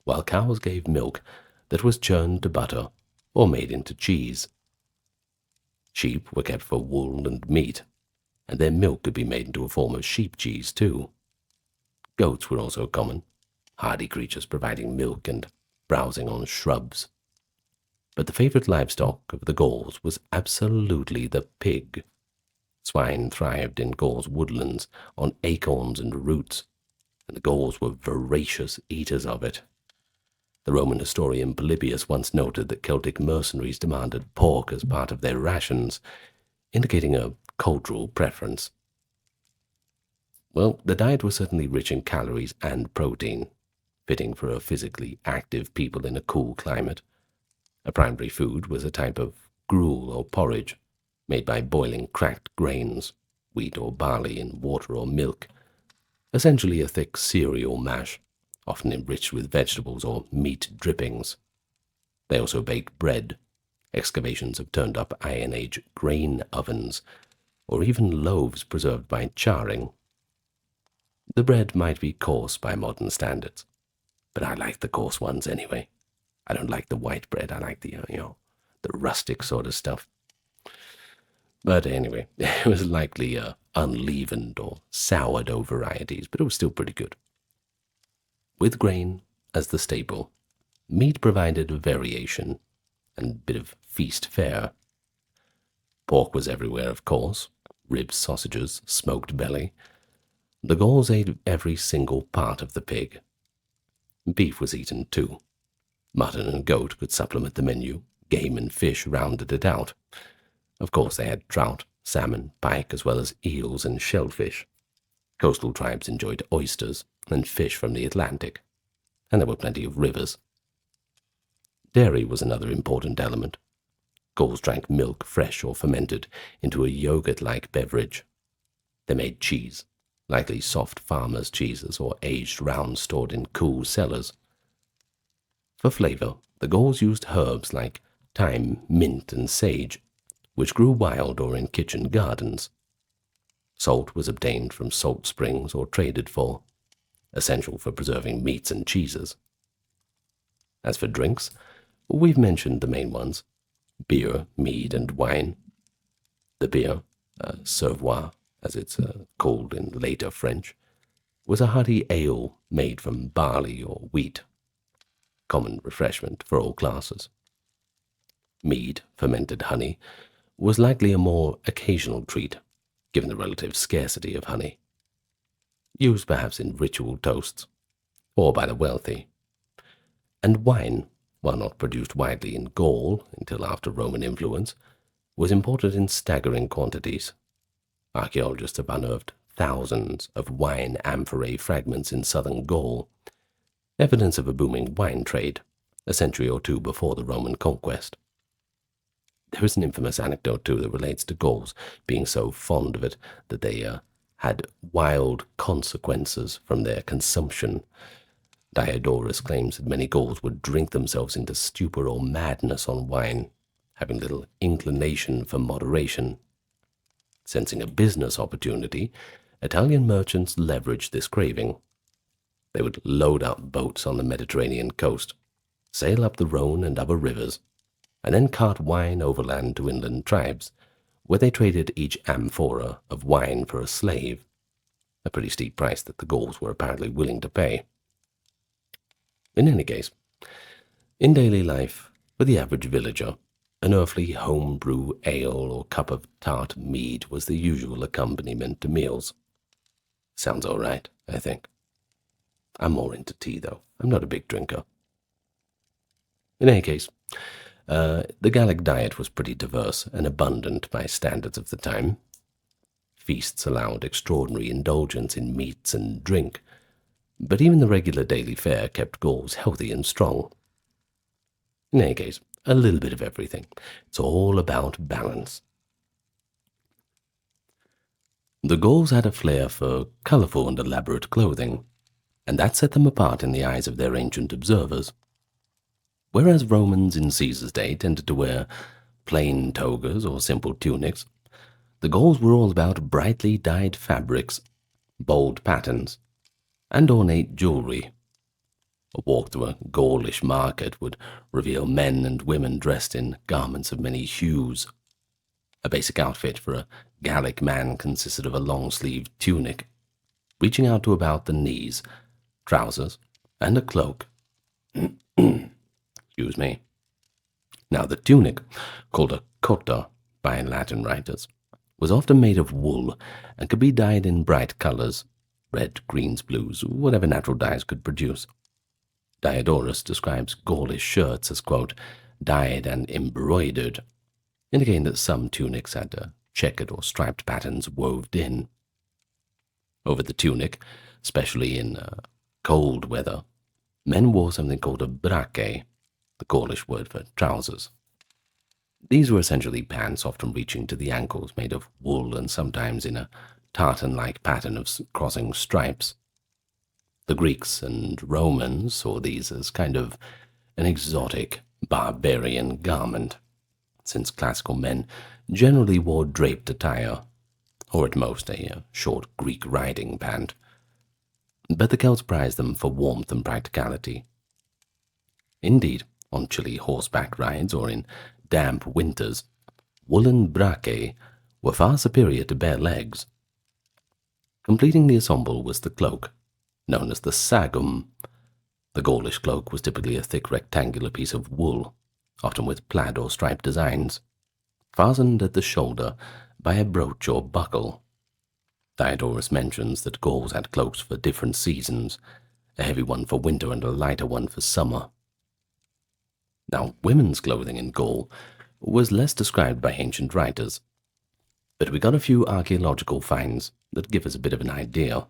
while cows gave milk that was churned to butter or made into cheese. Sheep were kept for wool and meat, and their milk could be made into a form of sheep cheese too. Goats were also common, hardy creatures providing milk and browsing on shrubs. But the favorite livestock of the Gauls was absolutely the pig. Swine thrived in Gaul's woodlands on acorns and roots, and the Gauls were voracious eaters of it. The Roman historian Polybius once noted that Celtic mercenaries demanded pork as part of their rations, indicating a cultural preference. Well, the diet was certainly rich in calories and protein, fitting for a physically active people in a cool climate. A primary food was a type of gruel or porridge, made by boiling cracked grains, wheat or barley, in water or milk, essentially a thick cereal mash, often enriched with vegetables or meat drippings. They also baked bread. Excavations have turned up Iron Age grain ovens, or even loaves preserved by charring. The bread might be coarse by modern standards, but I like the coarse ones anyway. I don't like the white bread. I like the, the rustic sort of stuff. But anyway, it was likely unleavened or sourdough varieties, but it was still pretty good. With grain as the staple, meat provided variation and a bit of feast fare. Pork was everywhere, of course, ribs, sausages, smoked belly. The Gauls ate every single part of the pig. Beef was eaten too. Mutton and goat could supplement the menu. Game and fish rounded it out. Of course, they had trout, salmon, pike, as well as eels and shellfish. Coastal tribes enjoyed oysters and fish from the Atlantic, and there were plenty of rivers. Dairy was another important element. Gauls drank milk, fresh or fermented, into a yogurt-like beverage. They made cheese, likely soft farmers' cheeses or aged rounds stored in cool cellars. For flavor, the Gauls used herbs like thyme, mint, and sage, which grew wild or in kitchen gardens. Salt was obtained from salt springs or traded for, essential for preserving meats and cheeses. As for drinks, we've mentioned the main ones: beer, mead, and wine. The beer, cervois, as it's called in later French, was a hearty ale made from barley or wheat, common refreshment for all classes. Mead, fermented honey, was likely a more occasional treat, given the relative scarcity of honey, used perhaps in ritual toasts, or by the wealthy. And wine, while not produced widely in Gaul until after Roman influence, was imported in staggering quantities. Archaeologists have unearthed thousands of wine amphorae fragments in southern Gaul, evidence of a booming wine trade, a century or two before the Roman conquest. There is an infamous anecdote, too, that relates to Gauls being so fond of it that they had wild consequences from their consumption. Diodorus claims that many Gauls would drink themselves into stupor or madness on wine, having little inclination for moderation. Sensing a business opportunity, Italian merchants leveraged this craving. They would load up boats on the Mediterranean coast, sail up the Rhone and other rivers, and then cart wine overland to inland tribes, where they traded each amphora of wine for a slave, a pretty steep price that the Gauls were apparently willing to pay. In any case, in daily life, for the average villager, an earthly home-brew ale or cup of tart mead was the usual accompaniment to meals. Sounds all right, I think. I'm more into tea, though. I'm not a big drinker. In any case, the Gallic diet was pretty diverse and abundant by standards of the time. Feasts allowed extraordinary indulgence in meats and drink, but even the regular daily fare kept Gauls healthy and strong. In any case, a little bit of everything. It's all about balance. The Gauls had a flair for colorful and elaborate clothing, and that set them apart in the eyes of their ancient observers. Whereas Romans in Caesar's day tended to wear plain togas or simple tunics, the Gauls were all about brightly dyed fabrics, bold patterns, and ornate jewelry. A walk through a Gaulish market would reveal men and women dressed in garments of many hues. A basic outfit for a Gallic man consisted of a long-sleeved tunic, reaching out to about the knees, trousers, and a cloak. Excuse me. Now, the tunic, called a cotta by Latin writers, was often made of wool and could be dyed in bright colors, red, greens, blues, whatever natural dyes could produce. Diodorus describes Gaulish shirts as, quote, dyed and embroidered, indicating that some tunics had checkered or striped patterns woved in. Over the tunic, especially in cold weather, men wore something called a brache, the Gaulish word for trousers. These were essentially pants often reaching to the ankles, made of wool and sometimes in a tartan-like pattern of crossing stripes. The Greeks and Romans saw these as kind of an exotic, barbarian garment, since classical men generally wore draped attire, or at most a short Greek riding pant. but the Celts prized them for warmth and practicality. Indeed, on chilly horseback rides or in damp winters, woolen bracae were far superior to bare legs. Completing the ensemble was the cloak, known as the sagum. The Gaulish cloak was typically a thick rectangular piece of wool, often with plaid or striped designs, fastened at the shoulder by a brooch or buckle. Diodorus mentions that Gauls had cloaks for different seasons, a heavy one for winter and a lighter one for summer. Now, women's clothing in Gaul was less described by ancient writers, but we got a few archaeological finds that give us a bit of an idea.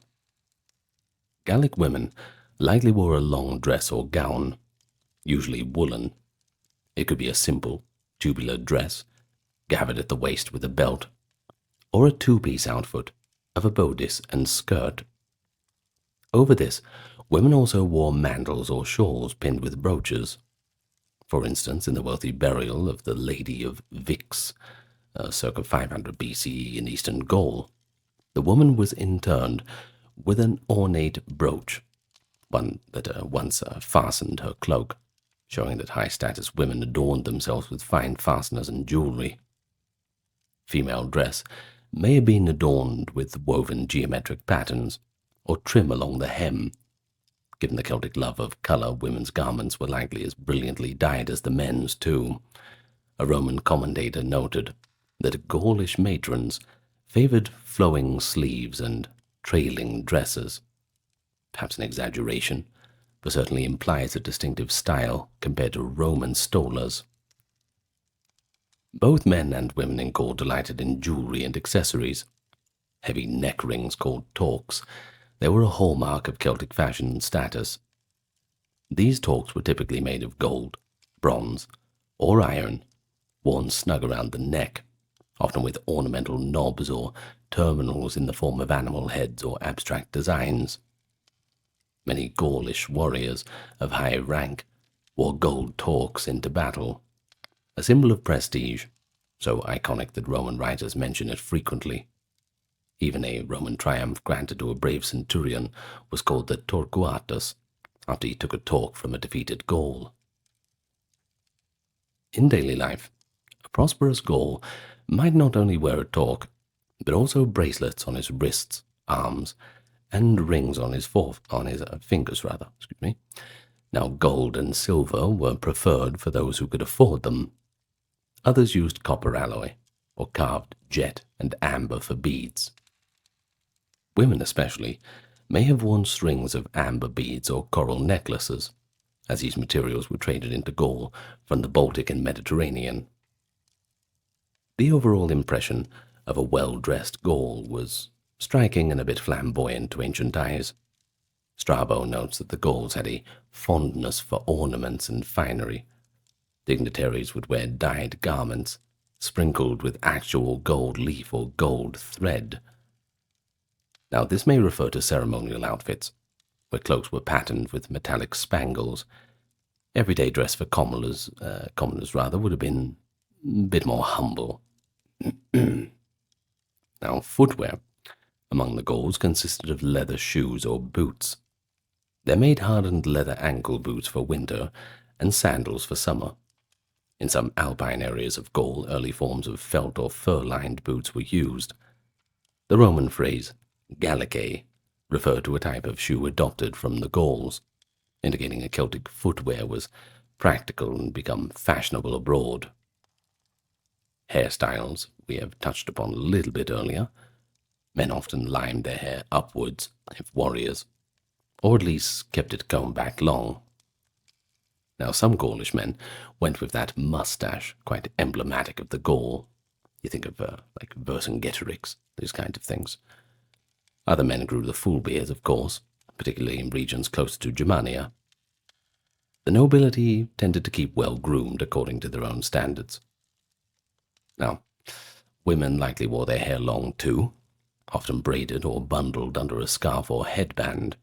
Gallic women likely wore a long dress or gown, usually woolen. It could be a simple, tubular dress, gathered at the waist with a belt, or a two-piece outfit of a bodice and skirt. Over this, women also wore mantles or shawls pinned with brooches. For instance, in the wealthy burial of the Lady of Vix, circa 500 BCE in eastern Gaul, the woman was interned with an ornate brooch, one that once fastened her cloak, showing that high-status women adorned themselves with fine fasteners and jewelry. Female dress may have been adorned with woven geometric patterns, or trim along the hem. Given the Celtic love of colour, women's garments were likely as brilliantly dyed as the men's too. A Roman commentator noted that Gaulish matrons favoured flowing sleeves and trailing dresses. Perhaps an exaggeration, but certainly implies a distinctive style compared to Roman stolas. Both men and women in Gaul delighted in jewelry and accessories. Heavy neck rings called torques, they were a hallmark of Celtic fashion and status. These torques were typically made of gold, bronze, or iron, worn snug around the neck, often with ornamental knobs or terminals in the form of animal heads or abstract designs. Many Gaulish warriors of high rank wore gold torques into battle, a symbol of prestige, so iconic that Roman writers mention it frequently. Even a Roman triumph granted to a brave centurion was called the Torquatus, after he took a torque from a defeated Gaul. In daily life, a prosperous Gaul might not only wear a torque, but also bracelets on his wrists, arms, and rings on his fingers. Now, gold and silver were preferred for those who could afford them. Others used copper alloy, or carved jet and amber for beads. Women especially may have worn strings of amber beads or coral necklaces, as these materials were traded into Gaul from the Baltic and Mediterranean. The overall impression of a well-dressed Gaul was striking and a bit flamboyant to ancient eyes. Strabo notes that the Gauls had a fondness for ornaments and finery. Dignitaries would wear dyed garments, sprinkled with actual gold leaf or gold thread. Now, this may refer to ceremonial outfits, where cloaks were patterned with metallic spangles. Everyday dress for commoners would have been a bit more humble. Now, footwear among the Gauls consisted of leather shoes or boots. They made hardened leather ankle boots for winter and sandals for summer. In some alpine areas of Gaul, early forms of felt or fur-lined boots were used. The Roman phrase Gallicae referred to a type of shoe adopted from the Gauls, indicating that Celtic footwear was practical and become fashionable abroad. Hairstyles we have touched upon a little bit earlier. Men often limed their hair upwards, if warriors, or at least kept it combed back long. Now, some Gaulish men went with that mustache, quite emblematic of the Gaul. You think of like Vercingetorix, those kind of things. Other men grew the full beard, of course, particularly in regions closer to Germania. The nobility tended to keep well groomed according to their own standards. Now, women likely wore their hair long too, often braided or bundled under a scarf or headband.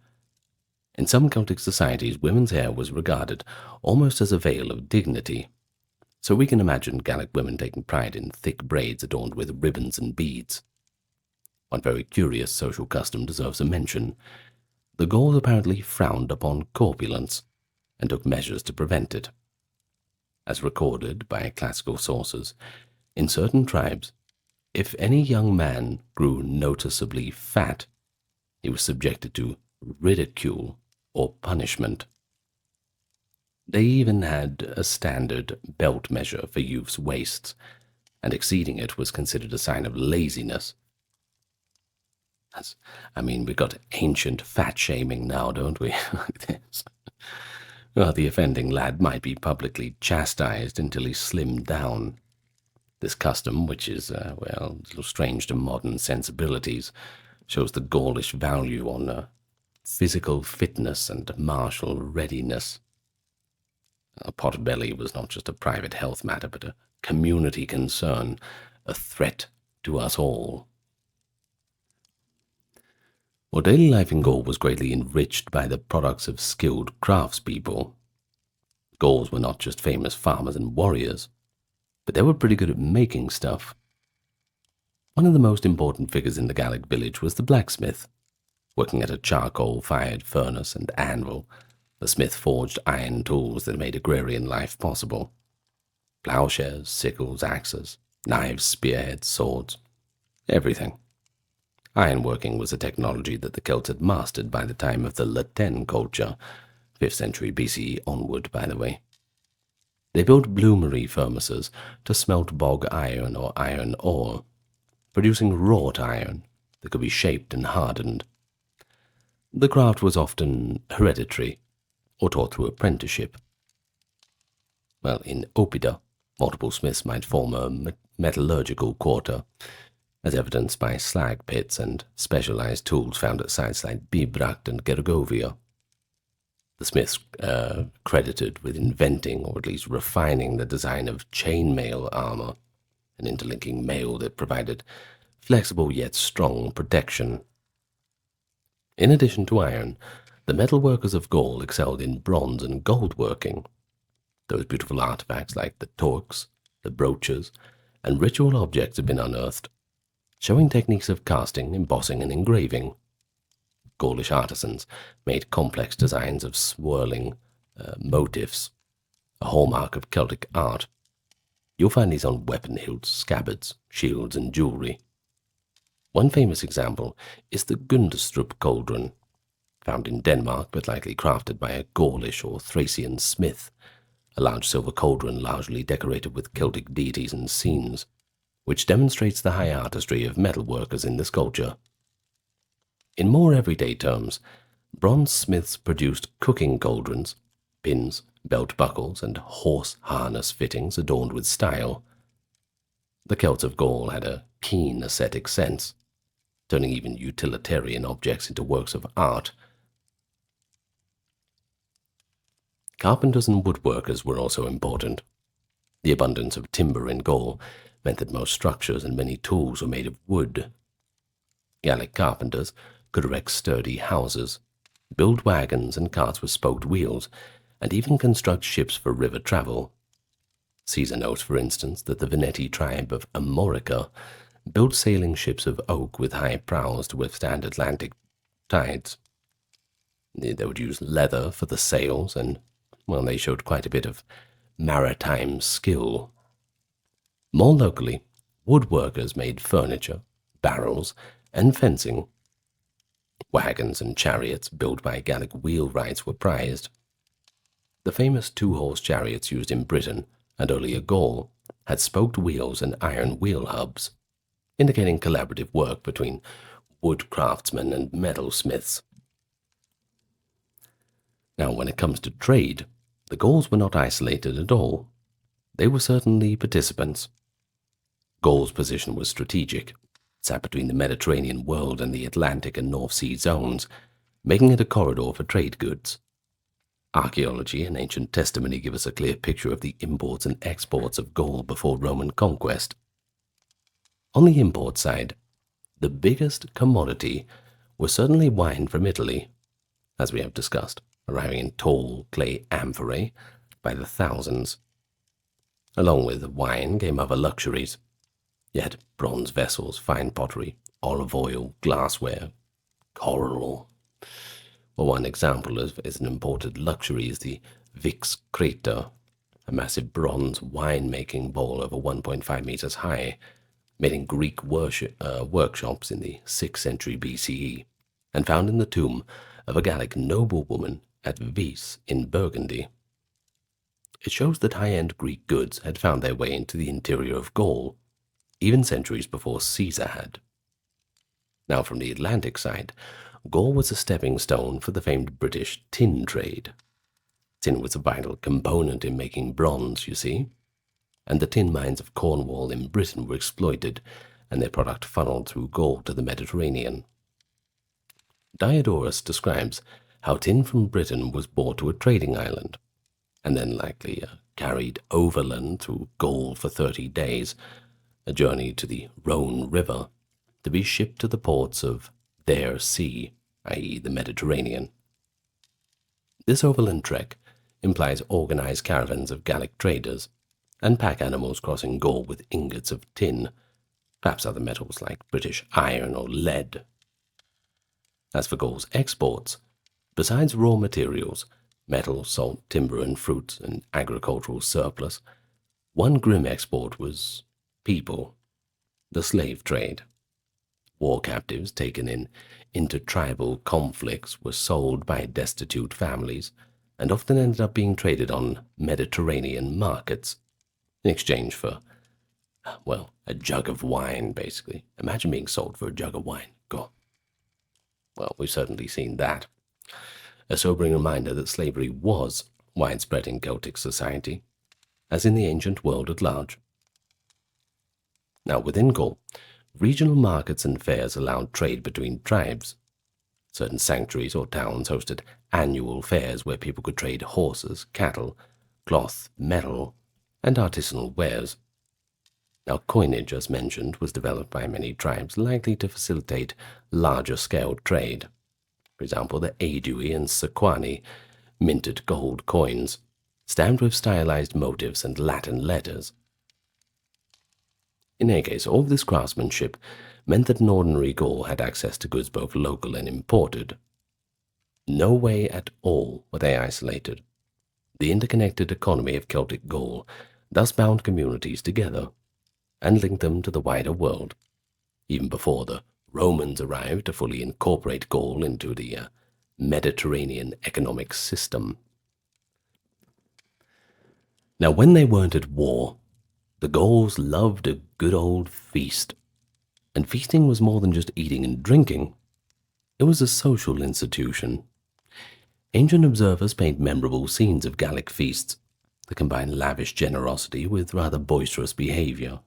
In some Celtic societies, women's hair was regarded almost as a veil of dignity, so we can imagine Gallic women taking pride in thick braids adorned with ribbons and beads. One very curious social custom deserves a mention. the Gauls apparently frowned upon corpulence and took measures to prevent it. As recorded by classical sources, in certain tribes, if any young man grew noticeably fat, he was subjected to ridicule or punishment. They even had a standard belt measure for youths' waists, and exceeding it was considered a sign of laziness. We've got ancient fat-shaming now, don't we? Like this. Well, the offending lad might be publicly chastised until he slimmed down. This custom, which is, a little strange to modern sensibilities, shows the Gaulish value on physical fitness and martial readiness. A potbelly was not just a private health matter, but a community concern, a threat to us all. Well, daily life in Gaul was greatly enriched by the products of skilled craftspeople. Gauls were not just famous farmers and warriors, but they were pretty good at making stuff. One of the most important figures in the Gallic village was the blacksmith. Working at a charcoal-fired furnace and anvil, the smith forged iron tools that made agrarian life possible. Plowshares, sickles, axes, knives, spearheads, swords, everything. Ironworking was a technology that the Celts had mastered by the time of the Latin culture, 5th century BCE onward, by the way. They built bloomery furnaces to smelt bog iron or iron ore, producing wrought iron that could be shaped and hardened. The craft was often hereditary or taught through apprenticeship. Well, in Opida, multiple smiths might form a metallurgical quarter, as evidenced by slag pits and specialized tools found at sites like Bibracte and Gergovia. The smiths credited with inventing, or at least refining, the design of chainmail armor, an interlinking mail that provided flexible yet strong protection. In addition to iron, the metalworkers of Gaul excelled in bronze and gold working. Those beautiful artifacts like the torques, the brooches, and ritual objects have been unearthed, showing techniques of casting, embossing, and engraving. Gaulish artisans made complex designs of swirling motifs, a hallmark of Celtic art. You'll find these on weapon hilts, scabbards, shields, and jewelry. One famous example is the Gundestrup cauldron, found in Denmark but likely crafted by a Gaulish or Thracian smith, a large silver cauldron largely decorated with Celtic deities and scenes, which demonstrates the high artistry of metalworkers in this culture. In more everyday terms, bronze smiths produced cooking cauldrons, pins, belt buckles, and horse harness fittings adorned with style. The Celts of Gaul had a keen aesthetic sense, turning even utilitarian objects into works of art. Carpenters and woodworkers were also important. The abundance of timber in Gaul meant that most structures and many tools were made of wood. Gallic carpenters could erect sturdy houses, build wagons and carts with spoked wheels, and even construct ships for river travel. Caesar notes, for instance, that the Veneti tribe of Amorica built sailing ships of oak with high prows to withstand Atlantic tides. They would use leather for the sails, and, they showed quite a bit of maritime skill. More locally, woodworkers made furniture, barrels, and fencing. Wagons and chariots built by Gallic wheelwrights were prized. The famous two-horse chariots used in Britain and earlier Gaul had spoked wheels and iron wheel hubs, indicating collaborative work between wood craftsmen and metalsmiths. Now, when it comes to trade, the Gauls were not isolated at all. They were certainly participants. Gaul's position was strategic. It sat between the Mediterranean world and the Atlantic and North Sea zones, making it a corridor for trade goods. Archaeology and ancient testimony give us a clear picture of the imports and exports of Gaul before Roman conquest. On the import side, the biggest commodity was certainly wine from Italy, as we have discussed, arriving in tall clay amphorae by the thousands. Along with wine came other luxuries. You had bronze vessels, fine pottery, olive oil, glassware, coral. Well, one example is an imported luxury is the Vix Creta, a massive bronze wine-making bowl over 1.5 meters high, made in Greek workshops in the 6th century BCE, and found in the tomb of a Gallic noblewoman at Vis in Burgundy. It shows that high-end Greek goods had found their way into the interior of Gaul, even centuries before Caesar had. Now, from the Atlantic side, Gaul was a stepping stone for the famed British tin trade. Tin was a vital component in making bronze, you see, and the tin mines of Cornwall in Britain were exploited, and their product funneled through Gaul to the Mediterranean. Diodorus describes how tin from Britain was brought to a trading island, and then likely carried overland through Gaul for 30 days, a journey to the Rhone River, to be shipped to the ports of their sea, i.e. the Mediterranean. This overland trek implies organized caravans of Gallic traders and pack animals crossing Gaul with ingots of tin, perhaps other metals like British iron or lead. As for Gaul's exports, besides raw materials, metal, salt, timber, and fruits, and agricultural surplus, one grim export was people, the slave trade. War captives taken in intertribal conflicts were sold by destitute families and often ended up being traded on Mediterranean markets in exchange for, well, a jug of wine, basically. Imagine being sold for a jug of wine. God. Well, we've certainly seen that. A sobering reminder that slavery was widespread in Celtic society, as in the ancient world at large. Now, within Gaul, regional markets and fairs allowed trade between tribes. Certain sanctuaries or towns hosted annual fairs where people could trade horses, cattle, cloth, metal, and artisanal wares. Now, coinage, as mentioned, was developed by many tribes, likely to facilitate larger-scale trade. For example, the Aedui and Sequani minted gold coins, stamped with stylized motifs and Latin letters. In any case, all this craftsmanship meant that an ordinary Gaul had access to goods both local and imported. No way at all were they isolated. The interconnected economy of Celtic Gaul thus bound communities together and linked them to the wider world, even before the Romans arrived to fully incorporate Gaul into the Mediterranean economic system. Now, when they weren't at war, the Gauls loved a good old feast. And feasting was more than just eating and drinking. It was a social institution. Ancient observers paint memorable scenes of Gallic feasts that combine lavish generosity with rather boisterous behavior.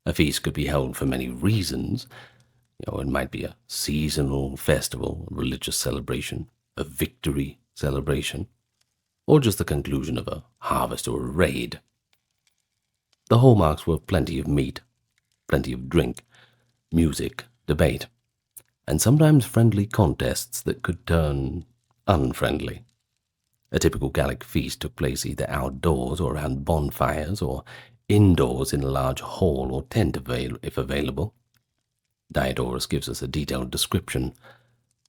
A feast could be held for many reasons. It might be a seasonal festival, a religious celebration, a victory celebration, or just the conclusion of a harvest or a raid. The hallmarks were plenty of meat, plenty of drink, music, debate, and sometimes friendly contests that could turn unfriendly. A typical Gallic feast took place either outdoors or around bonfires, or indoors in a large hall or tent if available. Diodorus gives us a detailed description.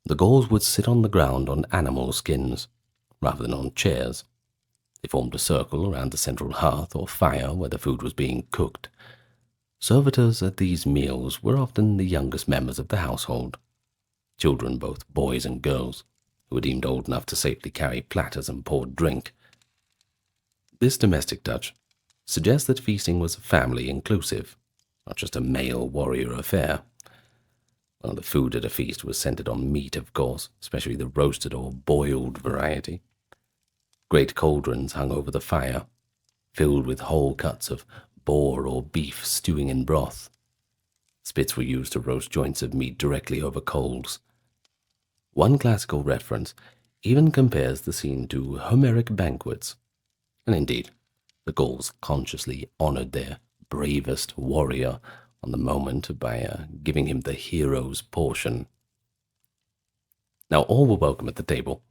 The Gauls would sit on the ground on animal skins, rather than on chairs. They formed a circle around the central hearth or fire where the food was being cooked. Servitors at these meals were often the youngest members of the household, children, both boys and girls, who were deemed old enough to safely carry platters and pour drink. This domestic touch suggests that feasting was family inclusive, not just a male warrior affair. Well, the food at a feast was centered on meat, of course, especially the roasted or boiled variety. Great cauldrons hung over the fire, filled with whole cuts of boar or beef stewing in broth. Spits were used to roast joints of meat directly over coals. One classical reference even compares the scene to Homeric banquets, and indeed, the Gauls consciously honored their bravest warrior on the moment by giving him the hero's portion. Now all were welcome at the table.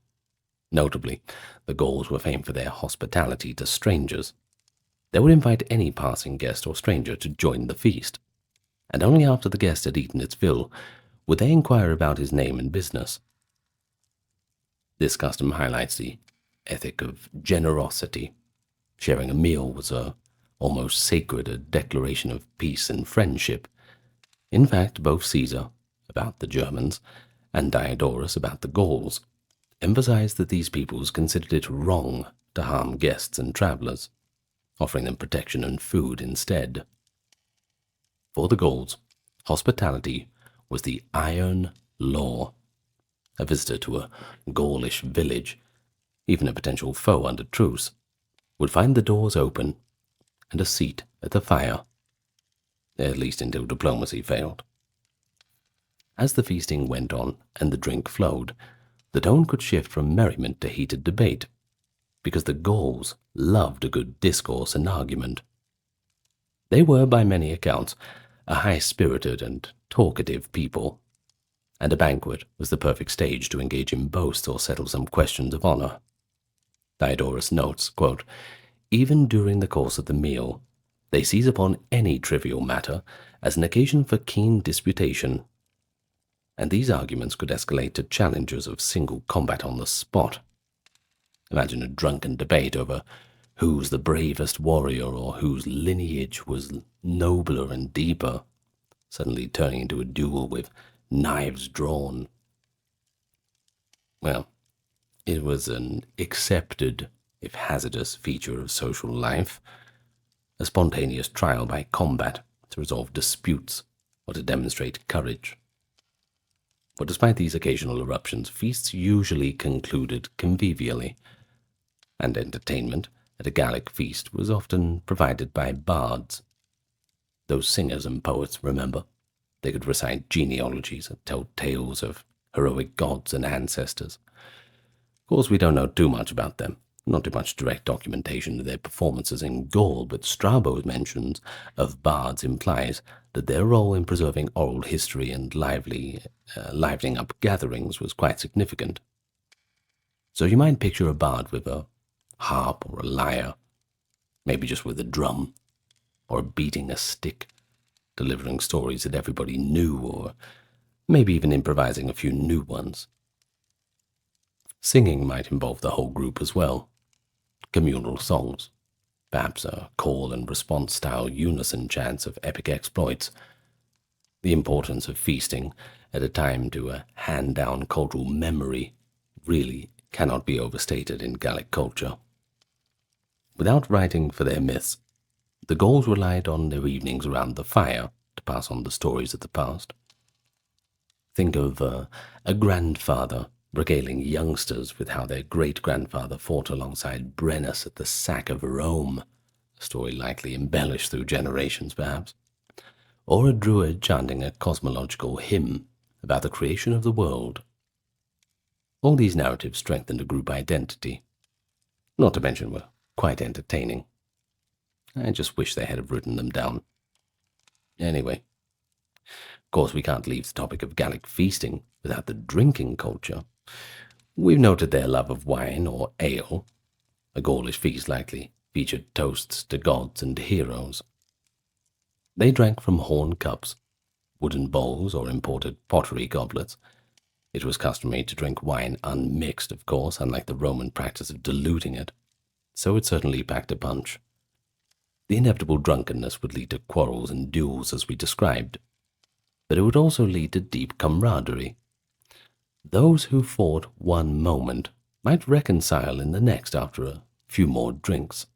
Notably, the Gauls were famed for their hospitality to strangers. They would invite any passing guest or stranger to join the feast, and only after the guest had eaten its fill would they inquire about his name and business. This custom highlights the ethic of generosity. Sharing a meal was almost sacred, a declaration of peace and friendship. In fact, both Caesar, about the Germans, and Diodorus, about the Gauls, emphasized that these peoples considered it wrong to harm guests and travelers, offering them protection and food instead. For the Gauls, hospitality was the iron law. A visitor to a Gaulish village, even a potential foe under truce, would find the doors open and a seat at the fire, at least until diplomacy failed. As the feasting went on and the drink flowed, the tone could shift from merriment to heated debate, because the Gauls loved a good discourse and argument. They were, by many accounts, a high-spirited and talkative people, and a banquet was the perfect stage to engage in boasts or settle some questions of honor. Diodorus notes, quote, "Even during the course of the meal, they seize upon any trivial matter as an occasion for keen disputation, and these arguments could escalate to challenges of single combat on the spot. Imagine a drunken debate over who's the bravest warrior or whose lineage was nobler and deeper, suddenly turning into a duel with knives drawn." Well, it was an accepted, if hazardous, feature of social life, a spontaneous trial by combat to resolve disputes or to demonstrate courage. But despite these occasional eruptions, feasts usually concluded convivially, and entertainment at a Gallic feast was often provided by bards. Those singers and poets, remember? They could recite genealogies and tell tales of heroic gods and ancestors. Of course, we don't know too much about them, not too much direct documentation of their performances in Gaul, but Strabo's mentions of bards implies that their role in preserving oral history and livening up gatherings was quite significant. So you might picture a bard with a harp or a lyre, maybe just with a drum, or beating a stick, delivering stories that everybody knew, or maybe even improvising a few new ones. Singing might involve the whole group as well. Communal songs, perhaps a call and response style unison chants of epic exploits. The importance of feasting at a time to hand down cultural memory really cannot be overstated in Gallic culture. Without writing for their myths, the Gauls relied on their evenings around the fire to pass on the stories of the past. Think of a grandfather regaling youngsters with how their great-grandfather fought alongside Brennus at the sack of Rome, a story likely embellished through generations perhaps, or a druid chanting a cosmological hymn about the creation of the world. All these narratives strengthened a group identity, not to mention were quite entertaining. I just wish they had have written them down. Anyway, of course we can't leave the topic of Gallic feasting without the drinking culture. We've noted their love of wine or ale. A Gaulish feast likely featured toasts to gods and heroes. They drank from horn cups, wooden bowls, or imported pottery goblets. It was customary to drink wine unmixed, of course, unlike the Roman practice of diluting it, so it certainly packed a punch. The inevitable drunkenness would lead to quarrels and duels as we described, but it would also lead to deep camaraderie. Those who fought one moment might reconcile in the next after a few more drinks.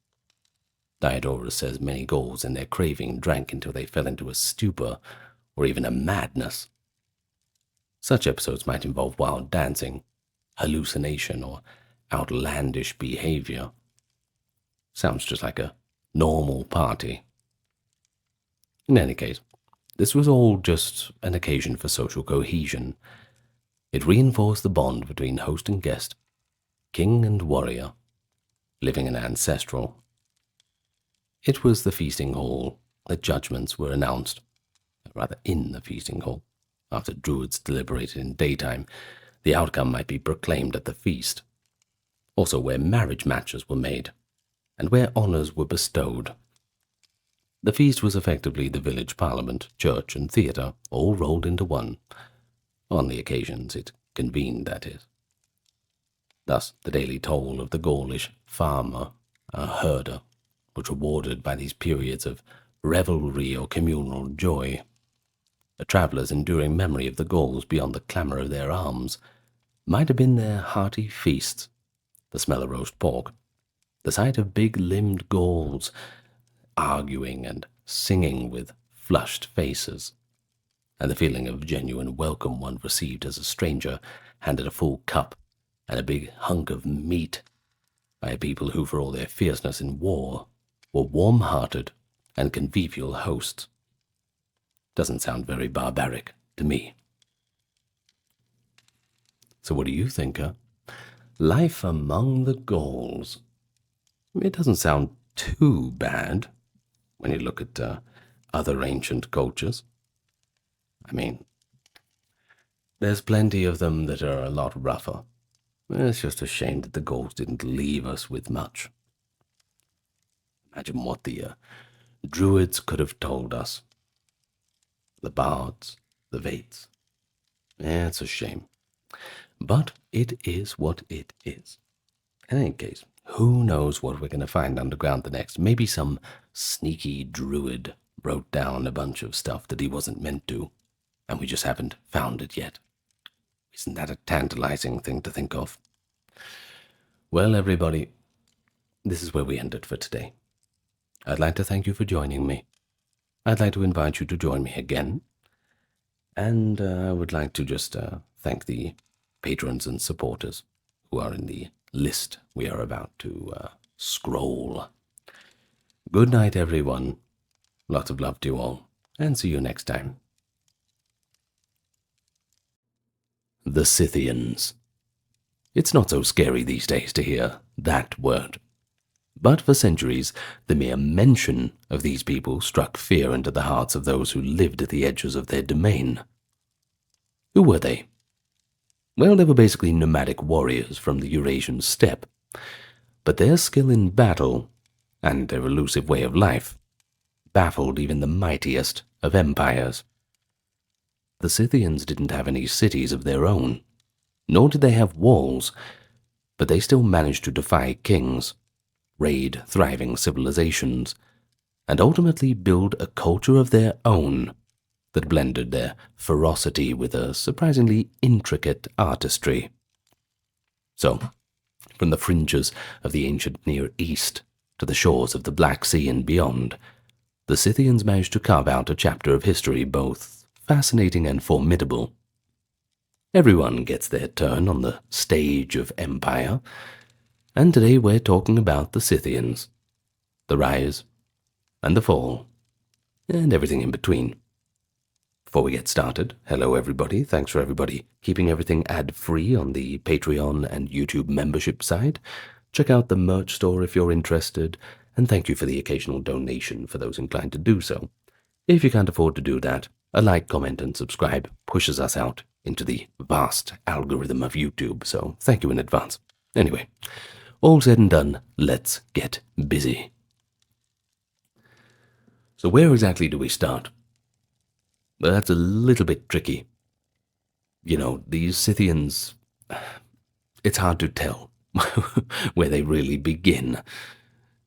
Diodorus says many Gauls in their craving drank until they fell into a stupor or even a madness. Such episodes might involve wild dancing, hallucination, or outlandish behavior. Sounds just like a normal party. In any case, this was all just an occasion for social cohesion. It reinforced the bond between host and guest, king and warrior, living and ancestral. It was the feasting hall that judgments were announced, rather in the feasting hall. After druids deliberated in daytime, the outcome might be proclaimed at the feast. Also where marriage matches were made, and where honors were bestowed. The feast was effectively the village parliament, church, and theatre, all rolled into one. On the occasions it convened, that is. Thus, the daily toll of the Gaulish farmer, a herder, was rewarded by these periods of revelry or communal joy. A traveller's enduring memory of the Gauls beyond the clamour of their arms might have been their hearty feasts, the smell of roast pork, the sight of big-limbed Gauls arguing and singing with flushed faces, and the feeling of genuine welcome one received as a stranger handed a full cup and a big hunk of meat by a people who, for all their fierceness in war, were warm-hearted and convivial hosts. Doesn't sound very barbaric to me. So what do you think, huh? Life among the Gauls. It doesn't sound too bad when you look at other ancient cultures. I mean, there's plenty of them that are a lot rougher. It's just a shame that the Gauls didn't leave us with much. Imagine what the Druids could have told us. The bards, the Vates. It's a shame. But it is what it is. In any case, who knows what we're going to find underground the next? Maybe some sneaky druid wrote down a bunch of stuff that he wasn't meant to, and we just haven't found it yet. Isn't that a tantalizing thing to think of? Well, everybody, this is where we end it for today. I'd like to thank you for joining me. I'd like to invite you to join me again. And I would like to just thank the patrons and supporters who are in the list we are about to scroll. Good night, everyone. Lots of love to you all, and see you next time. The Scythians. It's not so scary these days to hear that word. But for centuries, the mere mention of these people struck fear into the hearts of those who lived at the edges of their domain. Who were they? Well, they were basically nomadic warriors from the Eurasian steppe, but their skill in battle, and their elusive way of life, baffled even the mightiest of empires. The Scythians didn't have any cities of their own, nor did they have walls, but they still managed to defy kings, raid thriving civilizations, and ultimately build a culture of their own that blended their ferocity with a surprisingly intricate artistry. So, from the fringes of the ancient Near East to the shores of the Black Sea and beyond, the Scythians managed to carve out a chapter of history both fascinating and formidable. Everyone gets their turn on the stage of empire, and today we're talking about the Scythians, the rise and the fall, and everything in between. Before we get started, hello everybody, thanks for everybody keeping everything ad-free on the Patreon and YouTube membership side. Check out the merch store if you're interested, and thank you for the occasional donation for those inclined to do so. If you can't afford to do that, a like, comment, and subscribe pushes us out into the vast algorithm of YouTube, so thank you in advance. Anyway, all said and done, let's get busy. So where exactly do we start? Well, that's a little bit tricky. You know, these Scythians, it's hard to tell where they really begin.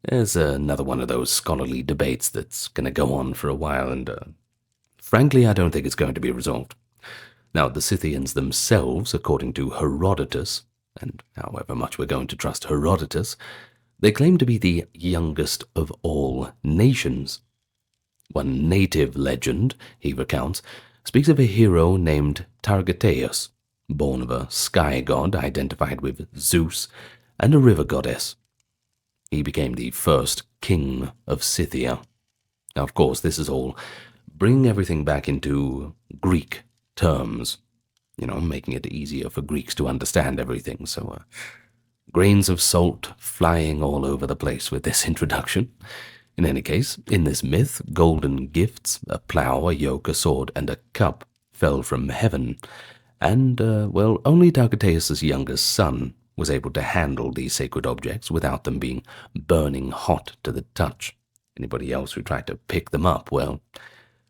There's another one of those scholarly debates that's going to go on for a while, and frankly, I don't think it's going to be resolved. Now, the Scythians themselves, according to Herodotus, and however much we're going to trust Herodotus, they claim to be the youngest of all nations. One native legend, he recounts, speaks of a hero named Targeteus, born of a sky god identified with Zeus and a river goddess. He became the first king of Scythia. Now, of course, this is all bringing everything back into Greek terms, making it easier for Greeks to understand everything. So, grains of salt flying all over the place with this introduction. In any case, in this myth, golden gifts, a plough, a yoke, a sword, and a cup fell from heaven, and, only Targeteus' youngest son was able to handle these sacred objects without them being burning hot to the touch. Anybody else who tried to pick them up, well,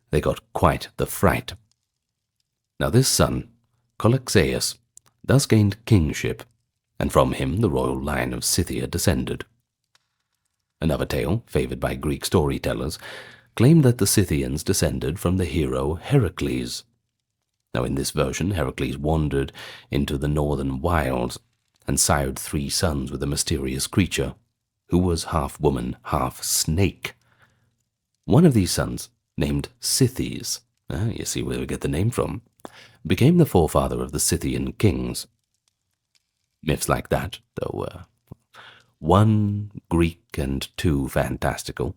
they got quite the fright. Now this son, Coluxeus, thus gained kingship, and from him the royal line of Scythia descended. Another tale, favoured by Greek storytellers, claimed that the Scythians descended from the hero Heracles. Now in this version, Heracles wandered into the northern wilds and sired 3 sons with a mysterious creature, who was half woman, half snake. One of these sons, named Scythies, you see where we get the name from, became the forefather of the Scythian kings. Myths like that, though 1 Greek and 2 fantastical,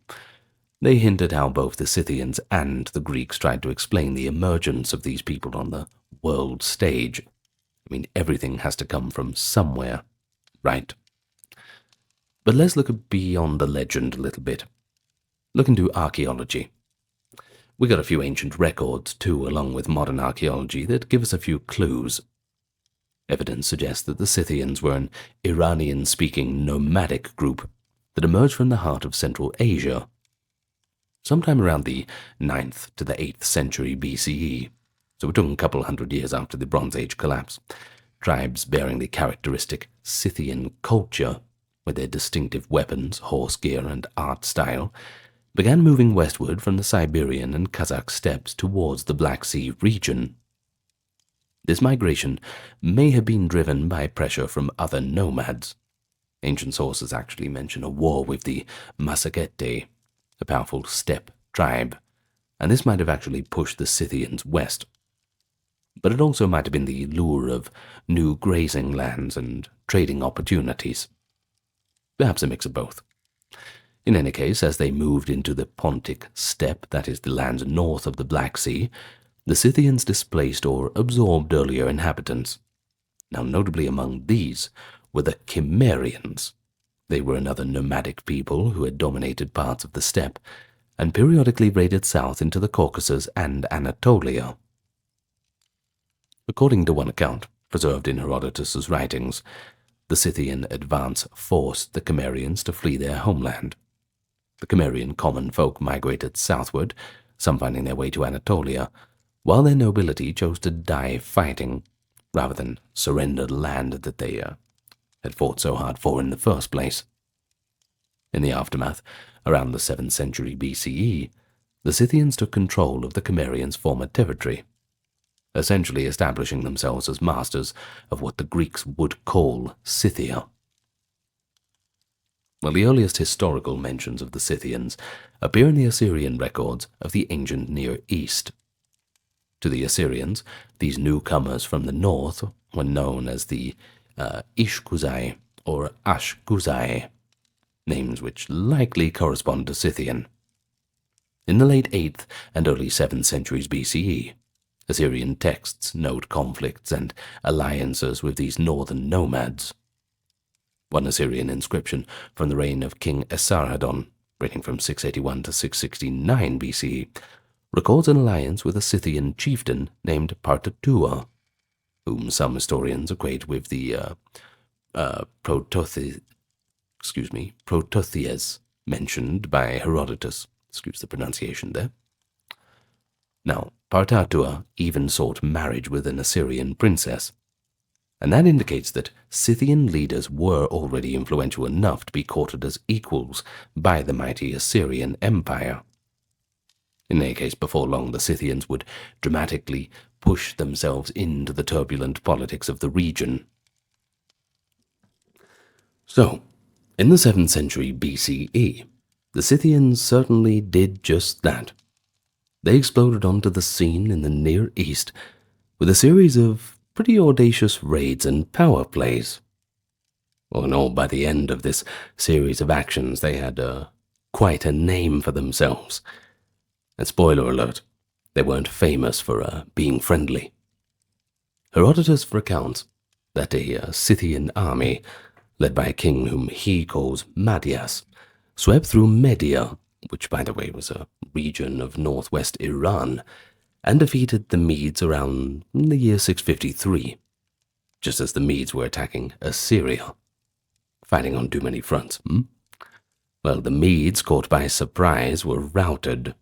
they hint at how both the Scythians and the Greeks tried to explain the emergence of these people on the world stage. I mean, everything has to come from somewhere, right? But let's look beyond the legend a little bit. Look into archaeology. We got a few ancient records, too, along with modern archaeology, that give us a few clues. Evidence suggests that the Scythians were an Iranian-speaking nomadic group that emerged from the heart of Central Asia, sometime around the 9th to the 8th century BCE, so we're talking a couple hundred years after the Bronze Age collapse. Tribes bearing the characteristic Scythian culture, with their distinctive weapons, horse gear, and art style, began moving westward from the Siberian and Kazakh steppes towards the Black Sea region. This migration may have been driven by pressure from other nomads. Ancient sources actually mention a war with the Massagetæ, a powerful steppe tribe, and this might have actually pushed the Scythians west. But it also might have been the lure of new grazing lands and trading opportunities. Perhaps a mix of both. In any case, as they moved into the Pontic steppe, that is the lands north of the Black Sea, the Scythians displaced or absorbed earlier inhabitants. Now notably among these were the Cimmerians. They were another nomadic people who had dominated parts of the steppe and periodically raided south into the Caucasus and Anatolia. According to one account, preserved in Herodotus's writings, the Scythian advance forced the Cimmerians to flee their homeland. The Cimmerian common folk migrated southward, some finding their way to Anatolia, while their nobility chose to die fighting, rather than surrender the land that they had fought so hard for in the first place. In the aftermath, around the 7th century BCE, the Scythians took control of the Cimmerians' former territory, essentially establishing themselves as masters of what the Greeks would call Scythia. Well, the earliest historical mentions of the Scythians appear in the Assyrian records of the ancient Near East. To the Assyrians, these newcomers from the north were known as the Ishkuzai or Ashkuzai, names which likely correspond to Scythian. In the late 8th and early 7th centuries BCE, Assyrian texts note conflicts and alliances with these northern nomads. One Assyrian inscription from the reign of King Esarhaddon, reigning from 681 to 669 BCE, records an alliance with a Scythian chieftain named Partatua, whom some historians equate with the Protothies mentioned by Herodotus. Excuse the pronunciation there. Now, Partatua even sought marriage with an Assyrian princess, and that indicates that Scythian leaders were already influential enough to be courted as equals by the mighty Assyrian Empire. In any case, before long, the Scythians would dramatically push themselves into the turbulent politics of the region. So, in the 7th century BCE, the Scythians certainly did just that. They exploded onto the scene in the Near East with a series of pretty audacious raids and power plays. All in all, by the end of this series of actions, they had quite a name for themselves. And spoiler alert, they weren't famous for being friendly. Herodotus recounts that a Scythian army, led by a king whom he calls Madias, swept through Media, which by the way was a region of northwest Iran, and defeated the Medes around the year 653, just as the Medes were attacking Assyria, fighting on too many fronts. Well, the Medes, caught by surprise, were routed,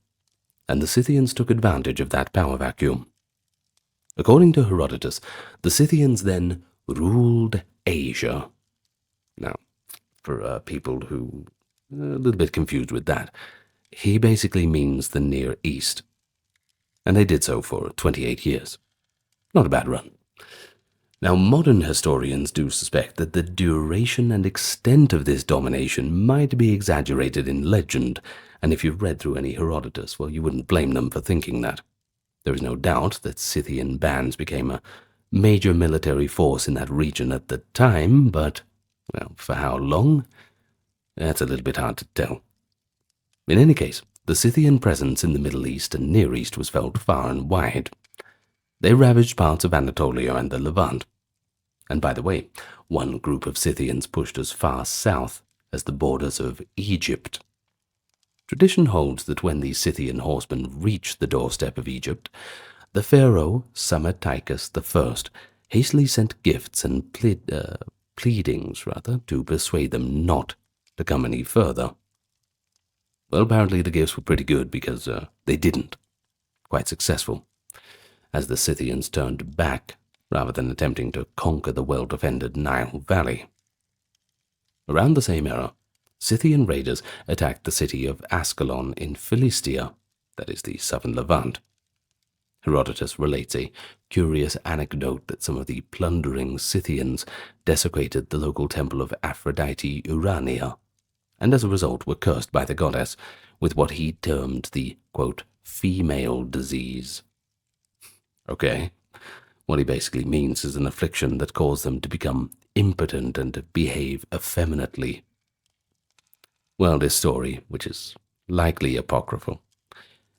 and the Scythians took advantage of that power vacuum. According to Herodotus, the Scythians then ruled Asia. Now, for people who are a little bit confused with that, he basically means the Near East. And they did so for 28 years. Not a bad run. Now, modern historians do suspect that the duration and extent of this domination might be exaggerated in legend, and if you've read through any Herodotus, well, you wouldn't blame them for thinking that. There is no doubt that Scythian bands became a major military force in that region at the time, but, well, for how long? That's a little bit hard to tell. In any case, the Scythian presence in the Middle East and Near East was felt far and wide. They ravaged parts of Anatolia and the Levant. And by the way, one group of Scythians pushed as far south as the borders of Egypt. Tradition holds that when the Scythian horsemen reached the doorstep of Egypt, the pharaoh Psammetichus I hastily sent gifts and pleadings to persuade them not to come any further. Well, apparently the gifts were pretty good because they didn't. Quite successful, as the Scythians turned back rather than attempting to conquer the well-defended Nile Valley. Around the same era, Scythian raiders attacked the city of Ascalon in Philistia, that is the southern Levant. Herodotus relates a curious anecdote that some of the plundering Scythians desecrated the local temple of Aphrodite Urania, and as a result were cursed by the goddess with what he termed the, quote, female disease. Okay, what he basically means is an affliction that caused them to become impotent and behave effeminately. Well, this story, which is likely apocryphal,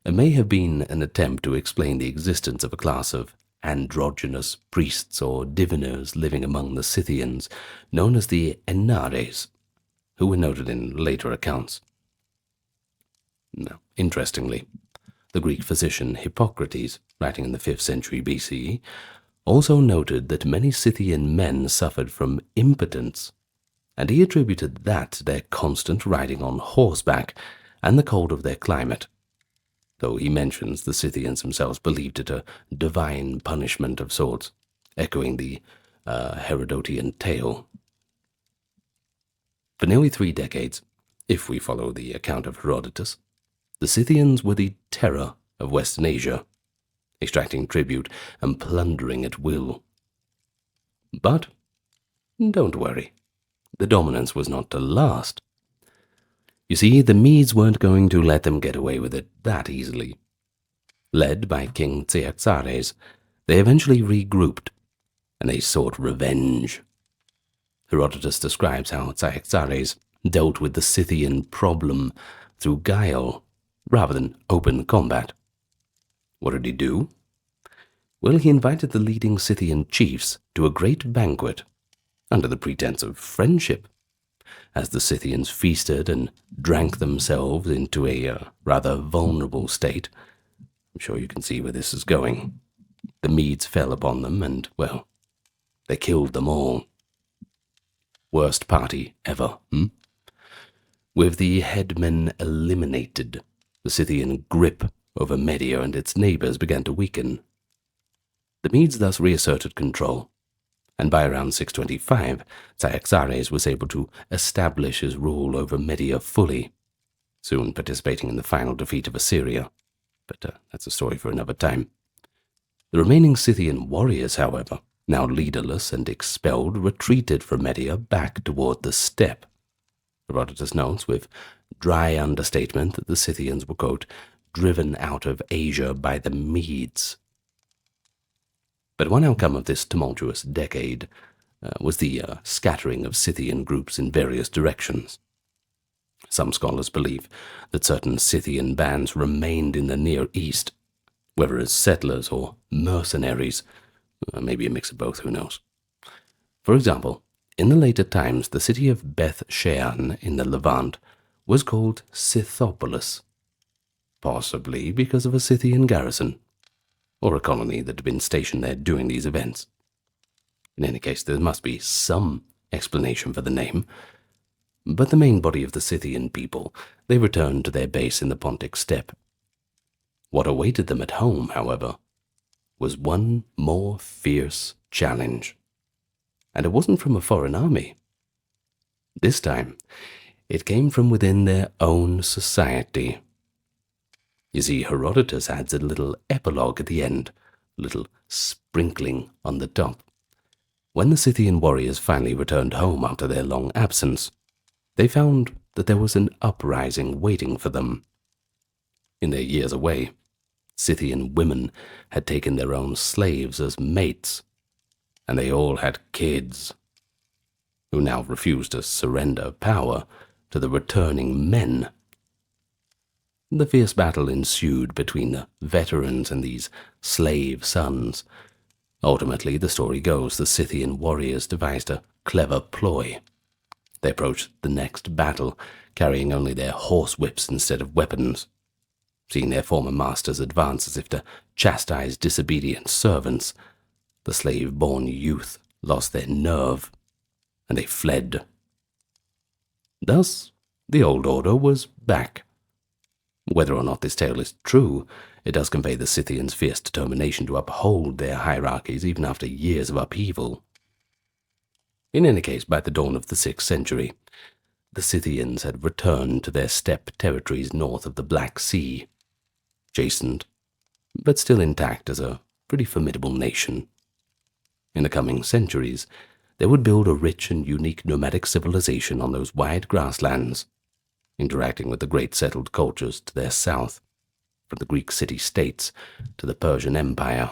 may have been an attempt to explain the existence of a class of androgynous priests or diviners living among the Scythians, known as the Enares, who were noted in later accounts. Now, interestingly, the Greek physician Hippocrates, writing in the 5th century BCE, also noted that many Scythian men suffered from impotence, and he attributed that to their constant riding on horseback and the cold of their climate, though he mentions the Scythians themselves believed it a divine punishment of sorts, echoing the Herodotian tale. For nearly 3 decades, if we follow the account of Herodotus, the Scythians were the terror of Western Asia, extracting tribute and plundering at will. But don't worry, the dominance was not to last. You see, the Medes weren't going to let them get away with it that easily. Led by King Cyaxares, they eventually regrouped, and they sought revenge. Herodotus describes how Cyaxares dealt with the Scythian problem through guile rather than open combat. What did he do? Well, he invited the leading Scythian chiefs to a great banquet under the pretense of friendship. As the Scythians feasted and drank themselves into a rather vulnerable state, I'm sure you can see where this is going, the Medes fell upon them and, well, they killed them all. Worst party ever, With the headmen eliminated, the Scythian grip over Media and its neighbors began to weaken. The Medes thus reasserted control, and by around 625, Cyaxares was able to establish his rule over Media fully, soon participating in the final defeat of Assyria. But that's a story for another time. The remaining Scythian warriors, however, now leaderless and expelled, retreated from Media back toward the steppe. Herodotus notes with dry understatement that the Scythians were, quote, driven out of Asia by the Medes. But one outcome of this tumultuous decade was the scattering of Scythian groups in various directions. Some scholars believe that certain Scythian bands remained in the Near East, whether as settlers or mercenaries, maybe a mix of both, who knows. For example, in the later times, the city of Beth Shean in the Levant was called Scythopolis, possibly because of a Scythian garrison, or a colony that had been stationed there during these events. In any case, there must be some explanation for the name, but the main body of the Scythian people, they returned to their base in the Pontic steppe. What awaited them at home, however, was one more fierce challenge, and it wasn't from a foreign army. This time, it came from within their own society. You see, Herodotus adds a little epilogue at the end, a little sprinkling on the top. When the Scythian warriors finally returned home after their long absence, they found that there was an uprising waiting for them. In their years away, Scythian women had taken their own slaves as mates, and they all had kids, who now refused to surrender power to the returning men. The fierce battle ensued between the veterans and these slave sons. Ultimately, the story goes, the Scythian warriors devised a clever ploy. They approached the next battle, carrying only their horsewhips instead of weapons. Seeing their former masters advance as if to chastise disobedient servants, the slave-born youth lost their nerve, and they fled. Thus, the old order was back. Whether or not this tale is true, it does convey the Scythians' fierce determination to uphold their hierarchies even after years of upheaval. In any case, by the dawn of the 6th century, the Scythians had returned to their steppe territories north of the Black Sea, chastened, but still intact as a pretty formidable nation. In the coming centuries, they would build a rich and unique nomadic civilization on those wide grasslands, interacting with the great settled cultures to their south, from the Greek city-states to the Persian Empire.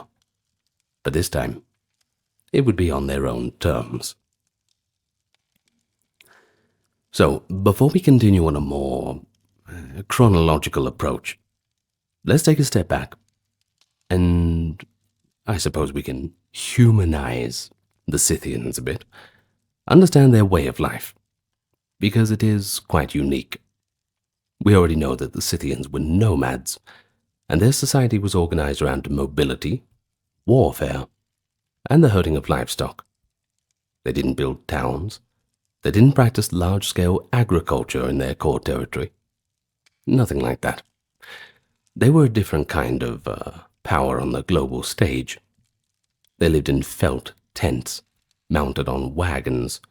But this time, it would be on their own terms. So, before we continue on a more chronological approach, let's take a step back, and I suppose we can humanize the Scythians a bit, understand their way of life, because it is quite unique. We already know that the Scythians were nomads, and their society was organized around mobility, warfare, and the herding of livestock. They didn't build towns. They didn't practice large-scale agriculture in their core territory. Nothing like that. They were a different kind of power on the global stage. They lived in felt tents, mounted on wagons,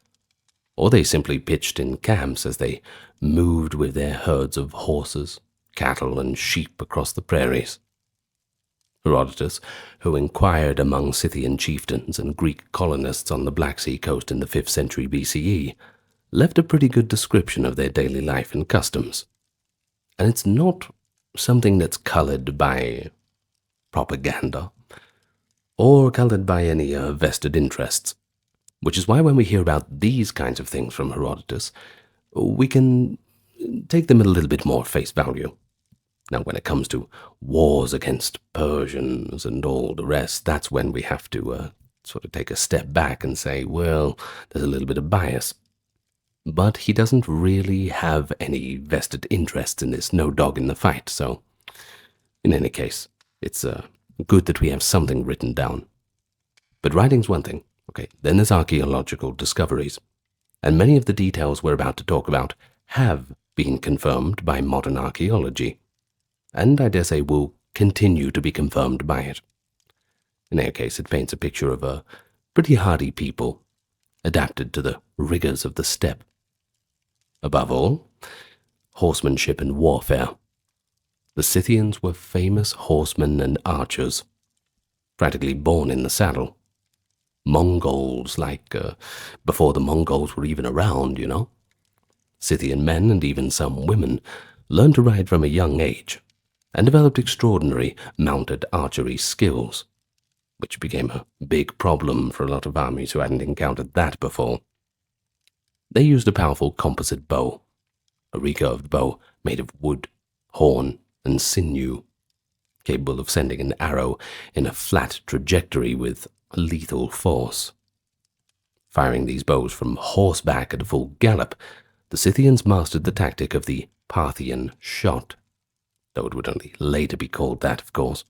or they simply pitched in camps as they moved with their herds of horses, cattle, and sheep across the prairies. Herodotus, who inquired among Scythian chieftains and Greek colonists on the Black Sea coast in the 5th century BCE, left a pretty good description of their daily life and customs. And it's not something that's colored by propaganda or colored by any vested interests, which is why when we hear about these kinds of things from Herodotus, we can take them at a little bit more face value. Now, when it comes to wars against Persians and all the rest, that's when we have to sort of take a step back and say, well, there's a little bit of bias. But he doesn't really have any vested interests in this, no dog in the fight, so in any case, it's good that we have something written down. But writing's one thing, okay? Then there's archaeological discoveries, and many of the details we're about to talk about have been confirmed by modern archaeology, and I dare say will continue to be confirmed by it. In any case, it paints a picture of a pretty hardy people, adapted to the rigors of the steppe. Above all, horsemanship and warfare. The Scythians were famous horsemen and archers, practically born in the saddle. Mongols, before the Mongols were even around, you know. Scythian men and even some women learned to ride from a young age, and developed extraordinary mounted archery skills, which became a big problem for a lot of armies who hadn't encountered that before. They used a powerful composite bow, a recurved bow made of wood, horn, and sinew, capable of sending an arrow in a flat trajectory with lethal force. Firing these bows from horseback at a full gallop, the Scythians mastered the tactic of the Parthian shot, though it would only later be called that, of course,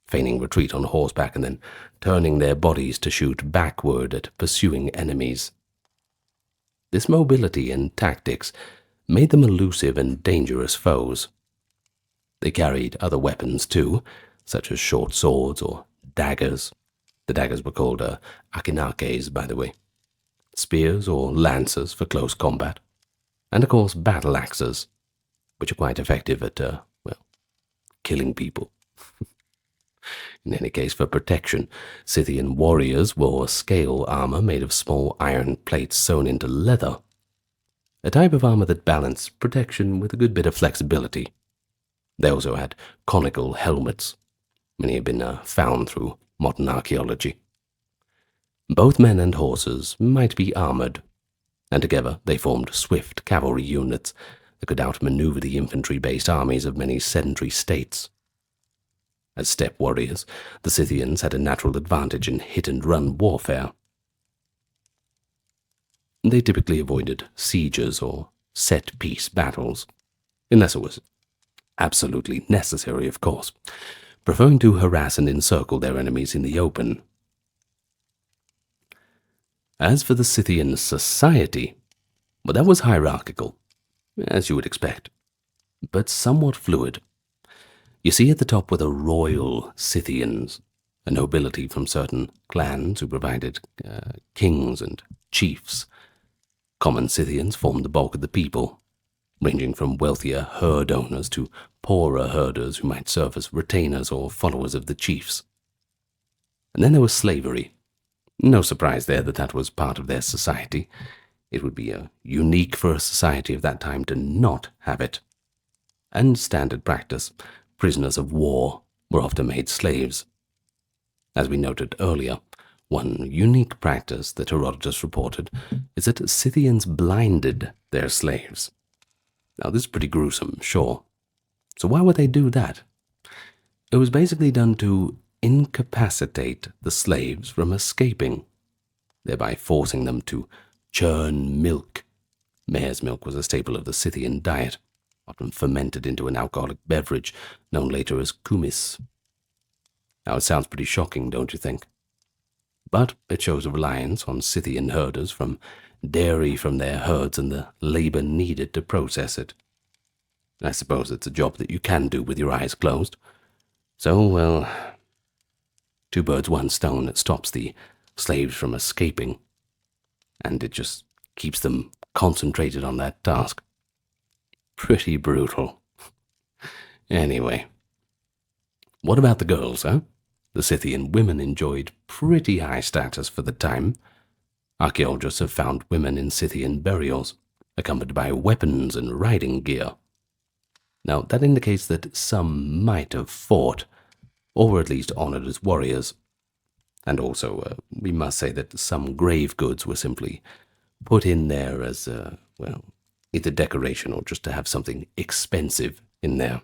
feigning retreat on horseback and then turning their bodies to shoot backward at pursuing enemies. This mobility and tactics made them elusive and dangerous foes. They carried other weapons too, such as short swords or daggers. The daggers were called akinakes, by the way, spears or lances for close combat, and of course battle axes, which are quite effective at, killing people. In any case, for protection, Scythian warriors wore scale armor made of small iron plates sewn into leather, a type of armor that balanced protection with a good bit of flexibility. They also had conical helmets. Many have been found through modern archaeology. Both men and horses might be armored, and together they formed swift cavalry units that could outmaneuver the infantry-based armies of many sedentary states. As steppe warriors, the Scythians had a natural advantage in hit-and-run warfare. They typically avoided sieges or set-piece battles, unless it was absolutely necessary, of course, preferring to harass and encircle their enemies in the open. As for the Scythian society, well, that was hierarchical, as you would expect, but somewhat fluid. You see at the top were the royal Scythians, a nobility from certain clans who provided kings and chiefs. Common Scythians formed the bulk of the people, ranging from wealthier herd owners to poorer herders who might serve as retainers or followers of the chiefs. And then there was slavery. No surprise there that was part of their society. It would be unique for a society of that time to not have it. And standard practice, prisoners of war were often made slaves. As we noted earlier, one unique practice that Herodotus reported is that Scythians blinded their slaves. Now, this is pretty gruesome, sure. So why would they do that? It was basically done to incapacitate the slaves from escaping, thereby forcing them to churn milk. Mare's milk was a staple of the Scythian diet, often fermented into an alcoholic beverage known later as kumis. Now, it sounds pretty shocking, don't you think? But it shows a reliance on Scythian herders from dairy from their herds and the labor needed to process it. I suppose it's a job that you can do with your eyes closed. So, well, two birds, one stone. It stops the slaves from escaping, and it just keeps them concentrated on that task. Pretty brutal. Anyway, what about the girls, huh? The Scythian women enjoyed pretty high status for the time. Archaeologists have found women in Scythian burials, accompanied by weapons and riding gear. Now, that indicates that some might have fought, or were at least honored as warriors. And also, we must say that some grave goods were simply put in there as, either decoration or just to have something expensive in there.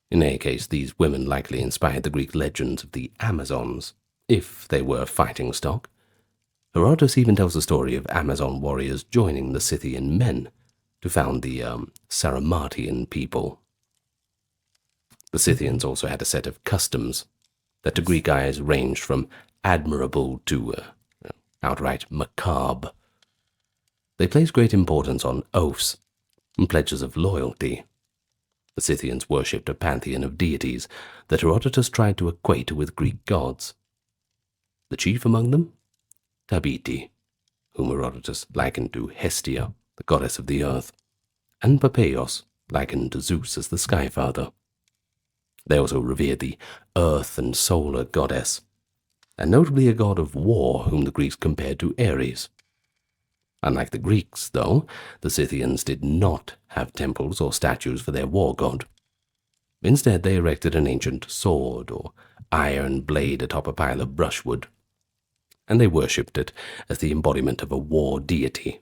In any case, these women likely inspired the Greek legends of the Amazons, if they were fighting stock. Herodotus even tells the story of Amazon warriors joining the Scythian men to found the Sarmatian people. The Scythians also had a set of customs that to Greek eyes ranged from admirable to outright macabre. They placed great importance on oaths and pledges of loyalty. The Scythians worshipped a pantheon of deities that Herodotus tried to equate with Greek gods. The chief among them? Tabiti, whom Herodotus likened to Hestia, the goddess of the earth, and Papeios, likened to Zeus as the sky father. They also revered the earth and solar goddess, and notably a god of war whom the Greeks compared to Ares. Unlike the Greeks, though, the Scythians did not have temples or statues for their war god. Instead, they erected an ancient sword or iron blade atop a pile of brushwood, and they worshipped it as the embodiment of a war deity.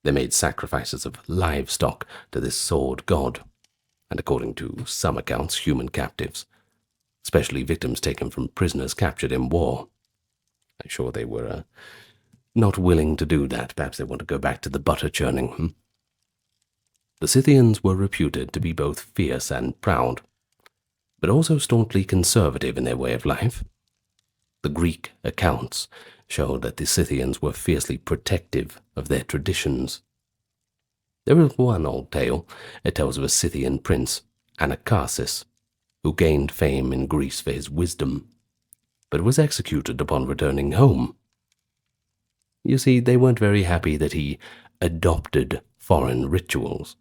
They made sacrifices of livestock to this sword god, and according to some accounts, human captives, especially victims taken from prisoners captured in war. I'm sure they were not willing to do that. Perhaps they want to go back to the butter churning. The Scythians were reputed to be both fierce and proud, but also staunchly conservative in their way of life. The Greek accounts show that the Scythians were fiercely protective of their traditions. There is one old tale. It tells of a Scythian prince, Anacharsis, who gained fame in Greece for his wisdom, but was executed upon returning home. You see, they weren't very happy that he adopted foreign rituals,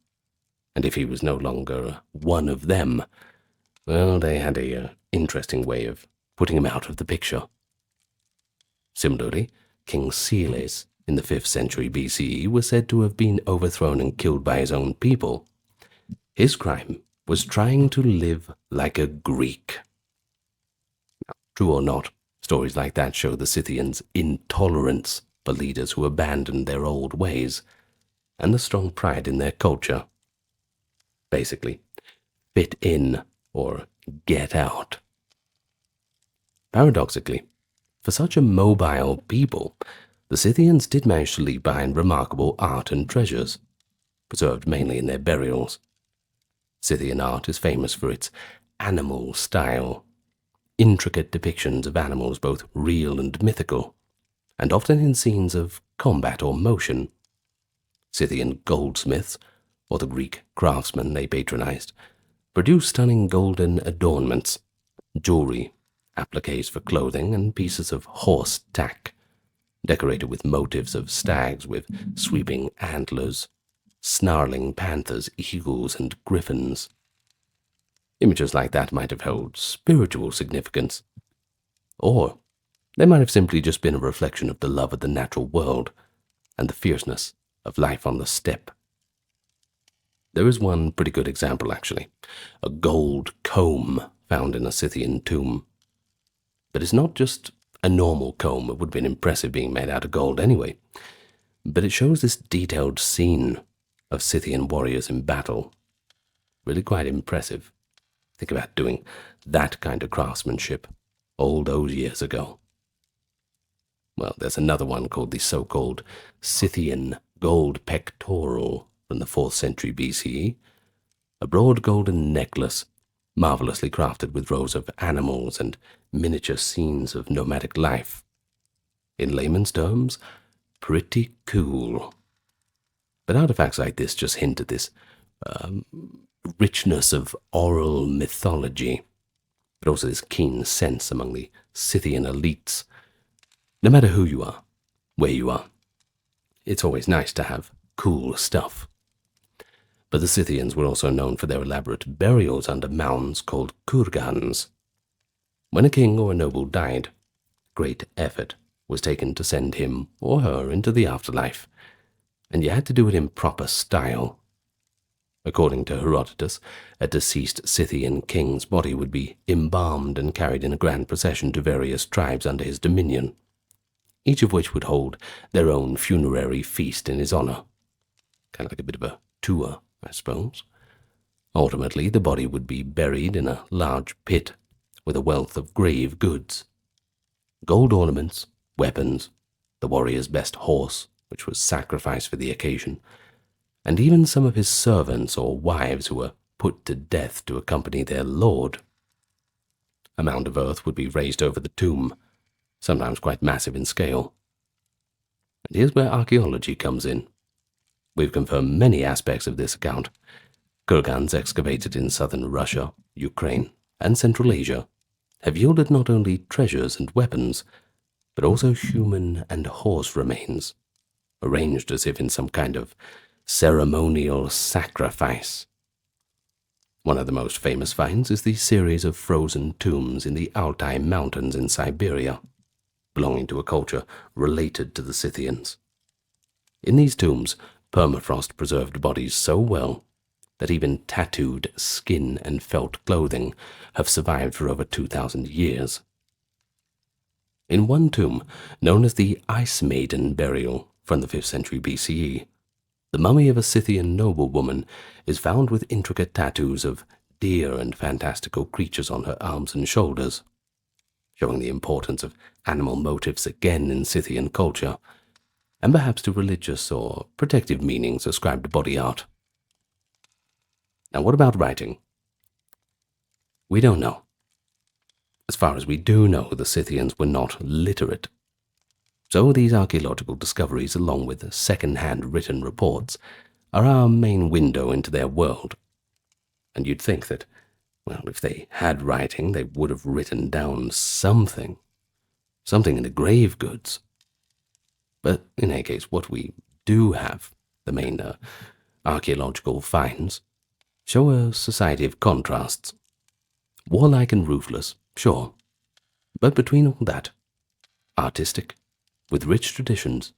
and if he was no longer one of them, well, they had a interesting way of putting him out of the picture. Similarly, King Celes in the 5th century BCE was said to have been overthrown and killed by his own people. His crime was trying to live like a Greek. Now, true or not, stories like that show the Scythians' intolerance for leaders who abandoned their old ways, and the strong pride in their culture. Basically, fit in or get out. Paradoxically, for such a mobile people, the Scythians did manage to leave behind remarkable art and treasures, preserved mainly in their burials. Scythian art is famous for its animal style, intricate depictions of animals both real and mythical, and often in scenes of combat or motion. Scythian goldsmiths, or the Greek craftsmen they patronized, produced stunning golden adornments, jewelry, appliques for clothing, and pieces of horse tack, decorated with motifs of stags with sweeping antlers, snarling panthers, eagles, and griffins. Images like that might have held spiritual significance, or they might have simply just been a reflection of the love of the natural world and the fierceness of life on the steppe. There is one pretty good example, actually, a gold comb found in a Scythian tomb. But it's not just a normal comb. It would have been impressive being made out of gold anyway. But it shows this detailed scene of Scythian warriors in battle. Really quite impressive. Think about doing that kind of craftsmanship all those years ago. Well, there's another one called the so-called Scythian gold pectoral from the 4th century BCE, a broad golden necklace marvelously crafted with rows of animals and miniature scenes of nomadic life. In layman's terms, pretty cool. But artifacts like this just hint at this richness of oral mythology, but also this keen sense among the Scythian elites. No matter who you are, where you are, it's always nice to have cool stuff. But the Scythians were also known for their elaborate burials under mounds called kurgans. When a king or a noble died, great effort was taken to send him or her into the afterlife, and you had to do it in proper style. According to Herodotus, a deceased Scythian king's body would be embalmed and carried in a grand procession to various tribes under his dominion, each of which would hold their own funerary feast in his honor. Kind of like a bit of a tour, I suppose. Ultimately, the body would be buried in a large pit with a wealth of grave goods. Gold ornaments, weapons, the warrior's best horse, which was sacrificed for the occasion, and even some of his servants or wives who were put to death to accompany their lord. A mound of earth would be raised over the tomb, sometimes quite massive in scale. And here's where archaeology comes in. We've confirmed many aspects of this account. Kurgans excavated in southern Russia, Ukraine, and Central Asia have yielded not only treasures and weapons, but also human and horse remains, arranged as if in some kind of ceremonial sacrifice. One of the most famous finds is the series of frozen tombs in the Altai Mountains in Siberia, belonging to a culture related to the Scythians. In these tombs, permafrost preserved bodies so well that even tattooed skin and felt clothing have survived for over 2,000 years. In one tomb, known as the Ice Maiden burial from the 5th century BCE, the mummy of a Scythian noblewoman is found with intricate tattoos of deer and fantastical creatures on her arms and shoulders, showing the importance of animal motifs again in Scythian culture, and perhaps to religious or protective meanings ascribed to body art. Now, what about writing? We don't know. As far as we do know, the Scythians were not literate. So these archaeological discoveries, along with second-hand written reports, are our main window into their world. And you'd think that, well, if they had writing, they would have written down something in the grave goods. But in any case, what we do have, the main archaeological finds, show a society of contrasts. Warlike and ruthless, sure, but between all that, artistic, with rich traditions,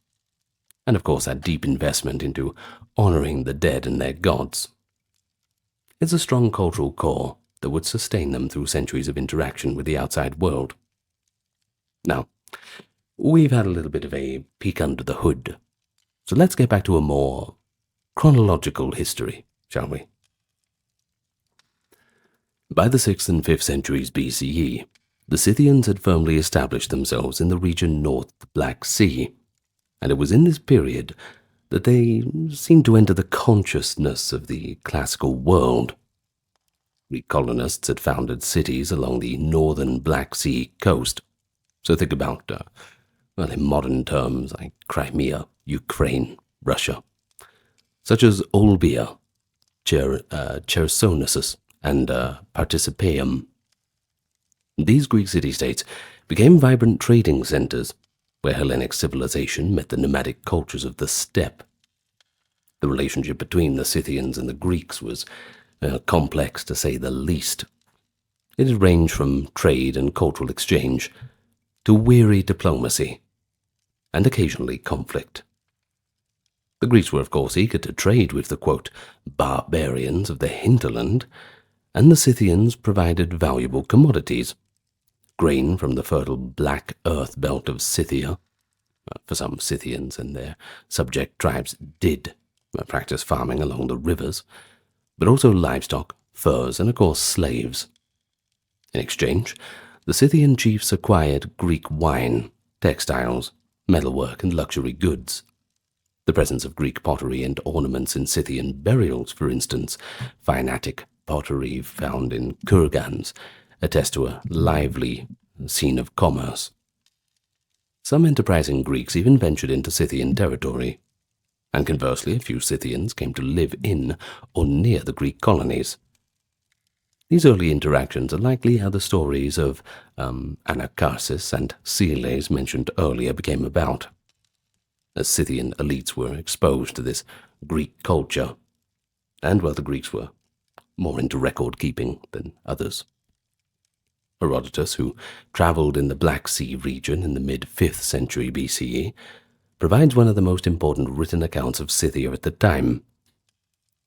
and of course that deep investment into honoring the dead and their gods. It's a strong cultural core that would sustain them through centuries of interaction with the outside world. Now, we've had a little bit of a peek under the hood, so let's get back to a more chronological history, shall we? By the 6th and 5th centuries BCE, the Scythians had firmly established themselves in the region north of the Black Sea, and it was in this period that they seemed to enter the consciousness of the classical world. Greek colonists had founded cities along the northern Black Sea coast, so think about, in modern terms, like Crimea, Ukraine, Russia, such as Olbia, Chersonesus, and Participium. These Greek city-states became vibrant trading centers where Hellenic civilization met the nomadic cultures of the steppe. The relationship between the Scythians and the Greeks was complex, to say the least. It had ranged from trade and cultural exchange to weary diplomacy and occasionally conflict. The Greeks were, of course, eager to trade with the, quote, barbarians of the hinterland, and the Scythians provided valuable commodities. Grain from the fertile black earth belt of Scythia, for some Scythians and their subject tribes did practice farming along the rivers, but also livestock, furs, and of course slaves. In exchange, the Scythian chiefs acquired Greek wine, textiles, metalwork, and luxury goods. The presence of Greek pottery and ornaments in Scythian burials, for instance, fine Attic pottery found in kurgans, attest to a lively scene of commerce. Some enterprising Greeks even ventured into Scythian territory, and conversely a few Scythians came to live in or near the Greek colonies. These early interactions are likely how the stories of Anacharsis and Celes mentioned earlier became about, as Scythian elites were exposed to this Greek culture, and while the Greeks were more into record-keeping than others. Herodotus, who traveled in the Black Sea region in the mid-5th century BCE, provides one of the most important written accounts of Scythia at the time.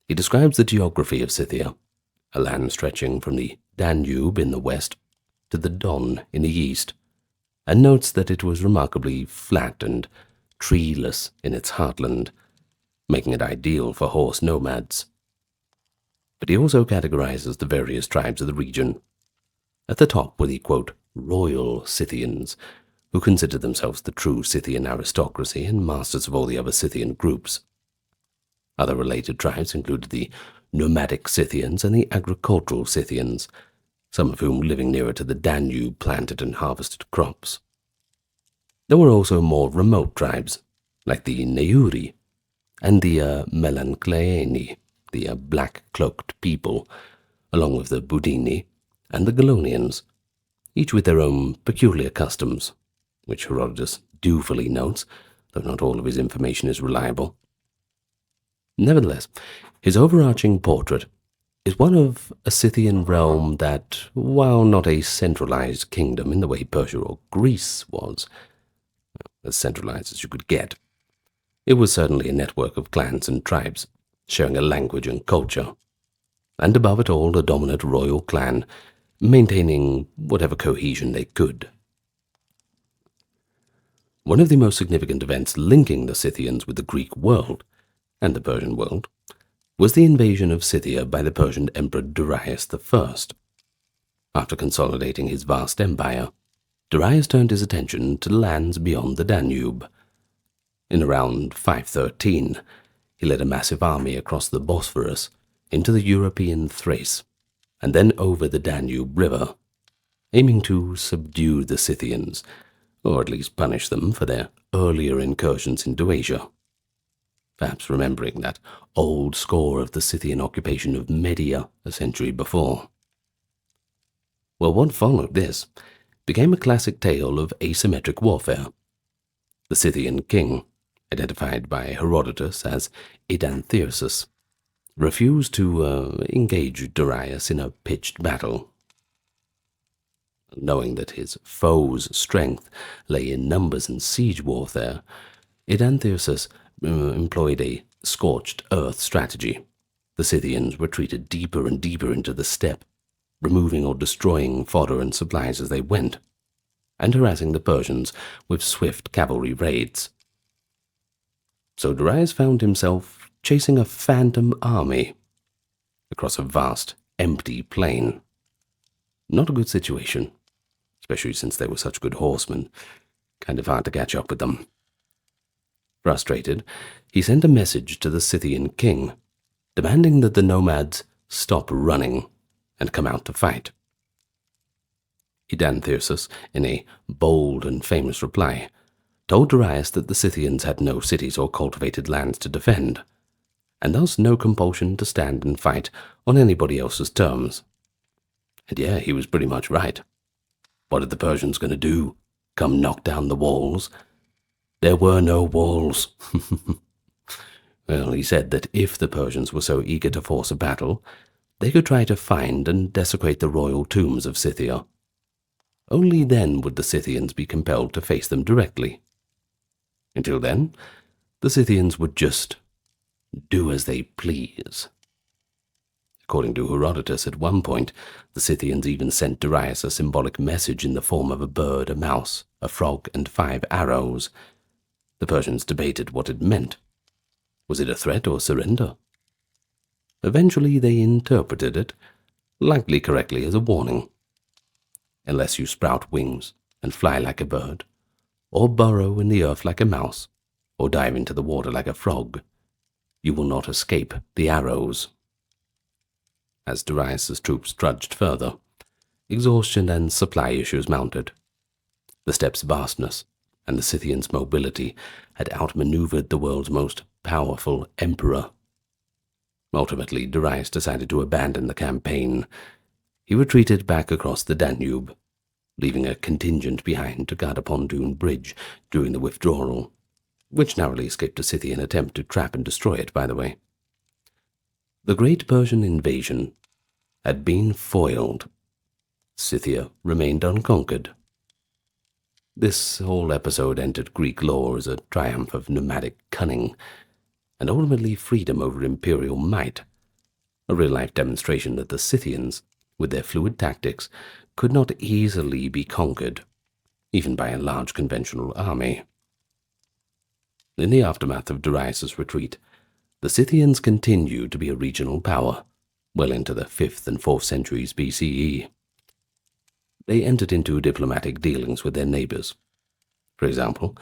He describes the geography of Scythia, a land stretching from the Danube in the west to the Don in the east, and notes that it was remarkably flat and treeless in its heartland, making it ideal for horse nomads. But he also categorizes the various tribes of the region. At the top were the, quote, royal Scythians, who considered themselves the true Scythian aristocracy and masters of all the other Scythian groups. Other related tribes included the nomadic Scythians and the agricultural Scythians, some of whom living nearer to the Danube planted and harvested crops. There were also more remote tribes, like the Neuri and the Melancleani, the black-cloaked people, along with the Budini and the Galonians, each with their own peculiar customs, which Herodotus dutifully notes, though not all of his information is reliable. Nevertheless, his overarching portrait is one of a Scythian realm that, while not a centralized kingdom in the way Persia or Greece was, as centralized as you could get, it was certainly a network of clans and tribes, sharing a language and culture, and above it all a dominant royal clan, maintaining whatever cohesion they could. One of the most significant events linking the Scythians with the Greek world and the Persian world was the invasion of Scythia by the Persian Emperor Darius I. After consolidating his vast empire, Darius turned his attention to the lands beyond the Danube. In around 513, he led a massive army across the Bosphorus into the European Thrace, and then over the Danube River, aiming to subdue the Scythians, or at least punish them for their earlier incursions into Asia. Perhaps remembering that old score of the Scythian occupation of Media a century before. Well, what followed this became a classic tale of asymmetric warfare. The Scythian king, identified by Herodotus as Idanthyrsus, refused to engage Darius in a pitched battle. Knowing that his foe's strength lay in numbers and siege warfare, Idanthyrsus employed a scorched earth strategy. The Scythians retreated deeper and deeper into the steppe, removing or destroying fodder and supplies as they went, and harassing the Persians with swift cavalry raids. So Darius found himself chasing a phantom army across a vast, empty plain. Not a good situation, especially since they were such good horsemen. Kind of hard to catch up with them. Frustrated, he sent a message to the Scythian king, demanding that the nomads stop running and come out to fight. Idanthyrsus, in a bold and famous reply, told Darius that the Scythians had no cities or cultivated lands to defend, and thus no compulsion to stand and fight on anybody else's terms. And yeah, he was pretty much right. What are the Persians going to do? Come knock down the walls? There were no walls. Well, he said that if the Persians were so eager to force a battle, they could try to find and desecrate the royal tombs of Scythia. Only then would the Scythians be compelled to face them directly. Until then, the Scythians would just do as they please. According to Herodotus, at one point, the Scythians even sent Darius a symbolic message in the form of a bird, a mouse, a frog, and 5 arrows. The Persians debated what it meant. Was it a threat or surrender? Eventually they interpreted it, likely correctly, as a warning. Unless you sprout wings and fly like a bird, or burrow in the earth like a mouse, or dive into the water like a frog, you will not escape the arrows. As Darius's troops trudged further, exhaustion and supply issues mounted. The steppe's vastness and the Scythians' mobility had outmaneuvered the world's most powerful emperor. Ultimately, Darius decided to abandon the campaign. He retreated back across the Danube, leaving a contingent behind to guard a pontoon bridge during the withdrawal, which narrowly escaped a Scythian attempt to trap and destroy it, by the way. The great Persian invasion had been foiled. Scythia remained unconquered. This whole episode entered Greek lore as a triumph of nomadic cunning, and ultimately freedom over imperial might, a real-life demonstration that the Scythians, with their fluid tactics, could not easily be conquered, even by a large conventional army. In the aftermath of Darius's retreat, the Scythians continued to be a regional power, well into the 5th and 4th centuries BCE. They entered into diplomatic dealings with their neighbors. For example,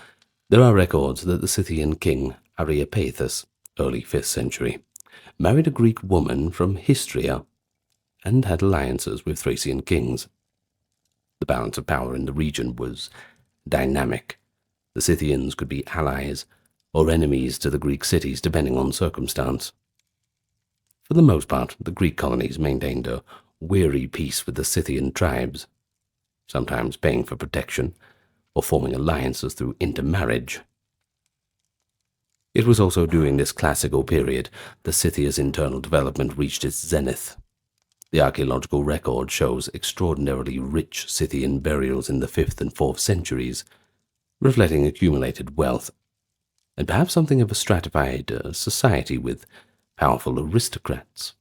there are records that the Scythian king Ariopathus, early 5th century, married a Greek woman from Histria and had alliances with Thracian kings. The balance of power in the region was dynamic. The Scythians could be allies or enemies to the Greek cities depending on circumstance. For the most part, the Greek colonies maintained a weary peace with the Scythian tribes, sometimes paying for protection or forming alliances through intermarriage. It was also during this classical period that Scythia's internal development reached its zenith. The archaeological record shows extraordinarily rich Scythian burials in the 5th and 4th centuries, reflecting accumulated wealth, and perhaps something of a stratified society with powerful aristocrats.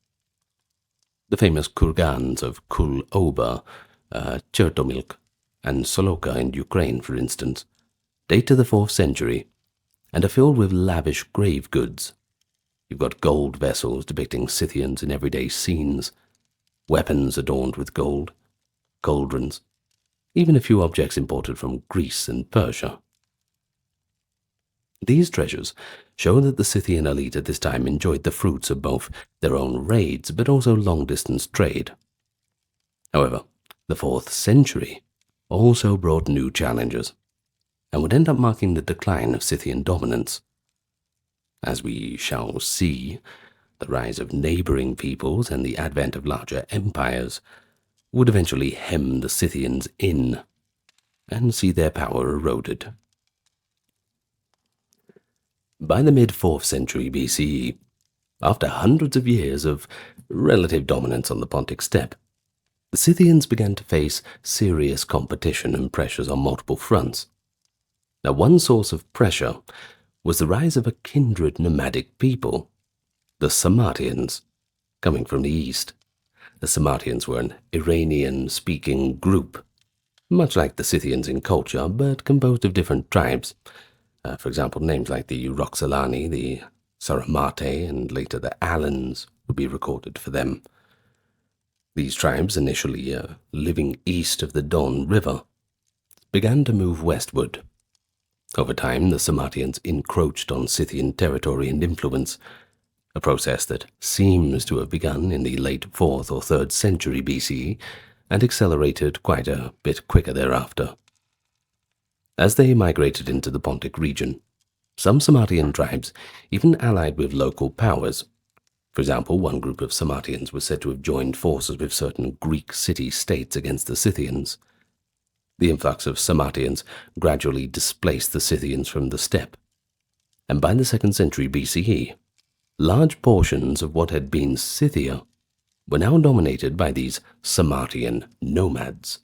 The famous kurgans of Kul-Oba, Chertomilk, and Soloka in Ukraine, for instance, date to the 4th century and are filled with lavish grave goods. You've got gold vessels depicting Scythians in everyday scenes, weapons adorned with gold, cauldrons, even a few objects imported from Greece and Persia. These treasures show that the Scythian elite at this time enjoyed the fruits of both their own raids but also long-distance trade. However, the 4th century also brought new challenges, and would end up marking the decline of Scythian dominance. As we shall see, the rise of neighboring peoples and the advent of larger empires would eventually hem the Scythians in and see their power eroded. By the mid-4th century BCE, after hundreds of years of relative dominance on the Pontic steppe, the Scythians began to face serious competition and pressures on multiple fronts. Now, one source of pressure was the rise of a kindred nomadic people, the Sarmatians, coming from the east. The Sarmatians were an Iranian-speaking group, much like the Scythians in culture, but composed of different tribes. For example, names like the Roxolani, the Saramate, and later the Alans would be recorded for them. These tribes, initially living east of the Don River, began to move westward. Over time, the Sarmatians encroached on Scythian territory and influence, a process that seems to have begun in the late 4th or 3rd century BCE and accelerated quite a bit quicker thereafter. As they migrated into the Pontic region, some Sarmatian tribes even allied with local powers. For example, one group of Sarmatians was said to have joined forces with certain Greek city-states against the Scythians. The influx of Sarmatians gradually displaced the Scythians from the steppe, and by the 2nd century BCE, large portions of what had been Scythia were now dominated by these Sarmatian nomads,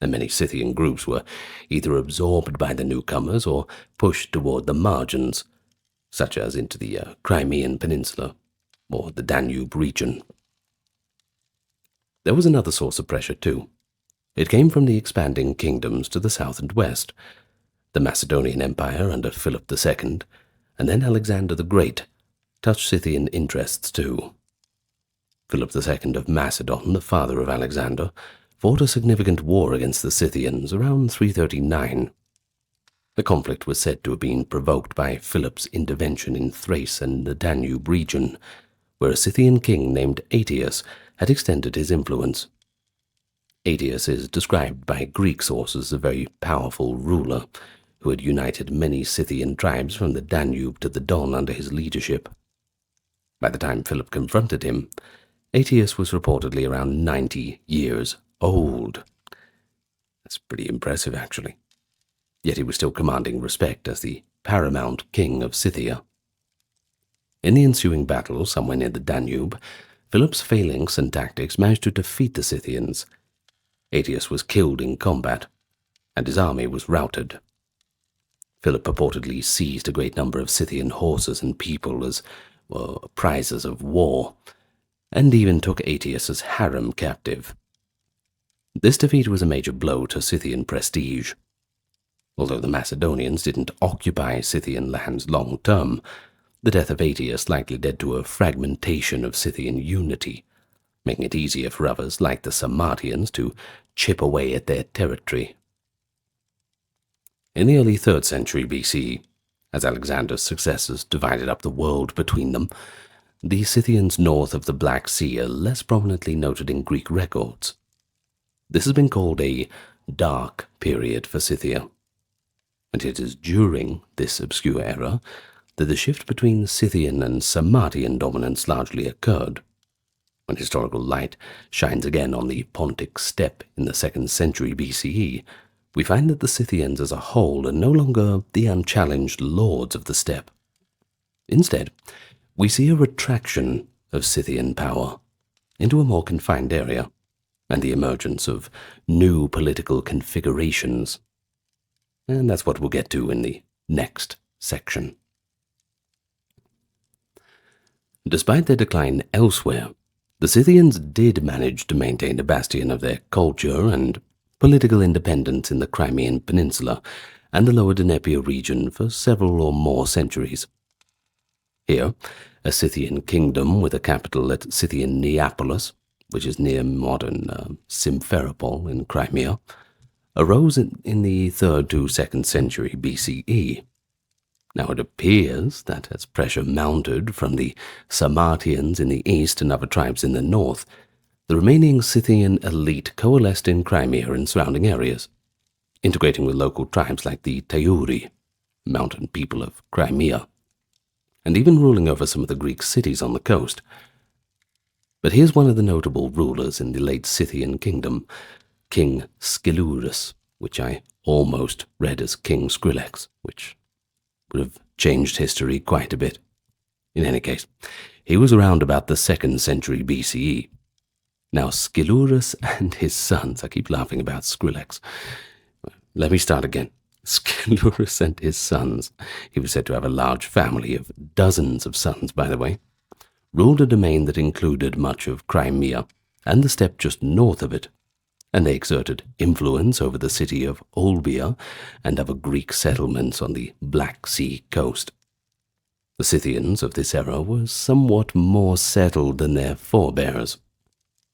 and many Scythian groups were either absorbed by the newcomers or pushed toward the margins, such as into the Crimean Peninsula or the Danube region. There was another source of pressure too. It came from the expanding kingdoms to the south and west, the Macedonian Empire under Philip II, and then Alexander the Great, touched Scythian interests too. Philip II of Macedon, the father of Alexander, fought a significant war against the Scythians around 339. The conflict was said to have been provoked by Philip's intervention in Thrace and the Danube region, where a Scythian king named Aetius had extended his influence. Aetius is described by Greek sources as a very powerful ruler who had united many Scythian tribes from the Danube to the Don under his leadership. By the time Philip confronted him, Aetius was reportedly around 90 years old. That's pretty impressive, actually. Yet he was still commanding respect as the paramount king of Scythia. In the ensuing battle, somewhere near the Danube, Philip's phalanx and tactics managed to defeat the Scythians. Aetius was killed in combat, and his army was routed. Philip purportedly seized a great number of Scythian horses and people as prizes of war, and even took Aetius's harem captive. This defeat was a major blow to Scythian prestige. Although the Macedonians didn't occupy Scythian lands long term, the death of Aetius likely led to a fragmentation of Scythian unity, making it easier for others like the Sarmatians to chip away at their territory. In the early 3rd century BCE, as Alexander's successors divided up the world between them, the Scythians north of the Black Sea are less prominently noted in Greek records. This has been called a dark period for Scythia, and it is during this obscure era that the shift between Scythian and Sarmatian dominance largely occurred. When historical light shines again on the Pontic steppe in the 2nd century BCE, we find that the Scythians as a whole are no longer the unchallenged lords of the steppe. Instead, we see a retraction of Scythian power into a more confined area, and the emergence of new political configurations. And that's what we'll get to in the next section. Despite their decline elsewhere, the Scythians did manage to maintain a bastion of their culture and political independence in the Crimean Peninsula and the lower Dnepr region for several or more centuries. Here, a Scythian kingdom with a capital at Scythian Neapolis, which is near modern Simferopol in Crimea, arose in the 3rd to 2nd century BCE. Now it appears that as pressure mounted from the Sarmatians in the east and other tribes in the north, the remaining Scythian elite coalesced in Crimea and surrounding areas, integrating with local tribes like the Tayuri, mountain people of Crimea, and even ruling over some of the Greek cities on the coast. But here's one of the notable rulers in the late Scythian kingdom, King Scilurus, which I almost read as King Skrillex, which would have changed history quite a bit. In any case, he was around about the 2nd century BCE. Now, Scilurus and his sons, I keep laughing about Skrillex. Let me start again. Scilurus and his sons, he was said to have a large family of dozens of sons, by the way, ruled a domain that included much of Crimea and the steppe just north of it, and they exerted influence over the city of Olbia and other Greek settlements on the Black Sea coast. The Scythians of this era were somewhat more settled than their forebears.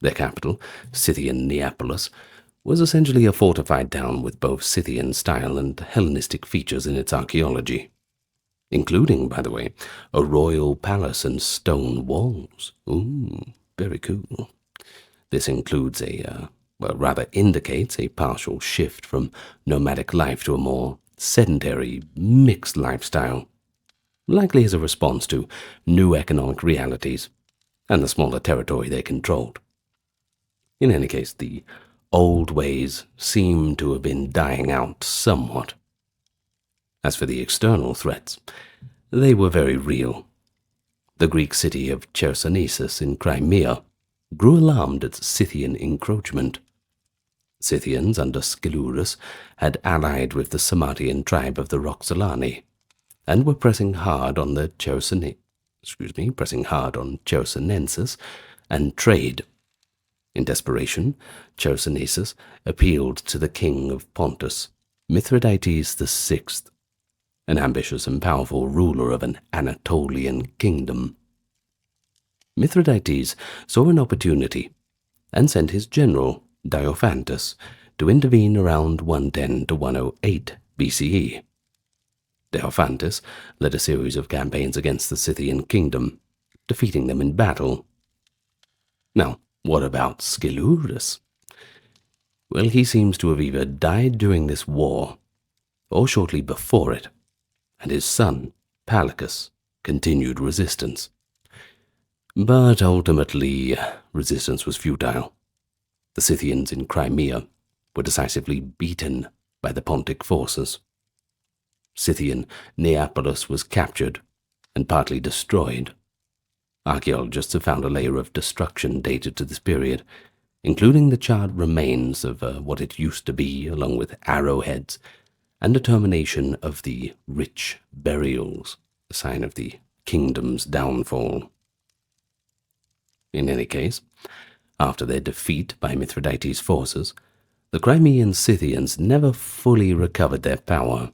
Their capital, Scythian Neapolis, was essentially a fortified town with both Scythian style and Hellenistic features in its archaeology, including, by the way, a royal palace and stone walls. Ooh, very cool. This includes indicates a partial shift from nomadic life to a more sedentary, mixed lifestyle, likely as a response to new economic realities and the smaller territory they controlled. In any case, the old ways seem to have been dying out somewhat. As for the external threats, they were very real. The Greek city of Chersonesus in Crimea grew alarmed at Scythian encroachment. Scythians under Scilurus had allied with the Sarmatian tribe of the Roxolani and were pressing hard on Chersonesus and trade. In desperation, Chersonesus appealed to the king of Pontus, Mithridates VI, an ambitious and powerful ruler of an Anatolian kingdom. Mithridates saw an opportunity and sent his general, Diophantus, to intervene around 110 to 108 BCE. Diophantus led a series of campaigns against the Scythian kingdom, defeating them in battle. Now, what about Scilurus? Well, he seems to have either died during this war or shortly before it, and his son, Pallicus, continued resistance. But ultimately, resistance was futile. The Scythians in Crimea were decisively beaten by the Pontic forces. Scythian Neapolis was captured and partly destroyed. Archaeologists have found a layer of destruction dated to this period, including the charred remains of what it used to be, along with arrowheads, and a termination of the rich burials, a sign of the kingdom's downfall. In any case, after their defeat by Mithridates' forces, the Crimean Scythians never fully recovered their power.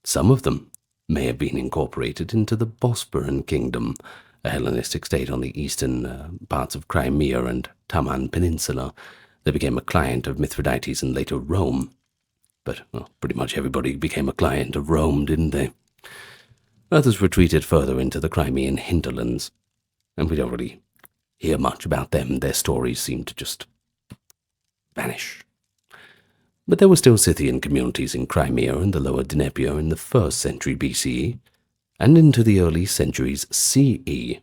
Some of them may have been incorporated into the Bosporan kingdom, a Hellenistic state on the eastern parts of Crimea and Taman Peninsula. They became a client of Mithridates and later Rome. But, well, pretty much everybody became a client of Rome, didn't they? Others retreated further into the Crimean hinterlands, and we don't really hear much about them. Their stories seem to just vanish. But there were still Scythian communities in Crimea and the lower Dnepr in the 1st century BCE, and into the early centuries CE.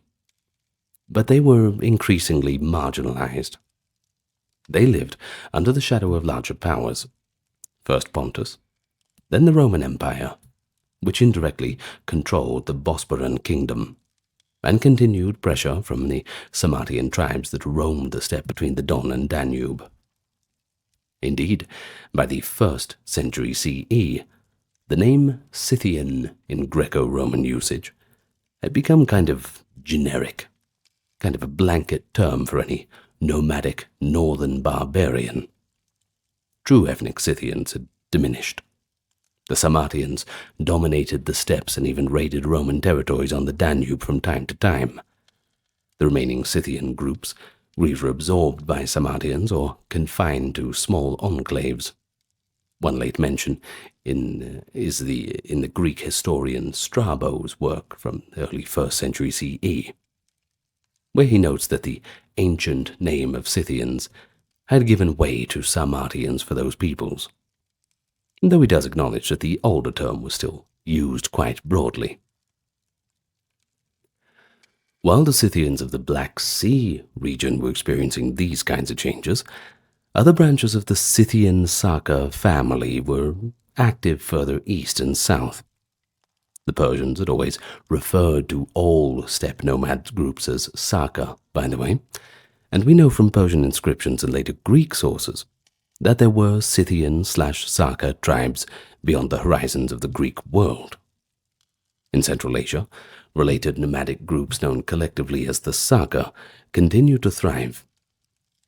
But they were increasingly marginalized. They lived under the shadow of larger powers, first Pontus, then the Roman Empire, which indirectly controlled the Bosporan kingdom, and continued pressure from the Sarmatian tribes that roamed the steppe between the Don and Danube. Indeed, by the 1st century CE, the name Scythian in Greco-Roman usage had become kind of generic, kind of a blanket term for any nomadic northern barbarian. True ethnic Scythians had diminished. The Sarmatians dominated the steppes and even raided Roman territories on the Danube from time to time. The remaining Scythian groups were either absorbed by Sarmatians or confined to small enclaves. One late mention is in the Greek historian Strabo's work from the early 1st century CE, where he notes that the ancient name of Scythians had given way to Sarmatians for those peoples, though he does acknowledge that the older term was still used quite broadly. While the Scythians of the Black Sea region were experiencing these kinds of changes, other branches of the Scythian Saka family were active further east and south. The Persians had always referred to all steppe nomad groups as Saka, by the way, and we know from Persian inscriptions and later Greek sources that there were Scythian/Saka tribes beyond the horizons of the Greek world. In Central Asia, related nomadic groups known collectively as the Saka continued to thrive.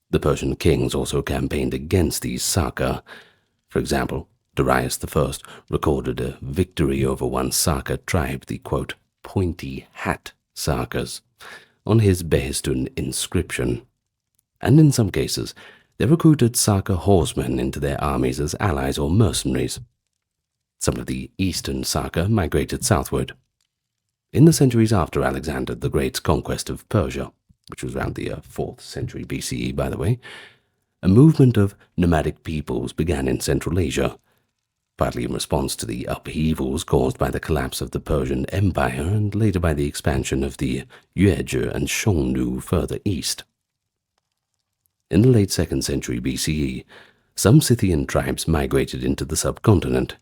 The Persian kings also campaigned against these Saka. For example, Darius I recorded a victory over one Saka tribe, the quote, pointy hat Sakas, on his Behistun inscription. And in some cases, they recruited Saka horsemen into their armies as allies or mercenaries. Some of the eastern Saka migrated southward. In the centuries after Alexander the Great's conquest of Persia, which was around the 4th century BCE, by the way, a movement of nomadic peoples began in Central Asia, partly in response to the upheavals caused by the collapse of the Persian Empire and later by the expansion of the Yuezhi and Xiongnu further east. In the late 2nd century BCE, some Scythian tribes migrated into the subcontinent,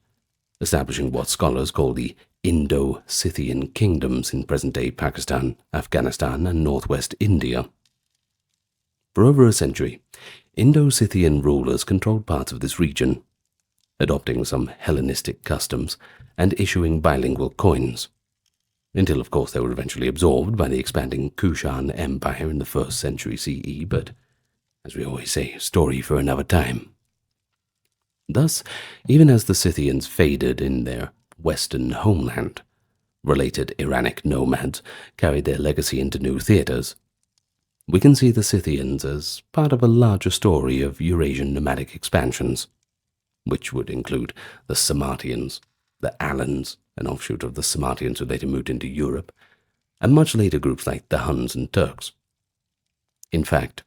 establishing what scholars call the Indo-Scythian kingdoms in present-day Pakistan, Afghanistan, and northwest India. For over a century, Indo-Scythian rulers controlled parts of this region, adopting some Hellenistic customs and issuing bilingual coins, until of course they were eventually absorbed by the expanding Kushan Empire in the 1st century CE, but, as we always say, story for another time. Thus, even as the Scythians faded in their western homeland, related Iranic nomads carried their legacy into new theaters. We can see the Scythians as part of a larger story of Eurasian nomadic expansions, which would include the Sarmatians, the Alans, an offshoot of the Sarmatians who later moved into Europe, and much later groups like the Huns and Turks. In fact,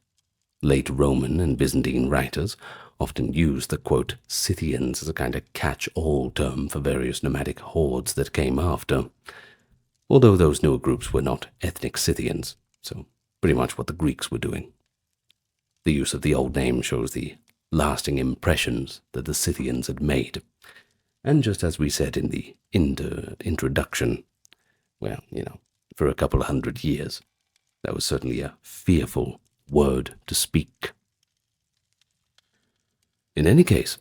late Roman and Byzantine writers often used the, quote, Scythians as a kind of catch-all term for various nomadic hordes that came after, although those newer groups were not ethnic Scythians, so pretty much what the Greeks were doing. The use of the old name shows the lasting impressions that the Scythians had made, and just as we said in the introduction, well, for a couple of 100 years, that was certainly a fearful word to speak. In any case,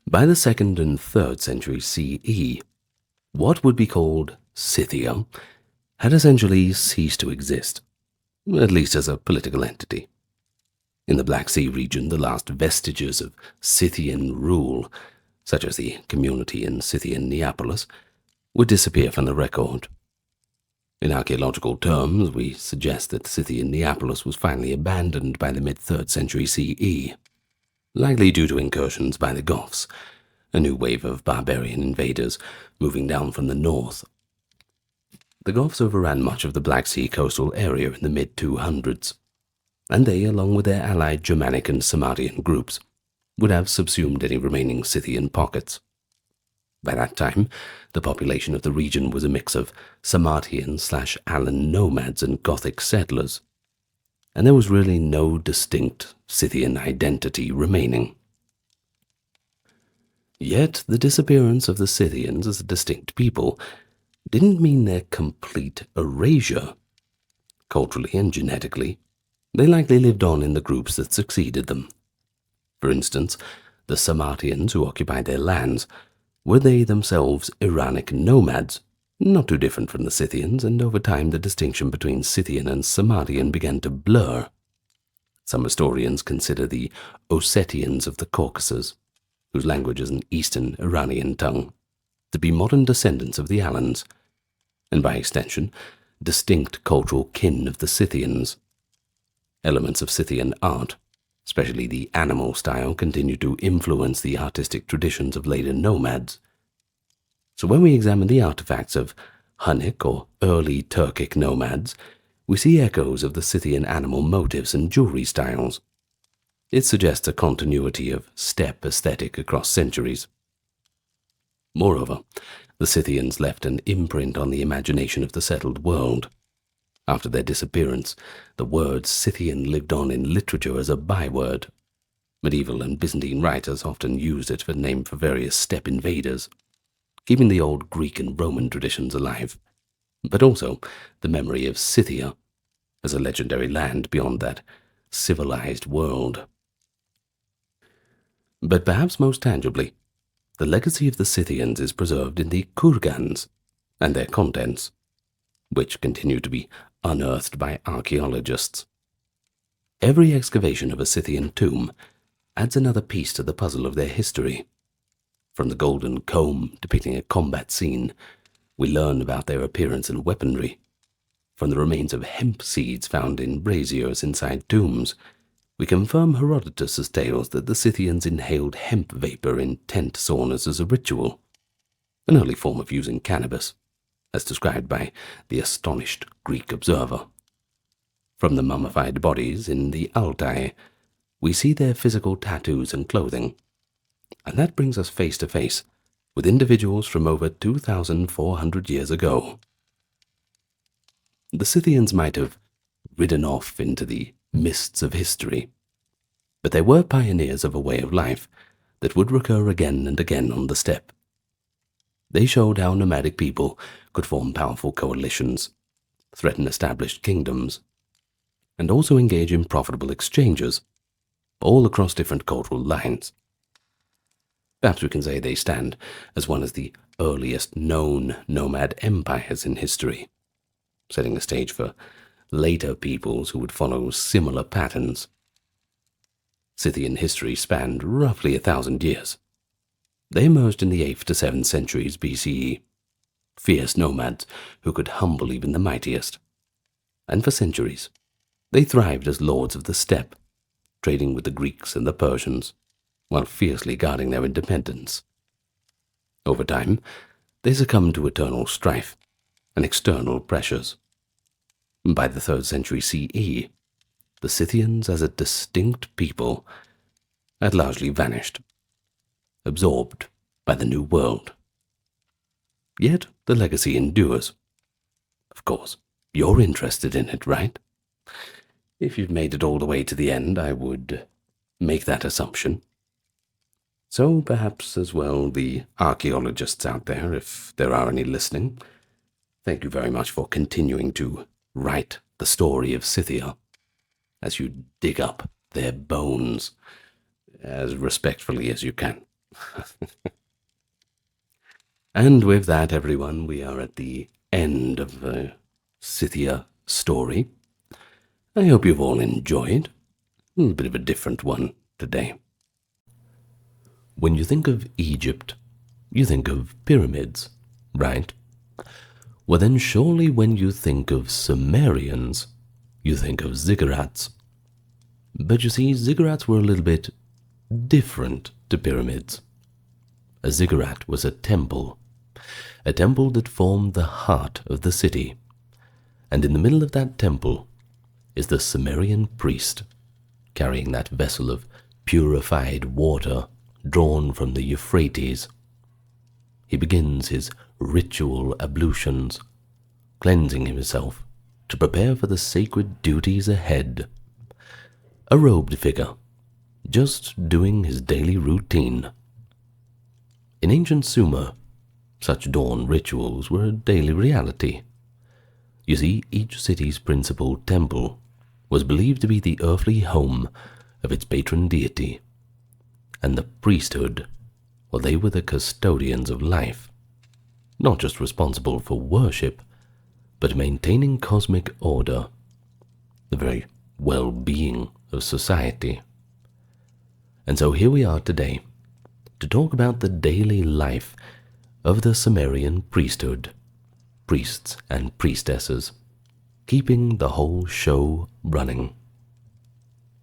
by the 2nd and 3rd century CE, what would be called Scythia had essentially ceased to exist, at least as a political entity. In the Black Sea region, the last vestiges of Scythian rule, such as the community in Scythian Neapolis, would disappear from the record. In archaeological terms, we suggest that Scythian Neapolis was finally abandoned by the mid-3rd century CE, likely due to incursions by the Goths, a new wave of barbarian invaders moving down from the north. The Goths overran much of the Black Sea coastal area in the mid-200s, and they, along with their allied Germanic and Sarmatian groups, would have subsumed any remaining Scythian pockets. By that time, the population of the region was a mix of Sarmatian/Alan nomads and Gothic settlers, and there was really no distinct Scythian identity remaining. Yet the disappearance of the Scythians as a distinct people didn't mean their complete erasure. Culturally and genetically, they likely lived on in the groups that succeeded them. For instance, the Sarmatians who occupied their lands were they themselves Iranic nomads, not too different from the Scythians, and over time the distinction between Scythian and Sarmatian began to blur. Some historians consider the Ossetians of the Caucasus, whose language is an Eastern Iranian tongue, to be modern descendants of the Alans, and by extension, distinct cultural kin of the Scythians. Elements of Scythian art, especially the animal style, continue to influence the artistic traditions of later nomads. So when we examine the artifacts of Hunnic or early Turkic nomads, we see echoes of the Scythian animal motifs and jewelry styles. It suggests a continuity of steppe aesthetic across centuries. Moreover, the Scythians left an imprint on the imagination of the settled world. After their disappearance, the word Scythian lived on in literature as a byword. Medieval and Byzantine writers often used it for name for various steppe invaders. keeping the old Greek and Roman traditions alive, but also the memory of Scythia as a legendary land beyond that civilized world. But perhaps most tangibly, the legacy of the Scythians is preserved in the kurgans and their contents, which continue to be unearthed by archaeologists. Every excavation of a Scythian tomb adds another piece to the puzzle of their history. From the golden comb depicting a combat scene, we learn about their appearance and weaponry. From the remains of hemp seeds found in braziers inside tombs, we confirm Herodotus' tales that the Scythians inhaled hemp vapor in tent saunas as a ritual, an early form of using cannabis, as described by the astonished Greek observer. From the mummified bodies in the Altai, we see their physical tattoos and clothing, and that brings us face to face with individuals from over 2,400 years ago. The Scythians might have ridden off into the mists of history, but they were pioneers of a way of life that would recur again and again on the steppe. They showed how nomadic people could form powerful coalitions, threaten established kingdoms, and also engage in profitable exchanges, all across different cultural lines. Perhaps we can say they stand as one of the earliest known nomad empires in history, setting the stage for later peoples who would follow similar patterns. Scythian history spanned roughly 1,000 years. They emerged in the 8th to 7th centuries BCE, fierce nomads who could humble even the mightiest. And for centuries, they thrived as lords of the steppe, trading with the Greeks and the Persians, while fiercely guarding their independence. Over time, they succumbed to eternal strife and external pressures. By the 3rd century CE, the Scythians as a distinct people had largely vanished, absorbed by the New World. Yet the legacy endures. Of course, you're interested in it, right? If you've made it all the way to the end, I would make that assumption. So perhaps as well the archaeologists out there, if there are any listening, thank you very much for continuing to write the story of Scythia as you dig up their bones as respectfully as you can. And with that, everyone, we are at the end of the Scythia story. I hope you've all enjoyed. A little bit of a different one today. When you think of Egypt, you think of pyramids, right? Well then surely when you think of Sumerians, you think of ziggurats. But you see, ziggurats were a little bit different to pyramids. A ziggurat was a temple that formed the heart of the city, and in the middle of that temple is the Sumerian priest, carrying that vessel of purified water drawn from the Euphrates. He begins his ritual ablutions, cleansing himself to prepare for the sacred duties ahead. A robed figure, just doing his daily routine. In ancient Sumer, such dawn rituals were a daily reality. You see, each city's principal temple was believed to be the earthly home of its patron deity, and the priesthood, well, they were the custodians of life, not just responsible for worship, but maintaining cosmic order, the very well-being of society. And so here we are today to talk about the daily life of the Sumerian priesthood, priests and priestesses, keeping the whole show running.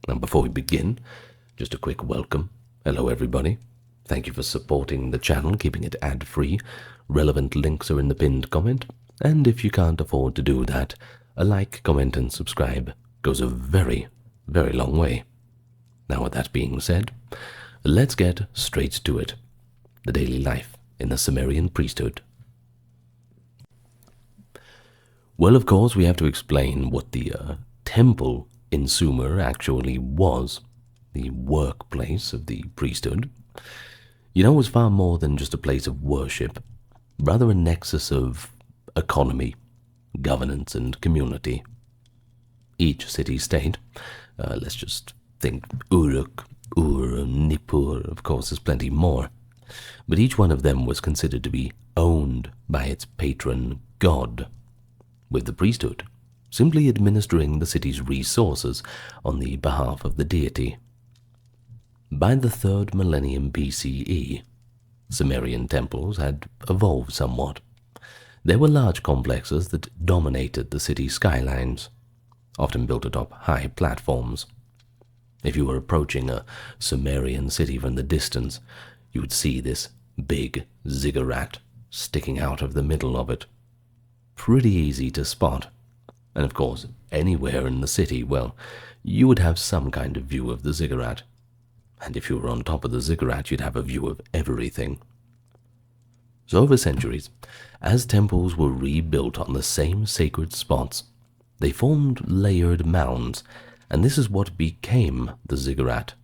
And before we begin, just a quick welcome. Hello everybody. Thank you for supporting the channel, keeping it ad-free. Relevant links are in the pinned comment, and if you can't afford to do that, a like, comment and subscribe goes a very, very long way. Now with that being said, let's get straight to it. The daily life in the Sumerian priesthood. Well, of course, we have to explain what the temple in Sumer actually was, the workplace of the priesthood. You know, it was far more than just a place of worship. rather a nexus of economy, governance, and community. Each city-state, let's just think Uruk, Ur, Nippur, of course there's plenty more, but each one of them was considered to be owned by its patron god, with the priesthood simply administering the city's resources on the behalf of the deity. By the 3rd millennium BCE, Sumerian temples had evolved somewhat. There were large complexes that dominated the city skylines, often built atop high platforms. If you were approaching a Sumerian city from the distance, you would see this big ziggurat sticking out of the middle of it. Pretty easy to spot. And of course, anywhere in the city, well, you would have some kind of view of the ziggurat. And if you were on top of the ziggurat, you'd have a view of everything. So over centuries, as temples were rebuilt on the same sacred spots, they formed layered mounds, and this is what became the ziggurat,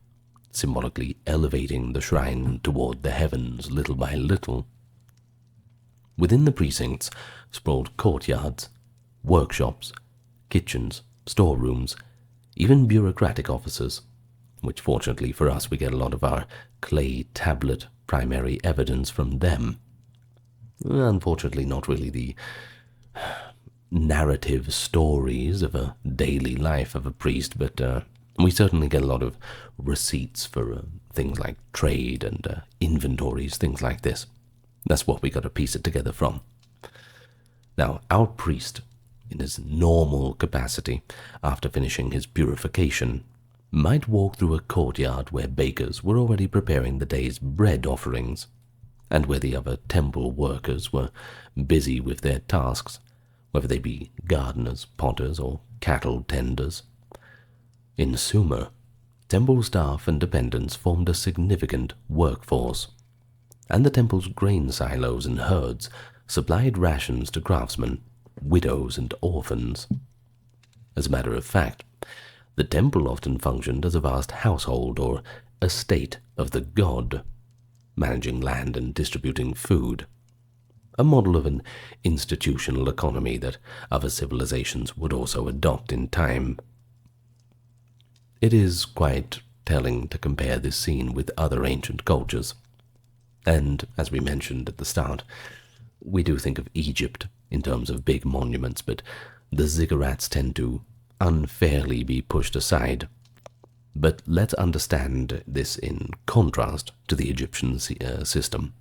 symbolically elevating the shrine toward the heavens little by little. Within the precincts sprawled courtyards, workshops, kitchens, storerooms, even bureaucratic offices, which fortunately for us we get a lot of our clay tablet primary evidence from them. Unfortunately not really the narrative stories of a daily life of a priest, but we certainly get a lot of receipts for things like trade and inventories, things like this. That's what we got to piece it together from. Now, our priest, in his normal capacity, after finishing his purification, might walk through a courtyard where bakers were already preparing the day's bread offerings, and where the other temple workers were busy with their tasks, whether they be gardeners, potters, or cattle tenders. In Sumer, temple staff and dependents formed a significant workforce, and the temple's grain silos and herds supplied rations to craftsmen, widows, and orphans. As a matter of fact, the temple often functioned as a vast household or estate of the god, managing land and distributing food, a model of an institutional economy that other civilizations would also adopt in time. It is quite telling to compare this scene with other ancient cultures, and, as we mentioned at the start, we do think of Egypt in terms of big monuments, but the ziggurats tend to unfairly be pushed aside. But let's understand this in contrast to the Egyptian system.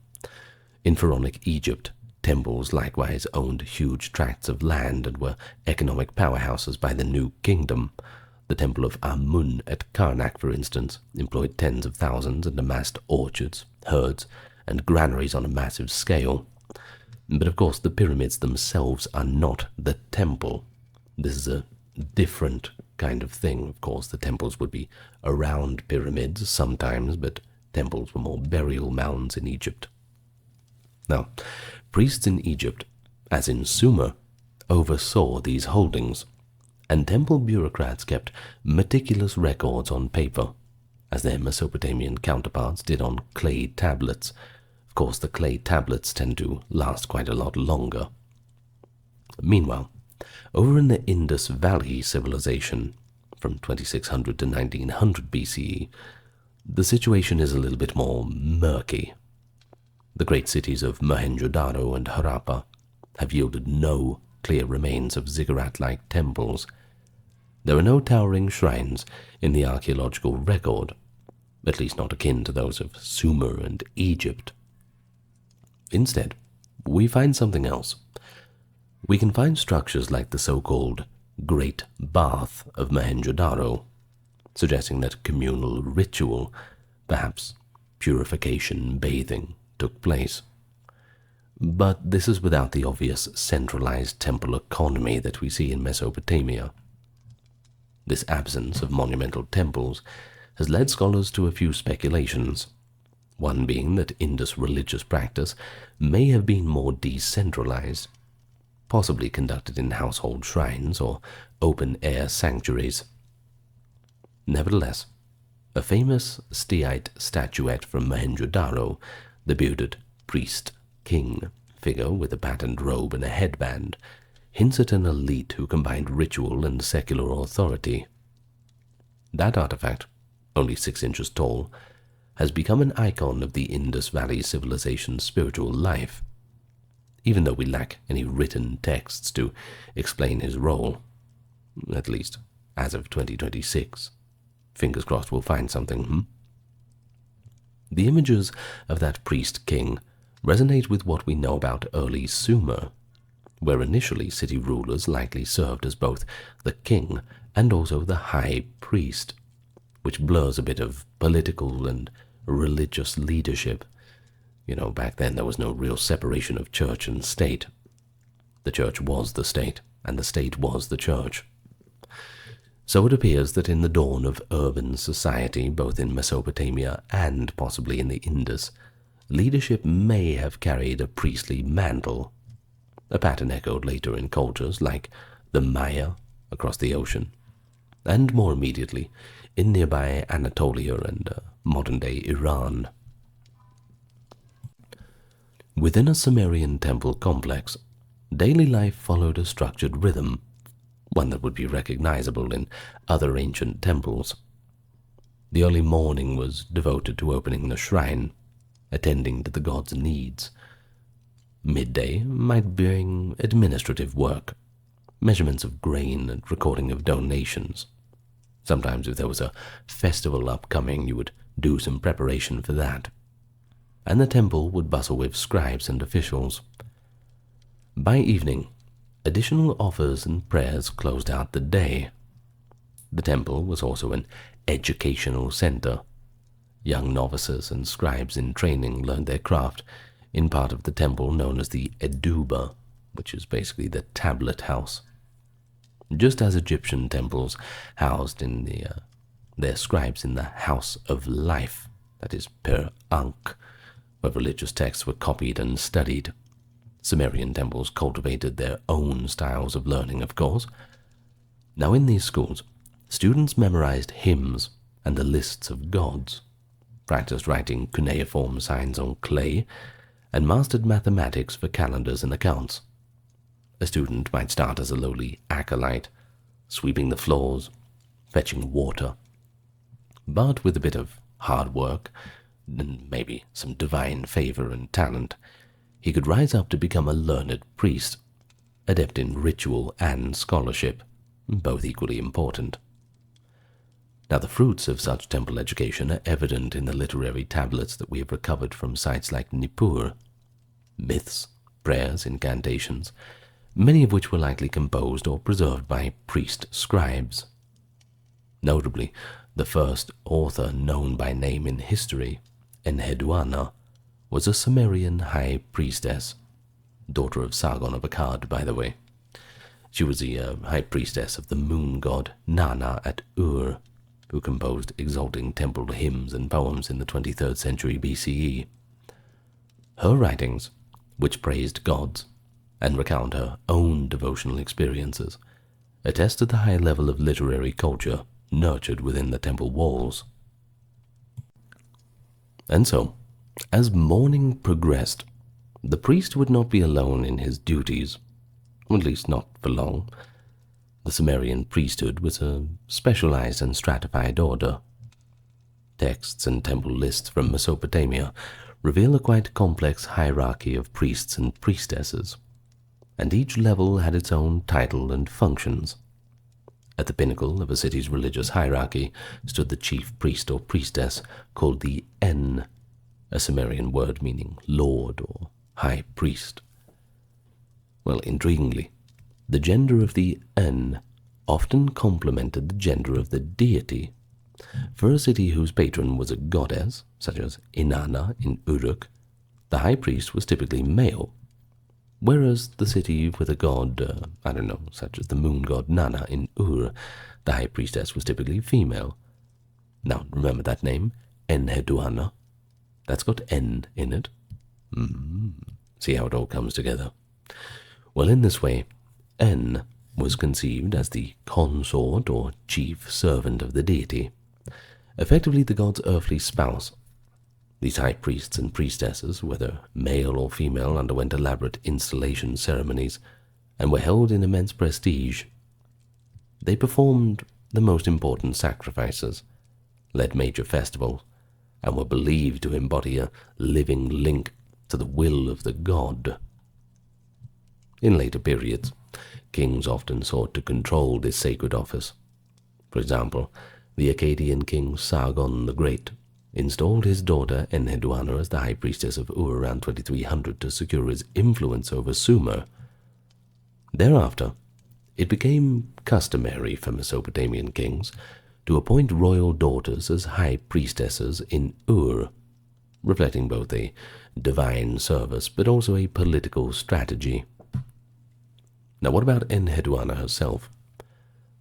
In pharaonic Egypt, temples likewise owned huge tracts of land and were economic powerhouses by the new kingdom. The temple of Amun at Karnak, for instance, employed tens of thousands and amassed orchards, herds, and granaries on a massive scale. But of course the pyramids themselves are not the temple. This is a different kind of thing. Of course the temples would be around pyramids sometimes, but temples were more burial mounds in Egypt. Now, priests in Egypt, as in Sumer, oversaw these holdings, and temple bureaucrats kept meticulous records on paper, as their Mesopotamian counterparts did on clay tablets. Of course, the clay tablets tend to last quite a lot longer. Meanwhile, over in the Indus Valley civilization, from 2600 to 1900 BCE, the situation is a little bit more murky. The great cities of Mohenjo-daro and Harappa have yielded no clear remains of ziggurat-like temples. There are no towering shrines in the archaeological record, at least not akin to those of Sumer and Egypt. Instead, we find something else. We can find structures like the so-called Great Bath of Mohenjo-daro, suggesting that communal ritual, perhaps purification, bathing, took place. But this is without the obvious centralized temple economy that we see in Mesopotamia. This absence of monumental temples has led scholars to a few speculations, one being that Indus religious practice may have been more decentralized, possibly conducted in household shrines or open-air sanctuaries. Nevertheless, a famous Steatite statuette from Mohenjo-daro, the bearded priest king, figure with a patterned robe and a headband hints at an elite who combined ritual and secular authority. That artifact, only 6 inches tall, has become an icon of the Indus Valley civilization's spiritual life, even though we lack any written texts to explain his role, at least as of 2026. Fingers crossed we'll find something, The images of that priest-king resonate with what we know about early Sumer, where initially city rulers likely served as both the king and also the high priest, which blurs a bit of political and religious leadership. Back then there was no real separation of church and state. The church was the state, and the state was the church. So it appears that in the dawn of urban society, both in Mesopotamia and possibly in the Indus, leadership may have carried a priestly mantle, a pattern echoed later in cultures like the Maya across the ocean, and more immediately in nearby Anatolia and modern-day Iran. Within a Sumerian temple complex, daily life followed a structured rhythm, one that would be recognizable in other ancient temples. The early morning was devoted to opening the shrine, attending to the god's needs. Midday might bring administrative work, measurements of grain and recording of donations. Sometimes if there was a festival upcoming, you would do some preparation for that. And the temple would bustle with scribes and officials. By evening, additional offers and prayers closed out the day. The temple was also an educational center. Young novices and scribes in training learned their craft in part of the temple known as the Eduba, which is basically the tablet house. Just as Egyptian temples housed in their scribes in the House of Life, that is per Ankh, where religious texts were copied and studied. Sumerian temples cultivated their own styles of learning, of course. Now in these schools, students memorized hymns and the lists of gods, practiced writing cuneiform signs on clay, and mastered mathematics for calendars and accounts. A student might start as a lowly acolyte, sweeping the floors, fetching water. But with a bit of hard work, and maybe some divine favor and talent, he could rise up to become a learned priest, adept in ritual and scholarship, both equally important. Now the fruits of such temple education are evident in the literary tablets that we have recovered from sites like Nippur. Myths, prayers, incantations, many of which were likely composed or preserved by priest scribes. Notably, the first author known by name in history, Enheduanna, was a Sumerian high priestess, daughter of Sargon of Akkad, by the way. She was the high priestess of the moon god Nana at Ur, who composed exalting temple hymns and poems in the 23rd century BCE. Her writings, which praised gods and recount her own devotional experiences, attest to the high level of literary culture nurtured within the temple walls. And so, as morning progressed, the priest would not be alone in his duties, at least not for long. The Sumerian priesthood was a specialized and stratified order. Texts and temple lists from Mesopotamia reveal a quite complex hierarchy of priests and priestesses, and each level had its own title and functions. At the pinnacle of a city's religious hierarchy stood the chief priest or priestess, called the En, a Sumerian word meaning lord or high priest. Well, intriguingly, the gender of the En often complemented the gender of the deity. For a city whose patron was a goddess, such as Inanna in Uruk, the high priest was typically male, whereas the city with a god, such as the moon god Nana in Ur, the high priestess was typically female. Now, remember that name, Enheduanna? That's got N in it. See how it all comes together. Well, in this way, En was conceived as the consort or chief servant of the deity, effectively the god's earthly spouse. These high priests and priestesses, whether male or female, underwent elaborate installation ceremonies and were held in immense prestige. They performed the most important sacrifices, led major festivals, and were believed to embody a living link to the will of the god. In later periods, kings often sought to control this sacred office. For example, the Akkadian king Sargon the Great installed his daughter Enheduanna as the high priestess of Ur around 2300 to secure his influence over Sumer. Thereafter, it became customary for Mesopotamian kings to appoint royal daughters as high priestesses in Ur, reflecting both a divine service but also a political strategy. Now, what about Enheduanna herself?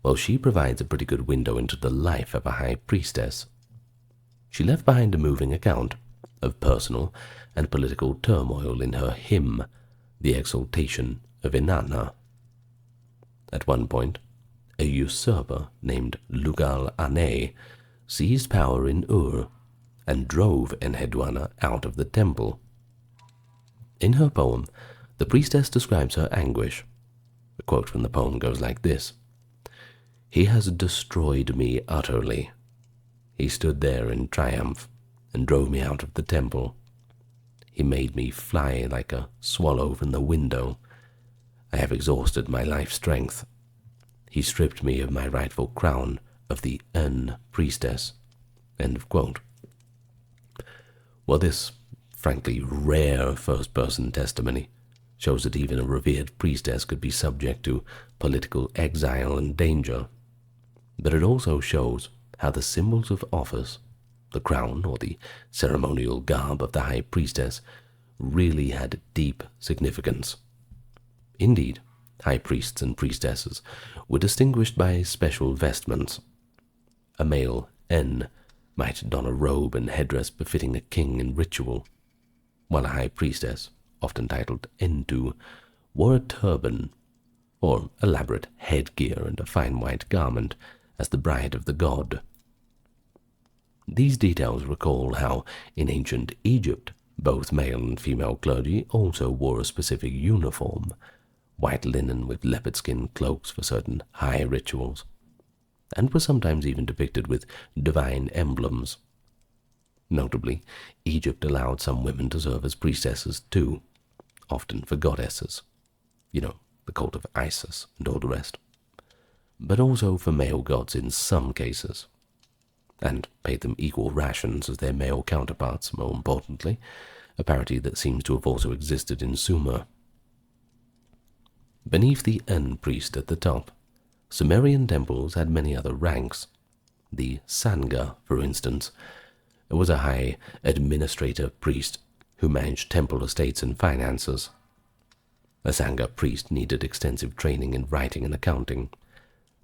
Well, she provides a pretty good window into the life of a high priestess. She left behind a moving account of personal and political turmoil in her hymn, The Exaltation of Inanna. At one point, a usurper named Lugal Ane seized power in Ur and drove Enheduanna out of the temple. In her poem, the priestess describes her anguish. A quote from the poem goes like this: "He has destroyed me utterly. He stood there in triumph and drove me out of the temple. He made me fly like a swallow from the window. I have exhausted my life strength. He stripped me of my rightful crown of the priestess." End of quote. Well, this frankly rare first-person testimony shows that even a revered priestess could be subject to political exile and danger. But it also shows how the symbols of office, the crown or the ceremonial garb of the high priestess, really had deep significance. Indeed, high priests and priestesses were distinguished by special vestments. A male might don a robe and headdress befitting a king in ritual, while a high priestess, often titled Entu, wore a turban, or elaborate headgear and a fine white garment, as the bride of the god. These details recall how, in ancient Egypt, both male and female clergy also wore a specific uniform, white linen with leopard skin cloaks for certain high rituals, and were sometimes even depicted with divine emblems. Notably, Egypt allowed some women to serve as priestesses too, often for goddesses, the cult of Isis and all the rest, but also for male gods in some cases, and paid them equal rations as their male counterparts, more importantly, a parity that seems to have also existed in Sumer. Beneath the priest at the top, Sumerian temples had many other ranks. The Sangha, for instance, was a high administrator priest who managed temple estates and finances. A Sangha priest needed extensive training in writing and accounting,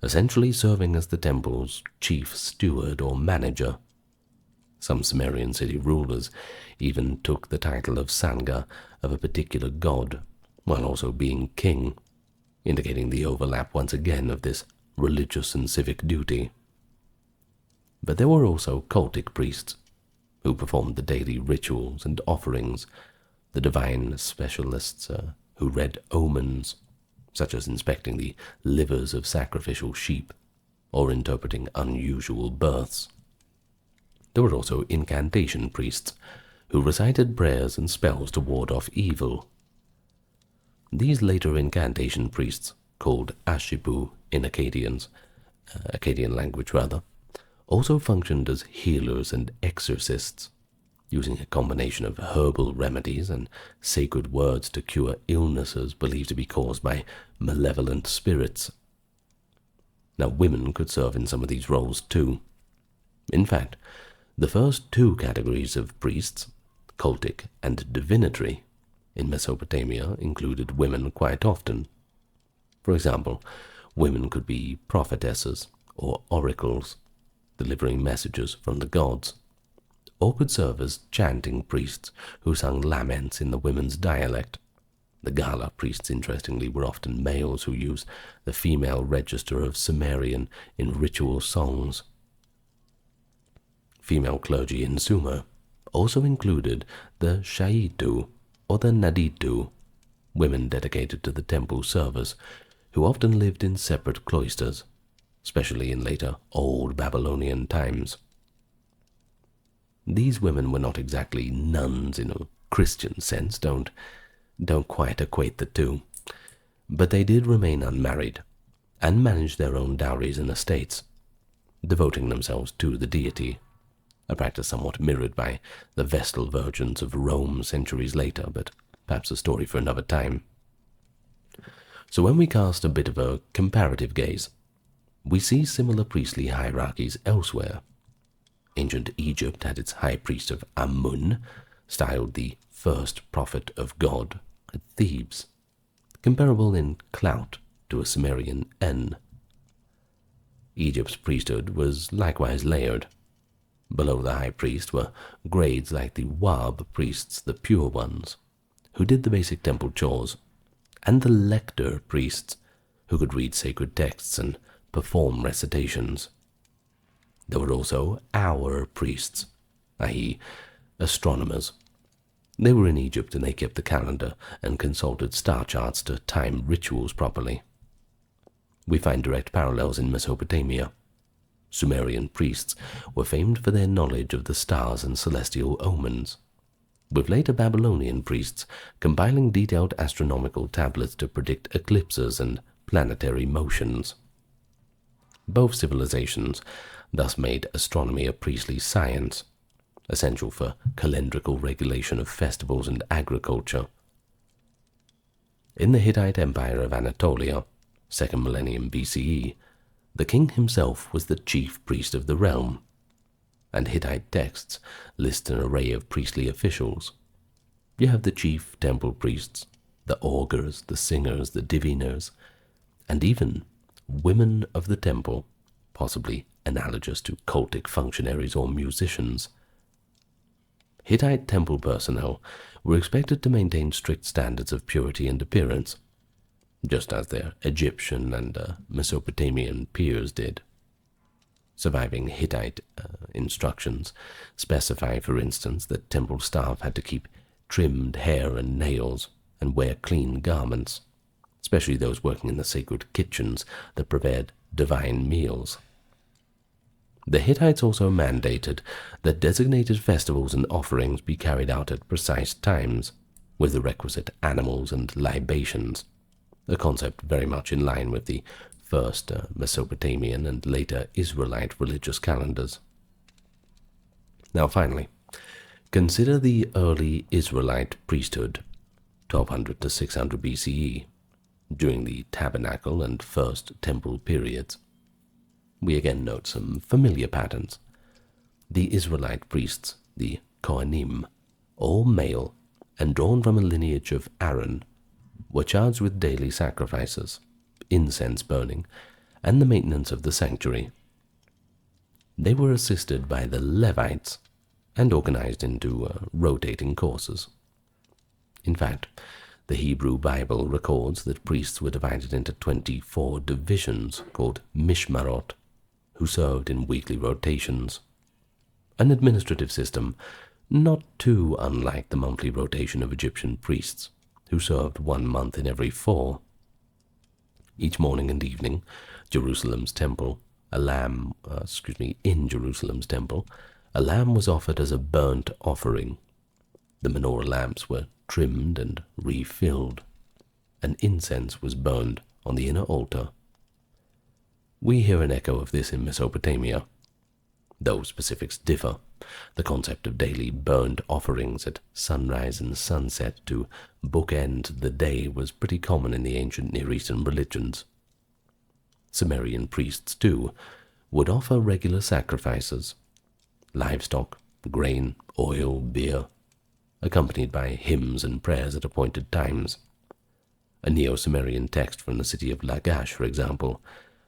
essentially serving as the temple's chief steward or manager. Some Sumerian city rulers even took the title of Sangha of a particular god, while also being king, indicating the overlap once again of this religious and civic duty. But there were also cultic priests, who performed the daily rituals and offerings, the divine specialists who read omens, such as inspecting the livers of sacrificial sheep or interpreting unusual births. There were also incantation priests, who recited prayers and spells to ward off evil. These later incantation priests, called Ashipu in Akkadian language, also functioned as healers and exorcists, using a combination of herbal remedies and sacred words to cure illnesses believed to be caused by malevolent spirits. Now, women could serve in some of these roles too. In fact, the first two categories of priests, cultic and divinatory, in Mesopotamia included women quite often. For example, women could be prophetesses or oracles, delivering messages from the gods, or could serve as chanting priests who sung laments in the women's dialect. The Gala priests, interestingly, were often males who used the female register of Sumerian in ritual songs. Female clergy in Sumer also included the Shaitu or the Naditu, women dedicated to the temple service, who often lived in separate cloisters, especially in later Old Babylonian times. These women were not exactly nuns in a Christian sense, don't quite equate the two, but they did remain unmarried and managed their own dowries and estates, devoting themselves to the deity, a practice somewhat mirrored by the Vestal Virgins of Rome centuries later, but perhaps a story for another time. So when we cast a bit of a comparative gaze, we see similar priestly hierarchies elsewhere. Ancient Egypt had its high priest of Amun, styled the first prophet of God, at Thebes, comparable in clout to a Sumerian En. Egypt's priesthood was likewise layered. Below the high priest were grades like the Wab priests, the pure ones, who did the basic temple chores, and the lector priests, who could read sacred texts and perform recitations. There were also hour priests, i.e., astronomers. They were in Egypt and they kept the calendar and consulted star charts to time rituals properly. We find direct parallels in Mesopotamia. Sumerian priests were famed for their knowledge of the stars and celestial omens, with later Babylonian priests compiling detailed astronomical tablets to predict eclipses and planetary motions. Both civilizations thus made astronomy a priestly science, essential for calendrical regulation of festivals and agriculture. In the Hittite Empire of Anatolia, 2nd millennium BCE, the king himself was the chief priest of the realm, and Hittite texts list an array of priestly officials. You have the chief temple priests, the augurs, the singers, the diviners, and even women of the temple, possibly analogous to cultic functionaries or musicians. Hittite temple personnel were expected to maintain strict standards of purity and appearance, just as their Egyptian and Mesopotamian peers did. Surviving Hittite instructions specify, for instance, that temple staff had to keep trimmed hair and nails and wear clean garments, especially those working in the sacred kitchens that prepared divine meals. The Hittites also mandated that designated festivals and offerings be carried out at precise times, with the requisite animals and libations, a concept very much in line with the first Mesopotamian and later Israelite religious calendars. Now finally, consider the early Israelite priesthood, 1200 to 600 BCE, during the Tabernacle and First Temple periods. We again note some familiar patterns. The Israelite priests, the Kohanim, all male and drawn from a lineage of Aaron, were charged with daily sacrifices, incense burning, and the maintenance of the sanctuary. They were assisted by the Levites and organized into rotating courses. In fact, the Hebrew Bible records that priests were divided into 24 divisions called Mishmarot, who served in weekly rotations, an administrative system not too unlike the monthly rotation of Egyptian priests, who served 1 month in every 4. Each morning and evening, in Jerusalem's temple, a lamb was offered as a burnt offering. The menorah lamps were trimmed and refilled, and incense was burned on the inner altar. We hear an echo of this in Mesopotamia. Though specifics differ, the concept of daily burned offerings at sunrise and sunset to bookend the day was pretty common in the ancient Near Eastern religions. Sumerian priests, too, would offer regular sacrifices, livestock, grain, oil, beer, accompanied by hymns and prayers at appointed times. A Neo-Sumerian text from the city of Lagash, for example,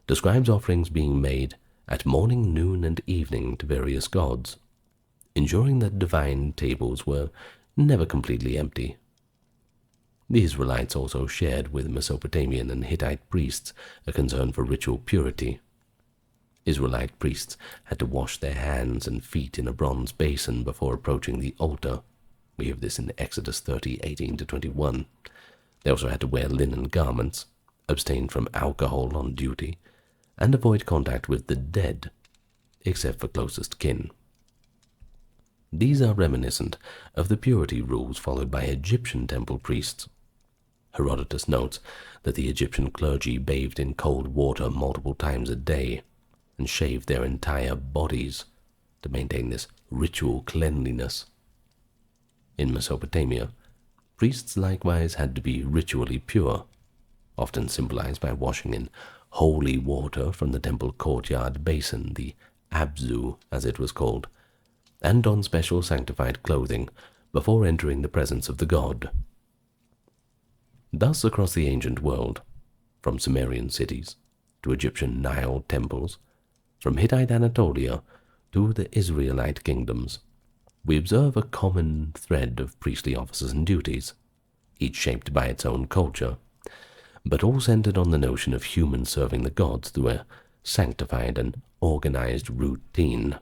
describes offerings being made at morning, noon, and evening to various gods, ensuring that divine tables were never completely empty. The Israelites also shared with Mesopotamian and Hittite priests a concern for ritual purity. Israelite priests had to wash their hands and feet in a bronze basin before approaching the altar. We have this in Exodus 30:18-21. They also had to wear linen garments, abstain from alcohol on duty, and avoid contact with the dead, except for closest kin. These are reminiscent of the purity rules followed by Egyptian temple priests. Herodotus notes that the Egyptian clergy bathed in cold water multiple times a day and shaved their entire bodies to maintain this ritual cleanliness. In Mesopotamia, priests likewise had to be ritually pure, often symbolized by washing in holy water from the temple courtyard basin, the abzu as it was called, and don special sanctified clothing before entering the presence of the god. Thus across the ancient world, from Sumerian cities to Egyptian Nile temples, from Hittite Anatolia to the Israelite kingdoms, we observe a common thread of priestly offices and duties, each shaped by its own culture, but all centered on the notion of humans serving the gods through a sanctified and organized routine.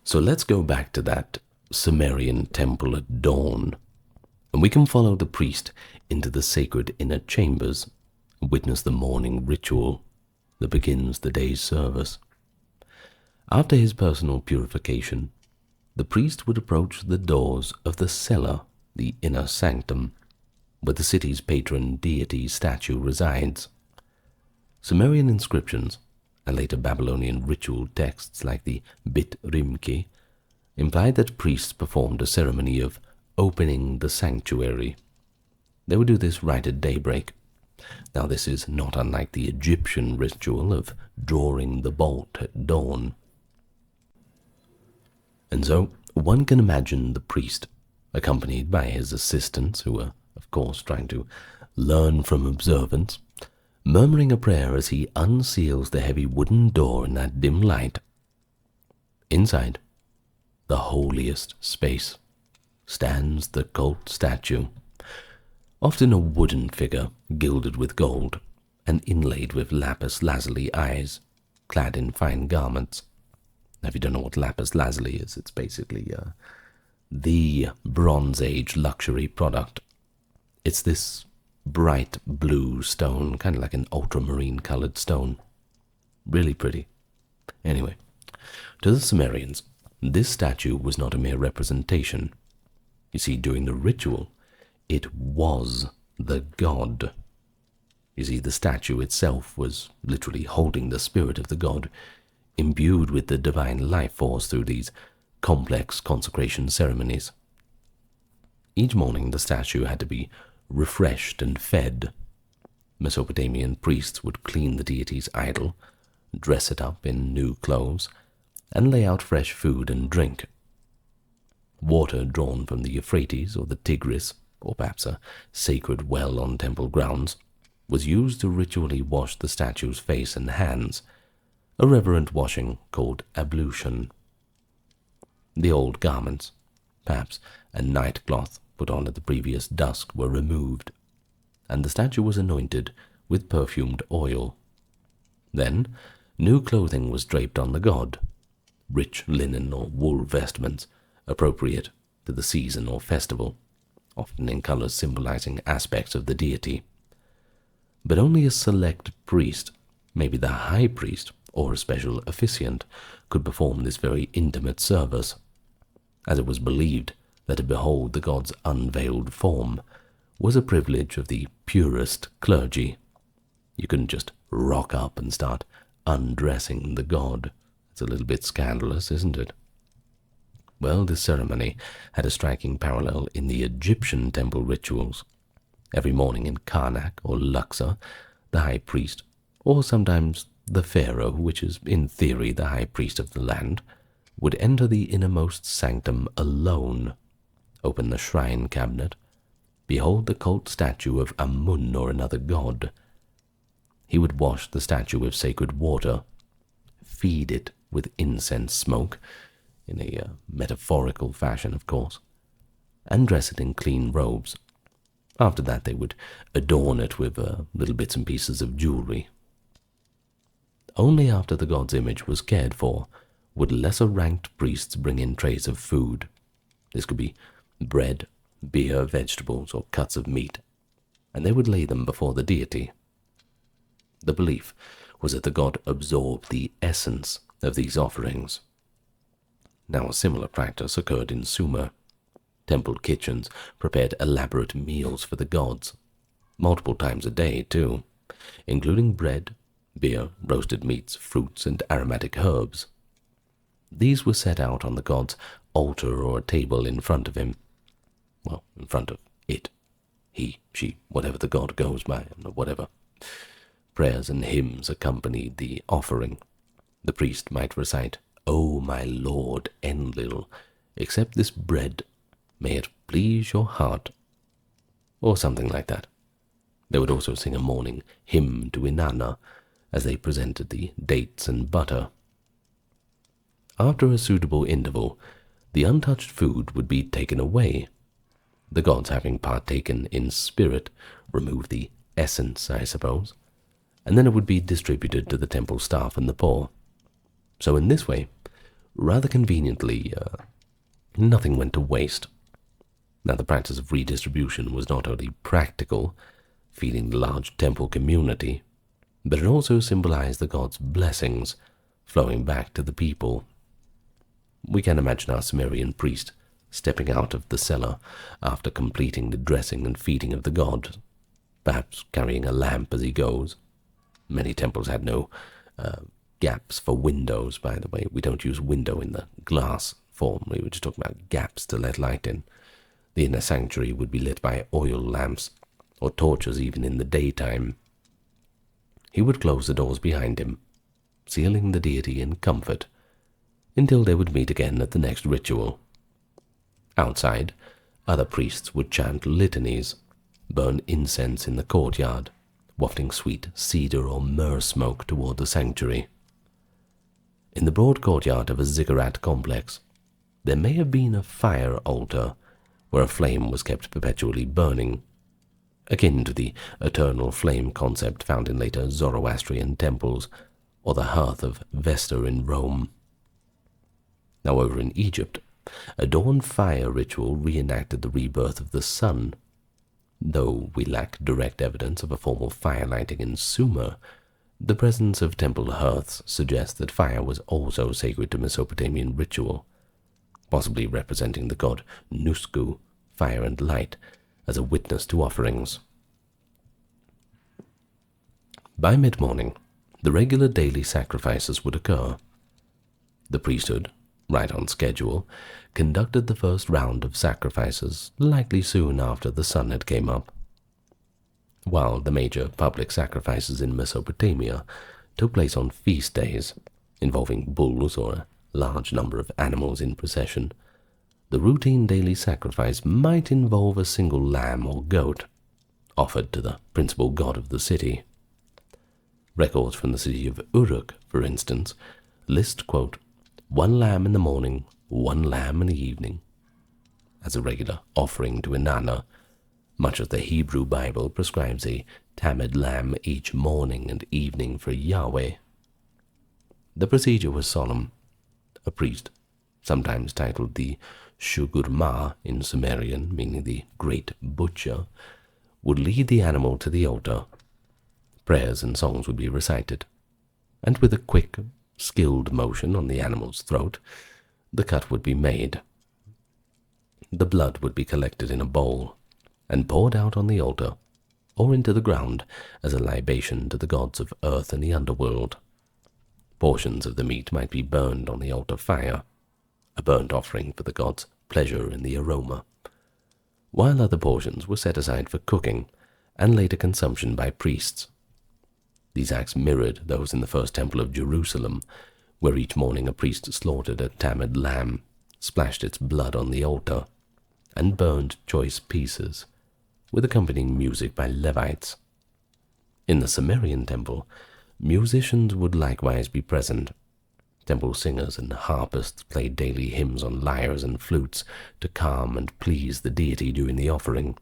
So let's go back to that Sumerian temple at dawn, and we can follow the priest into the sacred inner chambers and witness the morning ritual that begins the day's service. After his personal purification, the priest would approach the doors of the cella, the inner sanctum, where the city's patron deity statue resides. Sumerian inscriptions and later Babylonian ritual texts like the Bit Rimki implied that priests performed a ceremony of opening the sanctuary. They would do this right at daybreak. Now this is not unlike the Egyptian ritual of drawing the bolt at dawn. And so one can imagine the priest, accompanied by his assistants, who are, of course, trying to learn from observance, murmuring a prayer as he unseals the heavy wooden door in that dim light. Inside, the holiest space, stands the cult statue, often a wooden figure gilded with gold and inlaid with lapis lazuli eyes, clad in fine garments. Now, if you don't know what lapis lazuli is, it's basically the Bronze Age luxury product. It's this bright blue stone, kind of like an ultramarine colored stone. Really pretty. Anyway, to the Sumerians, this statue was not a mere representation. You see, during the ritual, it was the god. You see, the statue itself was literally holding the spirit of the god, imbued with the divine life force through these complex consecration ceremonies. Each morning the statue had to be refreshed and fed. Mesopotamian priests would clean the deity's idol, dress it up in new clothes, and lay out fresh food and drink. Water drawn from the Euphrates or the Tigris, or perhaps a sacred well on temple grounds, was used to ritually wash the statue's face and hands, a reverent washing called ablution. The old garments, perhaps a nightcloth put on at the previous dusk, were removed, and the statue was anointed with perfumed oil. Then new clothing was draped on the god, rich linen or wool vestments, appropriate to the season or festival, often in colors symbolizing aspects of the deity. But only a select priest, maybe the high priest or a special officiant, could perform this very intimate service, as it was believed that to behold the god's unveiled form was a privilege of the purest clergy. You couldn't just rock up and start undressing the god. It's a little bit scandalous, isn't it? Well, this ceremony had a striking parallel in the Egyptian temple rituals. Every morning in Karnak or Luxor, the high priest, or sometimes the pharaoh, which is in theory the high priest of the land, would enter the innermost sanctum alone, open the shrine cabinet, behold the cult statue of Amun or another god. He would wash the statue with sacred water, feed it with incense smoke, in a metaphorical fashion, of course, and dress it in clean robes. After that they would adorn it with little bits and pieces of jewelry. Only after the god's image was cared for would lesser-ranked priests bring in trays of food. This could be bread, beer, vegetables, or cuts of meat, and they would lay them before the deity. The belief was that the god absorbed the essence of these offerings. Now, a similar practice occurred in Sumer. Temple kitchens prepared elaborate meals for the gods, multiple times a day too, including bread, beer, roasted meats, fruits, and aromatic herbs. These were set out on the god's altar or a table in front of him. Well, in front of it. He, she, whatever the god goes by, whatever. Prayers and hymns accompanied the offering. The priest might recite, "O my Lord Enlil, accept this bread, may it please your heart," or something like that. They would also sing a morning hymn to Inanna as they presented the dates and butter. After a suitable interval, the untouched food would be taken away. The gods, having partaken in spirit, removed the essence, I suppose, and then it would be distributed to the temple staff and the poor. So in this way, rather conveniently, nothing went to waste. Now, the practice of redistribution was not only practical, feeding the large temple community, but it also symbolized the gods' blessings flowing back to the people. We can imagine our Sumerian priest stepping out of the cellar after completing the dressing and feeding of the god, perhaps carrying a lamp as he goes. Many temples had no gaps for windows, by the way. We don't use window in the glass form. We were just talking about gaps to let light in. The inner sanctuary would be lit by oil lamps, or torches even in the daytime. He would close the doors behind him, sealing the deity in comfort, until they would meet again at the next ritual. Outside, other priests would chant litanies, burn incense in the courtyard, wafting sweet cedar or myrrh smoke toward the sanctuary. In the broad courtyard of a ziggurat complex, there may have been a fire altar where a flame was kept perpetually burning, akin to the eternal flame concept found in later Zoroastrian temples, or the hearth of Vesta in Rome. Now, over in Egypt, a dawn fire ritual reenacted the rebirth of the sun. Though we lack direct evidence of a formal fire lighting in Sumer, the presence of temple hearths suggests that fire was also sacred to Mesopotamian ritual, possibly representing the god Nusku, fire and light, as a witness to offerings. By mid-morning, the regular daily sacrifices would occur. The priesthood, right on schedule, conducted the first round of sacrifices, likely soon after the sun had came up. While the major public sacrifices in Mesopotamia took place on feast days, involving bulls or a large number of animals in procession, the routine daily sacrifice might involve a single lamb or goat, offered to the principal god of the city. Records from the city of Uruk, for instance, list, quote, 1 lamb in the morning, 1 lamb in the evening, as a regular offering to Inanna, much as the Hebrew Bible prescribes a tamid lamb each morning and evening for Yahweh. The procedure was solemn. A priest, sometimes titled the Shugurma in Sumerian, meaning the great butcher, would lead the animal to the altar. Prayers and songs would be recited, and with a quick, skilled motion on the animal's throat, the cut would be made. The blood would be collected in a bowl and poured out on the altar or into the ground as a libation to the gods of earth and the underworld. Portions of the meat might be burned on the altar fire, a burnt offering for the gods' pleasure in the aroma, while other portions were set aside for cooking and later consumption by priests. These acts mirrored those in the first temple of Jerusalem, where each morning a priest slaughtered a tamid lamb, splashed its blood on the altar, and burned choice pieces, with accompanying music by Levites. In the Sumerian temple, musicians would likewise be present. Temple singers and harpists played daily hymns on lyres and flutes to calm and please the deity during the offering.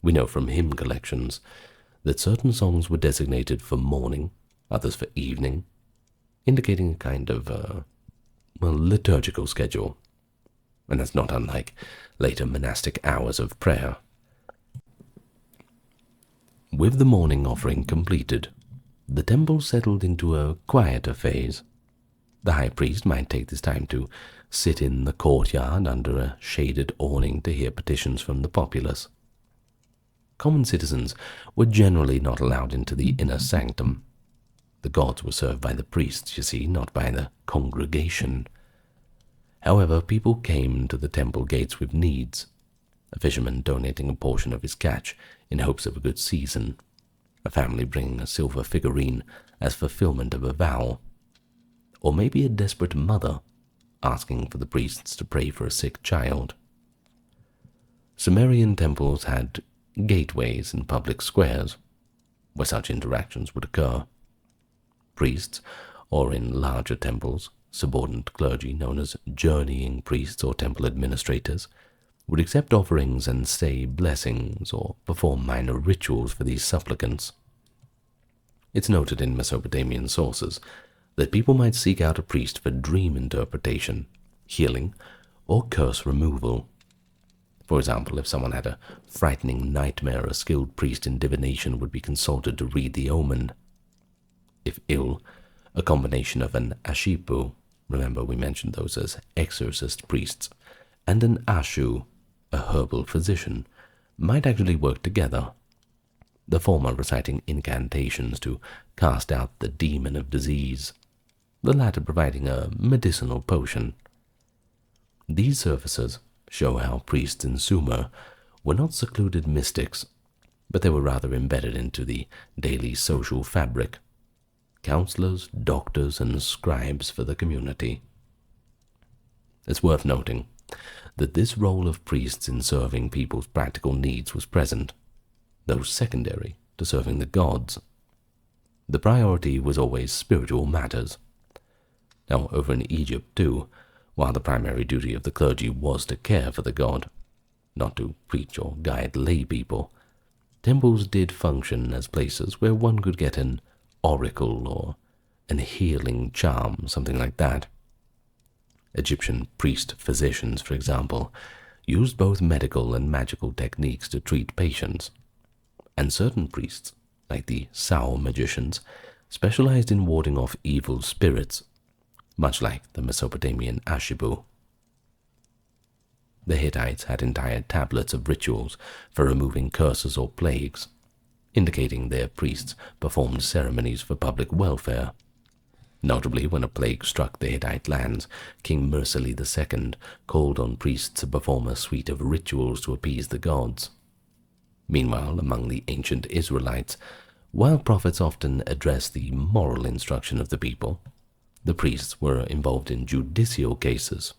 We know from hymn collections that certain songs were designated for morning, others for evening, indicating a kind of, liturgical schedule. And that's not unlike later monastic hours of prayer. With the morning offering completed, the temple settled into a quieter phase. The high priest might take this time to sit in the courtyard under a shaded awning to hear petitions from the populace. Common citizens were generally not allowed into the inner sanctum. The gods were served by the priests, you see, not by the congregation. However, people came to the temple gates with needs, a fisherman donating a portion of his catch in hopes of a good season, a family bringing a silver figurine as fulfillment of a vow, or maybe a desperate mother asking for the priests to pray for a sick child. Sumerian temples had gateways and public squares where such interactions would occur. Priests, or in larger temples, subordinate clergy known as journeying priests or temple administrators, would accept offerings and say blessings or perform minor rituals for these supplicants. It's noted in Mesopotamian sources that people might seek out a priest for dream interpretation, healing, or curse removal. For example, if someone had a frightening nightmare, a skilled priest in divination would be consulted to read the omen. If ill, a combination of an ashipu, remember we mentioned those as exorcist priests, and an ashu, a herbal physician, might actually work together, the former reciting incantations to cast out the demon of disease, the latter providing a medicinal potion. These services show how priests in Sumer were not secluded mystics, but they were rather embedded into the daily social fabric, counselors, doctors, and scribes for the community. It's worth noting that this role of priests in serving people's practical needs was present, though secondary to serving the gods. The priority was always spiritual matters. Now, over in Egypt, too, while the primary duty of the clergy was to care for the god, not to preach or guide lay people, temples did function as places where one could get an oracle or an healing charm, something like that. Egyptian priest-physicians, for example, used both medical and magical techniques to treat patients, and certain priests, like the Sao magicians, specialized in warding off evil spirits, much like the Mesopotamian Ashibu. The Hittites had entire tablets of rituals for removing curses or plagues, indicating their priests performed ceremonies for public welfare. Notably, when a plague struck the Hittite lands, King Mursili II called on priests to perform a suite of rituals to appease the gods. Meanwhile, among the ancient Israelites, while prophets often addressed the moral instruction of the people, the priests were involved in judicial cases,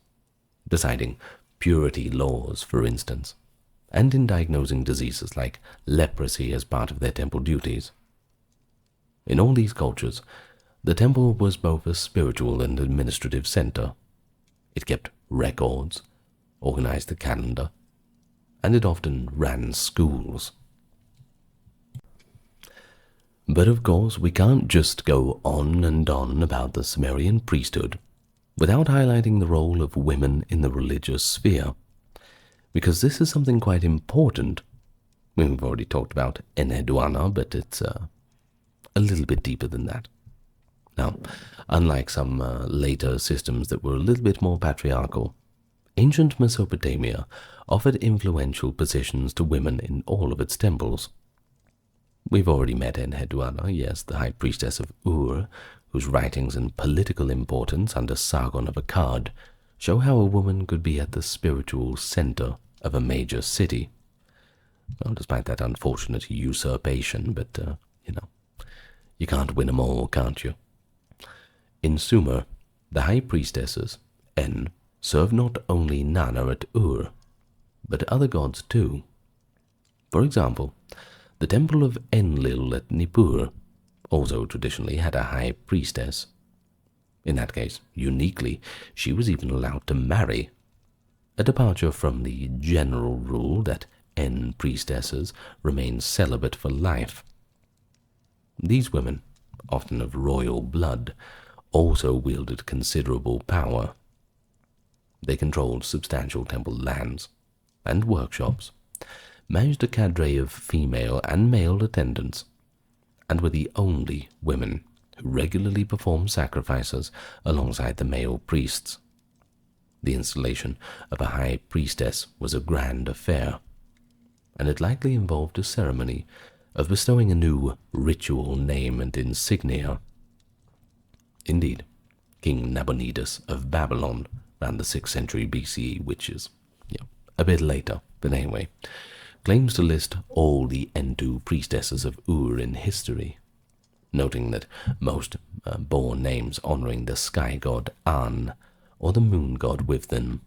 deciding purity laws, for instance, and in diagnosing diseases like leprosy as part of their temple duties. In all these cultures, the temple was both a spiritual and administrative center. It kept records, organized the calendar, and it often ran schools. But of course, we can't just go on and on about the Sumerian priesthood without highlighting the role of women in the religious sphere, because this is something quite important. We've already talked about Enheduanna, but it's a little bit deeper than that. Now, unlike some later systems that were a little bit more patriarchal, ancient Mesopotamia offered influential positions to women in all of its temples. We've already met Enheduanna, yes, the high priestess of Ur, whose writings and political importance under Sargon of Akkad show how a woman could be at the spiritual center of a major city. Well, despite that unfortunate usurpation, but, you can't win them all, can't you? In Sumer, the high priestesses, En, served not only Nana at Ur, but other gods too. For example, the temple of Enlil at Nippur also traditionally had a high priestess. In that case, uniquely, she was even allowed to marry, a departure from the general rule that En priestesses remain celibate for life. These women, often of royal blood, also wielded considerable power. They controlled substantial temple lands and workshops, managed a cadre of female and male attendants, and were the only women who regularly performed sacrifices alongside the male priests. The installation of a high priestess was a grand affair, and it likely involved a ceremony of bestowing a new ritual name and insignia. Indeed, King Nabonidus of Babylon, around the 6th century BCE, which is a bit later, but anyway, claims to list all the Entu priestesses of Ur in history, noting that most bore names honoring the sky god An or the moon god with them.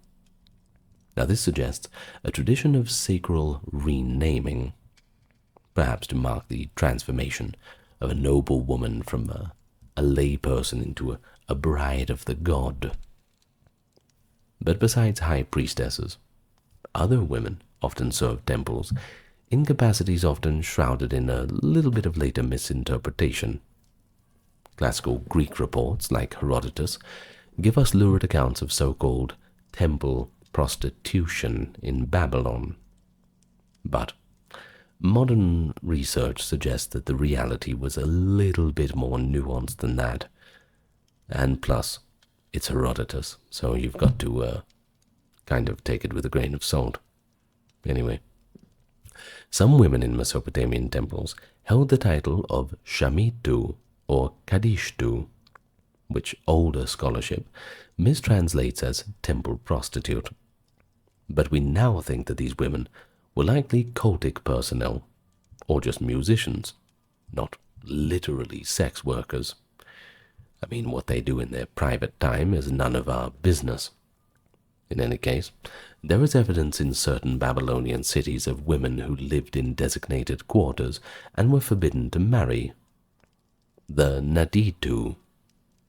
Now this suggests a tradition of sacral renaming, perhaps to mark the transformation of a noble woman from a lay person into a bride of the god. But besides high priestesses, other women often served temples, in capacities often shrouded in a little bit of later misinterpretation. Classical Greek reports, like Herodotus, give us lurid accounts of so-called temple prostitution in Babylon. But modern research suggests that the reality was a little bit more nuanced than that. And plus, it's Herodotus, so you've got to kind of take it with a grain of salt. Anyway, some women in Mesopotamian temples held the title of Shamitu or Kadishtu, which older scholarship mistranslates as temple prostitute. But we now think that these women were likely cultic personnel, or just musicians, not literally sex workers. I mean, what they do in their private time is none of our business. In any case, there is evidence in certain Babylonian cities of women who lived in designated quarters and were forbidden to marry. The Naditu,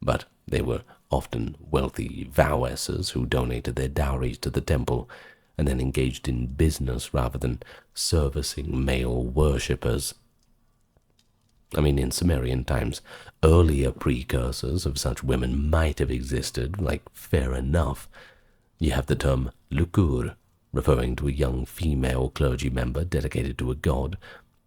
but they were often wealthy vowesses who donated their dowries to the temple and then engaged in business rather than servicing male worshippers. I mean, in Sumerian times, earlier precursors of such women might have existed, like fair enough. You have the term lukur, referring to a young female clergy member dedicated to a god,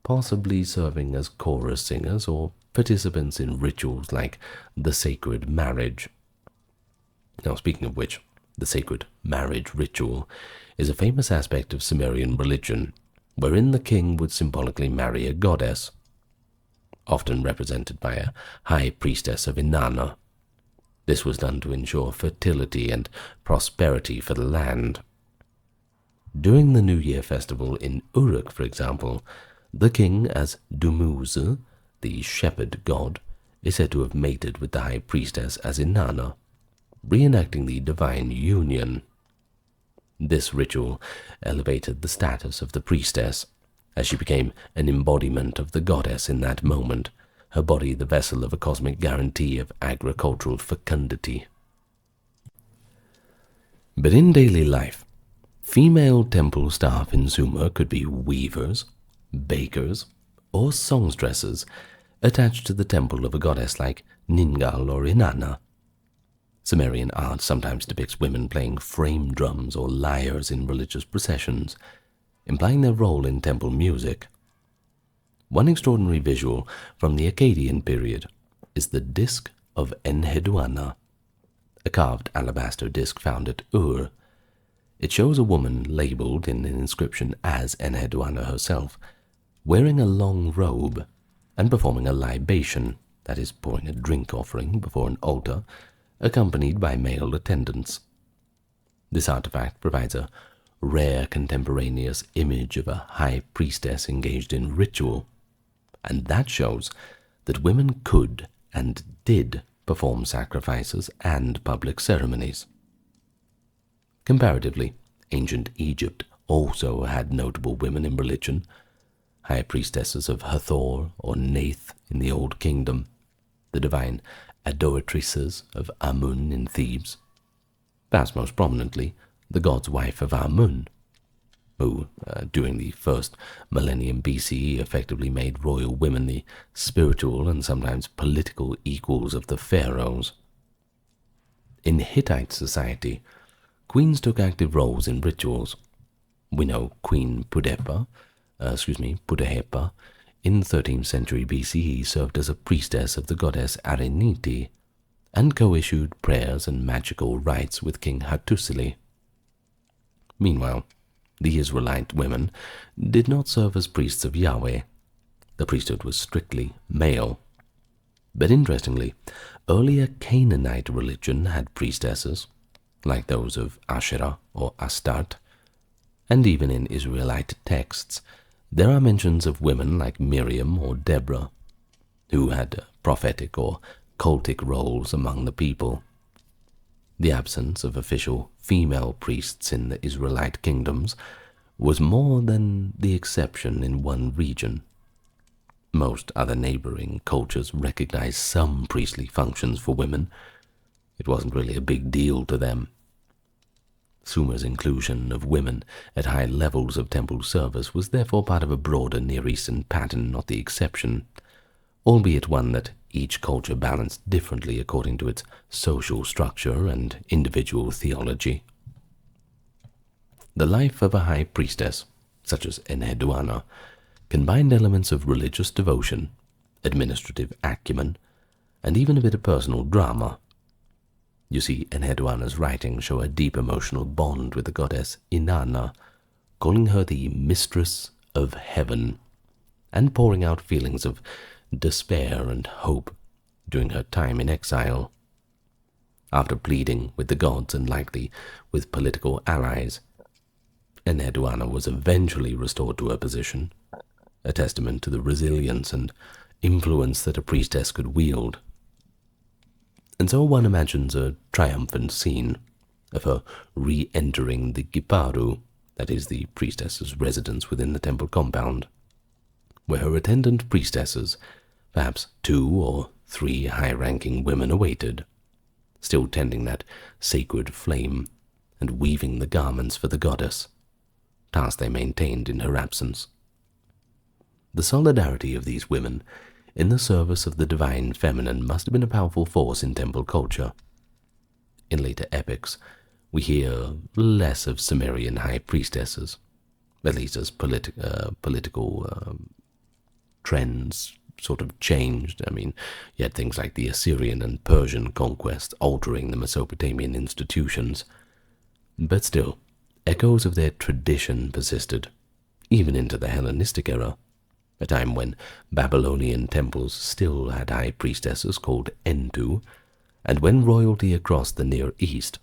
possibly serving as chorus singers or participants in rituals like the sacred marriage. Now, speaking of which, the sacred marriage ritual is a famous aspect of Sumerian religion, wherein the king would symbolically marry a goddess, often represented by a high priestess of Inanna. This was done to ensure fertility and prosperity for the land. During the New Year festival in Uruk, for example, the king, as Dumuzi, the shepherd god, is said to have mated with the high priestess as Inanna, reenacting the divine union. This ritual elevated the status of the priestess, as she became an embodiment of the goddess in that moment, her body the vessel of a cosmic guarantee of agricultural fecundity. But in daily life, female temple staff in Sumer could be weavers, bakers, or songstresses attached to the temple of a goddess like Ningal or Inanna. Sumerian art sometimes depicts women playing frame drums or lyres in religious processions, implying their role in temple music. One extraordinary visual from the Akkadian period is the Disc of Enheduanna, a carved alabaster disc found at Ur. It shows a woman labeled in an inscription as Enheduanna herself, wearing a long robe and performing a libation, that is, pouring a drink offering before an altar, accompanied by male attendants. This artifact provides a rare contemporaneous image of a high priestess engaged in ritual, and that shows that women could and did perform sacrifices and public ceremonies. Comparatively, ancient Egypt also had notable women in religion, high priestesses of Hathor or Nath in the Old Kingdom, the divine adoratresses of Amun in Thebes, perhaps most prominently the god's wife of Amun. who, during the first millennium BCE, effectively made royal women the spiritual and sometimes political equals of the pharaohs. In Hittite society, queens took active roles in rituals. We know Queen Pudehepa, in 13th century BCE served as a priestess of the goddess Areniti and co-issued prayers and magical rites with King Hattusili. Meanwhile, the Israelite women did not serve as priests of Yahweh. The priesthood was strictly male. But interestingly, earlier Canaanite religion had priestesses, like those of Asherah or Astarte, and even in Israelite texts, there are mentions of women like Miriam or Deborah, who had prophetic or cultic roles among the people. The absence of official female priests in the Israelite kingdoms was more than the exception in one region. Most other neighboring cultures recognized some priestly functions for women. It wasn't really a big deal to them. Sumer's inclusion of women at high levels of temple service was therefore part of a broader Near Eastern pattern, not the exception, albeit one that each culture balanced differently according to its social structure and individual theology. The life of a high priestess, such as Enheduanna, combined elements of religious devotion, administrative acumen, and even a bit of personal drama. You see, Enheduanna's writings show a deep emotional bond with the goddess Inanna, calling her the mistress of heaven, and pouring out feelings of despair and hope during her time in exile. After pleading with the gods and likely with political allies, Enheduanna was eventually restored to her position, a testament to the resilience and influence that a priestess could wield. And so one imagines a triumphant scene of her re-entering the Giparu, that is the priestess's residence within the temple compound, where her attendant priestesses, perhaps 2 or 3 high-ranking women awaited, still tending that sacred flame and weaving the garments for the goddess, task they maintained in her absence. The solidarity of these women in the service of the divine feminine must have been a powerful force in temple culture. In later epics, we hear less of Sumerian high priestesses, at least as political trends sort of changed. I mean, you had things like the Assyrian and Persian conquest altering the Mesopotamian institutions, but still, echoes of their tradition persisted, even into the Hellenistic era, a time when Babylonian temples still had high priestesses called Entu, and when royalty across the Near East,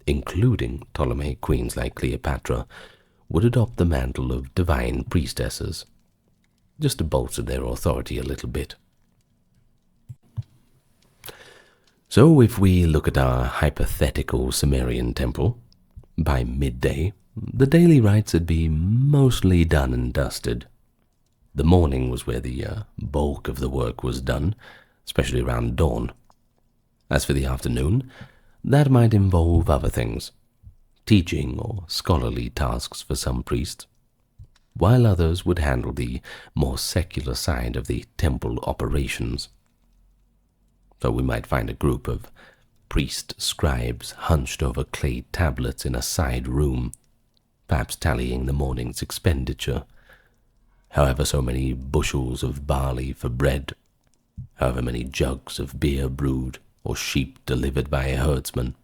including Ptolemaic queens like Cleopatra, would adopt the mantle of divine priestesses, just to bolster their authority a little bit. So if we look at our hypothetical Sumerian temple, by midday, the daily rites had been mostly done and dusted. The morning was where the bulk of the work was done, especially around dawn. As for the afternoon, that might involve other things, teaching or scholarly tasks for some priests, while others would handle the more secular side of the temple operations. So we might find a group of priest scribes hunched over clay tablets in a side room, perhaps tallying the morning's expenditure, however so many bushels of barley for bread, however many jugs of beer brewed or sheep delivered by a herdsman.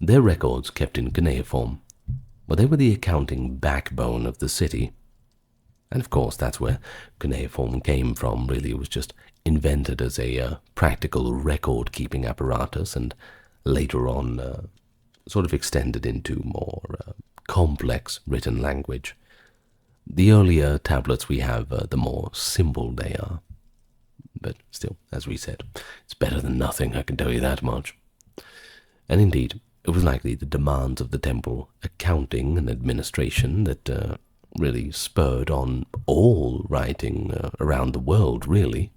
Their records kept in cuneiform, well, they were the accounting backbone of the city. And of course that's where cuneiform came from, really. It was just invented as a practical record-keeping apparatus, and later on sort of extended into more complex written language. The earlier tablets we have, the more simple they are. But still, as we said, it's better than nothing, I can tell you that much. And indeed, it was likely the demands of the temple accounting and administration that really spurred on all writing around the world, really.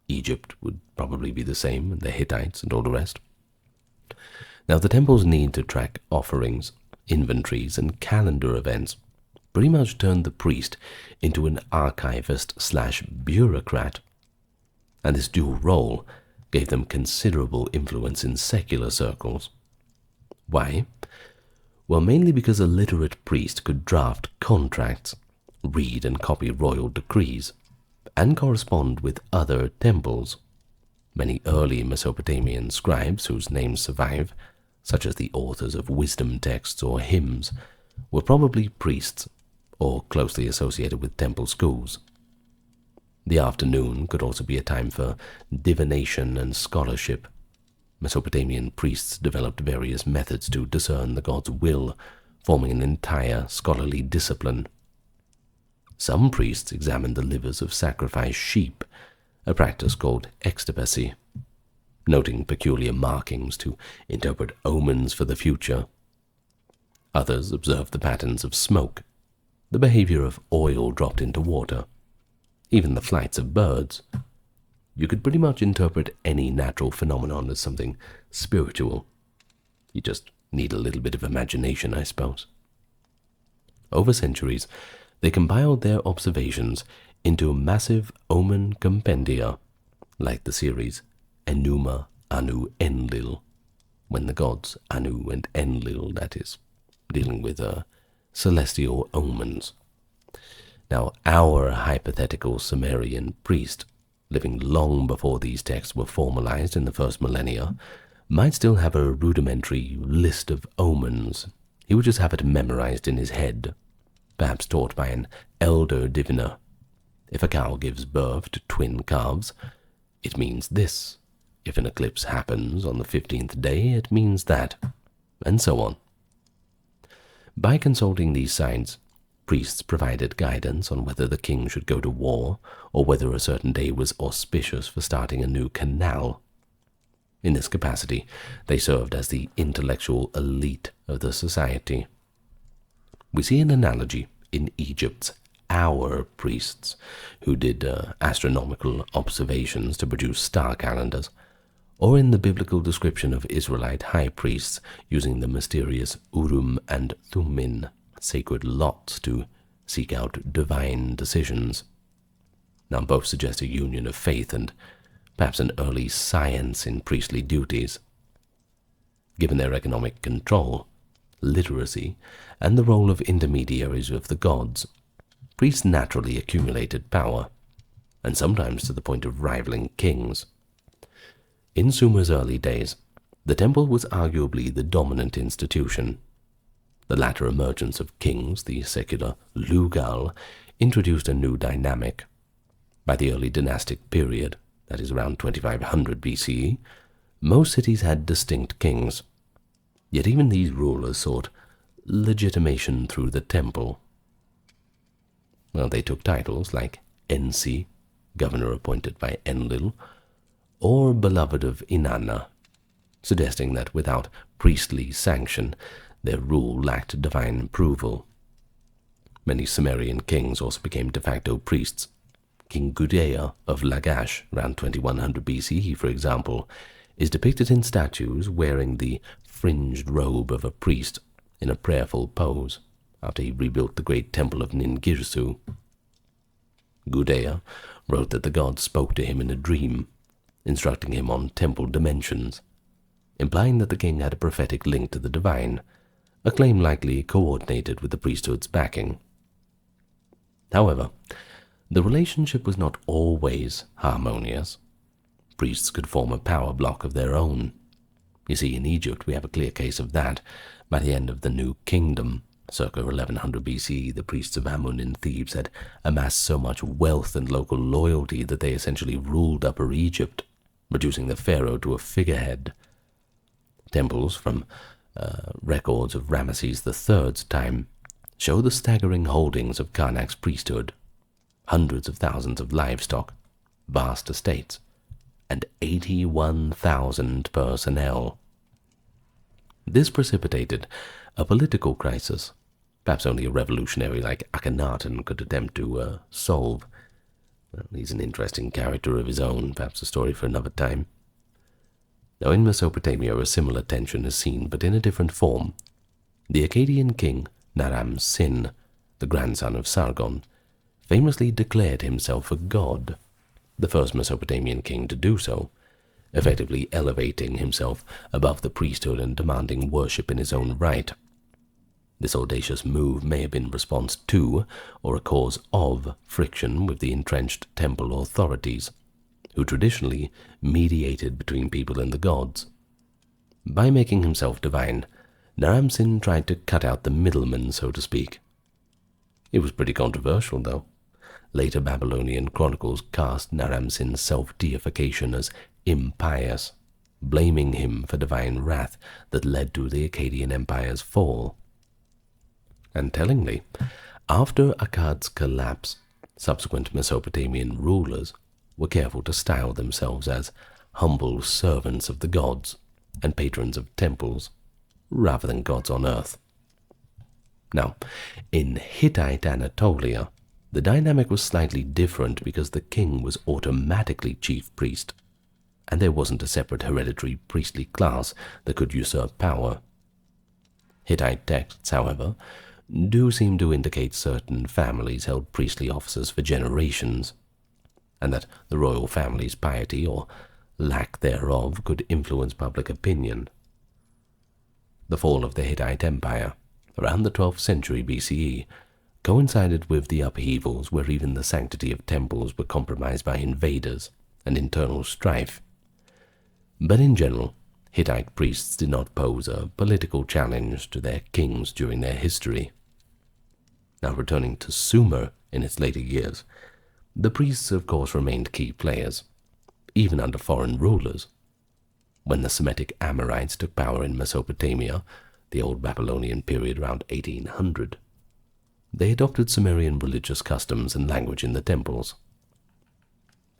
Egypt would probably be the same, and the Hittites and all the rest. Now, the temples need to track offerings, inventories, and calendar events pretty much turned the priest into an archivist/bureaucrat, and this dual role gave them considerable influence in secular circles. Why? Well, mainly because a literate priest could draft contracts, read and copy royal decrees, and correspond with other temples. Many early Mesopotamian scribes whose names survive, such as the authors of wisdom texts or hymns, were probably priests or closely associated with temple schools. The afternoon could also be a time for divination and scholarship. Mesopotamian priests developed various methods to discern the god's will, forming an entire scholarly discipline. Some priests examined the livers of sacrificed sheep, a practice called extipacy, noting peculiar markings to interpret omens for the future. Others observed the patterns of smoke, the behavior of oil dropped into water, even the flights of birds. You could pretty much interpret any natural phenomenon as something spiritual. You just need a little bit of imagination, I suppose. Over centuries, they compiled their observations into massive omen compendia, like the series Enuma Anu Enlil, when the gods Anu and Enlil, that is, dealing with celestial omens. Now, our hypothetical Sumerian priest, living long before these texts were formalized in the first millennia, might still have a rudimentary list of omens. He would just have it memorized in his head, perhaps taught by an elder diviner. If a cow gives birth to twin calves, it means this. If an eclipse happens on the 15th day, it means that, and so on. By consulting these signs, priests provided guidance on whether the king should go to war or whether a certain day was auspicious for starting a new canal. In this capacity, they served as the intellectual elite of the society. We see an analogy in Egypt's our priests, who did astronomical observations to produce star calendars, or in the biblical description of Israelite high priests using the mysterious Urim and Thummim, sacred lots, to seek out divine decisions. Now both suggest a union of faith and perhaps an early science in priestly duties. Given their economic control, literacy, and the role of intermediaries of the gods, priests naturally accumulated power, and sometimes to the point of rivaling kings. In Sumer's early days, the temple was arguably the dominant institution. The latter emergence of kings, the secular Lugal, introduced a new dynamic. By the early dynastic period, that is around 2500 BCE, most cities had distinct kings. Yet even these rulers sought legitimation through the temple. Well, they took titles like Ensi, governor appointed by Enlil, or beloved of Inanna, suggesting that without priestly sanction, their rule lacked divine approval. Many Sumerian kings also became de facto priests. King Gudea of Lagash, around 2100 BCE, for example, is depicted in statues wearing the fringed robe of a priest in a prayerful pose after he rebuilt the great temple of Ningirsu. Gudea wrote that the gods spoke to him in a dream, instructing him on temple dimensions, implying that the king had a prophetic link to the divine, a claim likely coordinated with the priesthood's backing. However, the relationship was not always harmonious. Priests could form a power block of their own. You see, in Egypt we have a clear case of that. By the end of the New Kingdom, circa 1100 BC, the priests of Amun in Thebes had amassed so much wealth and local loyalty that they essentially ruled Upper Egypt, reducing the pharaoh to a figurehead. Temples from records of Ramesses III's time show the staggering holdings of Karnak's priesthood, hundreds of thousands of livestock, vast estates, and 81,000 personnel. This precipitated a political crisis, perhaps only a revolutionary like Akhenaten could attempt to solve. Well, he's an interesting character of his own, perhaps a story for another time. Now in Mesopotamia a similar tension is seen, but in a different form. The Akkadian king Naram-Sin the grandson of Sargon, famously declared himself a god, the first Mesopotamian king to do so, effectively elevating himself above the priesthood and demanding worship in his own right. This audacious move may have been response to, or a cause of, friction with the entrenched temple authorities, who traditionally mediated between people and the gods. By making himself divine, Naram-Sin tried to cut out the middleman, so to speak. It was pretty controversial, though. Later Babylonian chronicles cast Naram-Sin's self-deification as impious, blaming him for divine wrath that led to the Akkadian Empire's fall. And tellingly, after Akkad's collapse, subsequent Mesopotamian rulers were careful to style themselves as humble servants of the gods and patrons of temples, rather than gods on earth. Now, in Hittite Anatolia, the dynamic was slightly different because the king was automatically chief priest, and there wasn't a separate hereditary priestly class that could usurp power. Hittite texts, however, do seem to indicate certain families held priestly offices for generations, and that the royal family's piety or lack thereof could influence public opinion. The fall of the Hittite Empire, around the 12th century BCE, coincided with the upheavals where even the sanctity of temples were compromised by invaders and internal strife. But in general, Hittite priests did not pose a political challenge to their kings during their history. Now returning to Sumer in its later years, the priests of course remained key players, even under foreign rulers. When the Semitic Amorites took power in Mesopotamia, the Old Babylonian period around 1800, they adopted Sumerian religious customs and language in the temples.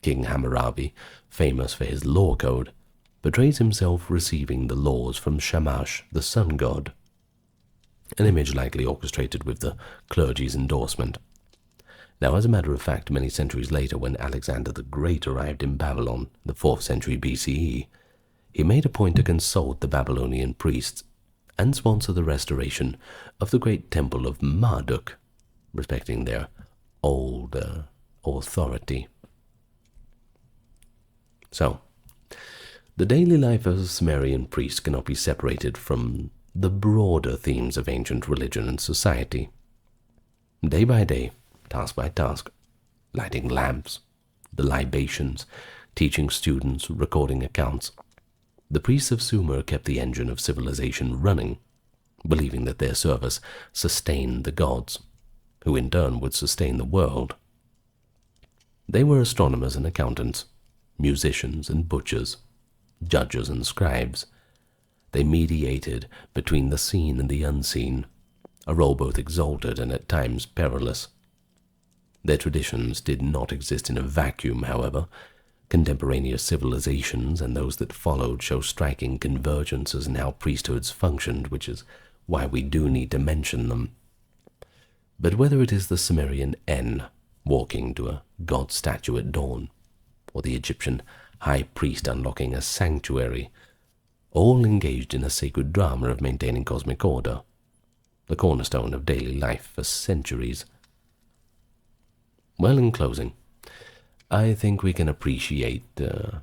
King Hammurabi, famous for his law code, portrays himself receiving the laws from Shamash, the sun god, an image likely orchestrated with the clergy's endorsement. Now, as a matter of fact, many centuries later, when Alexander the Great arrived in Babylon, the 4th century BCE, he made a point to consult the Babylonian priests and sponsor the restoration of the great temple of Marduk, respecting their old authority. So, the daily life of a Sumerian priest cannot be separated from the broader themes of ancient religion and society. Day by day, task by task, lighting lamps, the libations, teaching students, recording accounts, the priests of Sumer kept the engine of civilization running, believing that their service sustained the gods, who in turn would sustain the world. They were astronomers and accountants, musicians and butchers, judges and scribes. They mediated between the seen and the unseen, a role both exalted and at times perilous. Their traditions did not exist in a vacuum, however. Contemporaneous civilizations and those that followed show striking convergences in how priesthoods functioned, which is why we do need to mention them. But whether it is the Sumerian En walking to a god statue at dawn, or the Egyptian high priest unlocking a sanctuary, all engaged in a sacred drama of maintaining cosmic order, the cornerstone of daily life for centuries. Well, in closing, I think we can appreciate the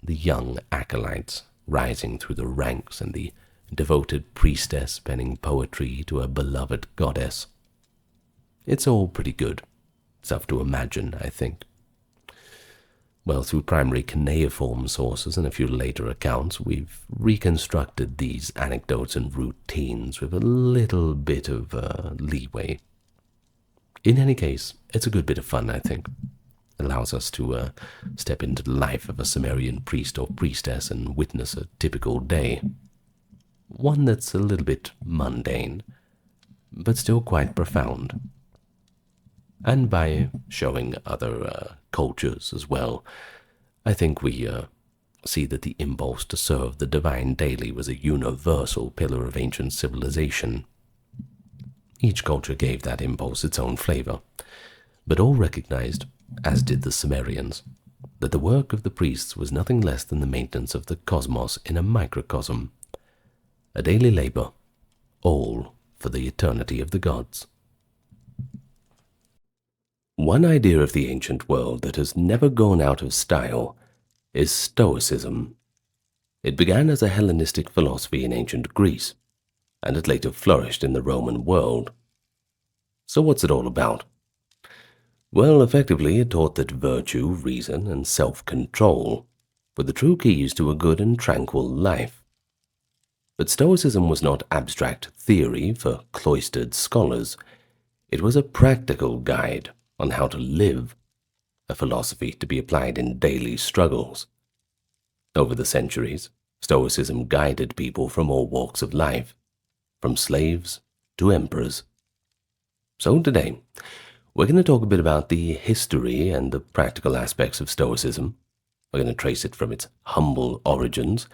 young acolytes rising through the ranks and the devoted priestess penning poetry to a beloved goddess. It's all pretty good, stuff to imagine, I think. Well, through primary cuneiform sources and a few later accounts, we've reconstructed these anecdotes and routines with a little bit of leeway. In any case, it's a good bit of fun, I think. It allows us to step into the life of a Sumerian priest or priestess and witness a typical day. One that's a little bit mundane, but still quite profound. And by showing other cultures as well, I think we see that the impulse to serve the divine daily was a universal pillar of ancient civilization. Each culture gave that impulse its own flavor, but all recognized, as did the Sumerians, that the work of the priests was nothing less than the maintenance of the cosmos in a microcosm, a daily labor, all for the eternity of the gods. One idea of the ancient world that has never gone out of style is Stoicism. It began as a Hellenistic philosophy in ancient Greece, and it later flourished in the Roman world. So what's it all about? Well, effectively, it taught that virtue, reason, and self-control were the true keys to a good and tranquil life. But Stoicism was not abstract theory for cloistered scholars. It was a practical guide on how to live, a philosophy to be applied in daily struggles. Over the centuries, Stoicism guided people from all walks of life, from slaves to emperors. So today, we're going to talk a bit about the history and the practical aspects of Stoicism. We're going to trace it from its humble origins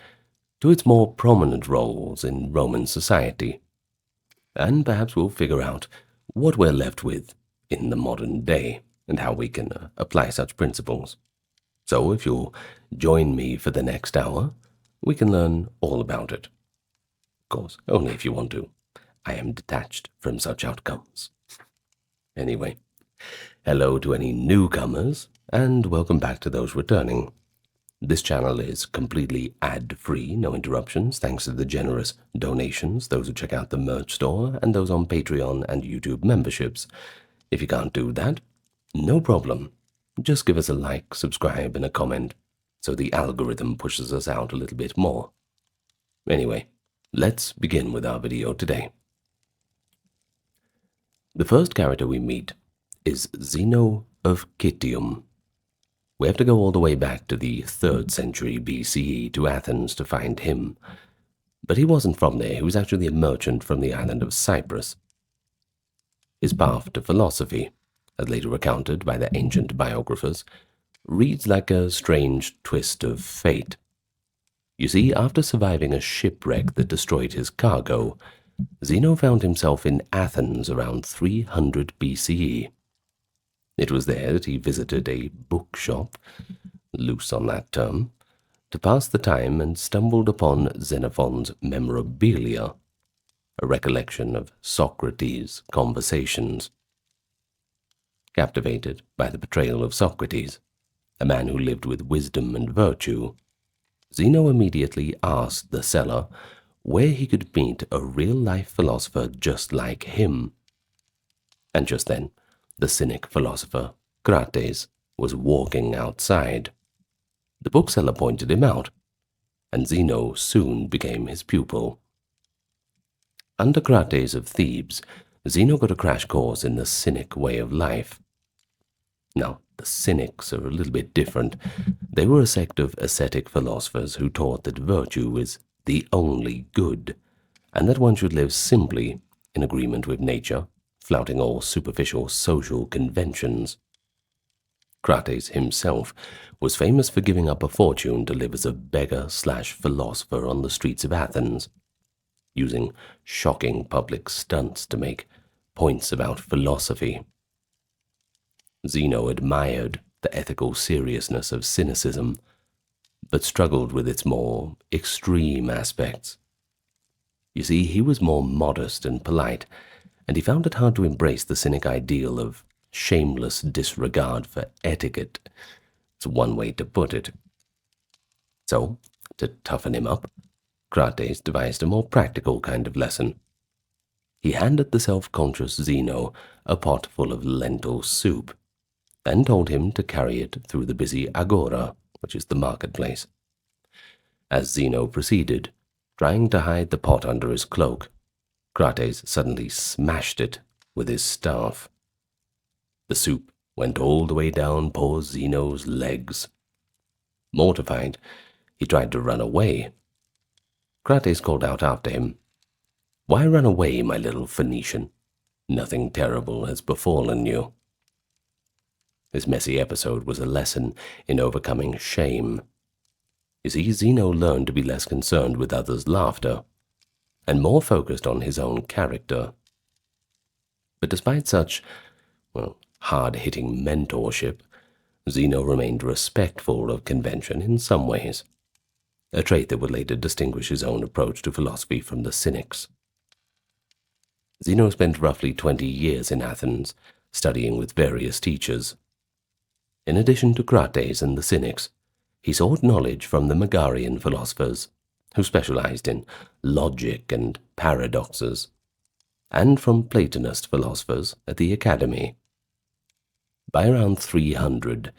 to its more prominent roles in Roman society. And perhaps we'll figure out what we're left with in the modern day and how we can apply such principles. So if you'll join me for the next hour, we can learn all about it. Of course, only if you want to. I am detached from such outcomes. Anyway, hello to any newcomers, and welcome back to those returning. This channel is completely ad-free, no interruptions, thanks to the generous donations, those who check out the merch store, and those on Patreon and YouTube memberships. If you can't do that, no problem. Just give us a like, subscribe, and a comment, so the algorithm pushes us out a little bit more. Anyway, let's begin with our video today. The first character we meet is Zeno of Citium. We have to go all the way back to the 3rd century BCE to Athens to find him. But he wasn't from there, he was actually a merchant from the island of Cyprus. His path to philosophy, as later recounted by the ancient biographers, reads like a strange twist of fate. You see, after surviving a shipwreck that destroyed his cargo, Zeno found himself in Athens around 300 BCE. It was there that he visited a bookshop, loose on that term, to pass the time and stumbled upon Xenophon's Memorabilia, a recollection of Socrates' conversations. Captivated by the portrayal of Socrates, a man who lived with wisdom and virtue, Zeno immediately asked the seller where he could meet a real-life philosopher just like him. And just then, the cynic philosopher, Crates, was walking outside. The bookseller pointed him out, and Zeno soon became his pupil. Under Crates of Thebes, Zeno got a crash course in the cynic way of life. Now, the cynics are a little bit different. They were a sect of ascetic philosophers who taught that virtue is the only good, and that one should live simply in agreement with nature, flouting all superficial social conventions. Crates himself was famous for giving up a fortune to live as a beggar/philosopher on the streets of Athens, using shocking public stunts to make points about philosophy. Zeno admired the ethical seriousness of cynicism, but struggled with its more extreme aspects. You see, he was more modest and polite, and he found it hard to embrace the cynic ideal of shameless disregard for etiquette. It's one way to put it. So, to toughen him up, Crates devised a more practical kind of lesson. He handed the self-conscious Zeno a pot full of lentil soup, and told him to carry it through the busy agora, which is the marketplace. As Zeno proceeded, trying to hide the pot under his cloak, Crates suddenly smashed it with his staff. The soup went all the way down poor Zeno's legs. Mortified, he tried to run away. Crates called out after him, "Why run away, my little Phoenician? Nothing terrible has befallen you." This messy episode was a lesson in overcoming shame. You see, Zeno learned to be less concerned with others' laughter, and more focused on his own character. But despite such, hard-hitting mentorship, Zeno remained respectful of convention in some ways, a trait that would later distinguish his own approach to philosophy from the Cynics. Zeno spent roughly 20 years in Athens, studying with various teachers. In addition to Crates and the Cynics, he sought knowledge from the Megarian philosophers, who specialized in logic and paradoxes, and from Platonist philosophers at the Academy. By around 300,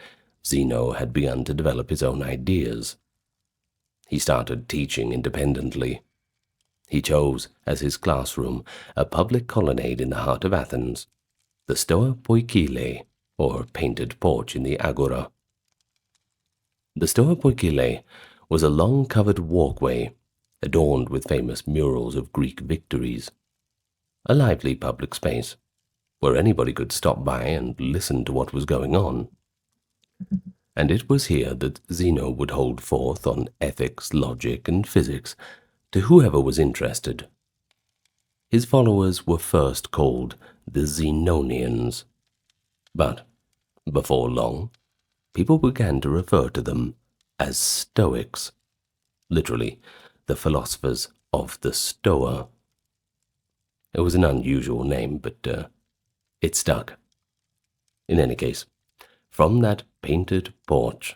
Zeno had begun to develop his own ideas. He started teaching independently. He chose as his classroom a public colonnade in the heart of Athens, the Stoa Poikile, or painted porch in the Agora. The Stoa Poikile was a long covered walkway adorned with famous murals of Greek victories, a lively public space where anybody could stop by and listen to what was going on. And it was here that Zeno would hold forth on ethics, logic, and physics to whoever was interested. His followers were first called the Zenonians, but before long, people began to refer to them as Stoics, literally the philosophers of the Stoa. It was an unusual name, but it stuck. In any case, from that painted porch,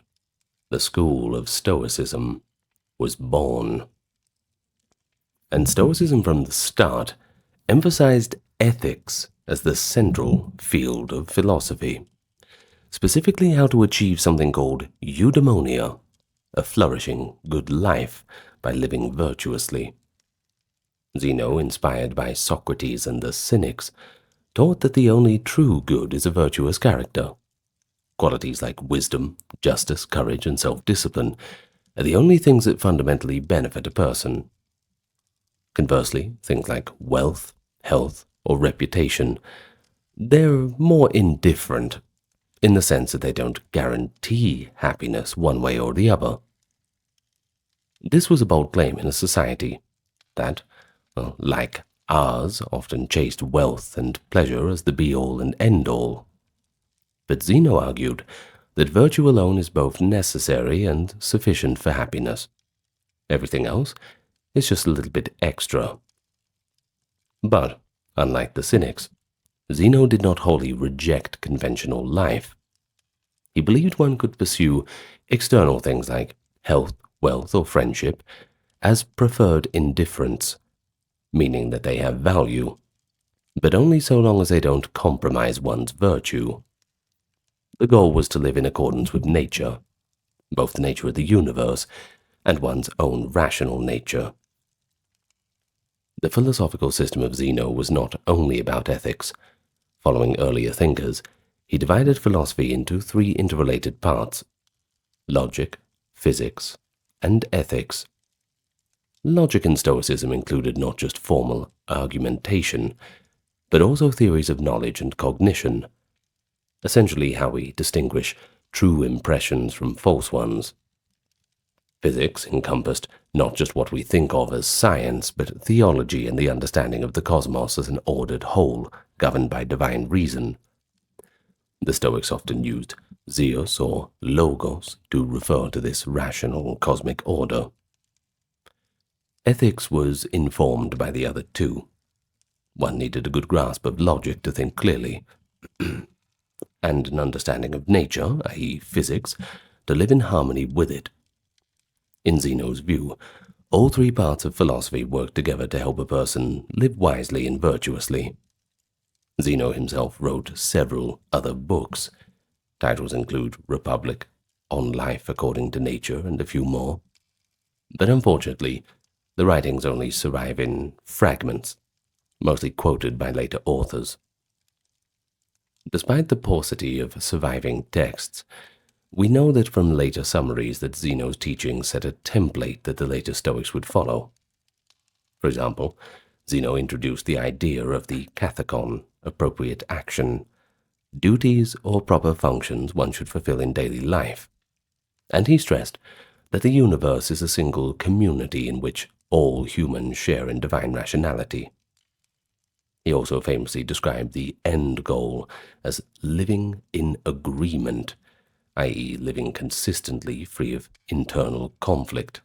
the school of Stoicism was born. And Stoicism from the start emphasized ethics as the central field of philosophy, specifically how to achieve something called eudaimonia, a flourishing good life by living virtuously. Zeno, inspired by Socrates and the Cynics, taught that the only true good is a virtuous character. Qualities like wisdom, justice, courage, and self-discipline are the only things that fundamentally benefit a person. Conversely, things like wealth, health, or reputation, they're more indifferent, in the sense that they don't guarantee happiness one way or the other. This was a bold claim in a society that, like ours, often chased wealth and pleasure as the be-all and end-all. But Zeno argued that virtue alone is both necessary and sufficient for happiness. Everything else is just a little bit extra. But, unlike the Cynics, Zeno did not wholly reject conventional life. He believed one could pursue external things like health, wealth, or friendship as preferred indifference, meaning that they have value, but only so long as they don't compromise one's virtue. The goal was to live in accordance with nature, both the nature of the universe and one's own rational nature. The philosophical system of Zeno was not only about ethics. Following earlier thinkers, he divided philosophy into three interrelated parts: logic, physics, and ethics. Logic in Stoicism included not just formal argumentation, but also theories of knowledge and cognition, essentially how we distinguish true impressions from false ones. Physics encompassed not just what we think of as science, but theology and the understanding of the cosmos as an ordered whole, governed by divine reason. The Stoics often used Zeus or Logos to refer to this rational cosmic order. Ethics was informed by the other two. One needed a good grasp of logic to think clearly, and an understanding of nature, i.e. physics, to live in harmony with it. In Zeno's view, all three parts of philosophy work together to help a person live wisely and virtuously. Zeno himself wrote several other books. Titles include Republic, On Life According to Nature, and a few more. But unfortunately, the writings only survive in fragments, mostly quoted by later authors. Despite the paucity of surviving texts, we know that from later summaries that Zeno's teachings set a template that the later Stoics would follow. For example, Zeno introduced the idea of the kathekon, appropriate action, duties or proper functions one should fulfill in daily life, and he stressed that the universe is a single community in which all humans share in divine rationality. He also famously described the end goal as living in agreement, i.e. living consistently free of internal conflict.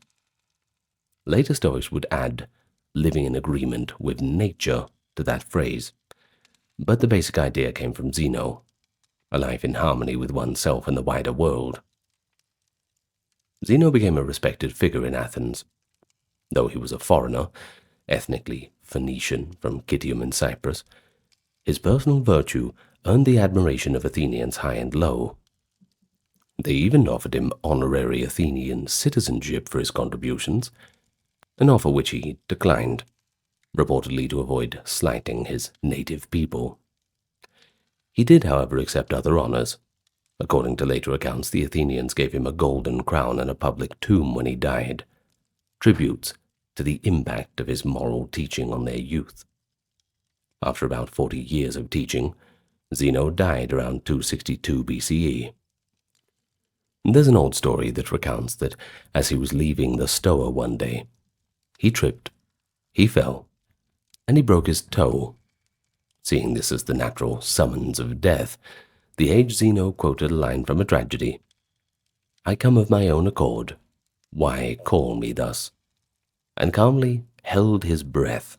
Later Stoics would add living in agreement with nature to that phrase, but the basic idea came from Zeno, a life in harmony with oneself and the wider world. Zeno became a respected figure in Athens. Though he was a foreigner, ethnically Phoenician from Kitium in Cyprus, his personal virtue earned the admiration of Athenians high and low. They even offered him honorary Athenian citizenship for his contributions, an offer which he declined, reportedly to avoid slighting his native people. He did, however, accept other honors. According to later accounts, the Athenians gave him a golden crown and a public tomb when he died, tributes to the impact of his moral teaching on their youth. After about 40 years of teaching, Zeno died around 262 BCE. There's an old story that recounts that as he was leaving the Stoa one day, he tripped, he fell, and he broke his toe. Seeing this as the natural summons of death, the aged Zeno quoted a line from a tragedy. "I come of my own accord. Why call me thus?" and calmly held his breath,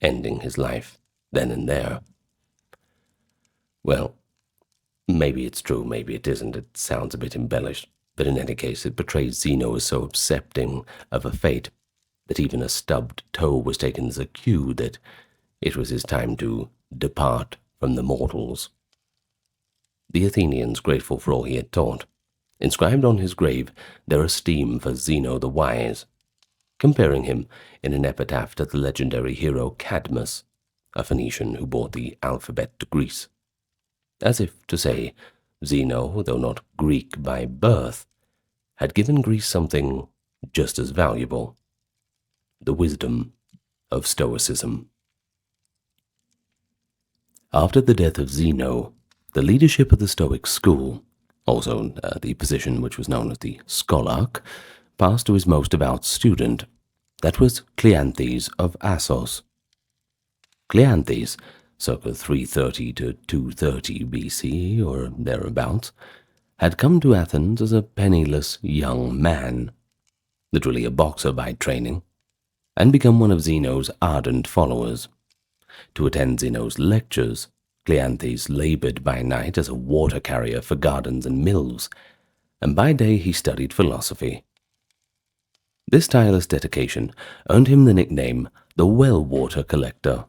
ending his life then and there. Well, maybe it's true, maybe it isn't. It sounds a bit embellished, but in any case it portrays Zeno as so accepting of a fate that even a stubbed toe was taken as a cue that it was his time to depart from the mortals. The Athenians, grateful for all he had taught, inscribed on his grave their esteem for Zeno the Wise, comparing him in an epitaph to the legendary hero Cadmus, a Phoenician who brought the alphabet to Greece, as if to say, Zeno, though not Greek by birth, had given Greece something just as valuable: the wisdom of Stoicism. After the death of Zeno, the leadership of the Stoic school, also the position which was known as the scholarch, passed to his most devout student. That was Cleanthes of Assos. Cleanthes, circa 330 to 230 BC or thereabouts, had come to Athens as a penniless young man, literally a boxer by training, and become one of Zeno's ardent followers. To attend Zeno's lectures, Cleanthes labored by night as a water carrier for gardens and mills, and by day he studied philosophy. This tireless dedication earned him the nickname the well-water collector,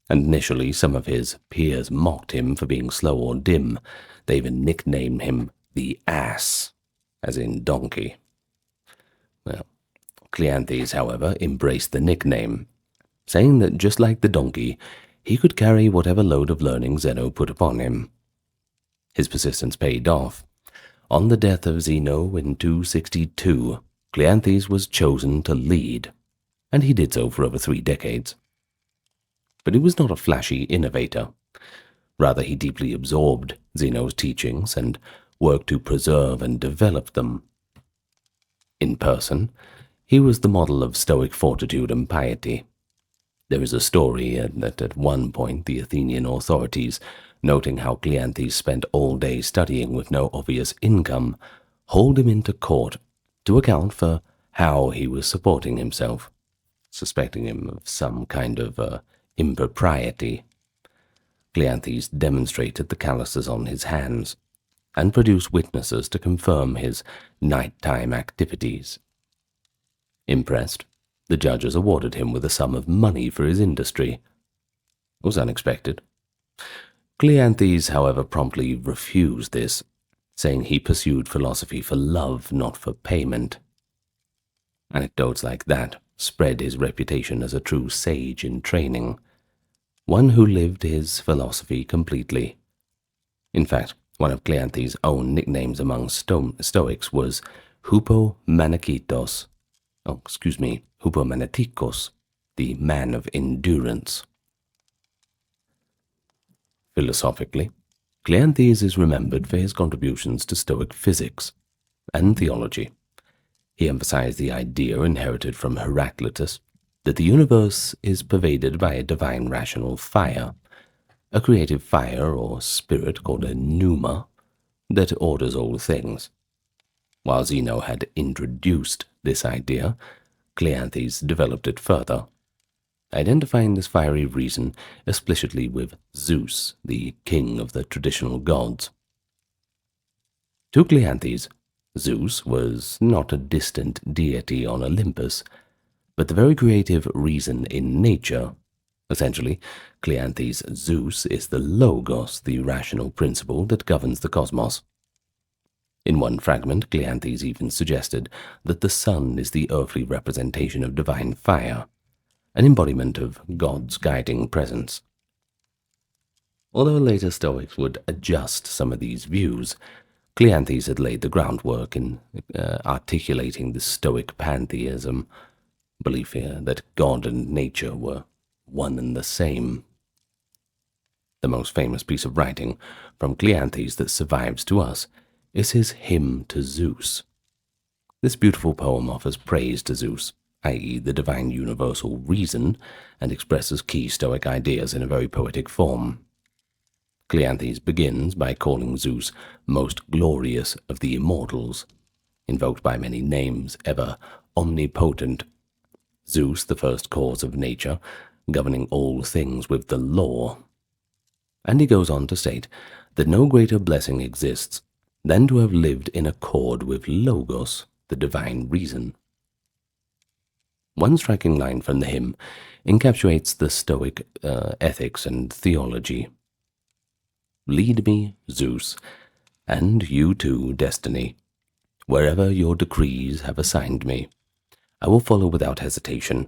and initially some of his peers mocked him for being slow or dim. They even nicknamed him the ass, as in donkey. Well, Cleanthes, however, embraced the nickname, saying that just like the donkey, he could carry whatever load of learning Zeno put upon him. His persistence paid off. On the death of Zeno in 262, Cleanthes was chosen to lead, and he did so for over 3 decades. But he was not a flashy innovator. Rather, he deeply absorbed Zeno's teachings and worked to preserve and develop them. In person, he was the model of Stoic fortitude and piety. There is a story that at one point the Athenian authorities, noting how Cleanthes spent all day studying with no obvious income, hauled him into court to account for how he was supporting himself, suspecting him of some kind of impropriety. Cleanthes demonstrated the calluses on his hands and produced witnesses to confirm his nighttime activities. Impressed, the judges awarded him with a sum of money for his industry. It was unexpected. Cleanthes, however, promptly refused this, saying he pursued philosophy for love, not for payment. Anecdotes like that spread his reputation as a true sage in training, one who lived his philosophy completely. In fact, one of Cleanthes' own nicknames among Stoics was Hupomanitikos, the man of endurance. Philosophically, Cleanthes is remembered for his contributions to Stoic physics and theology. He emphasized the idea inherited from Heraclitus that the universe is pervaded by a divine rational fire, a creative fire or spirit called a pneuma that orders all things. While Zeno had introduced this idea, Cleanthes developed it further. identifying this fiery reason explicitly with Zeus, the king of the traditional gods. To Cleanthes, Zeus was not a distant deity on Olympus, but the very creative reason in nature. Essentially, Cleanthes' Zeus is the logos, the rational principle that governs the cosmos. In one fragment, Cleanthes even suggested that the sun is the earthly representation of divine fire, an embodiment of God's guiding presence. Although later Stoics would adjust some of these views, Cleanthes had laid the groundwork in articulating the Stoic pantheism, belief here that God and nature were one and the same. The most famous piece of writing from Cleanthes that survives to us is his Hymn to Zeus. This beautiful poem offers praise to Zeus, i.e. the divine universal reason, and expresses key Stoic ideas in a very poetic form. Cleanthes begins by calling Zeus most glorious of the immortals, invoked by many names, ever omnipotent. Zeus, the first cause of nature, governing all things with the law. And he goes on to state that no greater blessing exists than to have lived in accord with Logos, the divine reason. One striking line from the hymn encapsulates the Stoic ethics and theology. Lead me, Zeus, and you too, Destiny. Wherever your decrees have assigned me, I will follow without hesitation.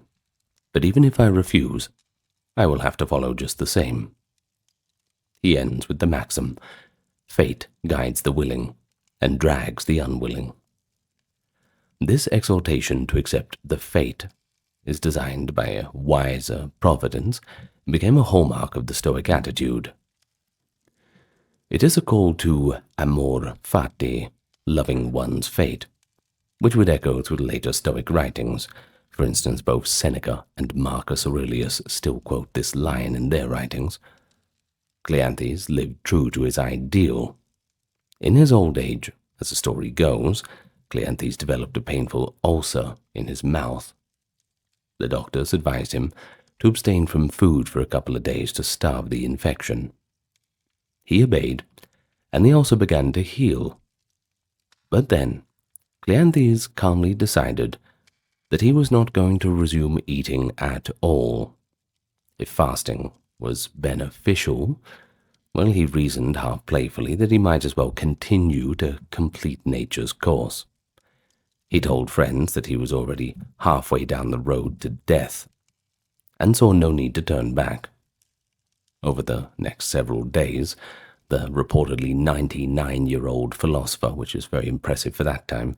But even if I refuse, I will have to follow just the same. He ends with the maxim, fate guides the willing and drags the unwilling. This exhortation to accept the fate is designed by a wiser providence and became a hallmark of the Stoic attitude. It is a call to amor fati, loving one's fate, which would echo through the later Stoic writings. For instance, both Seneca and Marcus Aurelius still quote this line in their writings. Cleanthes lived true to his ideal. In his old age, as the story goes, Cleanthes developed a painful ulcer in his mouth. The doctors advised him to abstain from food for a couple of days to starve the infection. He obeyed, and the ulcer began to heal. But then, Cleanthes calmly decided that he was not going to resume eating at all. If fasting was beneficial, well, he reasoned half playfully that he might as well continue to complete nature's course. He told friends that he was already halfway down the road to death, and saw no need to turn back. Over the next several days, the reportedly 99-year-old philosopher, which is very impressive for that time,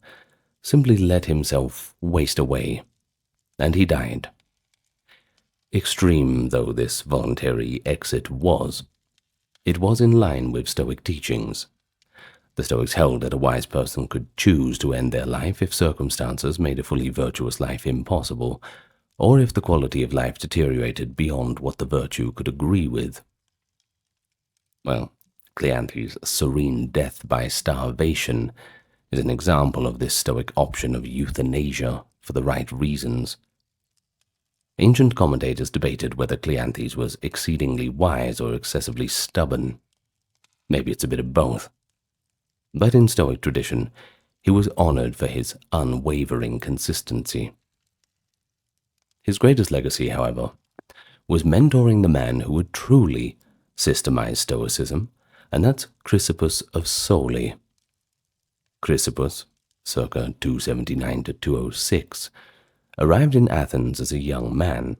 simply let himself waste away, and he died. Extreme though this voluntary exit was, it was in line with Stoic teachings. The Stoics held that a wise person could choose to end their life if circumstances made a fully virtuous life impossible, or if the quality of life deteriorated beyond what the virtue could agree with. Well, Cleanthes' serene death by starvation is an example of this Stoic option of euthanasia for the right reasons. Ancient commentators debated whether Cleanthes was exceedingly wise or excessively stubborn. Maybe it's a bit of both. But in Stoic tradition, he was honored for his unwavering consistency. His greatest legacy, however, was mentoring the man who would truly systemize Stoicism, and that's Chrysippus of Soli. Chrysippus, circa 279 to 206, arrived in Athens as a young man,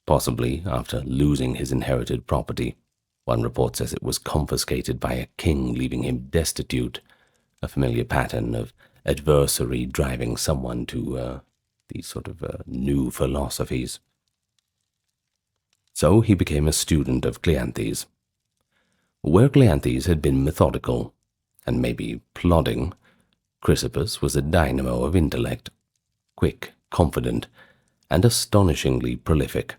possibly after losing his inherited property. One report says it was confiscated by a king, leaving him destitute, a familiar pattern of adversary driving someone to these sort of new philosophies. So he became a student of Cleanthes. Where Cleanthes had been methodical, and maybe plodding, Chrysippus was a dynamo of intellect, quick, confident, and astonishingly prolific.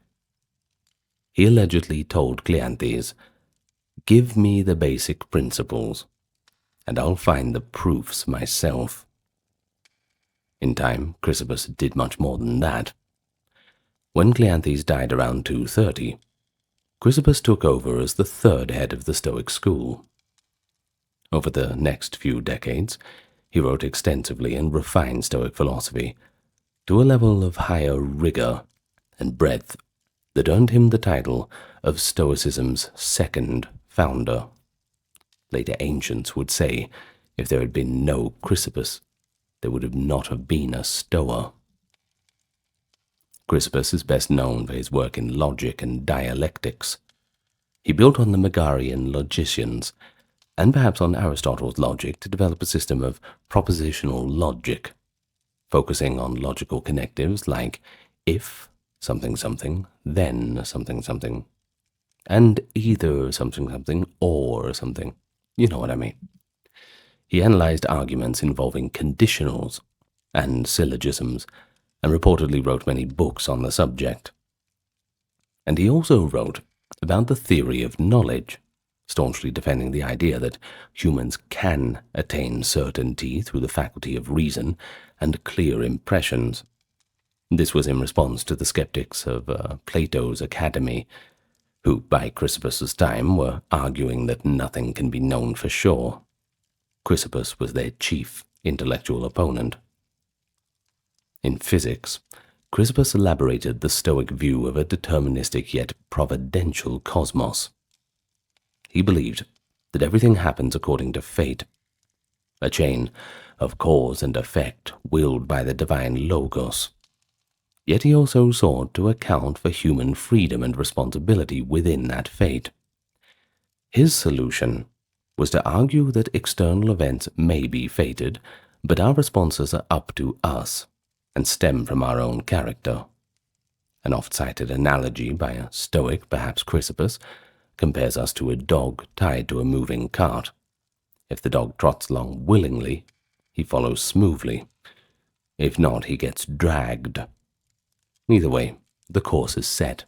He allegedly told Cleanthes, "Give me the basic principles, and I'll find the proofs myself." In time, Chrysippus did much more than that. When Cleanthes died around 230, Chrysippus took over as the third head of the Stoic school. Over the next few decades, he wrote extensively and refined Stoic philosophy to a level of higher rigor and breadth that earned him the title of Stoicism's second founder. Later ancients would say if there had been no Chrysippus, there would not have been a Stoa. Chrysippus is best known for his work in logic and dialectics. He built on the Megarian logicians, and perhaps on Aristotle's logic, to develop a system of propositional logic, focusing on logical connectives like if something something, then something something, and either something something or something. You know what I mean. He analyzed arguments involving conditionals and syllogisms, and reportedly wrote many books on the subject. And he also wrote about the theory of knowledge, staunchly defending the idea that humans can attain certainty through the faculty of reason and clear impressions. This was in response to the skeptics of Plato's Academy, who by Chrysippus's time were arguing that nothing can be known for sure. Chrysippus was their chief intellectual opponent. In physics, Chrysippus elaborated the Stoic view of a deterministic yet providential cosmos. He believed that everything happens according to fate, a chain of cause and effect willed by the divine Logos. Yet he also sought to account for human freedom and responsibility within that fate. His solution was to argue that external events may be fated, but our responses are up to us and stem from our own character. An oft-cited analogy by a Stoic, perhaps Chrysippus, compares us to a dog tied to a moving cart. If the dog trots along willingly, he follows smoothly. If not, he gets dragged. Either way, the course is set.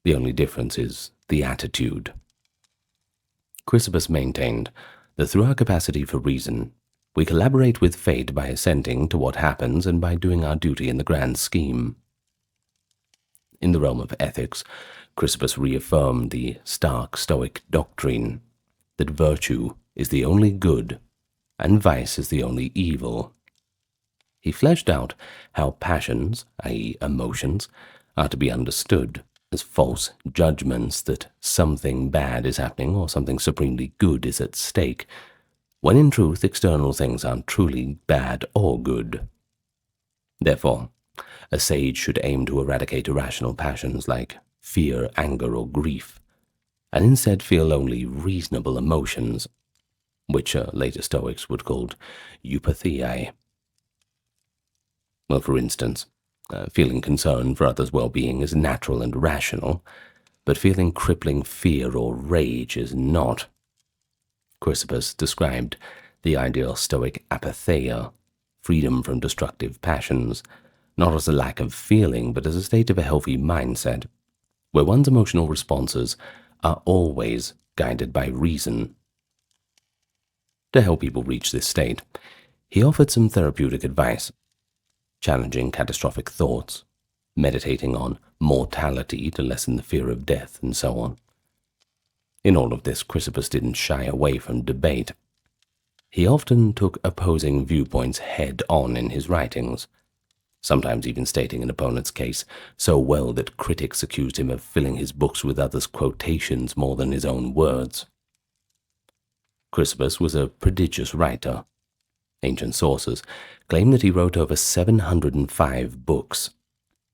The only difference is the attitude. Chrysippus maintained that through our capacity for reason, we collaborate with fate by assenting to what happens and by doing our duty in the grand scheme. In the realm of ethics, Chrysippus reaffirmed the stark Stoic doctrine that virtue is the only good and vice is the only evil. He fleshed out how passions, i.e. emotions, are to be understood as false judgments that something bad is happening or something supremely good is at stake, when in truth external things aren't truly bad or good. Therefore, a sage should aim to eradicate irrational passions like fear, anger, or grief, and instead feel only reasonable emotions, which later Stoics would call eupatheiae. Well, for instance, feeling concern for others' well-being is natural and rational, but feeling crippling fear or rage is not. Chrysippus described the ideal Stoic apatheia, freedom from destructive passions, not as a lack of feeling, but as a state of a healthy mindset, where one's emotional responses are always guided by reason. To help people reach this state, he offered some therapeutic advice, challenging catastrophic thoughts, meditating on mortality to lessen the fear of death, and so on. In all of this, Chrysippus didn't shy away from debate. He often took opposing viewpoints head-on in his writings, sometimes even stating an opponent's case so well that critics accused him of filling his books with others' quotations more than his own words. Chrysippus was a prodigious writer. Ancient sources claim that he wrote over 705 books,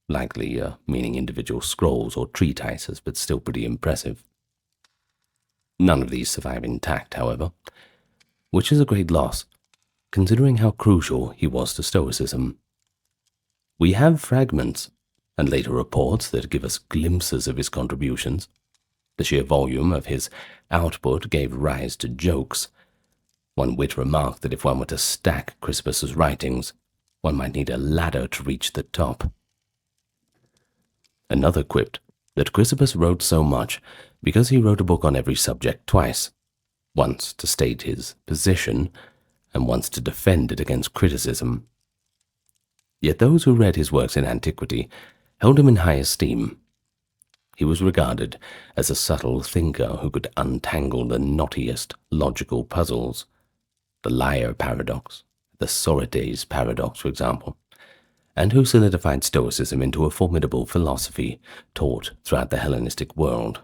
likely meaning individual scrolls or treatises, but still pretty impressive. None of these survive intact, however, which is a great loss, considering how crucial he was to Stoicism. We have fragments and later reports that give us glimpses of his contributions. The sheer volume of his output gave rise to jokes. One wit remarked that if one were to stack Chrysippus's writings, one might need a ladder to reach the top. Another quipped that Chrysippus wrote so much because he wrote a book on every subject twice, once to state his position and once to defend it against criticism. Yet those who read his works in antiquity held him in high esteem. He was regarded as a subtle thinker who could untangle the knottiest logical puzzles, the liar paradox, the Sorites paradox, for example, and who solidified Stoicism into a formidable philosophy taught throughout the Hellenistic world.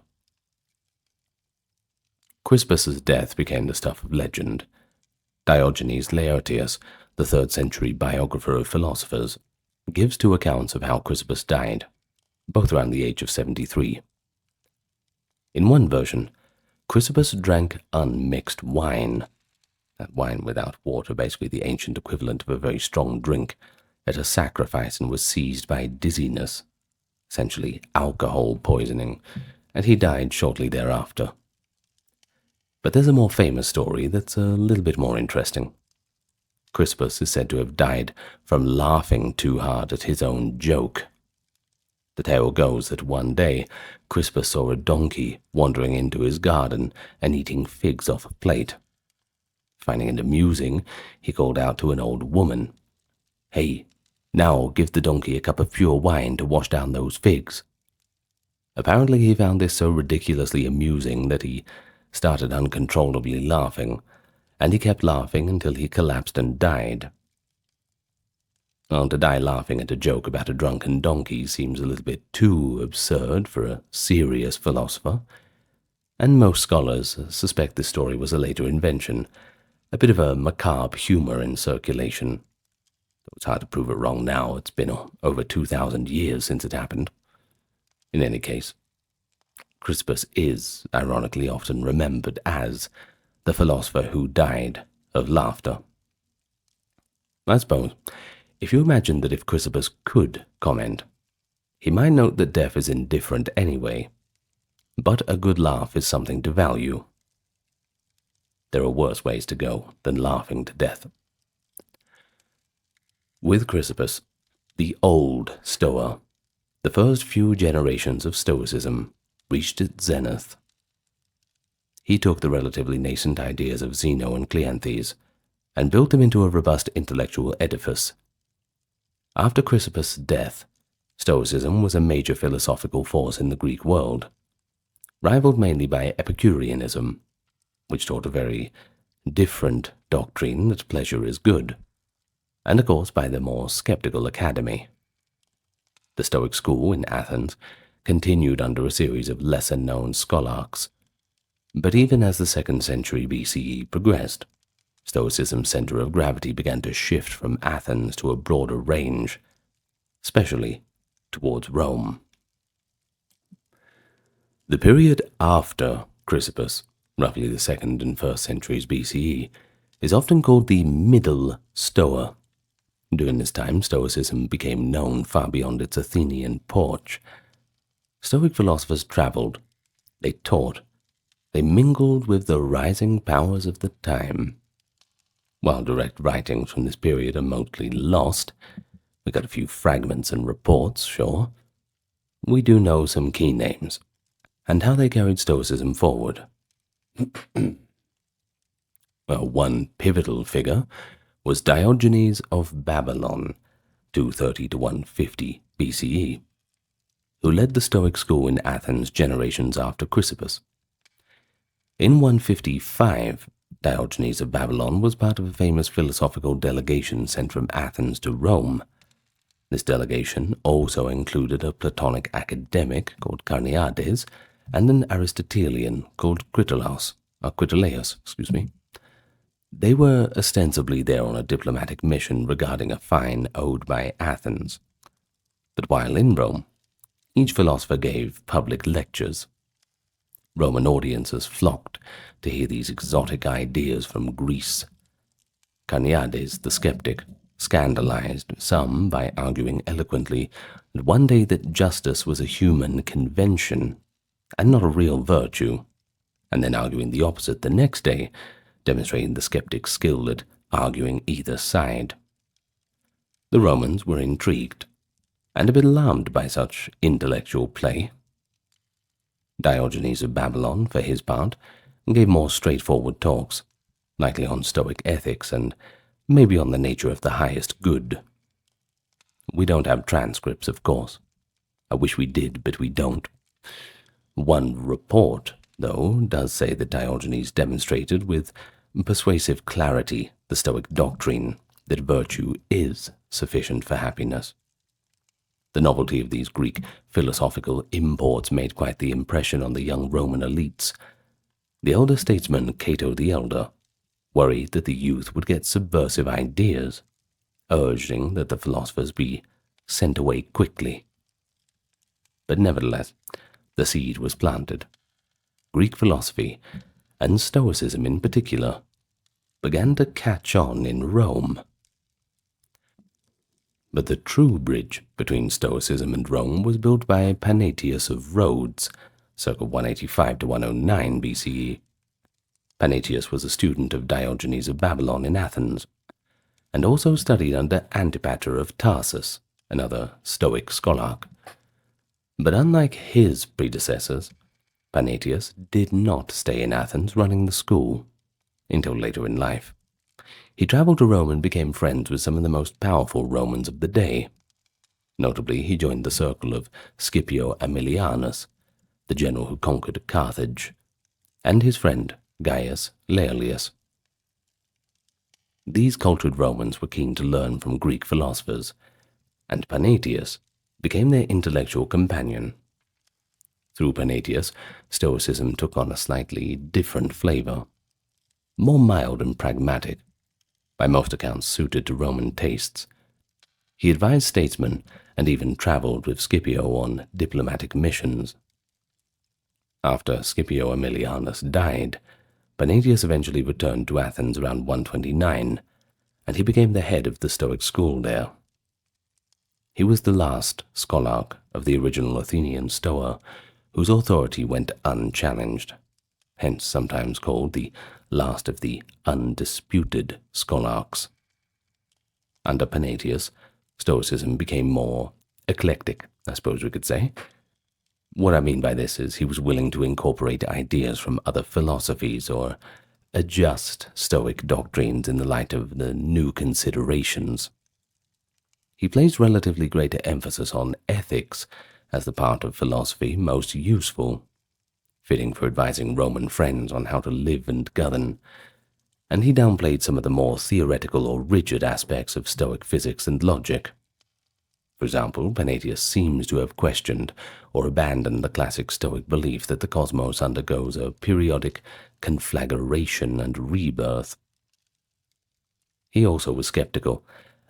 Chrysippus' death became the stuff of legend. Diogenes Laertius, the 3rd century biographer of philosophers, gives 2 accounts of how Chrysippus died, both around the age of 73. In one version, Chrysippus drank unmixed wine, that wine without water, basically the ancient equivalent of a very strong drink, at a sacrifice and was seized by dizziness, essentially alcohol poisoning, and he died shortly thereafter. But there's a more famous story that's a little bit more interesting. Chrysippus is said to have died from laughing too hard at his own joke. The tale goes that one day Chrysippus saw a donkey wandering into his garden and eating figs off a plate. Finding it amusing, he called out to an old woman, "Hey, now give the donkey a cup of pure wine to wash down those figs." Apparently he found this so ridiculously amusing that he started uncontrollably laughing, and he kept laughing until he collapsed and died. Well, to die laughing at a joke about a drunken donkey seems a little bit too absurd for a serious philosopher, and most scholars suspect this story was a later invention, a bit of a macabre humor in circulation. It's hard to prove it wrong now. It's been over 2,000 years since it happened. In any case, Chrysippus is, ironically, often remembered as the philosopher who died of laughter. I suppose, if you imagine that if Chrysippus could comment, he might note that death is indifferent anyway, but a good laugh is something to value. There are worse ways to go than laughing to death. With Chrysippus, the old Stoa, the first few generations of Stoicism, reached its zenith. He took the relatively nascent ideas of Zeno and Cleanthes and built them into a robust intellectual edifice. After Chrysippus' death, Stoicism was a major philosophical force in the Greek world, rivaled mainly by Epicureanism, which taught a very different doctrine that pleasure is good, and of course by the more skeptical Academy. The Stoic school in Athens continued under a series of lesser-known scholarchs, but even as the 2nd century BCE progressed, Stoicism's center of gravity began to shift from Athens to a broader range, especially towards Rome. The period after Chrysippus, roughly the 2nd and 1st centuries BCE, is often called the Middle Stoa. During this time, Stoicism became known far beyond its Athenian porch. Stoic philosophers traveled, they taught, they mingled with the rising powers of the time. While direct writings from this period are mostly lost, we got a few fragments and reports, sure, we do know some key names, and how they carried Stoicism forward. Well, one pivotal figure was Diogenes of Babylon, 230 to 150 BCE, who led the Stoic school in Athens generations after Chrysippus. In 155, Diogenes of Babylon was part of a famous philosophical delegation sent from Athens to Rome. This delegation also included a Platonic academic called Carneades and an Aristotelian called Critolaus. They were ostensibly there on a diplomatic mission regarding a fine owed by Athens. But while in Rome, each philosopher gave public lectures. Roman audiences flocked to hear these exotic ideas from Greece. Carneades, the skeptic, scandalized some by arguing eloquently that one day that justice was a human convention and not a real virtue, and then arguing the opposite the next day, demonstrating the skeptic's skill at arguing either side. The Romans were intrigued and a bit alarmed by such intellectual play. Diogenes of Babylon, for his part, gave more straightforward talks, likely on Stoic ethics and maybe on the nature of the highest good. We don't have transcripts, of course, I wish we did, but we don't. One report, though, does say that Diogenes demonstrated with persuasive clarity the Stoic doctrine that virtue is sufficient for happiness. The novelty of these Greek philosophical imports made quite the impression on the young Roman elites. The elder statesman Cato the Elder worried that the youth would get subversive ideas, urging that the philosophers be sent away quickly. But nevertheless, the seed was planted. Greek philosophy, and Stoicism in particular, began to catch on in Rome. But the true bridge between Stoicism and Rome was built by Panaetius of Rhodes, circa 185 to 109 BCE. Panaetius was a student of Diogenes of Babylon in Athens, and also studied under Antipater of Tarsus, another Stoic scholar. But unlike his predecessors, Panaetius did not stay in Athens running the school until later in life. He traveled to Rome and became friends with some of the most powerful Romans of the day. Notably, he joined the circle of Scipio Aemilianus, the general who conquered Carthage, and his friend Gaius Laelius. These cultured Romans were keen to learn from Greek philosophers, and Panaetius became their intellectual companion. Through Panaetius, Stoicism took on a slightly different flavor, more mild and pragmatic, by most accounts suited to Roman tastes. He advised statesmen and even traveled with Scipio on diplomatic missions. After Scipio Aemilianus died, Panaetius eventually returned to Athens around 129, and he became the head of the Stoic school there. He was the last scholarch of the original Athenian Stoa, whose authority went unchallenged, hence sometimes called the last of the undisputed scholarchs. Under Panaetius, Stoicism became more eclectic, I suppose we could say. What I mean by this is he was willing to incorporate ideas from other philosophies or adjust Stoic doctrines in the light of the new considerations. He placed relatively greater emphasis on ethics as the part of philosophy most useful, fitting for advising Roman friends on how to live and govern, and he downplayed some of the more theoretical or rigid aspects of Stoic physics and logic. For example, Panaetius seems to have questioned or abandoned the classic Stoic belief that the cosmos undergoes a periodic conflagration and rebirth. He also was skeptical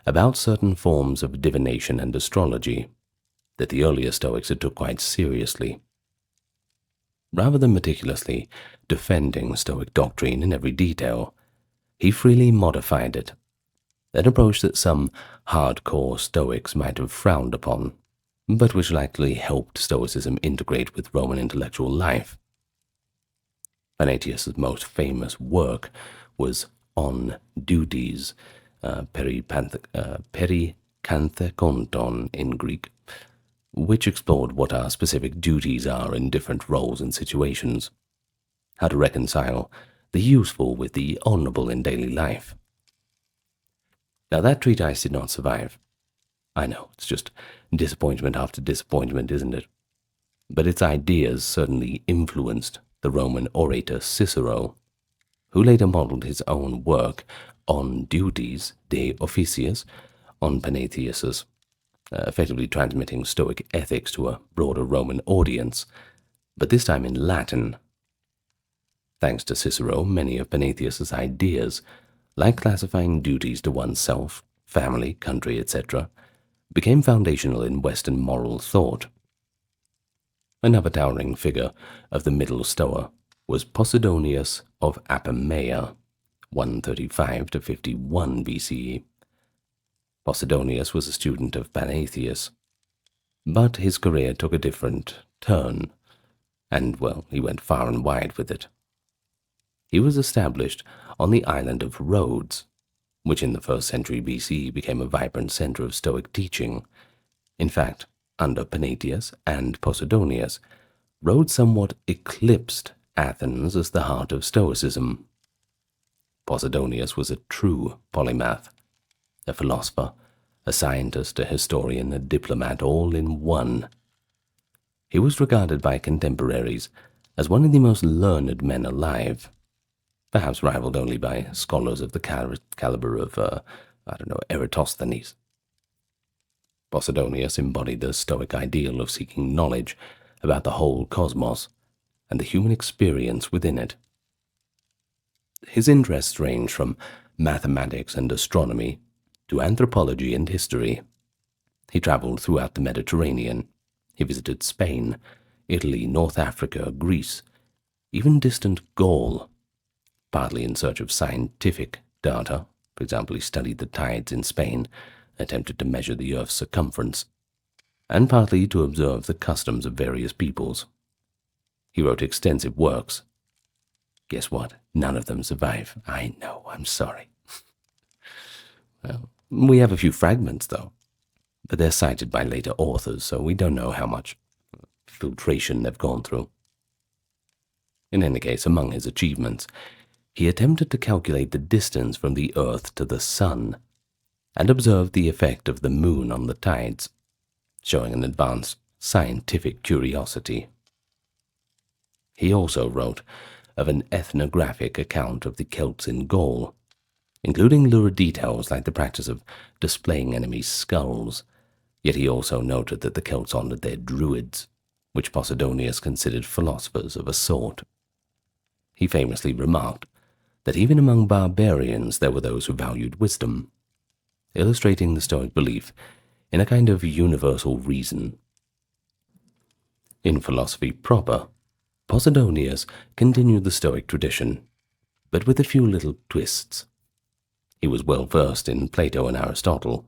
about certain forms of divination and astrology that the earlier Stoics had took quite seriously. Rather than meticulously defending Stoic doctrine in every detail, he freely modified it, an approach that some hardcore Stoics might have frowned upon, but which likely helped Stoicism integrate with Roman intellectual life. Panaetius' most famous work was On Duties, perikanthekonton in Greek, which explored what our specific duties are in different roles and situations, how to reconcile the useful with the honorable in daily life. Now that treatise did not survive. I know, it's just disappointment after disappointment, isn't it? But its ideas certainly influenced the Roman orator Cicero, who later modeled his own work On Duties de Officiis on Panaetius's, effectively transmitting Stoic ethics to a broader Roman audience, but this time in Latin. Thanks to Cicero, many of Panaetius's ideas, like classifying duties to oneself, family, country, etc., became foundational in Western moral thought. Another towering figure of the Middle Stoa was Posidonius of Apamea, 135 to 51 BCE. Posidonius was a student of Panaetius, but his career took a different turn, and, well, he went far and wide with it. He was established on the island of Rhodes, which in the 1st century BC became a vibrant center of Stoic teaching. In fact, under Panaetius and Posidonius, Rhodes somewhat eclipsed Athens as the heart of Stoicism. Posidonius was a true polymath, a philosopher, a scientist, a historian, a diplomat, all in one. He was regarded by contemporaries as one of the most learned men alive, perhaps rivaled only by scholars of the caliber of, Eratosthenes. Posidonius embodied the Stoic ideal of seeking knowledge about the whole cosmos and the human experience within it. His interests range from mathematics and astronomy to anthropology and history. He traveled throughout the Mediterranean. He visited Spain, Italy, North Africa, Greece, even distant Gaul, partly in search of scientific data. For example, he studied the tides in Spain, attempted to measure the Earth's circumference, and partly to observe the customs of various peoples. He wrote extensive works. Guess what? None of them survive. I know, I'm sorry. Well, we have a few fragments, though, but they're cited by later authors, so we don't know how much filtration they've gone through. In any case, among his achievements, he attempted to calculate the distance from the Earth to the Sun and observed the effect of the moon on the tides, showing an advanced scientific curiosity. He also wrote of an ethnographic account of the Celts in Gaul, including lurid details like the practice of displaying enemy skulls, yet he also noted that the Celts honored their druids, which Posidonius considered philosophers of a sort. He famously remarked that even among barbarians there were those who valued wisdom, illustrating the Stoic belief in a kind of universal reason. In philosophy proper, Posidonius continued the Stoic tradition, but with a few little twists. He was well versed in Plato and Aristotle,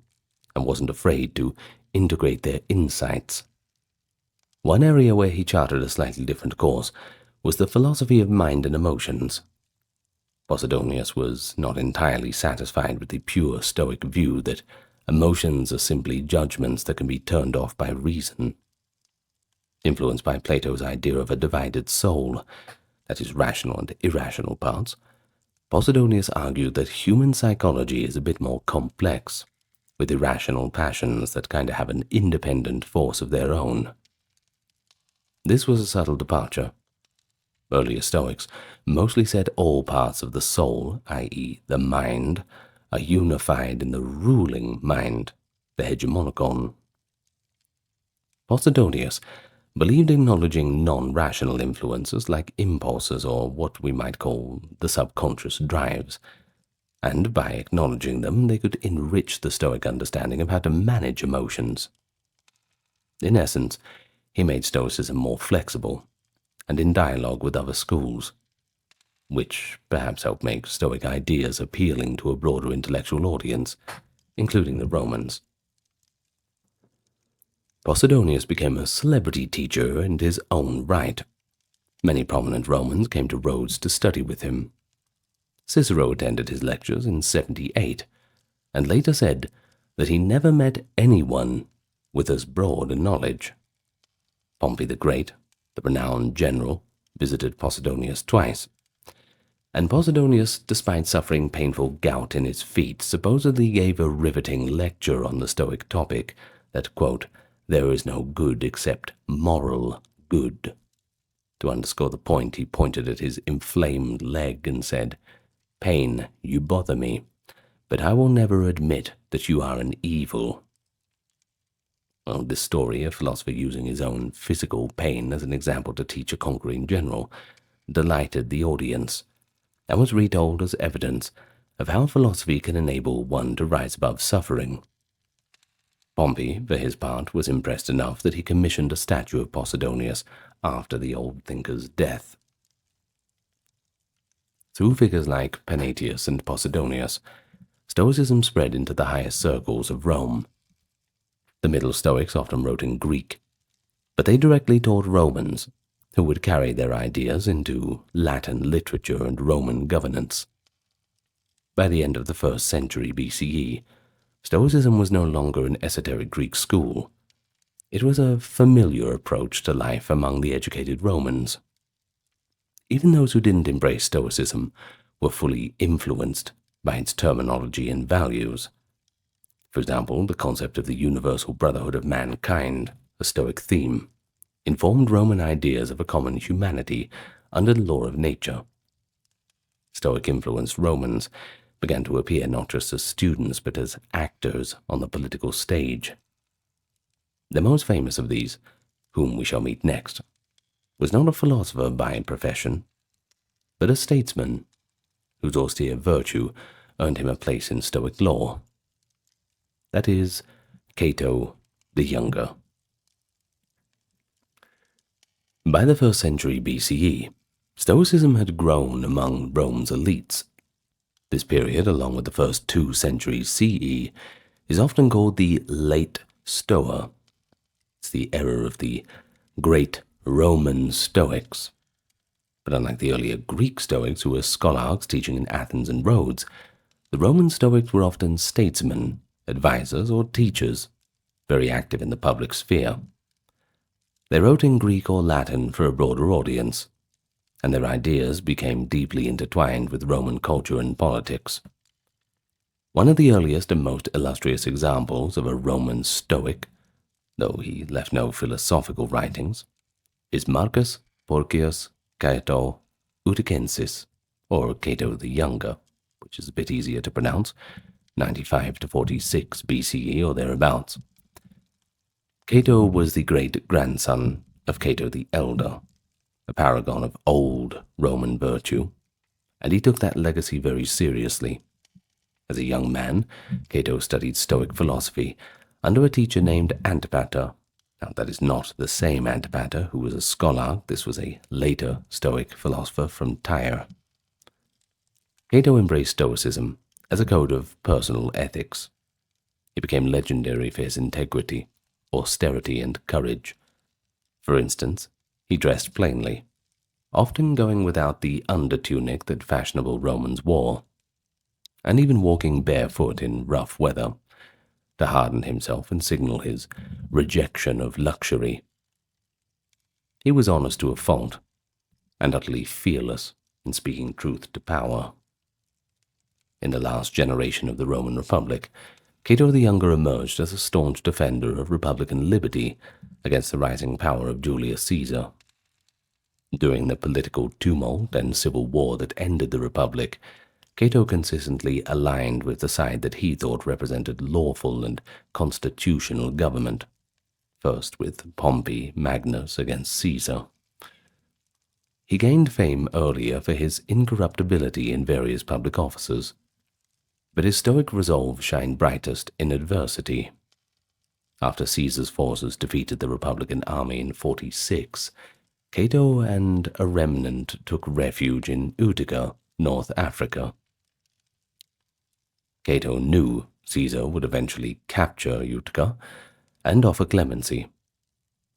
and wasn't afraid to integrate their insights. One area where he charted a slightly different course was the philosophy of mind and emotions. Posidonius was not entirely satisfied with the pure Stoic view that emotions are simply judgments that can be turned off by reason. Influenced by Plato's idea of a divided soul, that is, rational and irrational parts, Posidonius argued that human psychology is a bit more complex, with irrational passions that kind of have an independent force of their own. This was a subtle departure. Earlier Stoics mostly said all parts of the soul, i.e. the mind, are unified in the ruling mind, the hegemonikon. Posidonius believed acknowledging non-rational influences like impulses or what we might call the subconscious drives, and by acknowledging them they could enrich the Stoic understanding of how to manage emotions. In essence, he made Stoicism more flexible and in dialogue with other schools, which perhaps helped make Stoic ideas appealing to a broader intellectual audience, including the Romans. Posidonius became a celebrity teacher in his own right. Many prominent Romans came to Rhodes to study with him. Cicero attended his lectures in 78, and later said that he never met anyone with as broad a knowledge. Pompey the Great, the renowned general, visited Posidonius twice, and Posidonius, despite suffering painful gout in his feet, supposedly gave a riveting lecture on the Stoic topic that, quote, "there is no good except moral good." To underscore the point, he pointed at his inflamed leg and said, "Pain, you bother me, but I will never admit that you are an evil." Well, this story, a philosopher using his own physical pain as an example to teach a conquering general, delighted the audience, and was retold as evidence of how philosophy can enable one to rise above suffering. Pompey, for his part, was impressed enough that he commissioned a statue of Posidonius after the old thinker's death. Through figures like Panaetius and Posidonius, Stoicism spread into the highest circles of Rome. The Middle Stoics often wrote in Greek, but they directly taught Romans, who would carry their ideas into Latin literature and Roman governance. By the end of the 1st century BCE, Stoicism was no longer an esoteric Greek school. It was a familiar approach to life among the educated Romans. Even those who didn't embrace Stoicism were fully influenced by its terminology and values. For example, the concept of the universal brotherhood of mankind, a Stoic theme, informed Roman ideas of a common humanity under the law of nature. Stoic-influenced Romans began to appear not just as students but as actors on the political stage. The most famous of these, whom we shall meet next, was not a philosopher by profession, but a statesman whose austere virtue earned him a place in Stoic law. That is, Cato the Younger. By the 1st century BCE, Stoicism had grown among Rome's elites. This period, along with the first 2 centuries CE, is often called the Late Stoa. It's the era of the great Roman Stoics. But unlike the earlier Greek Stoics, who were scholarchs teaching in Athens and Rhodes, the Roman Stoics were often statesmen, advisors, or teachers, very active in the public sphere. They wrote in Greek or Latin for a broader audience, and their ideas became deeply intertwined with Roman culture and politics. One of the earliest and most illustrious examples of a Roman Stoic, though he left no philosophical writings, is Marcus Porcius Cato Uticensis, or Cato the Younger, which is a bit easier to pronounce, 95 to 46 BCE or thereabouts. Cato was the great-grandson of Cato the Elder, a paragon of old Roman virtue, and he took that legacy very seriously. As a young man, Cato studied Stoic philosophy under a teacher named Antipater. Now, that is not the same Antipater who was a scholar. This was a later Stoic philosopher from Tyre. Cato embraced Stoicism as a code of personal ethics. He became legendary for his integrity, austerity, and courage. For instance, he dressed plainly, often going without the undertunic that fashionable Romans wore, and even walking barefoot in rough weather, to harden himself and signal his rejection of luxury. He was honest to a fault, and utterly fearless in speaking truth to power. In the last generation of the Roman Republic, Cato the Younger emerged as a staunch defender of republican liberty against the rising power of Julius Caesar. During the political tumult and civil war that ended the Republic, Cato consistently aligned with the side that he thought represented lawful and constitutional government, first with Pompey Magnus against Caesar. He gained fame earlier for his incorruptibility in various public offices, but his Stoic resolve shined brightest in adversity. After Caesar's forces defeated the Republican army in 46, Cato and a remnant took refuge in Utica, North Africa. Cato knew Caesar would eventually capture Utica and offer clemency.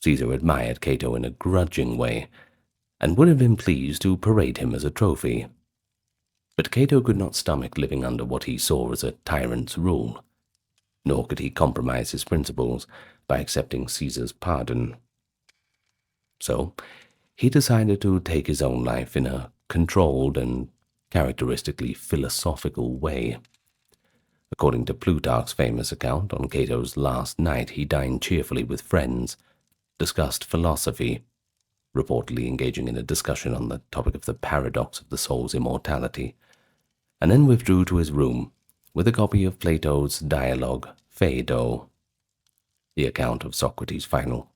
Caesar admired Cato in a grudging way and would have been pleased to parade him as a trophy. But Cato could not stomach living under what he saw as a tyrant's rule, nor could he compromise his principles by accepting Caesar's pardon. So he decided to take his own life in a controlled and characteristically philosophical way. According to Plutarch's famous account, on Cato's last night he dined cheerfully with friends, discussed philosophy, reportedly engaging in a discussion on the topic of the paradox of the soul's immortality, and then withdrew to his room with a copy of Plato's dialogue Phaedo, the account of Socrates' final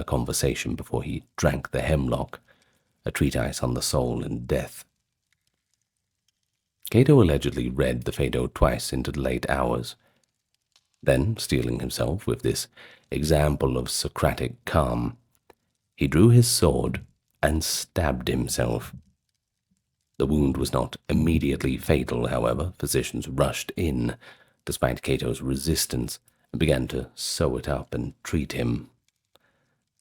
conversation before he drank the hemlock, a treatise on the soul and death. Cato allegedly read the Phaedo twice into the late hours. Then, steeling himself with this example of Socratic calm, he drew his sword and stabbed himself. The wound was not immediately fatal, however. Physicians rushed in, despite Cato's resistance, and began to sew it up and treat him.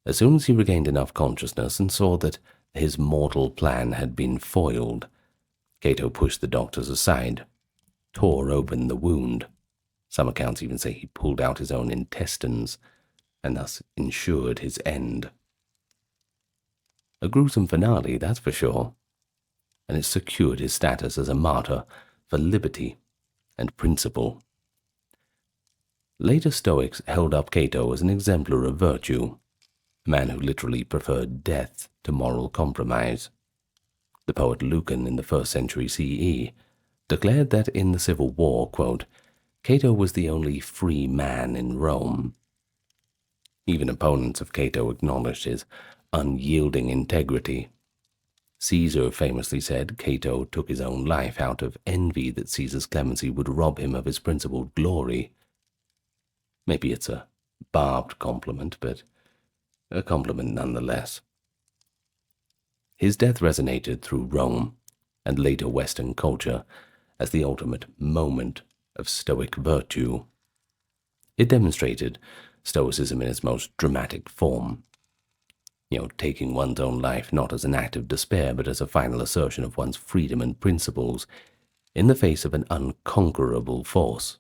As soon as he regained enough consciousness and saw that his mortal plan had been foiled, Cato pushed the doctors aside, tore open the wound. Some accounts even say he pulled out his own intestines, and thus ensured his end. A gruesome finale, that's for sure, and it secured his status as a martyr for liberty and principle. Later Stoics held up Cato as an exemplar of virtue, a man who literally preferred death to moral compromise. The poet Lucan in the 1st century CE declared that in the Civil War, quote, Cato was the only free man in Rome. Even opponents of Cato acknowledged his unyielding integrity. Caesar famously said Cato took his own life out of envy that Caesar's clemency would rob him of his principal glory. Maybe it's a barbed compliment, but a compliment nonetheless. His death resonated through Rome and later Western culture as the ultimate moment of Stoic virtue. It demonstrated Stoicism in its most dramatic form. Taking one's own life not as an act of despair, but as a final assertion of one's freedom and principles in the face of an unconquerable force.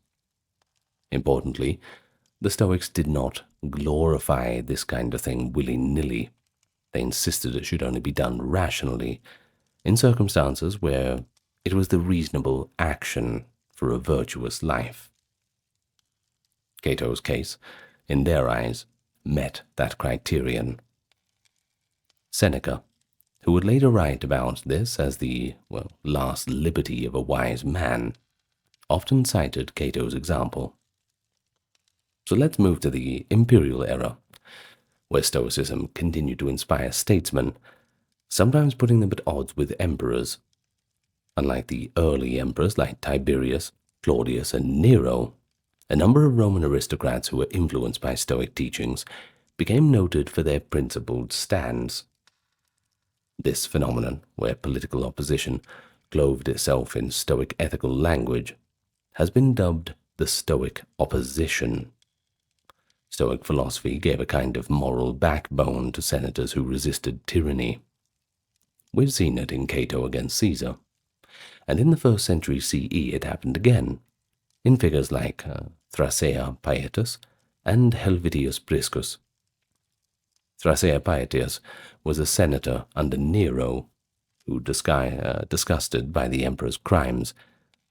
Importantly, the Stoics did not glorify this kind of thing willy-nilly. They insisted it should only be done rationally, in circumstances where it was the reasonable action for a virtuous life. Cato's case, in their eyes, met that criterion. Seneca, who would later write about this as the, last liberty of a wise man, often cited Cato's example. So let's move to the imperial era, where Stoicism continued to inspire statesmen, sometimes putting them at odds with emperors. Unlike the early emperors like Tiberius, Claudius, and Nero, a number of Roman aristocrats who were influenced by Stoic teachings became noted for their principled stands. This phenomenon, where political opposition clothed itself in Stoic ethical language, has been dubbed the Stoic opposition. Stoic philosophy gave a kind of moral backbone to senators who resisted tyranny. We've seen it in Cato against Caesar, and in the 1st century CE it happened again, in figures like Thrasea Paetus and Helvidius Priscus. Thrasea Paetus was a senator under Nero who, disgusted by the emperor's crimes,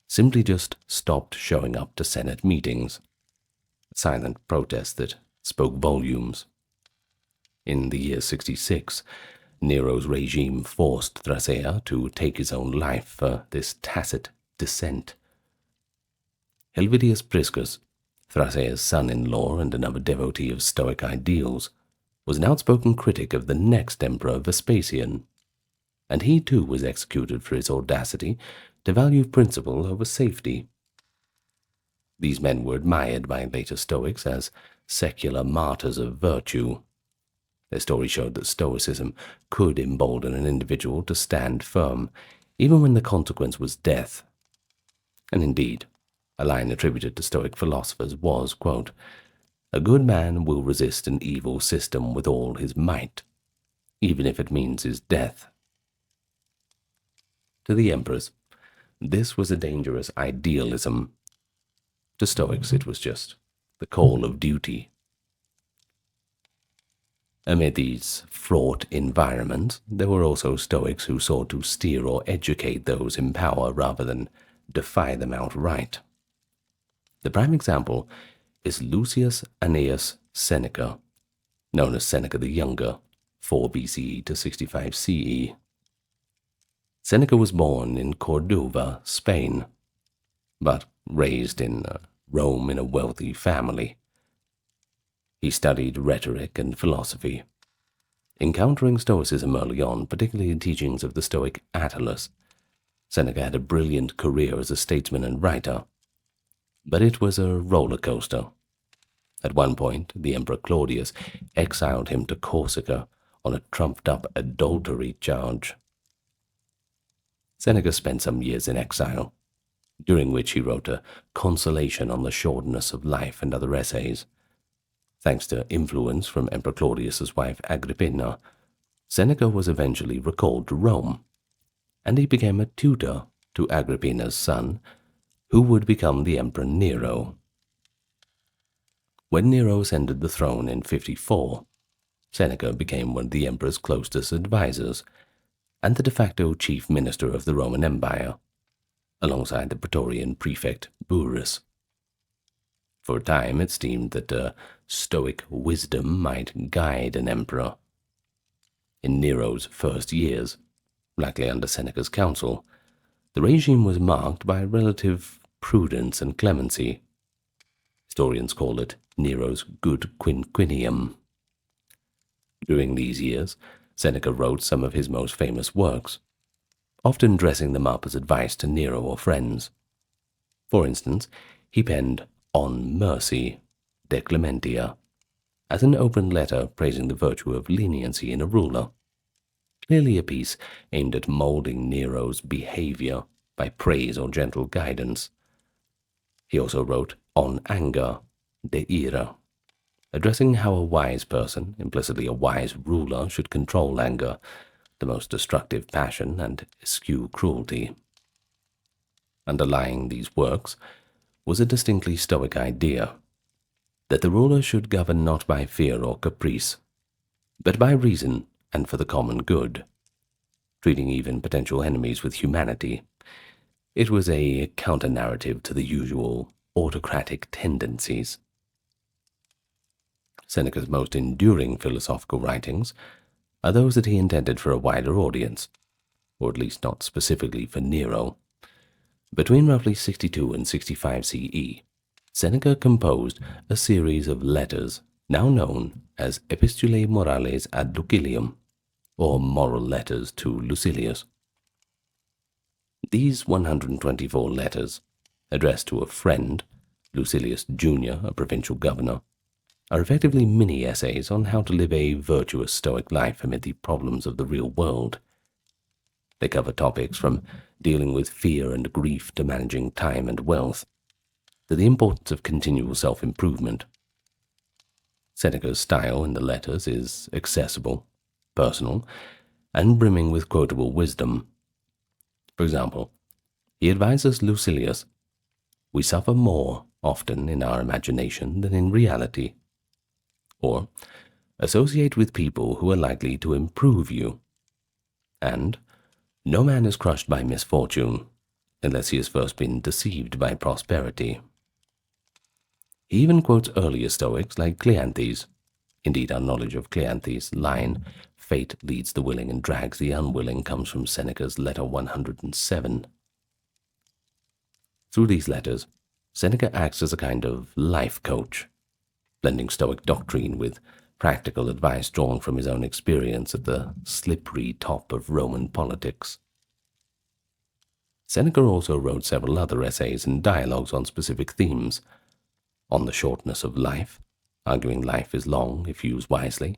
simply just stopped showing up to Senate meetings, a silent protest that spoke volumes. In the year 66, Nero's regime forced Thrasea to take his own life for this tacit dissent. Helvidius Priscus, Thrasea's son-in-law and another devotee of Stoic ideals, was an outspoken critic of the next emperor Vespasian, and he too was executed for his audacity to value principle over safety. These men were admired by later Stoics as secular martyrs of virtue. Their story showed that Stoicism could embolden an individual to stand firm, even when the consequence was death. And indeed, a line attributed to Stoic philosophers was, quote, "A good man will resist an evil system with all his might, even if it means his death." To the emperors, this was a dangerous idealism. To Stoics, it was just the call of duty. Amid these fraught environments, there were also Stoics who sought to steer or educate those in power rather than defy them outright. The prime example is Lucius Annaeus Seneca, known as Seneca the Younger, 4 BCE to 65 CE. Seneca was born in Cordova, Spain, but raised in Rome in a wealthy family. He studied rhetoric and philosophy, encountering Stoicism early on, particularly the teachings of the Stoic Attalus. Seneca had a brilliant career as a statesman and writer, but it was a roller coaster. At one point, the Emperor Claudius exiled him to Corsica on a trumped-up adultery charge. Seneca spent some years in exile, during which he wrote a Consolation on the Shortness of Life and other essays. Thanks to influence from Emperor Claudius's wife Agrippina, Seneca was eventually recalled to Rome, and he became a tutor to Agrippina's son, who would become the Emperor Nero. When Nero ascended the throne in 54, Seneca became one of the emperor's closest advisors and the de facto chief minister of the Roman Empire, alongside the Praetorian prefect Burrus. For a time it seemed that Stoic wisdom might guide an emperor. In Nero's first years, likely under Seneca's counsel, the regime was marked by relative prudence and clemency. Historians call it Nero's good quinquennium. During these years, Seneca wrote some of his most famous works, often dressing them up as advice to Nero or friends. For instance, he penned On Mercy, De Clementia, as an open letter praising the virtue of leniency in a ruler, clearly a piece aimed at molding Nero's behavior by praise or gentle guidance. He also wrote On Anger, De Ira, addressing how a wise person, implicitly a wise ruler, should control anger, the most destructive passion, and eschew cruelty. Underlying these works was a distinctly Stoic idea, that the ruler should govern not by fear or caprice, but by reason and for the common good, treating even potential enemies with humanity. It was a counter-narrative to the usual autocratic tendencies. Seneca's most enduring philosophical writings are those that he intended for a wider audience, or at least not specifically for Nero. Between roughly 62 and 65 CE, Seneca composed a series of letters now known as Epistulae Morales ad Lucilium, or Moral Letters to Lucilius. These 124 letters, addressed to a friend, Lucilius Jr., a provincial governor, are effectively mini-essays on how to live a virtuous Stoic life amid the problems of the real world. They cover topics from dealing with fear and grief to managing time and wealth, to the importance of continual self-improvement. Seneca's style in the letters is accessible, personal, and brimming with quotable wisdom. For example, he advises Lucilius, "We suffer more often in our imagination than in reality," or "Associate with people who are likely to improve you," and "No man is crushed by misfortune unless he has first been deceived by prosperity." He even quotes earlier Stoics like Cleanthes. Indeed, our knowledge of Cleanthes' line, "Fate leads the willing and drags the unwilling," comes from Seneca's letter 107. Through these letters, Seneca acts as a kind of life coach, blending Stoic doctrine with practical advice drawn from his own experience at the slippery top of Roman politics. Seneca also wrote several other essays and dialogues on specific themes: on the shortness of life, arguing life is long if used wisely;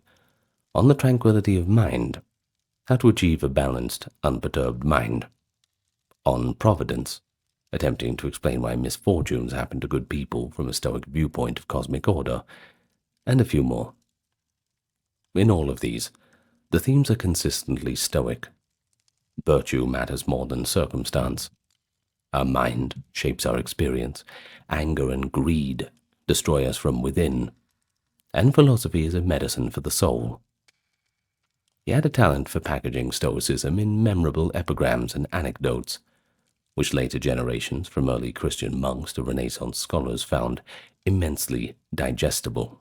on the tranquility of mind, how to achieve a balanced, unperturbed mind; on providence, attempting to explain why misfortunes happen to good people from a Stoic viewpoint of cosmic order, and a few more. In all of these, the themes are consistently Stoic. Virtue matters more than circumstance. Our mind shapes our experience. Anger and greed destroy us from within. And philosophy is a medicine for the soul. He had a talent for packaging Stoicism in memorable epigrams and anecdotes, which later generations, from early Christian monks to Renaissance scholars, found immensely digestible.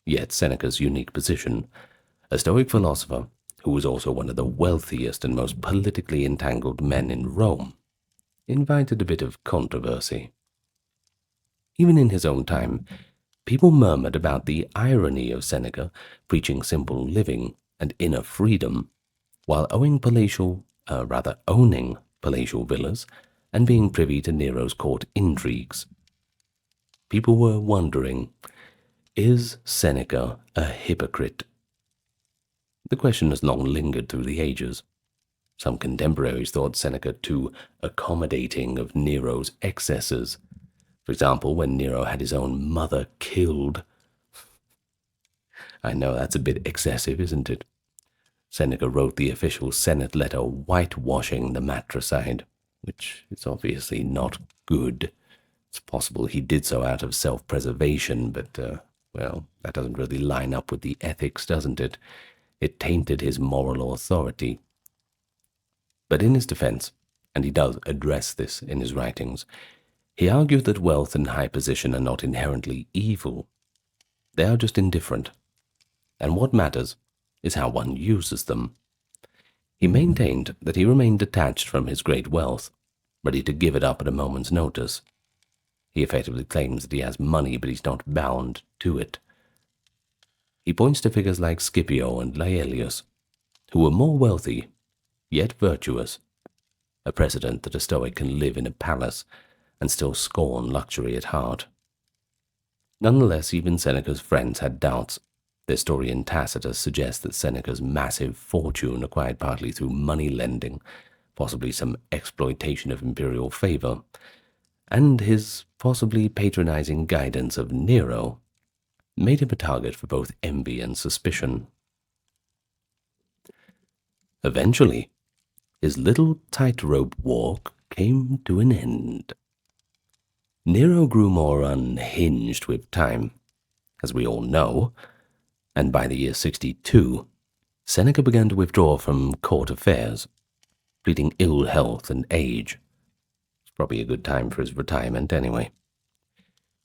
Yet Seneca's unique position, a Stoic philosopher who was also one of the wealthiest and most politically entangled men in Rome, invited a bit of controversy. Even in his own time, people murmured about the irony of Seneca preaching simple living and inner freedom, while owning palatial villas and being privy to Nero's court intrigues. People were wondering, is Seneca a hypocrite? The question has long lingered through the ages. Some contemporaries thought Seneca too accommodating of Nero's excesses. For example, when Nero had his own mother killed. I know that's a bit excessive, isn't it? Seneca wrote the official Senate letter whitewashing the matricide, which is obviously not good. It's possible he did so out of self-preservation, but, well, that doesn't really line up with the ethics, doesn't it? It tainted his moral authority. But in his defense, and he does address this in his writings, He argued that wealth and high position are not inherently evil. They are just indifferent, and what matters is how one uses them. He maintained that he remained detached from his great wealth, ready to give it up at a moment's notice. He effectively claims that he has money, but he's not bound to it. He points to figures like Scipio and Laelius, who were more wealthy, yet virtuous, a precedent that a Stoic can live in a palace and still scorn luxury at heart. Nonetheless, even Seneca's friends had doubts. The historian Tacitus suggests that Seneca's massive fortune, acquired partly through money lending, possibly some exploitation of imperial favor, and his possibly patronizing guidance of Nero, made him a target for both envy and suspicion. Eventually, his little tightrope walk came to an end. Nero grew more unhinged with time, as we all know, and by the year 62, Seneca began to withdraw from court affairs, pleading ill health and age. It's probably a good time for his retirement anyway.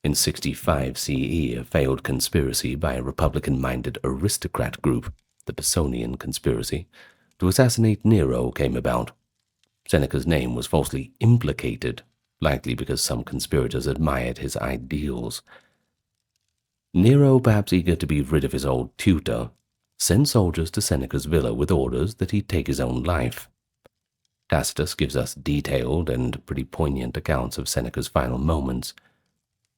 In 65 CE, a failed conspiracy by a Republican-minded aristocrat group, the Pisonian conspiracy, to assassinate Nero came about. Seneca's name was falsely implicated, likely because some conspirators admired his ideals. Nero, perhaps eager to be rid of his old tutor, sent soldiers to Seneca's villa with orders that he take his own life. Tacitus gives us detailed and pretty poignant accounts of Seneca's final moments,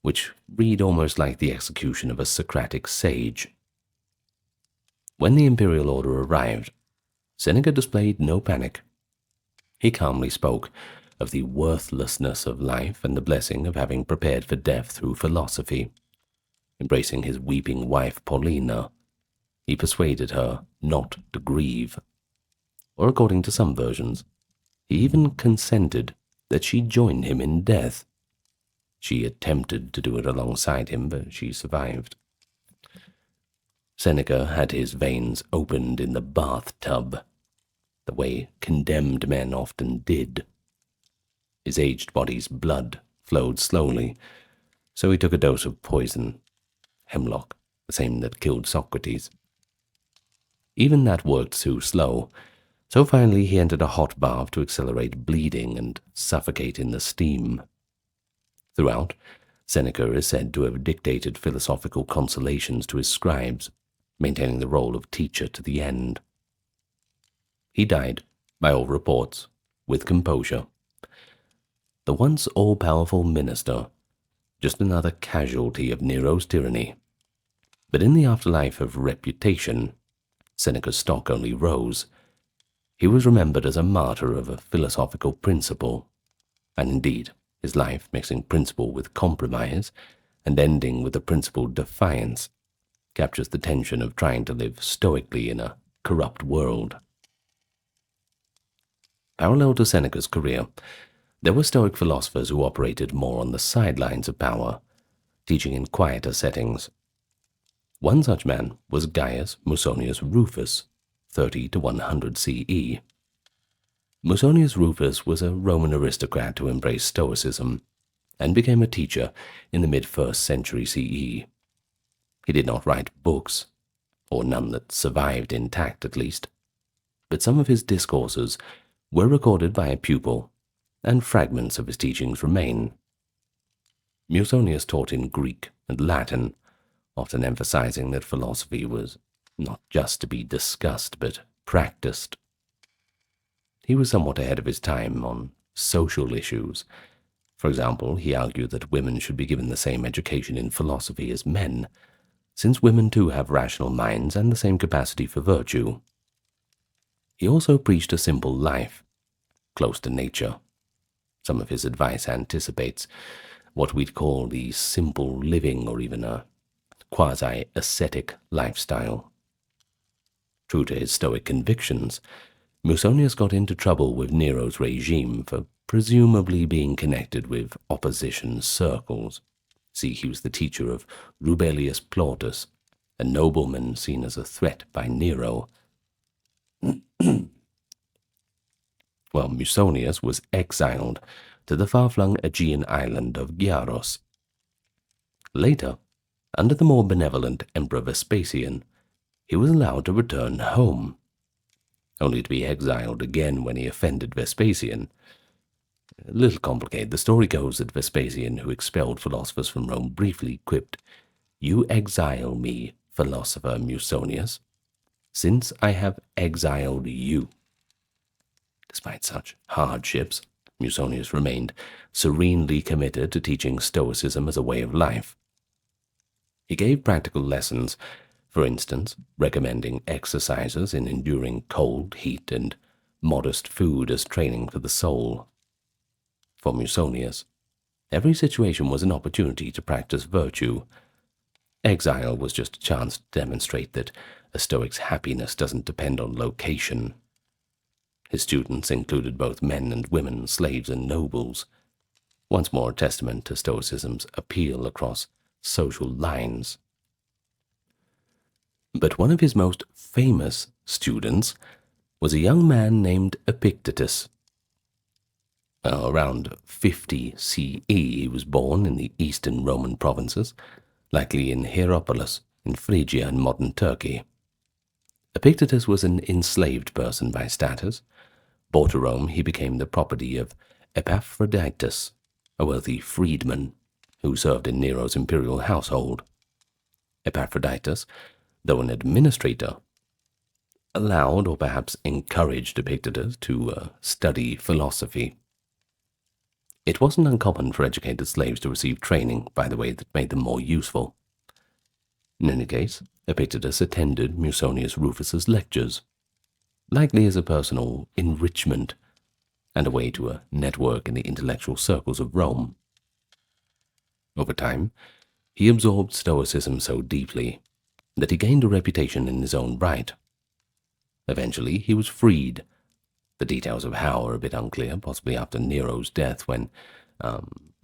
which read almost like the execution of a Socratic sage. When the imperial order arrived, Seneca displayed no panic. He calmly spoke of the worthlessness of life and the blessing of having prepared for death through philosophy. Embracing his weeping wife Paulina, he persuaded her not to grieve. Or according to some versions, he even consented that she join him in death. She attempted to do it alongside him, but she survived. Seneca had his veins opened in the bathtub, the way condemned men often did. His aged body's blood flowed slowly, so he took a dose of poison, hemlock, the same that killed Socrates. Even that worked too slow, so finally he entered a hot bath to accelerate bleeding and suffocate in the steam. Throughout, Seneca is said to have dictated philosophical consolations to his scribes, maintaining the role of teacher to the end. He died, by all reports, with composure. The once all-powerful minister, just another casualty of Nero's tyranny. But in the afterlife of reputation, Seneca's stock only rose. He was remembered as a martyr of a philosophical principle, and indeed, his life mixing principle with compromise and ending with a principled defiance captures the tension of trying to live stoically in a corrupt world. Parallel to Seneca's career, there were Stoic philosophers who operated more on the sidelines of power, teaching in quieter settings. One such man was Gaius Musonius Rufus, 30 to 100 CE. Musonius Rufus was a Roman aristocrat who embraced Stoicism and became a teacher in the mid-1st century CE. He did not write books, or none that survived intact at least, but some of his discourses were recorded by a pupil, and fragments of his teachings remain. Musonius taught in Greek and Latin, often emphasizing that philosophy was not just to be discussed, but practiced. He was somewhat ahead of his time on social issues. For example, he argued that women should be given the same education in philosophy as men, since women too have rational minds and the same capacity for virtue. He also preached a simple life, close to nature. Some of his advice anticipates what we'd call the simple living or even a quasi-ascetic lifestyle. True to his Stoic convictions, Musonius got into trouble with Nero's regime for presumably being connected with opposition circles. See, he was the teacher of Rubelius Plautus, a nobleman seen as a threat by Nero. Well, Musonius was exiled to the far-flung Aegean island of Gyaros. Later, under the more benevolent Emperor Vespasian, he was allowed to return home, only to be exiled again when he offended Vespasian. A little complicated. The story goes that Vespasian, who expelled philosophers from Rome, briefly quipped, "You exile me, philosopher Musonius, since I have exiled you." Despite such hardships, Musonius remained serenely committed to teaching Stoicism as a way of life. He gave practical lessons, for instance, recommending exercises in enduring cold, heat, and modest food as training for the soul. For Musonius, every situation was an opportunity to practice virtue. Exile was just a chance to demonstrate that a Stoic's happiness doesn't depend on location. His students included both men and women, slaves and nobles, once more a testament to Stoicism's appeal across social lines. But one of his most famous students was a young man named Epictetus. Around 50 CE, he was born in the eastern Roman provinces, likely in Hierapolis, in Phrygia and modern Turkey. Epictetus was an enslaved person by status. Brought to Rome, he became the property of Epaphroditus, a wealthy freedman who served in Nero's imperial household. Epaphroditus, though an administrator, allowed or perhaps encouraged Epictetus to study philosophy. It wasn't uncommon for educated slaves to receive training, by the way, that made them more useful. In any case, Epictetus attended Musonius Rufus's lectures, likely as a personal enrichment and a way to network in the intellectual circles of Rome. Over time, he absorbed Stoicism so deeply that he gained a reputation in his own right. Eventually, he was freed. The details of how are a bit unclear, possibly after Nero's death when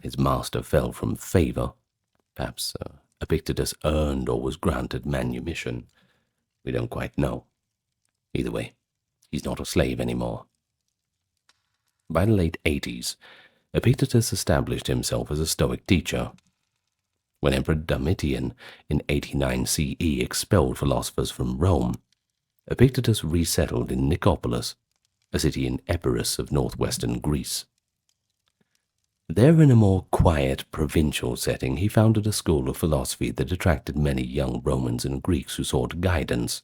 his master fell from favor. Perhaps Epictetus earned or was granted manumission. We don't quite know. Either way, he's not a slave anymore. By the late 80s, Epictetus established himself as a Stoic teacher. When Emperor Domitian in 89 CE expelled philosophers from Rome, Epictetus resettled in Nicopolis, a city in Epirus of northwestern Greece. There, in a more quiet, provincial setting, he founded a school of philosophy that attracted many young Romans and Greeks who sought guidance.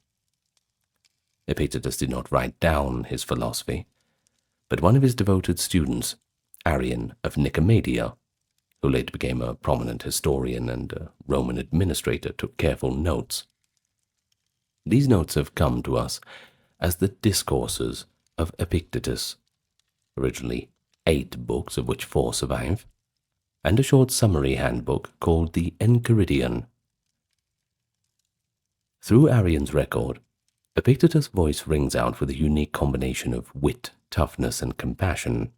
Epictetus did not write down his philosophy, but one of his devoted students, Arrian of Nicomedia, who later became a prominent historian and a Roman administrator, took careful notes. These notes have come to us as the Discourses of Epictetus, originally 8 books, of which 4 survive, and a short summary handbook called the Enchiridion. Through Arrian's record, Epictetus' voice rings out with a unique combination of wit, toughness, and compassion.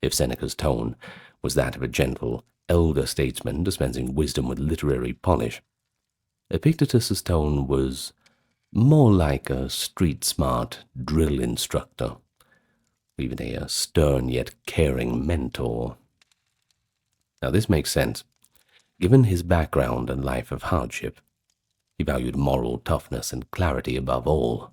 If Seneca's tone was that of a gentle, elder statesman dispensing wisdom with literary polish, Epictetus' tone was more like a street-smart drill instructor, even a stern yet caring mentor. Now this makes sense. Given his background and life of hardship, he valued moral toughness and clarity above all.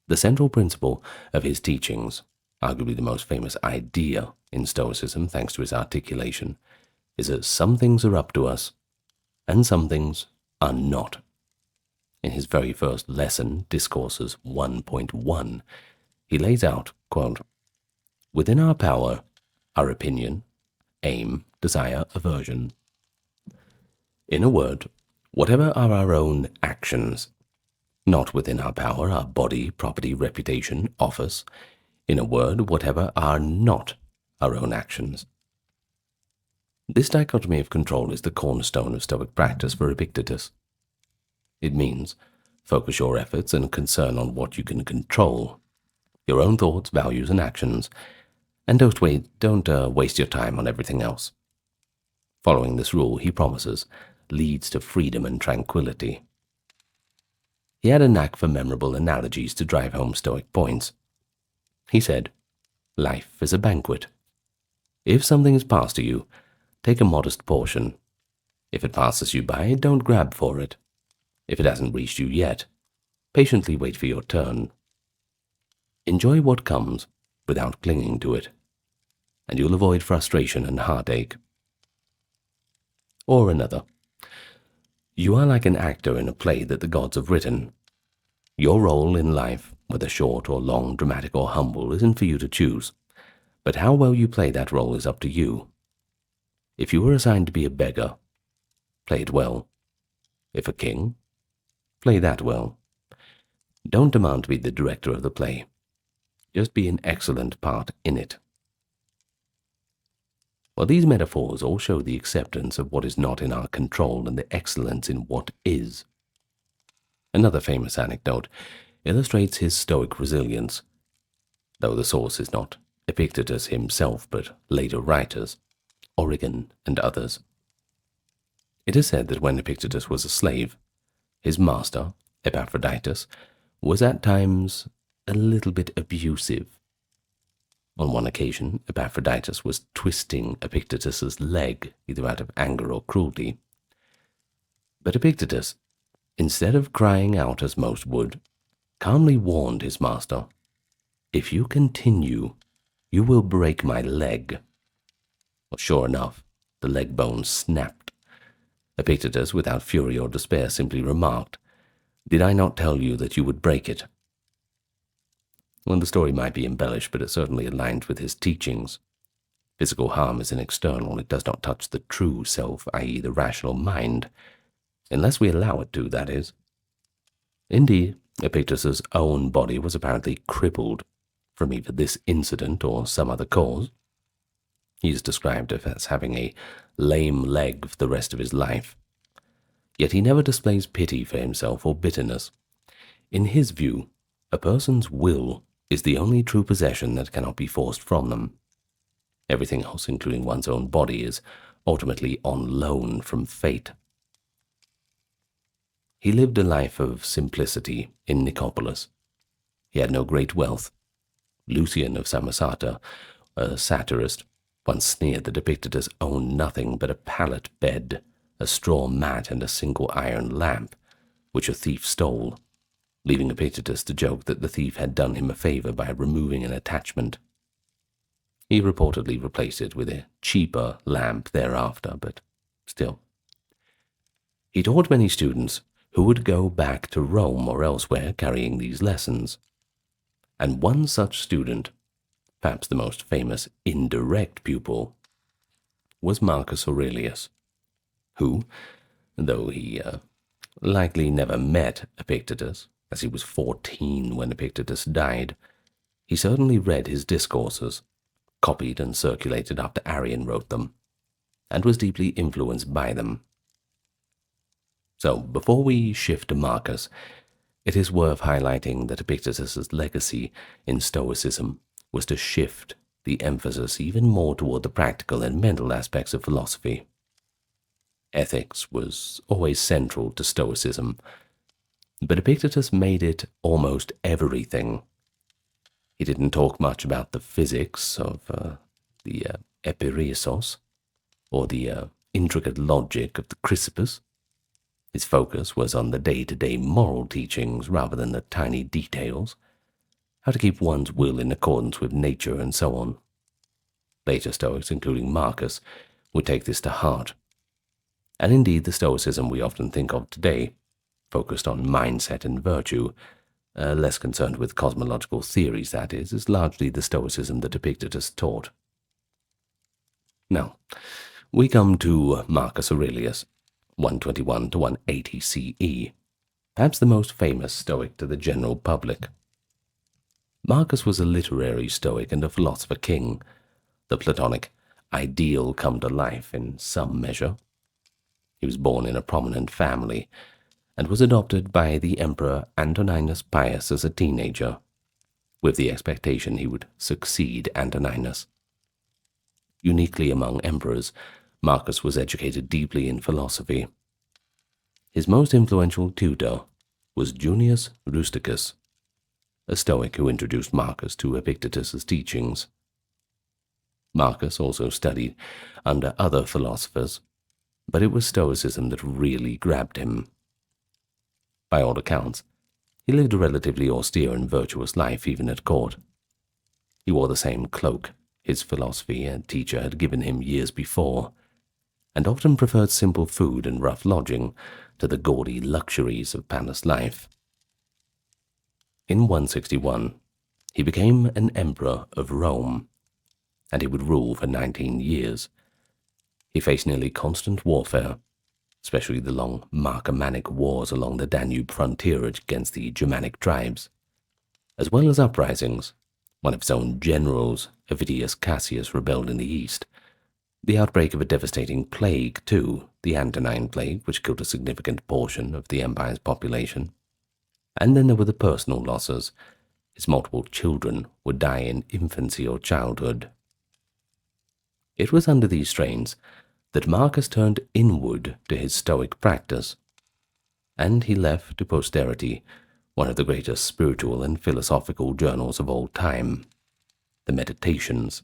The central principle of his teachings, arguably the most famous idea in Stoicism thanks to his articulation, is that some things are up to us and some things are not. In his very first lesson, Discourses 1.1, he lays out, quote, "Within our power, our opinion, aim, desire, aversion. In a word, whatever are our own actions, not within our power, our body, property, reputation, office. In a word, whatever are not our own actions." This dichotomy of control is the cornerstone of Stoic practice for Epictetus. It means focus your efforts and concern on what you can control, your own thoughts, values, and actions, and don't waste your time on everything else. Following this rule, he promises, leads to freedom and tranquility. He had a knack for memorable analogies to drive home Stoic points. He said, "Life is a banquet. If something is passed to you, take a modest portion. If it passes you by, don't grab for it. If it hasn't reached you yet, patiently wait for your turn. Enjoy what comes without clinging to it, and you'll avoid frustration and heartache. Or another. You are like an actor in a play that the gods have written. Your role in life, whether short or long, dramatic or humble, isn't for you to choose, but how well you play that role is up to you. If you were assigned to be a beggar, play it well. If a king, play that well. Don't demand to be the director of the play. Just be an excellent part in it. Well, these metaphors all show the acceptance of what is not in our control and the excellence in what is. Another famous anecdote illustrates his stoic resilience, though the source is not Epictetus himself, but later writers, Origen and others. It is said that when Epictetus was a slave, his master, Epaphroditus, was at times a little bit abusive. On one occasion, Epaphroditus was twisting Epictetus's leg, either out of anger or cruelty. But Epictetus, instead of crying out as most would, calmly warned his master, "If you continue, you will break my leg." Well, sure enough, the leg bone snapped. Epictetus, without fury or despair, simply remarked, "Did I not tell you that you would break it?" Well, the story might be embellished, but it certainly aligns with his teachings. Physical harm is an external. It does not touch the true self, i.e. the rational mind, unless we allow it to, that is. Indeed, Epictetus's own body was apparently crippled from either this incident or some other cause. He is described as having a lame leg for the rest of his life. Yet he never displays pity for himself or bitterness. In his view, a person's will is the only true possession that cannot be forced from them. Everything else, including one's own body, is ultimately on loan from fate. He lived a life of simplicity in Nicopolis. He had no great wealth. Lucian of Samosata, a satirist, once sneered that Epictetus owned nothing but a pallet bed, a straw mat, and a single iron lamp, which a thief stole, leaving Epictetus to joke that the thief had done him a favor by removing an attachment. He reportedly replaced it with a cheaper lamp thereafter, but still. He taught many students who would go back to Rome or elsewhere carrying these lessons. And one such student, perhaps the most famous indirect pupil, was Marcus Aurelius, who, though he likely never met Epictetus, as he was 14 when Epictetus died, he certainly read his discourses, copied and circulated after Arrian wrote them, and was deeply influenced by them. So, before we shift to Marcus, it is worth highlighting that Epictetus's legacy in Stoicism was to shift the emphasis even more toward the practical and mental aspects of philosophy. Ethics was always central to Stoicism, but Epictetus made it almost everything. He didn't talk much about the physics of the Epireisos or the intricate logic of the Chrysippus. His focus was on the day-to-day moral teachings rather than the tiny details, how to keep one's will in accordance with nature and so on. Later Stoics, including Marcus, would take this to heart. And indeed, the Stoicism we often think of today, focused on mindset and virtue, less concerned with cosmological theories, that is largely the Stoicism that Epictetus taught. Now, we come to Marcus Aurelius, 121 to 180 CE, perhaps the most famous Stoic to the general public. Marcus was a literary Stoic and a philosopher king, the Platonic ideal come to life in some measure. He was born in a prominent family, and was adopted by the Emperor Antoninus Pius as a teenager, with the expectation he would succeed Antoninus. Uniquely among emperors, Marcus was educated deeply in philosophy. His most influential tutor was Junius Rusticus, a Stoic who introduced Marcus to Epictetus's teachings. Marcus also studied under other philosophers, but it was Stoicism that really grabbed him. By all accounts, he lived a relatively austere and virtuous life even at court. He wore the same cloak his philosophy and teacher had given him years before, and often preferred simple food and rough lodging to the gaudy luxuries of palace life. In 161, he became an emperor of Rome, and he would rule for 19 years. He faced nearly constant warfare, especially the long Marcomannic wars along the Danube frontier against the Germanic tribes, as well as uprisings. One of his own generals, Avidius Cassius, rebelled in the east. The outbreak of a devastating plague, too, the Antonine Plague, which killed a significant portion of the empire's population. And then there were the personal losses. His multiple children would die in infancy or childhood. It was under these strains that Marcus turned inward to his Stoic practice, and he left to posterity one of the greatest spiritual and philosophical journals of all time, the Meditations.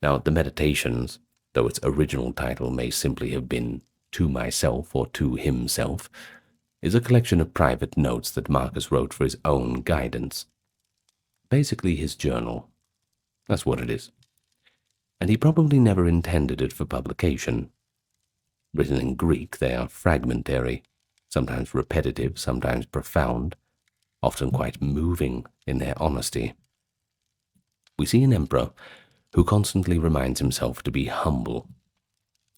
Now, the Meditations, though its original title may simply have been To Myself or To Himself, is a collection of private notes that Marcus wrote for his own guidance. Basically his journal. That's what it is. And he probably never intended it for publication. Written in Greek, they are fragmentary, sometimes repetitive, sometimes profound, often quite moving in their honesty. We see an emperor who constantly reminds himself to be humble.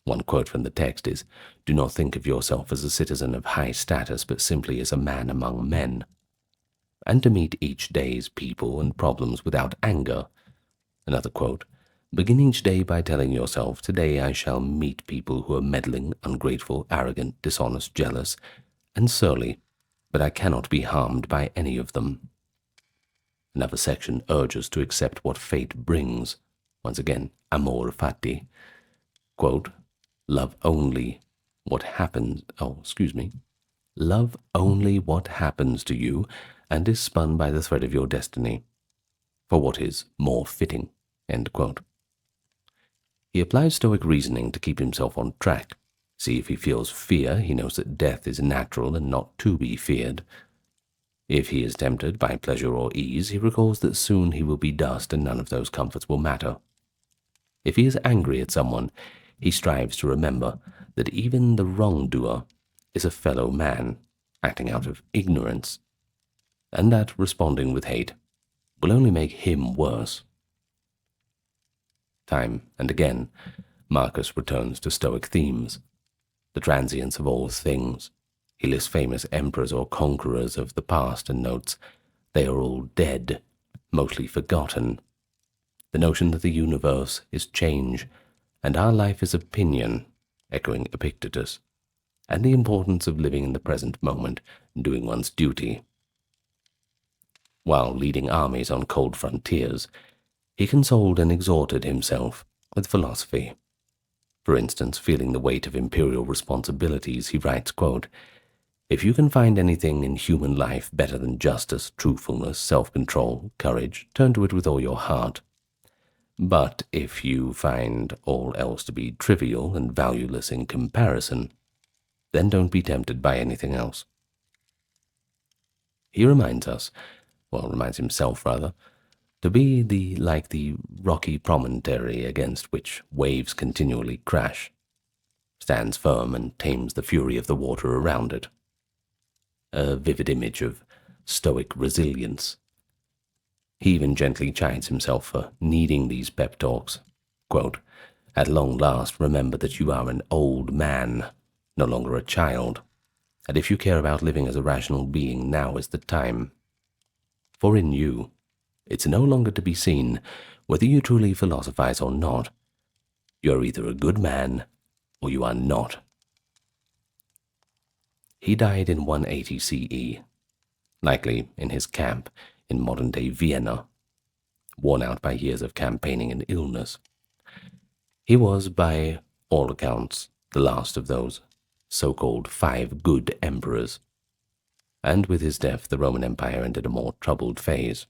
One quote from the text is, "Do not think of yourself as a citizen of high status, but simply as a man among men," and to meet each day's people and problems without anger. Another quote, "Begin each day by telling yourself, today I shall meet people who are meddling, ungrateful, arrogant, dishonest, jealous, and surly, but I cannot be harmed by any of them." Another section urges to accept what fate brings. Once again, amor fati. Quote, Love only what happens to you and is spun by the thread of your destiny, for what is more fitting. End quote. He applies Stoic reasoning to keep himself on track. See, if he feels fear, he knows that death is natural and not to be feared. If he is tempted by pleasure or ease, he recalls that soon he will be dust and none of those comforts will matter. If he is angry at someone, he strives to remember that even the wrongdoer is a fellow man, acting out of ignorance, and that responding with hate will only make him worse. Time and again, Marcus returns to Stoic themes, the transience of all things. He lists famous emperors or conquerors of the past and notes, they are all dead, mostly forgotten. The notion that the universe is change and our life is opinion, echoing Epictetus, and the importance of living in the present moment and doing one's duty. While leading armies on cold frontiers, he consoled and exhorted himself with philosophy. For instance, feeling the weight of imperial responsibilities, he writes, quote, "If you can find anything in human life better than justice, truthfulness, self-control, courage, turn to it with all your heart. But if you find all else to be trivial and valueless in comparison, then don't be tempted by anything else." He reminds himself, to be like the rocky promontory against which waves continually crash, stands firm and tames the fury of the water around it. A vivid image of Stoic resilience. He even gently chides himself for needing these pep talks. Quote, "At long last, remember that you are an old man, no longer a child, and if you care about living as a rational being, now is the time. For in you, it's no longer to be seen whether you truly philosophize or not. You are either a good man or you are not." He died in 180 CE, likely in his camp in modern-day Vienna, worn out by years of campaigning and illness. He was, by all accounts, the last of those so-called 5 good emperors, and with his death the Roman Empire entered a more troubled phase.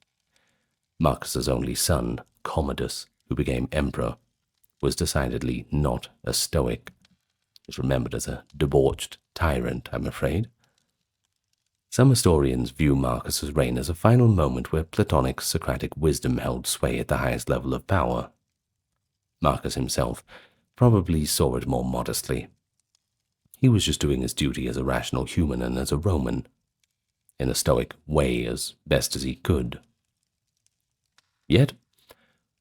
Marcus's only son, Commodus, who became emperor, was decidedly not a Stoic. He was remembered as a debauched tyrant, I'm afraid. Some historians view Marcus's reign as a final moment where Platonic Socratic wisdom held sway at the highest level of power. Marcus himself probably saw it more modestly. He was just doing his duty as a rational human and as a Roman, in a Stoic way as best as he could. Yet,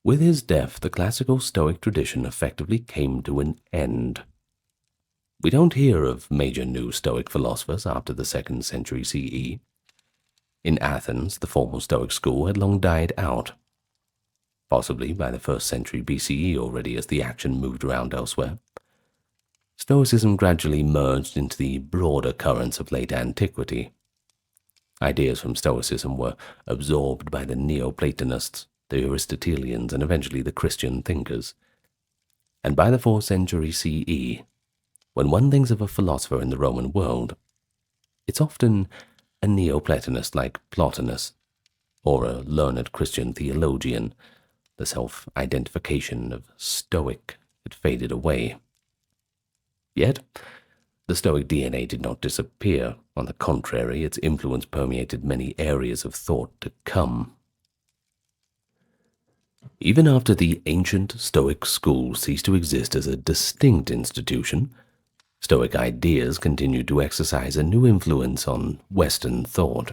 with his death, the classical Stoic tradition effectively came to an end. We don't hear of major new Stoic philosophers after the 2nd century CE. In Athens, the formal Stoic school had long died out, possibly by the 1st century BCE already as the action moved around elsewhere. Stoicism gradually merged into the broader currents of late antiquity. Ideas from Stoicism were absorbed by the Neoplatonists, the Aristotelians, and eventually the Christian thinkers. And by the 4th century CE, when one thinks of a philosopher in the Roman world, it's often a Neoplatonist like Plotinus, or a learned Christian theologian. The self-identification of Stoic had faded away. Yet, the Stoic DNA did not disappear. On the contrary, its influence permeated many areas of thought to come. Even after the ancient Stoic school ceased to exist as a distinct institution, Stoic ideas continued to exercise a new influence on Western thought.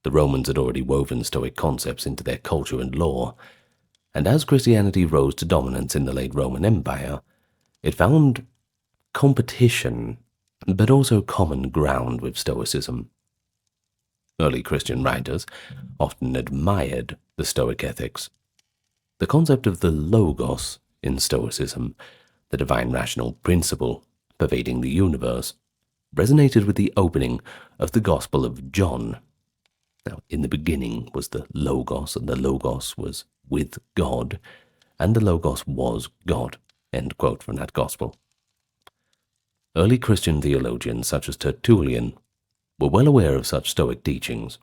The Romans had already woven Stoic concepts into their culture and law, and as Christianity rose to dominance in the late Roman Empire, it found competition, but also common ground with Stoicism. Early Christian writers often admired the Stoic ethics. The concept of the logos in Stoicism, the divine rational principle pervading the universe, resonated with the opening of the Gospel of John. Now, in the beginning was the Logos, and the Logos was with God, and the Logos was God. End quote from that Gospel. Early Christian theologians such as Tertullian were well aware of such Stoic teachings.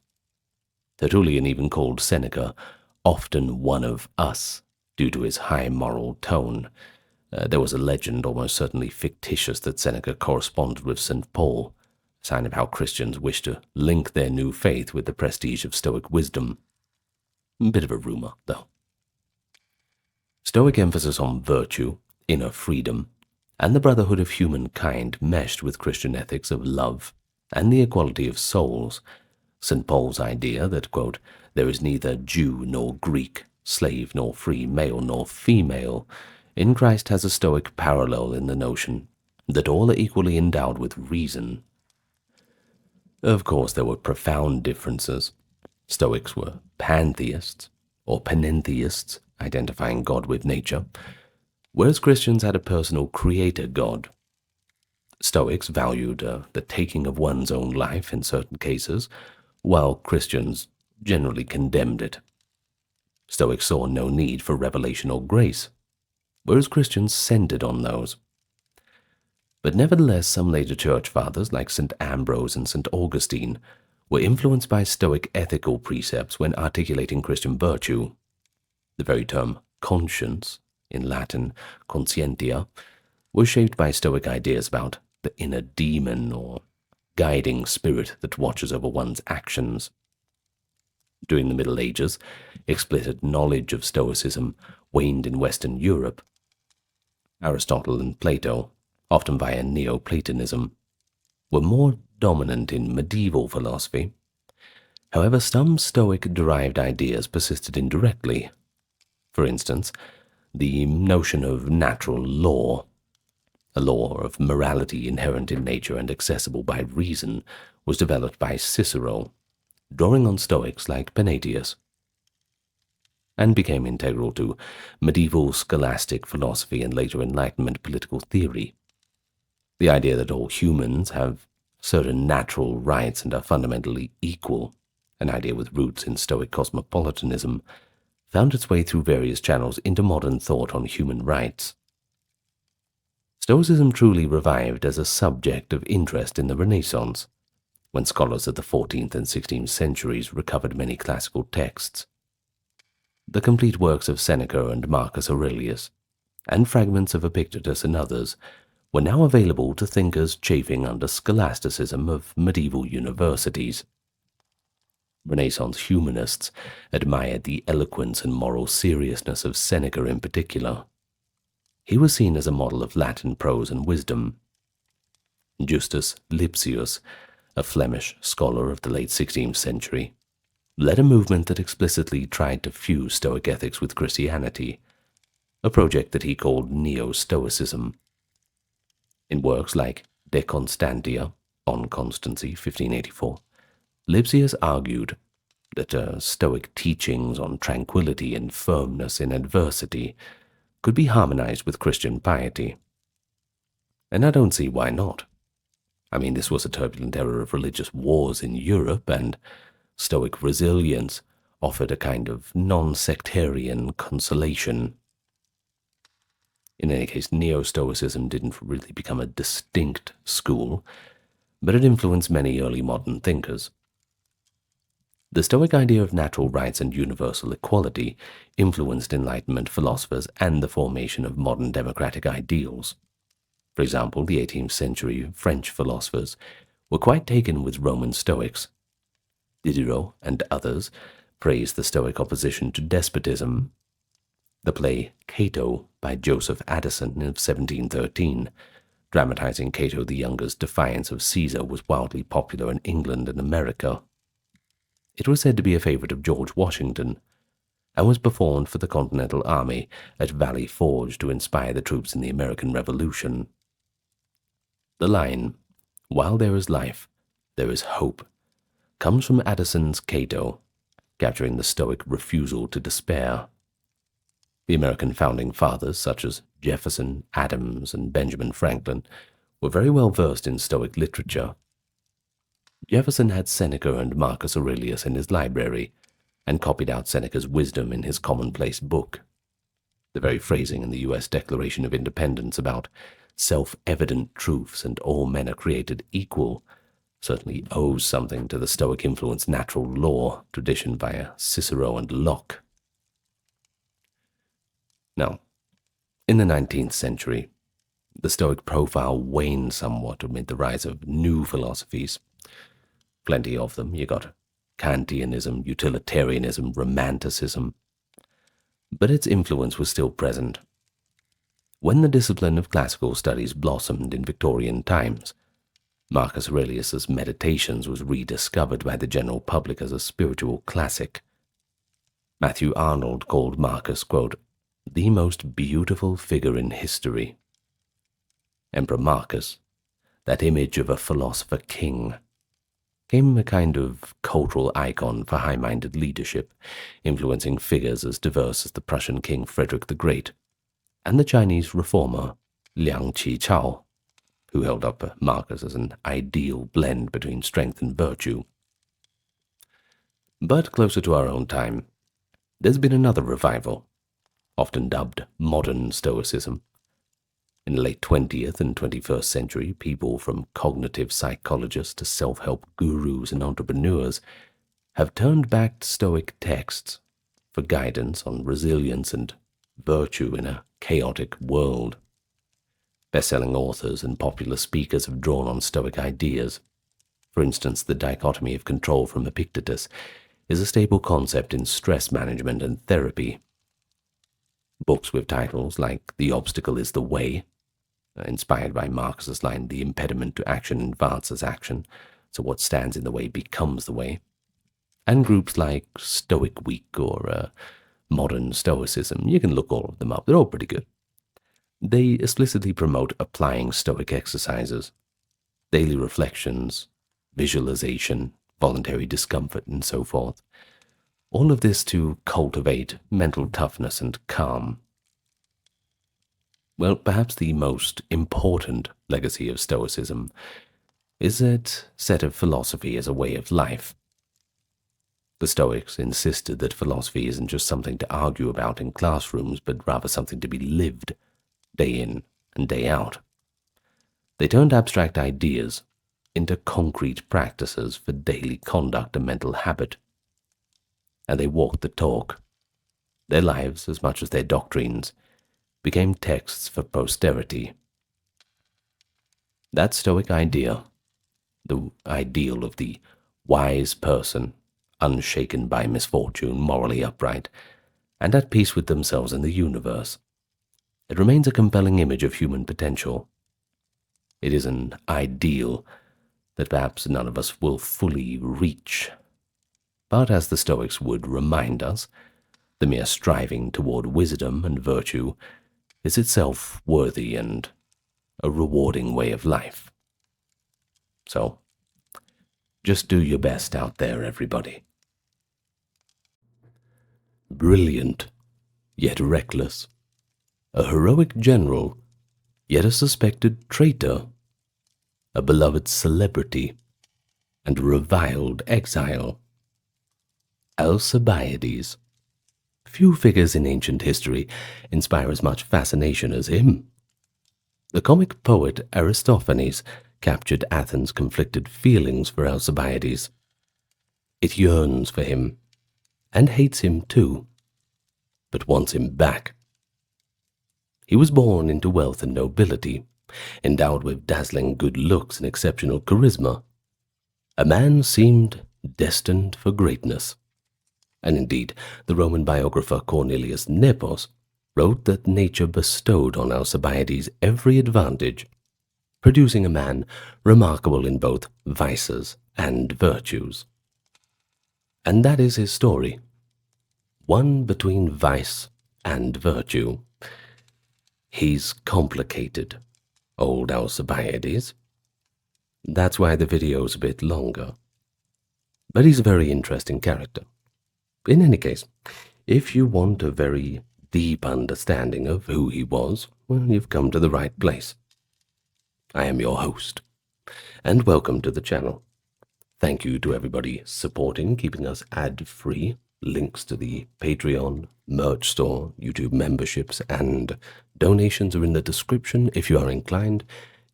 Tertullian even called Seneca often one of us due to his high moral tone. There was a legend, almost certainly fictitious, that Seneca corresponded with St. Paul, a sign of how Christians wished to link their new faith with the prestige of Stoic wisdom. A bit of a rumor, though. Stoic emphasis on virtue, inner freedom, and the brotherhood of humankind meshed with Christian ethics of love and the equality of souls. St. Paul's idea that, quote, there is neither Jew nor Greek, slave nor free, male nor female, in Christ has a Stoic parallel in the notion that all are equally endowed with reason. Of course, there were profound differences. Stoics were pantheists, or panentheists, identifying God with nature, whereas Christians had a personal creator God. Stoics valued the taking of one's own life in certain cases, while Christians generally condemned it. Stoics saw no need for revelation or grace, whereas Christians centered on those. But nevertheless, some later church fathers, like St. Ambrose and St. Augustine, were influenced by Stoic ethical precepts when articulating Christian virtue. The very term conscience, in Latin conscientia, was shaped by Stoic ideas about the inner demon or guiding spirit that watches over one's actions. During the Middle Ages, explicit knowledge of Stoicism waned in Western Europe. Aristotle and Plato, often via Neoplatonism, were more dominant in medieval philosophy. However, some Stoic-derived ideas persisted indirectly. For instance, the notion of natural law, a law of morality inherent in nature and accessible by reason, was developed by Cicero, drawing on Stoics like Panaetius, and became integral to medieval scholastic philosophy and later Enlightenment political theory. The idea that all humans have certain natural rights and are fundamentally equal, an idea with roots in Stoic cosmopolitanism, found its way through various channels into modern thought on human rights. Stoicism truly revived as a subject of interest in the Renaissance, when scholars of the 14th and 16th centuries recovered many classical texts. The complete works of Seneca and Marcus Aurelius, and fragments of Epictetus and others, were now available to thinkers chafing under scholasticism of medieval universities. Renaissance humanists admired the eloquence and moral seriousness of Seneca in particular. He was seen as a model of Latin prose and wisdom. Justus Lipsius, a Flemish scholar of the late 16th century, led a movement that explicitly tried to fuse Stoic ethics with Christianity, a project that he called Neo-Stoicism. In works like De Constantia, On Constancy, 1584, Lipsius argued that Stoic teachings on tranquility and firmness in adversity could be harmonized with Christian piety. And I don't see why not. I mean, this was a turbulent era of religious wars in Europe, and Stoic resilience offered a kind of non-sectarian consolation. In any case, Neo-Stoicism didn't really become a distinct school, but it influenced many early modern thinkers. The Stoic idea of natural rights and universal equality influenced Enlightenment philosophers and the formation of modern democratic ideals. For example, the 18th century French philosophers were quite taken with Roman Stoics. Diderot and others praised the Stoic opposition to despotism. The play Cato by Joseph Addison of 1713, dramatizing Cato the Younger's defiance of Caesar, was wildly popular in England and America. It was said to be a favorite of George Washington, and was performed for the Continental Army at Valley Forge to inspire the troops in the American Revolution. The line, "While there is life, there is hope," comes from Addison's Cato, capturing the Stoic refusal to despair. The American founding fathers, such as Jefferson, Adams, and Benjamin Franklin, were very well versed in Stoic literature. Jefferson had Seneca and Marcus Aurelius in his library, and copied out Seneca's wisdom in his commonplace book. The very phrasing in the U.S. Declaration of Independence about self-evident truths and all men are created equal certainly owes something to the Stoic-influenced natural law tradition via Cicero and Locke. Now, in the 19th century, the Stoic profile waned somewhat amid the rise of new philosophies. Plenty of them. You got Kantianism, utilitarianism, romanticism. But its influence was still present. When the discipline of classical studies blossomed in Victorian times, Marcus Aurelius's Meditations was rediscovered by the general public as a spiritual classic. Matthew Arnold called Marcus, quote, "the most beautiful figure in history." Emperor Marcus, that image of a philosopher king, became a kind of cultural icon for high-minded leadership, influencing figures as diverse as the Prussian King Frederick the Great and the Chinese reformer Liang Qichao, who held up Marcus as an ideal blend between strength and virtue. But closer to our own time, there's been another revival, often dubbed modern Stoicism. In the late 20th and 21st century, people from cognitive psychologists to self-help gurus and entrepreneurs have turned back to Stoic texts for guidance on resilience and virtue in a chaotic world. Best-selling authors and popular speakers have drawn on Stoic ideas. For instance, the dichotomy of control from Epictetus is a stable concept in stress management and therapy. Books with titles like The Obstacle is the Way, inspired by Marcus's line, "The impediment to action advances action, so what stands in the way becomes the way," and groups like Stoic Week or Modern Stoicism. You can look all of them up. They're all pretty good. They explicitly promote applying Stoic exercises, daily reflections, visualization, voluntary discomfort, and so forth. All of this to cultivate mental toughness and calm. Well, perhaps the most important legacy of Stoicism is its set of philosophy as a way of life. The Stoics insisted that philosophy isn't just something to argue about in classrooms, but rather something to be lived, day in and day out. They turned abstract ideas into concrete practices for daily conduct and mental habit. And they walked the talk. Their lives, as much as their doctrines, became texts for posterity. That Stoic idea, the ideal of the wise person, unshaken by misfortune, morally upright, and at peace with themselves and the universe, it remains a compelling image of human potential. It is an ideal that perhaps none of us will fully reach. But as the Stoics would remind us, the mere striving toward wisdom and virtue is itself worthy and a rewarding way of life. So, just do your best out there, everybody. Brilliant, yet reckless. A heroic general, yet a suspected traitor. A beloved celebrity, and a reviled exile. Alcibiades. Few figures in ancient history inspire as much fascination as him. The comic poet Aristophanes captured Athens' conflicted feelings for Alcibiades. It yearns for him, and hates him too, but wants him back. He was born into wealth and nobility, endowed with dazzling good looks and exceptional charisma. A man seemed destined for greatness. And indeed, the Roman biographer Cornelius Nepos wrote that nature bestowed on Alcibiades every advantage, producing a man remarkable in both vices and virtues. And that is his story, one between vice and virtue. He's complicated, old Alcibiades. That's why the video's a bit longer. But he's a very interesting character. In any case, if you want a very deep understanding of who he was, well, you've come to the right place. I am your host, and welcome to the channel. Thank you to everybody supporting, keeping us ad-free. Links to the Patreon, merch store, YouTube memberships, and donations are in the description if you are inclined.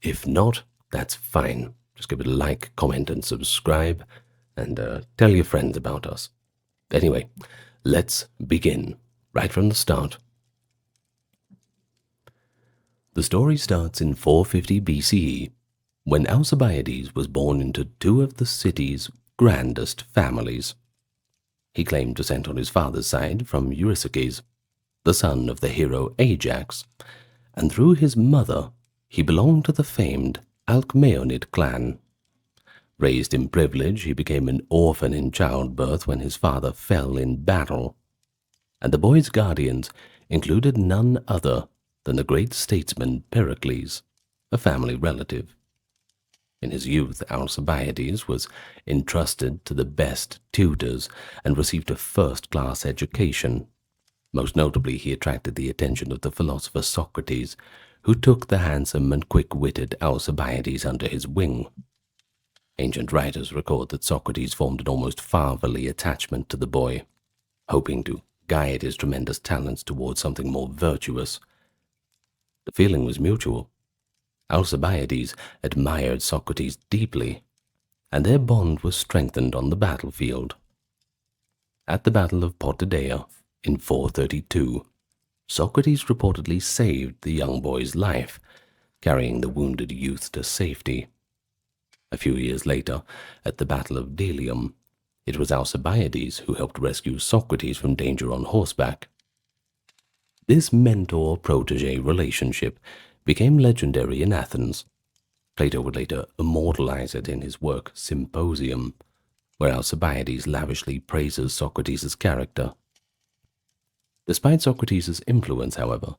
If not, that's fine. Just give it a like, comment, and subscribe, and tell your friends about us. Anyway, let's begin, right from the start. The story starts in 450 BCE, when Alcibiades was born into two of the city's grandest families. He claimed descent on his father's side from Eurysakes, the son of the hero Ajax, and through his mother he belonged to the famed Alcmaeonid clan. Raised in privilege, he became an orphan in childbirth when his father fell in battle, and the boy's guardians included none other than the great statesman Pericles, a family relative. In his youth, Alcibiades was entrusted to the best tutors and received a first-class education. Most notably, he attracted the attention of the philosopher Socrates, who took the handsome and quick-witted Alcibiades under his wing. Ancient writers record that Socrates formed an almost fatherly attachment to the boy, hoping to guide his tremendous talents towards something more virtuous. The feeling was mutual. Alcibiades admired Socrates deeply, and their bond was strengthened on the battlefield. At the Battle of Potidæa in 432, Socrates reportedly saved the young boy's life, carrying the wounded youth to safety. A few years later, at the Battle of Delium, it was Alcibiades who helped rescue Socrates from danger on horseback. This mentor-protege relationship became legendary in Athens. Plato would later immortalize it in his work Symposium, where Alcibiades lavishly praises Socrates' character. Despite Socrates' influence, however,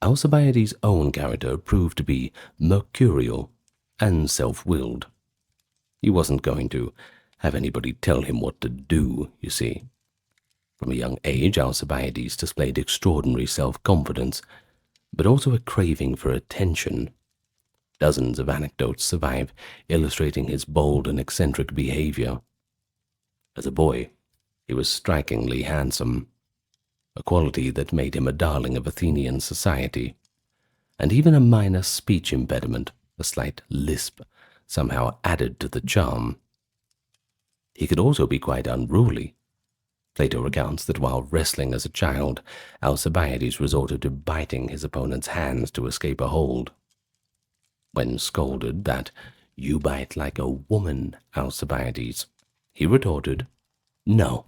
Alcibiades' own character proved to be mercurial and self-willed. He wasn't going to have anybody tell him what to do, you see. From a young age, Alcibiades displayed extraordinary self-confidence, but also a craving for attention. Dozens of anecdotes survive, illustrating his bold and eccentric behavior. As a boy, he was strikingly handsome, a quality that made him a darling of Athenian society, and even a minor speech impediment, a slight lisp, somehow added to the charm. He could also be quite unruly. Plato recounts that while wrestling as a child, Alcibiades resorted to biting his opponent's hands to escape a hold. When scolded that, "You bite like a woman, Alcibiades," he retorted, "No,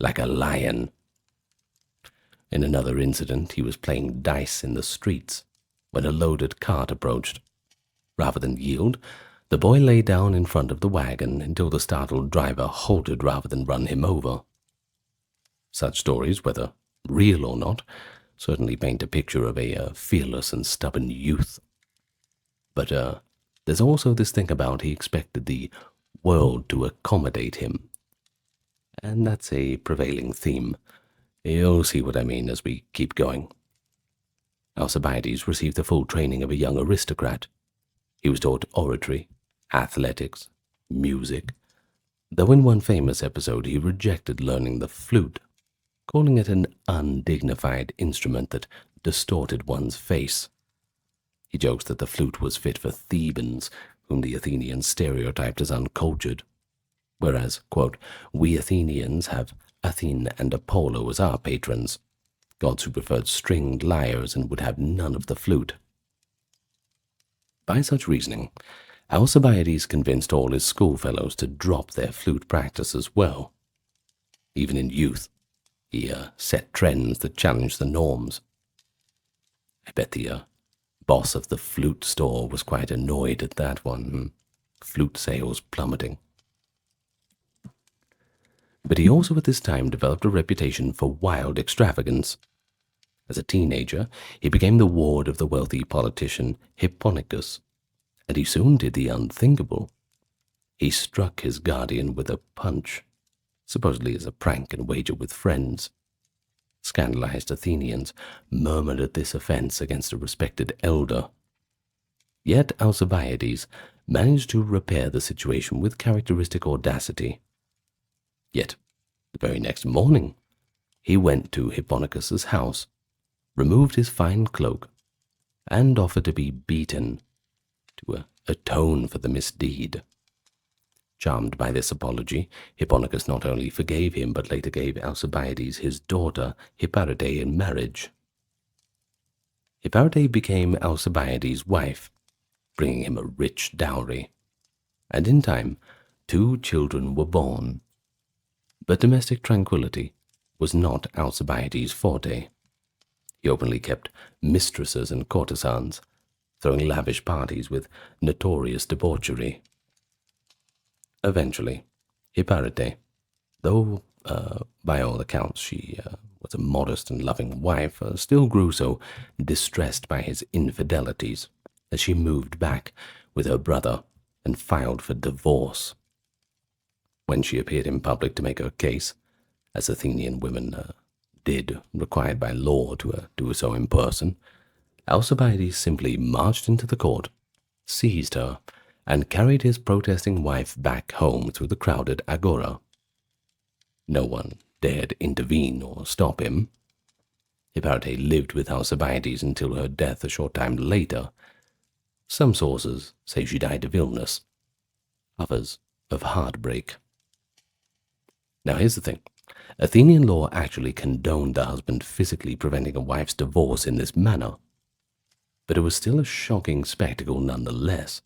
like a lion." In another incident, he was playing dice in the streets when a loaded cart approached. Rather than yield, the boy lay down in front of the wagon until the startled driver halted rather than run him over. Such stories, whether real or not, certainly paint a picture of a fearless and stubborn youth. But there's also this thing about he expected the world to accommodate him. And that's a prevailing theme. You'll see what I mean as we keep going. Alcibiades received the full training of a young aristocrat. He was taught oratory, athletics, music, though in one famous episode he rejected learning the flute, calling it an undignified instrument that distorted one's face. He jokes that the flute was fit for Thebans, whom the Athenians stereotyped as uncultured, whereas, quote, "We Athenians have Athene and Apollo as our patrons, gods who preferred stringed lyres and would have none of the flute." By such reasoning, Alcibiades convinced all his schoolfellows to drop their flute practice as well. Even in youth, he set trends that challenged the norms. I bet the boss of the flute store was quite annoyed at that one. Flute sales plummeting. But he also at this time developed a reputation for wild extravagance. As a teenager, he became the ward of the wealthy politician Hipponicus, and he soon did the unthinkable. He struck his guardian with a punch, supposedly as a prank and wager with friends. Scandalized Athenians murmured at this offense against a respected elder. Yet Alcibiades managed to repair the situation with characteristic audacity. Yet, the very next morning, he went to Hipponicus's house, removed his fine cloak, and offered to be beaten to atone for the misdeed. Charmed by this apology, Hipponicus not only forgave him, but later gave Alcibiades his daughter Hipparete in marriage. Hipparete became Alcibiades' wife, bringing him a rich dowry, and in time 2 children were born. But domestic tranquility was not Alcibiades' forte. He openly kept mistresses and courtesans, throwing lavish parties with notorious debauchery. Eventually, Hipparete, though by all accounts she was a modest and loving wife, still grew so distressed by his infidelities that she moved back with her brother and filed for divorce. When she appeared in public to make her case, as Athenian women did, required by law to do so in person, Alcibiades simply marched into the court, seized her, and carried his protesting wife back home through the crowded agora. No one dared intervene or stop him. Hipparete lived with Alcibiades until her death a short time later. Some sources say she died of illness, others of heartbreak. Now here's the thing. Athenian law actually condoned the husband physically preventing a wife's divorce in this manner, but it was still a shocking spectacle nonetheless.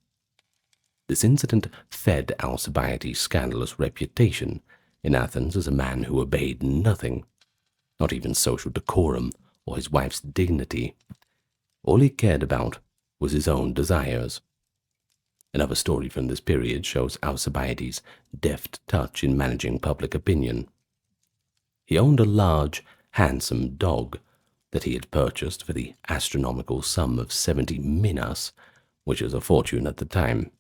This incident fed Alcibiades' scandalous reputation in Athens as a man who obeyed nothing, not even social decorum or his wife's dignity. All he cared about was his own desires. Another story from this period shows Alcibiades' deft touch in managing public opinion. He owned a large, handsome dog that he had purchased for the astronomical sum of 70 minas, which was a fortune at the time.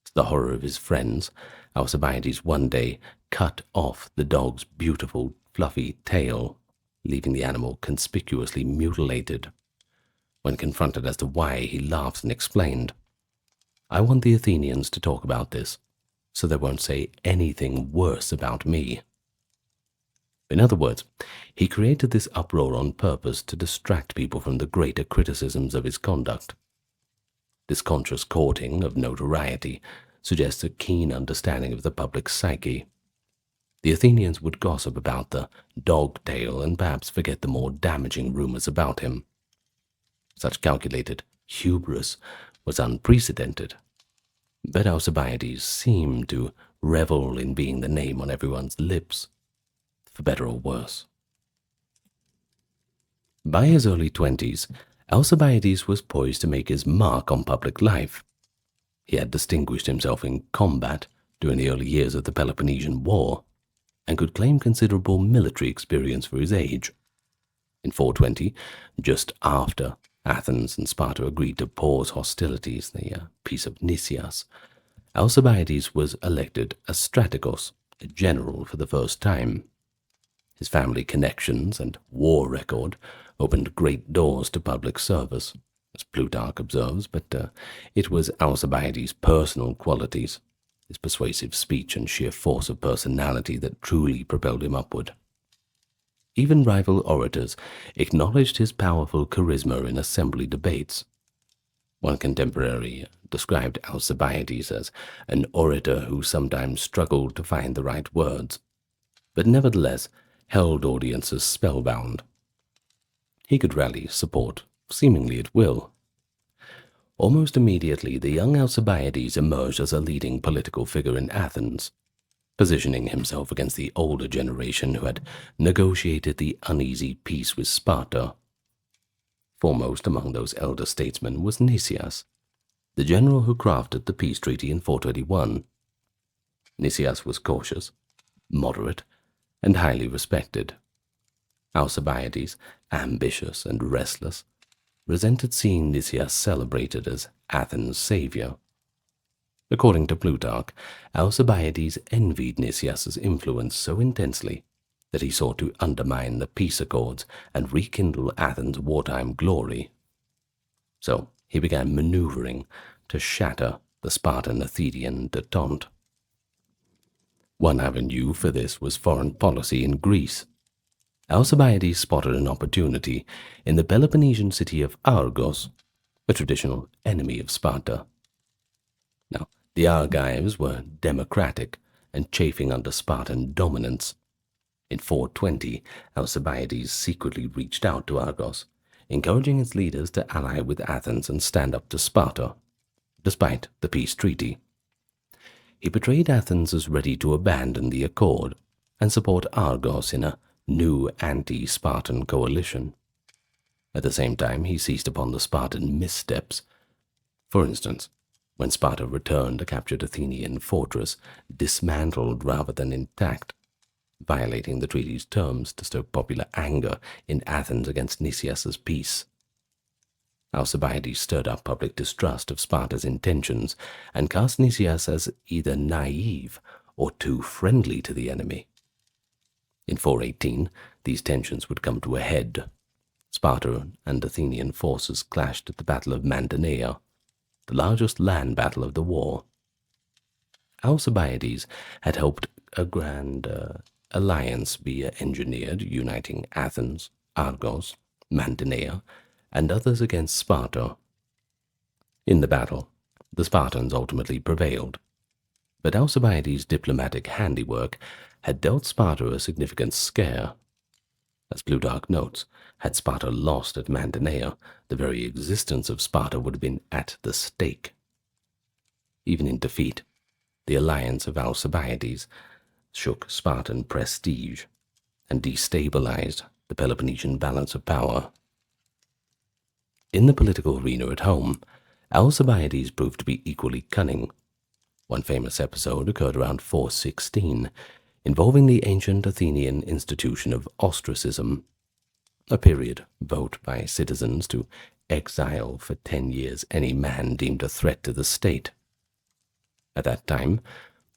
To the horror of his friends, Alcibiades one day cut off the dog's beautiful, fluffy tail, leaving the animal conspicuously mutilated. When confronted as to why, he laughed and explained, "I want the Athenians to talk about this, so they won't say anything worse about me." In other words, he created this uproar on purpose to distract people from the greater criticisms of his conduct. This conscious courting of notoriety suggests a keen understanding of the public psyche. the Athenians would gossip about the dog tail and perhaps forget the more damaging rumors about him. Such calculated hubris was unprecedented, but Alcibiades seemed to revel in being the name on everyone's lips, for better or worse. By his early 20s, Alcibiades was poised to make his mark on public life. He had distinguished himself in combat during the early years of the Peloponnesian War, and could claim considerable military experience for his age. In 420, just after Athens and Sparta agreed to pause hostilities, the Peace of Nicias, Alcibiades was elected a strategos, a general for the first time. His family connections and war record opened great doors to public service, as Plutarch observes, but it was Alcibiades' personal qualities, his persuasive speech and sheer force of personality that truly propelled him upward. Even rival orators acknowledged his powerful charisma in assembly debates. One contemporary described Alcibiades as an orator who sometimes struggled to find the right words, but nevertheless held audiences spellbound. He could rally support seemingly at will. Almost immediately, the young Alcibiades emerged as a leading political figure in Athens, positioning himself against the older generation who had negotiated the uneasy peace with Sparta. Foremost among those elder statesmen was Nicias, the general who crafted the peace treaty in 421. Nicias was cautious, moderate, and highly respected. Alcibiades, ambitious and restless, resented seeing Nicias celebrated as Athens' savior. According to Plutarch, Alcibiades envied Nicias' influence so intensely that he sought to undermine the peace accords and rekindle Athens' wartime glory. So he began maneuvering to shatter the Spartan-Athenian détente. One avenue for this was foreign policy in Greece. Alcibiades spotted an opportunity in the Peloponnesian city of Argos, a traditional enemy of Sparta. Now, the Argives were democratic and chafing under Spartan dominance. In 420, Alcibiades secretly reached out to Argos, encouraging its leaders to ally with Athens and stand up to Sparta, despite the peace treaty. He portrayed Athens as ready to abandon the accord and support Argos in a new anti-Spartan coalition. At the same time, he seized upon the Spartan missteps. For instance, when Sparta returned a captured Athenian fortress, dismantled rather than intact, violating the treaty's terms to stoke popular anger in Athens against Nicias' peace. Alcibiades stirred up public distrust of Sparta's intentions and cast Nicias as either naive or too friendly to the enemy. In 418, these tensions would come to a head. Sparta and Athenian forces clashed at the Battle of Mantinea, the largest land battle of the war. Alcibiades had helped a grand alliance be engineered, uniting Athens, Argos, Mantinea, and others against Sparta. In the battle, the Spartans ultimately prevailed, but Alcibiades' diplomatic handiwork had dealt Sparta a significant scare. As Plutarch notes, had Sparta lost at Mantinea, the very existence of Sparta would have been at the stake. Even in defeat, the alliance of Alcibiades shook Spartan prestige and destabilized the Peloponnesian balance of power. In the political arena at home, Alcibiades proved to be equally cunning. One famous episode occurred around 416, involving the ancient Athenian institution of ostracism, a period vote by citizens to exile for 10 years any man deemed a threat to the state. At that time,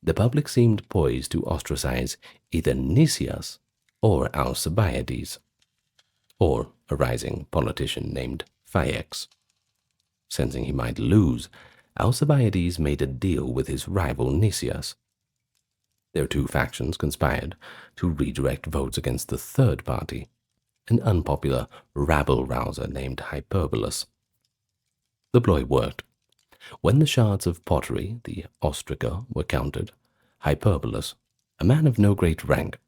the public seemed poised to ostracize either Nicias or Alcibiades, or a rising politician named Phaeax. Sensing he might lose, Alcibiades made a deal with his rival Nicias. Their two factions conspired to redirect votes against the third party, an unpopular rabble-rouser named Hyperbolus. The ploy worked. When the shards of pottery, the ostraca, were counted, Hyperbolus, a man of no great rank,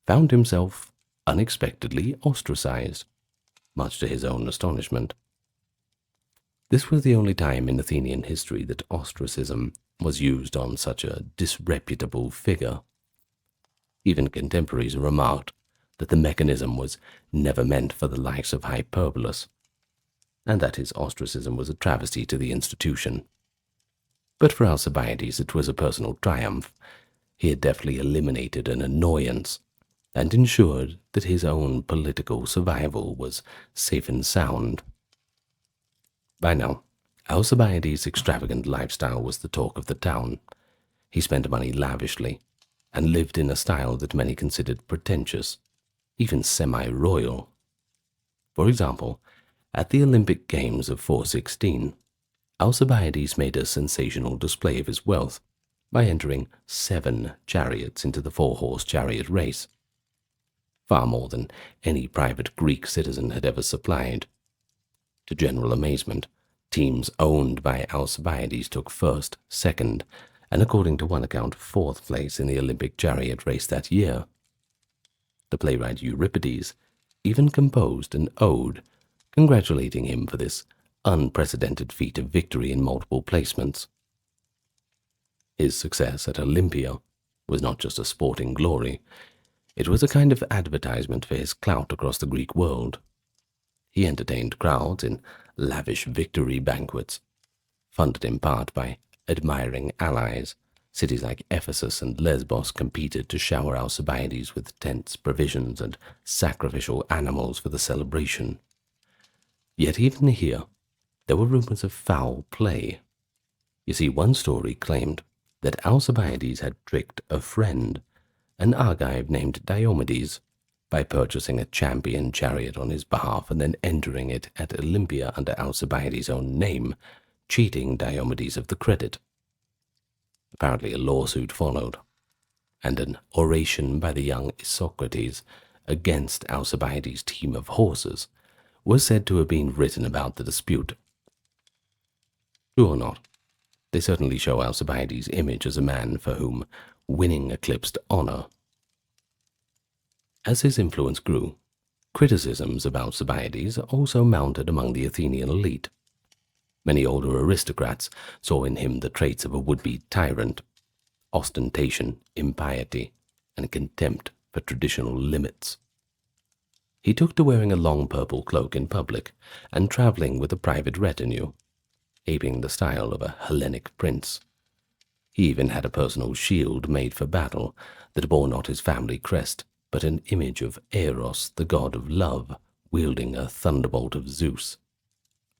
found himself unexpectedly ostracized, much to his own astonishment. This was the only time in Athenian history that ostracism was used on such a disreputable figure. Even contemporaries remarked that the mechanism was never meant for the likes of Hyperbolus, and that his ostracism was a travesty to the institution. But for Alcibiades it was a personal triumph. He had deftly eliminated an annoyance and ensured that his own political survival was safe and sound. By now, Alcibiades' extravagant lifestyle was the talk of the town. He spent money lavishly and lived in a style that many considered pretentious, even semi-royal. For example, at the Olympic Games of 416, Alcibiades made a sensational display of his wealth by entering 7 chariots into the 4-horse chariot race, far more than any private Greek citizen had ever supplied. To general amazement, teams owned by Alcibiades took first, second, and according to one account, 4th place in the Olympic chariot race that year. The playwright Euripides even composed an ode congratulating him for this unprecedented feat of victory in multiple placements. His success at Olympia was not just a sporting glory, it was a kind of advertisement for his clout across the Greek world. He entertained crowds in lavish victory banquets, funded in part by admiring allies. Cities like Ephesus and Lesbos competed to shower Alcibiades with tents, provisions, and sacrificial animals for the celebration. Yet even here, there were rumors of foul play. You see, one story claimed that Alcibiades had tricked a friend, an Argive named Diomedes, by purchasing a champion chariot on his behalf and then entering it at Olympia under Alcibiades' own name, cheating Diomedes of the credit. Apparently a lawsuit followed, and an oration by the young Isocrates against Alcibiades' team of horses was said to have been written about the dispute. True or not, they certainly show Alcibiades' image as a man for whom winning eclipsed honor. As his influence grew, criticisms of Alcibiades also mounted among the Athenian elite. Many older aristocrats saw in him the traits of a would-be tyrant: ostentation, impiety, and contempt for traditional limits. He took to wearing a long purple cloak in public and traveling with a private retinue, aping the style of a Hellenic prince. He even had a personal shield made for battle that bore not his family crest, but an image of Eros, the god of love, wielding a thunderbolt of Zeus.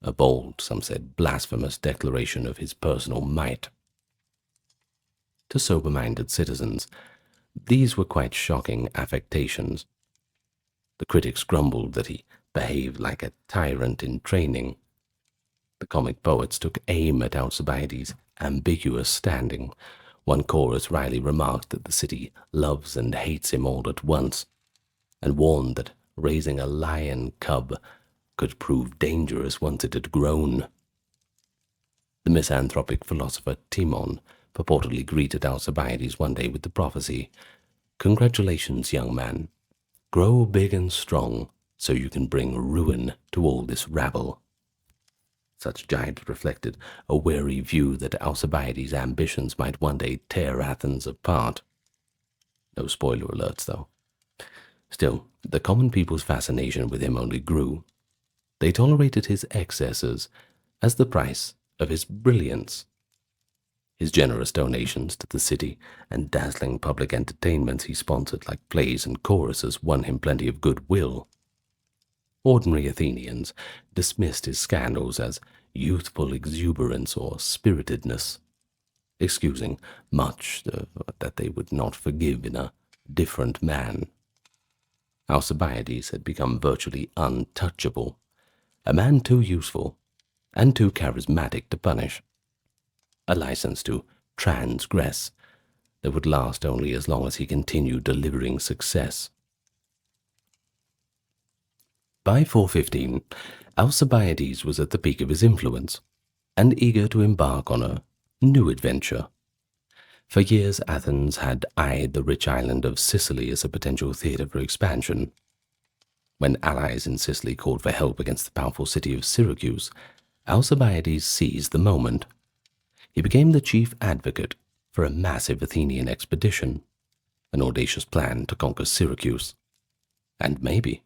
A bold, some said blasphemous declaration of his personal might. To sober-minded citizens, these were quite shocking affectations. The critics grumbled that he behaved like a tyrant in training. The comic poets took aim at Alcibiades' ambiguous standing. One chorus wryly remarked that the city loves and hates him all at once, and warned that raising a lion cub could prove dangerous once it had grown. The misanthropic philosopher Timon purportedly greeted Alcibiades one day with the prophecy, "Congratulations, young man. Grow big and strong so you can bring ruin to all this rabble." Such gibe reflected a wary view that Alcibiades' ambitions might one day tear Athens apart. No spoiler alerts, though. Still, the common people's fascination with him only grew. They tolerated his excesses as the price of his brilliance. His generous donations to the city and dazzling public entertainments he sponsored like plays and choruses won him plenty of goodwill. Ordinary Athenians dismissed his scandals as youthful exuberance or spiritedness, excusing much that they would not forgive in a different man. Alcibiades had become virtually untouchable, a man too useful and too charismatic to punish, a license to transgress that would last only as long as he continued delivering success. By 415, Alcibiades was at the peak of his influence and eager to embark on a new adventure. For years, Athens had eyed the rich island of Sicily as a potential theatre for expansion. When allies in Sicily called for help against the powerful city of Syracuse, Alcibiades seized the moment. He became the chief advocate for a massive Athenian expedition, an audacious plan to conquer Syracuse, and maybe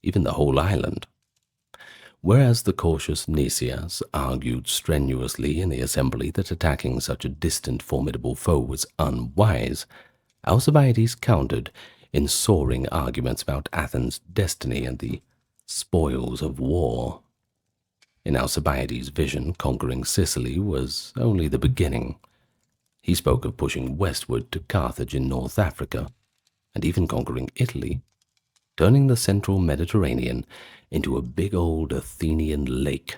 even the whole island. Whereas the cautious Nicias argued strenuously in the assembly that attacking such a distant, formidable foe was unwise, Alcibiades countered in soaring arguments about Athens' destiny and the spoils of war. In Alcibiades' vision, conquering Sicily was only the beginning. He spoke of pushing westward to Carthage in North Africa, and even conquering Italy, turning the central Mediterranean into a big old Athenian lake.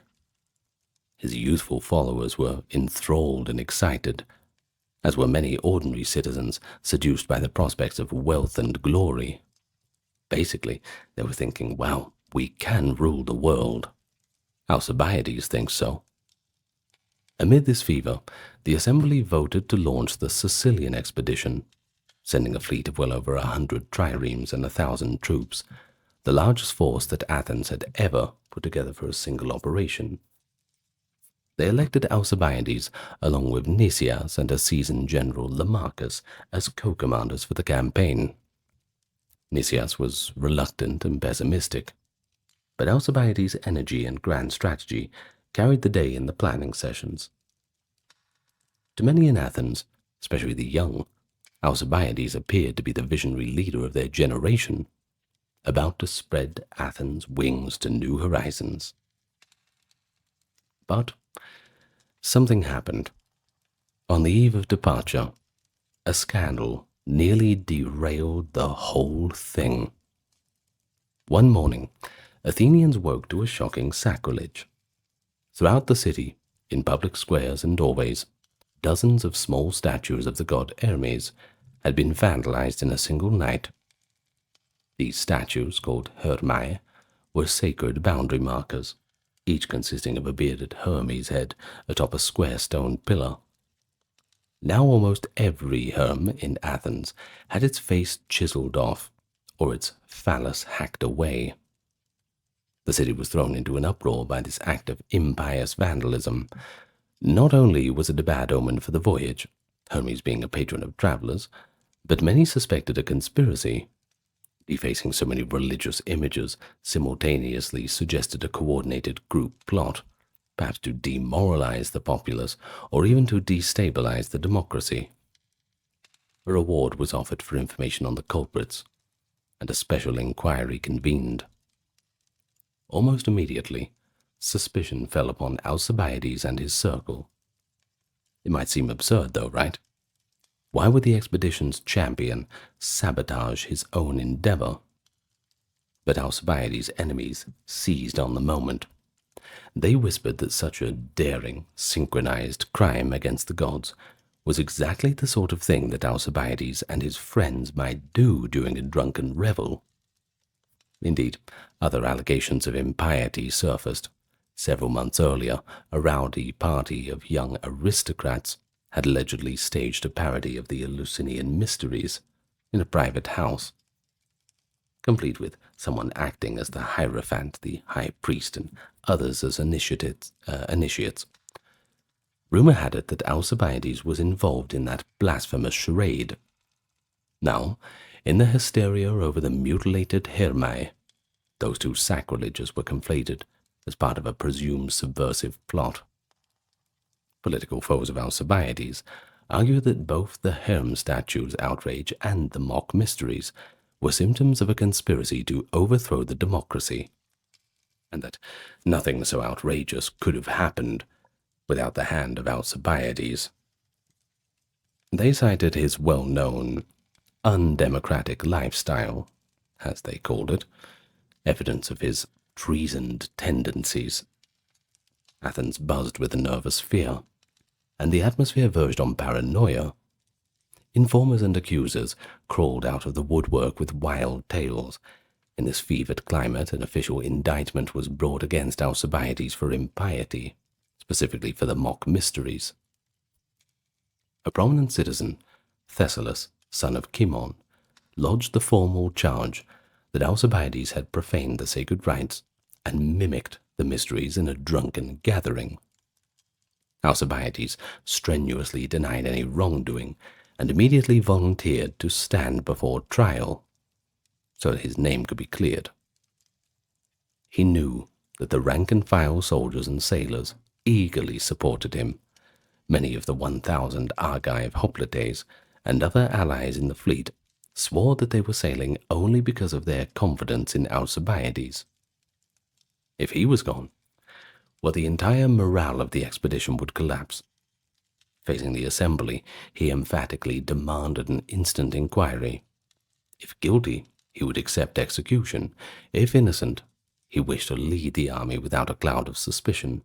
His youthful followers were enthralled and excited, as were many ordinary citizens seduced by the prospects of wealth and glory. Basically, they were thinking, wow, we can rule the world. Alcibiades thinks so. Amid this fever, the assembly voted to launch the Sicilian expedition, sending a fleet of well over 100 triremes and 1,000 troops, the largest force that Athens had ever put together for a single operation. They elected Alcibiades, along with Nicias and a seasoned general Lamachus, as co-commanders for the campaign. Nicias was reluctant and pessimistic, but Alcibiades' energy and grand strategy carried the day in the planning sessions. To many in Athens, especially the young, Alcibiades appeared to be the visionary leader of their generation, about to spread Athens' wings to new horizons. But something happened. On the eve of departure, a scandal nearly derailed the whole thing. One morning, Athenians woke to a shocking sacrilege. Throughout the city, in public squares and doorways, dozens of small statues of the god Hermes had been vandalized in a single night. These statues, called Hermae, were sacred boundary markers, each consisting of a bearded Hermes head atop a square stone pillar. Now almost every Herm in Athens had its face chiseled off, or its phallus hacked away. The city was thrown into an uproar by this act of impious vandalism. Not only was it a bad omen for the voyage, Hermes being a patron of travelers, but many suspected a conspiracy. Defacing so many religious images simultaneously suggested a coordinated group plot, perhaps to demoralize the populace or even to destabilize the democracy. A reward was offered for information on the culprits, and a special inquiry convened. Almost immediately, suspicion fell upon Alcibiades and his circle. It might seem absurd, though, right? Why would the expedition's champion sabotage his own endeavor? But Alcibiades' enemies seized on the moment. They whispered that such a daring, synchronized crime against the gods was exactly the sort of thing that Alcibiades and his friends might do during a drunken revel. Indeed, other allegations of impiety surfaced. Several months earlier, a rowdy party of young aristocrats had allegedly staged a parody of the Eleusinian mysteries in a private house, complete with someone acting as the Hierophant, the high priest, and others as initiates. Rumor had it that Alcibiades was involved in that blasphemous charade. Now, in the hysteria over the mutilated Hermae, those two sacrileges were conflated as part of a presumed subversive plot. Political foes of Alcibiades argue that both the Herm statue's outrage and the mock mysteries were symptoms of a conspiracy to overthrow the democracy, and that nothing so outrageous could have happened without the hand of Alcibiades. They cited his well-known, undemocratic lifestyle, as they called it, evidence of his treasoned tendencies. Athens buzzed with a nervous fear, and the atmosphere verged on paranoia. Informers and accusers crawled out of the woodwork with wild tales. In this fevered climate, an official indictment was brought against Alcibiades for impiety, specifically for the mock mysteries. A prominent citizen, Thessalus, son of Cimon, lodged the formal charge that Alcibiades had profaned the sacred rites and mimicked the mysteries in a drunken gathering. Alcibiades strenuously denied any wrongdoing and immediately volunteered to stand before trial so that his name could be cleared. He knew that the rank-and-file soldiers and sailors eagerly supported him. Many of the 1,000 Argive hoplites and other allies in the fleet swore that they were sailing only because of their confidence in Alcibiades. If he was gone, well, the entire morale of the expedition would collapse. Facing the assembly, he emphatically demanded an instant inquiry. If guilty, he would accept execution. If innocent, he wished to lead the army without a cloud of suspicion.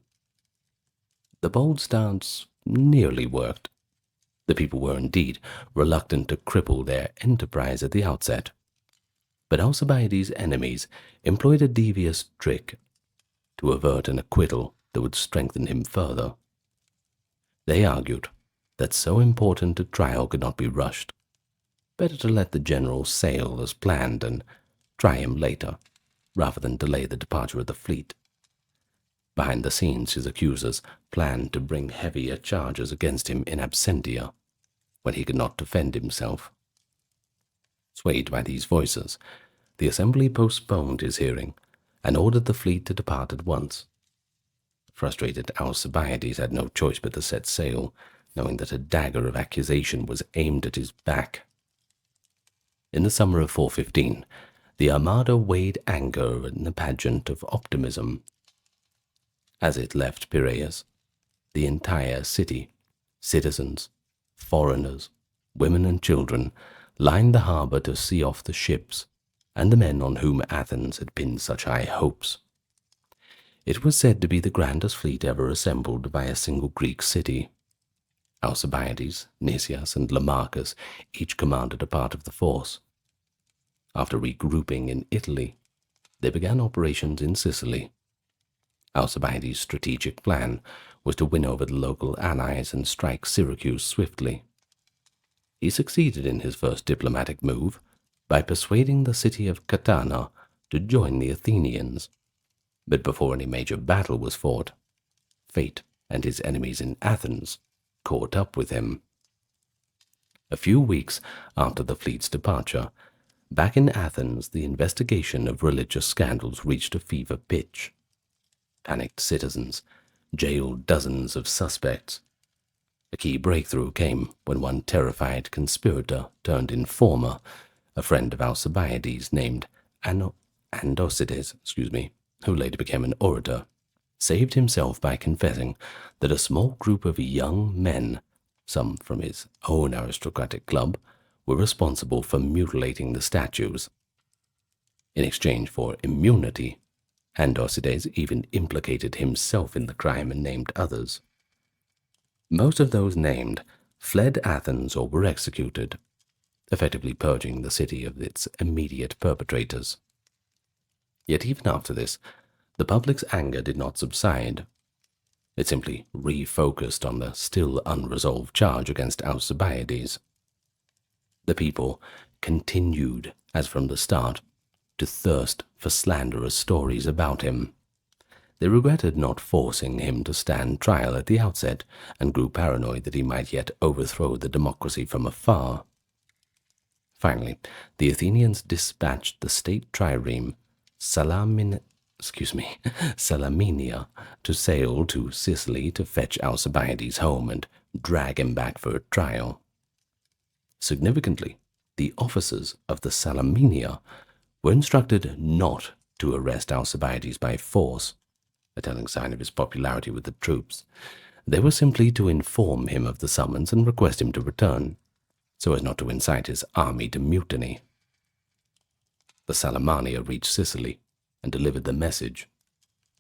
The bold stance nearly worked. The people were indeed reluctant to cripple their enterprise at the outset. But Alcibiades' enemies employed a devious trick to avert an acquittal that would strengthen him further. They argued that so important a trial could not be rushed. Better to let the general sail as planned and try him later, rather than delay the departure of the fleet. Behind the scenes, his accusers planned to bring heavier charges against him in absentia, when he could not defend himself. Swayed by these voices, the assembly postponed his hearing and ordered the fleet to depart at once. Frustrated Alcibiades had no choice but to set sail, knowing that a dagger of accusation was aimed at his back. In the summer of 415, the Armada weighed anchor in the pageant of optimism. As it left Piraeus, the entire city, citizens, foreigners, women and children, lined the harbor to see off the ships and the men on whom Athens had pinned such high hopes. It was said to be the grandest fleet ever assembled by a single Greek city. Alcibiades, Nicias, and Lamachus each commanded a part of the force. After regrouping in Italy, they began operations in Sicily. Alcibiades' strategic plan was to win over the local allies and strike Syracuse swiftly. He succeeded in his first diplomatic move by persuading the city of Catana to join the Athenians. But before any major battle was fought, fate and his enemies in Athens caught up with him. A few weeks after the fleet's departure, back in Athens, the investigation of religious scandals reached a fever pitch. Panicked citizens jailed dozens of suspects. A key breakthrough came when one terrified conspirator turned informer, a friend of Alcibiades named Andocides, who later became an orator, saved himself by confessing that a small group of young men, some from his own aristocratic club, were responsible for mutilating the statues. In exchange for immunity, Andocides even implicated himself in the crime and named others. Most of those named fled Athens or were executed, effectively purging the city of its immediate perpetrators. Yet even after this, the public's anger did not subside. It simply refocused on the still unresolved charge against Alcibiades. The people continued, as from the start, to thirst for slanderous stories about him. They regretted not forcing him to stand trial at the outset and grew paranoid that he might yet overthrow the democracy from afar. Finally, the Athenians dispatched the state trireme Salaminia to sail to Sicily to fetch Alcibiades home and drag him back for a trial. Significantly, the officers of the Salaminia were instructed not to arrest Alcibiades by force, a telling sign of his popularity with the troops. They were simply to inform him of the summons and request him to return, so as not to incite his army to mutiny. The Salamania reached Sicily and delivered the message.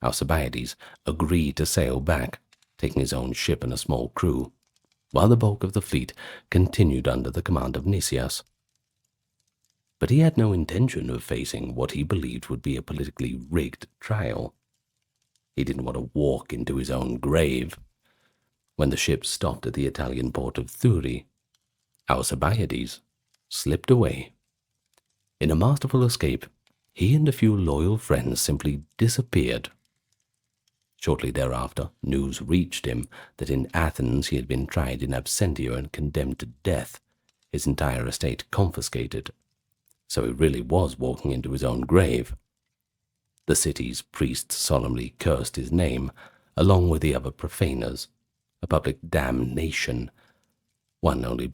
Alcibiades agreed to sail back, taking his own ship and a small crew, while the bulk of the fleet continued under the command of Nicias. But he had no intention of facing what he believed would be a politically rigged trial. He didn't want to walk into his own grave. When the ship stopped at the Italian port of Thurii, Alcibiades slipped away. In a masterful escape, he and a few loyal friends simply disappeared. Shortly thereafter, news reached him that in Athens he had been tried in absentia and condemned to death, his entire estate confiscated. So he really was walking into his own grave. The city's priests solemnly cursed his name, along with the other profaners, a public damnation. Only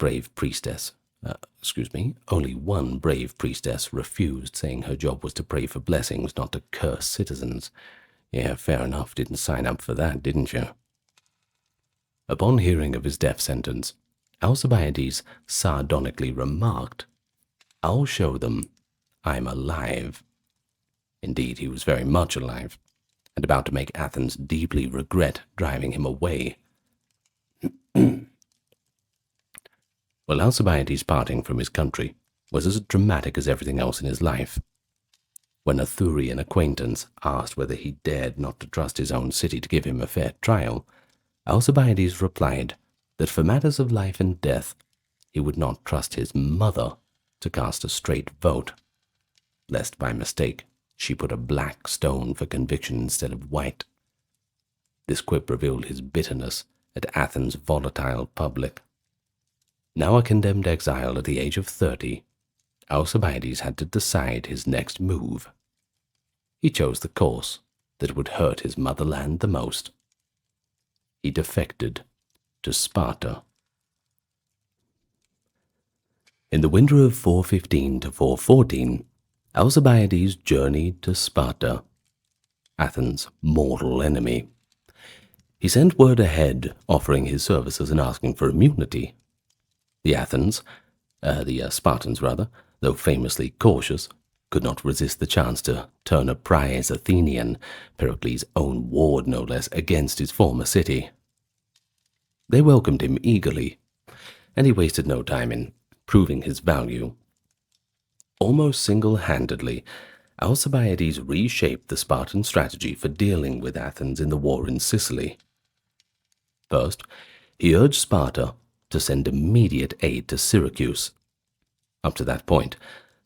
one brave priestess refused, saying her job was to pray for blessings, not to curse citizens. Yeah, fair enough, didn't sign up for that, didn't you? Upon hearing of his death sentence, Alcibiades sardonically remarked, "I'll show them I'm alive." Indeed, he was very much alive, and about to make Athens deeply regret driving him away. Well, Alcibiades' parting from his country was as dramatic as everything else in his life. When a Thurian acquaintance asked whether he dared not to trust his own city to give him a fair trial, Alcibiades replied that for matters of life and death, he would not trust his mother to cast a straight vote, lest by mistake she put a black stone for conviction instead of white. This quip revealed his bitterness at Athens' volatile public. Now a condemned exile at the age of 30, Alcibiades had to decide his next move. He chose the course that would hurt his motherland the most. He defected to Sparta. In the winter of 415 to 414, Alcibiades journeyed to Sparta, Athens' mortal enemy. He sent word ahead offering his services and asking for immunity. The Spartans, though famously cautious, could not resist the chance to turn a prize Athenian, Pericles' own ward no less, against his former city. They welcomed him eagerly, and he wasted no time in proving his value. Almost single-handedly, Alcibiades reshaped the Spartan strategy for dealing with Athens in the war in Sicily. First, he urged Sparta to send immediate aid to Syracuse. Up to that point,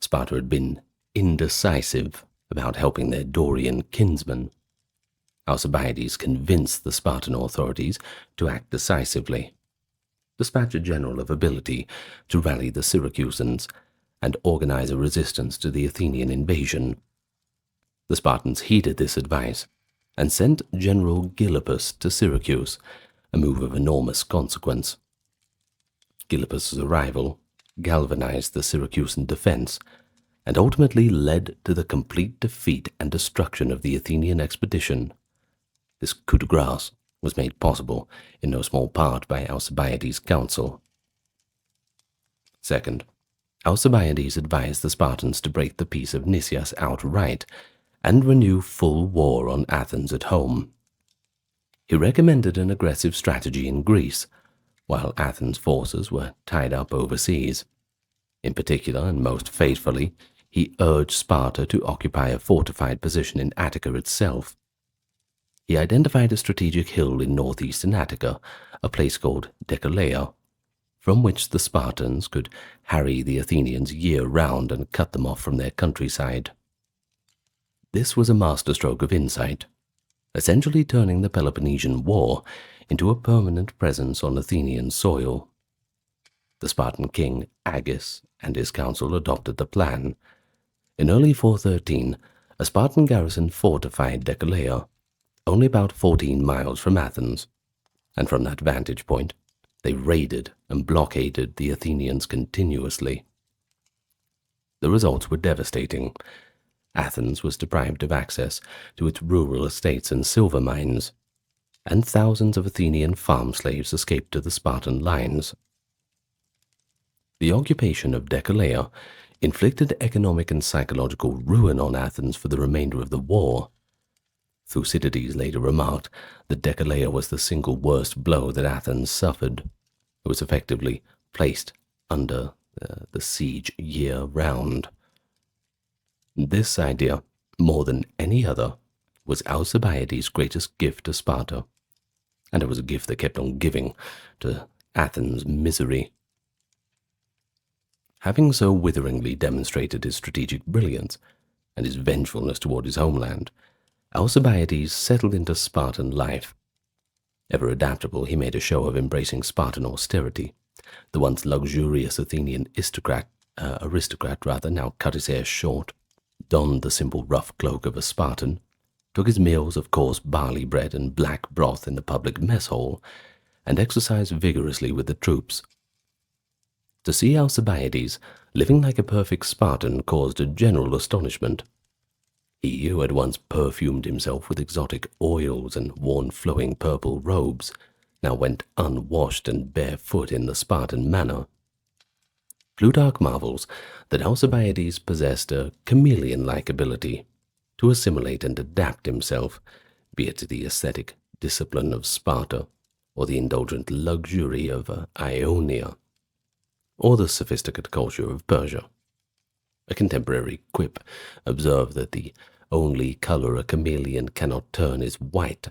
Sparta had been indecisive about helping their Dorian kinsmen. Alcibiades convinced the Spartan authorities to act decisively, dispatch a general of ability to rally the Syracusans, and organize a resistance to the Athenian invasion. The Spartans heeded this advice and sent General Gylippus to Syracuse, a move of enormous consequence. Gylippus' arrival galvanized the Syracusan defense and ultimately led to the complete defeat and destruction of the Athenian expedition. This coup de grace was made possible in no small part by Alcibiades' counsel. Second, Alcibiades advised the Spartans to break the peace of Nicias outright and renew full war on Athens at home. He recommended an aggressive strategy in Greece, while Athens' forces were tied up overseas. In particular, and most faithfully, he urged Sparta to occupy a fortified position in Attica itself. He identified a strategic hill in northeastern Attica, a place called Decelea, from which the Spartans could harry the Athenians year-round and cut them off from their countryside. This was a masterstroke of insight, essentially turning the Peloponnesian War into a permanent presence on Athenian soil. The Spartan king Agis and his council adopted the plan. In early 413, a Spartan garrison fortified Decelea, only about 14 miles from Athens, and from that vantage point, they raided and blockaded the Athenians continuously. The results were devastating. Athens was deprived of access to its rural estates and silver mines, and thousands of Athenian farm slaves escaped to the Spartan lines. The occupation of Decelea inflicted economic and psychological ruin on Athens for the remainder of the war. Thucydides later remarked that Decelea was the single worst blow that Athens suffered. It was effectively placed under the siege year-round. This idea, more than any other, was Alcibiades' greatest gift to Sparta, and it was a gift that kept on giving to Athens' misery. Having so witheringly demonstrated his strategic brilliance and his vengefulness toward his homeland, Alcibiades settled into Spartan life. Ever adaptable, he made a show of embracing Spartan austerity. The once luxurious Athenian aristocrat, now cut his hair short, donned the simple rough cloak of a Spartan, took his meals of coarse barley bread and black broth in the public mess hall, and exercised vigorously with the troops. To see Alcibiades living like a perfect Spartan caused a general astonishment. He, who had once perfumed himself with exotic oils and worn flowing purple robes, now went unwashed and barefoot in the Spartan manner. Plutarch marvels that Alcibiades possessed a chameleon-like ability to assimilate and adapt himself, be it to the ascetic discipline of Sparta, or the indulgent luxury of Ionia, or the sophisticate culture of Persia. A contemporary quip observed that the only color a chameleon cannot turn is white,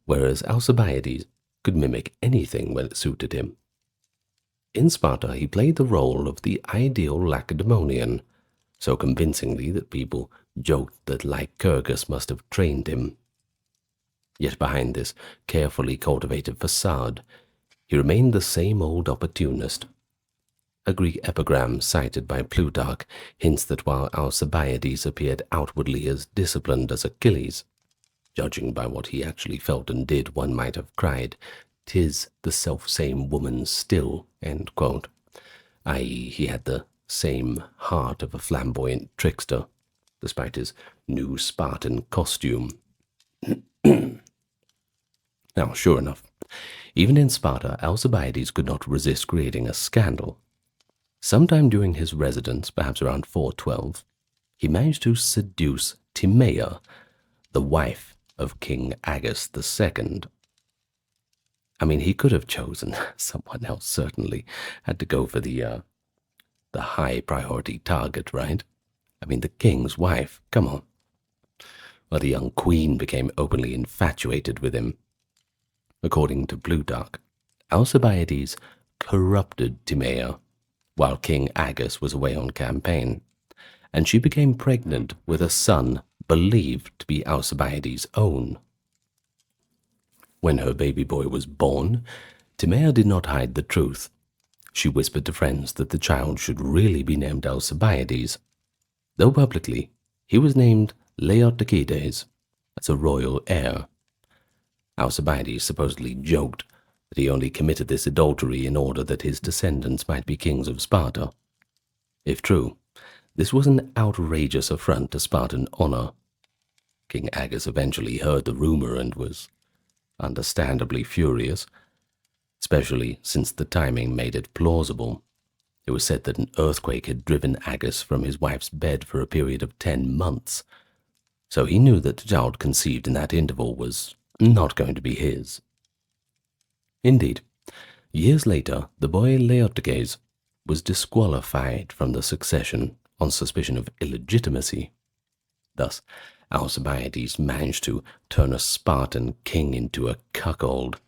whereas Alcibiades could mimic anything when it suited him. In Sparta, he played the role of the ideal Lacedaemonian, so convincingly that people joked that Lycurgus must have trained him. Yet behind this carefully cultivated facade, he remained the same old opportunist. A Greek epigram cited by Plutarch hints that while Alcibiades appeared outwardly as disciplined as Achilles, judging by what he actually felt and did, one might have cried, "'Tis the self-same woman still," end quote, i.e. he had the same heart of a flamboyant trickster, despite his new Spartan costume. Now, sure enough, even in Sparta, Alcibiades could not resist creating a scandal. Sometime during his residence, perhaps around 412, he managed to seduce Timea, the wife of King Agis II. I mean, he could have chosen someone else, certainly. Had to go for the high-priority target, right? I mean, the king's wife, come on. Well, the young queen became openly infatuated with him. According to Plutarch, Alcibiades corrupted Timea while King Agis was away on campaign, and she became pregnant with a son believed to be Alcibiades' own. When her baby boy was born, Timea did not hide the truth. She whispered to friends that the child should really be named Alcibiades, though publicly he was named Leotychides, as a royal heir. Alcibiades supposedly joked that he only committed this adultery in order that his descendants might be kings of Sparta. If true, this was an outrageous affront to Spartan honor. King Agis eventually heard the rumor and was understandably furious, especially since the timing made it plausible. It was said that an earthquake had driven Agis from his wife's bed for a period of 10 months, so he knew that the child conceived in that interval was not going to be his. Indeed, years later, the boy Leotychides was disqualified from the succession on suspicion of illegitimacy. Thus, Alcibiades managed to turn a Spartan king into a cuckold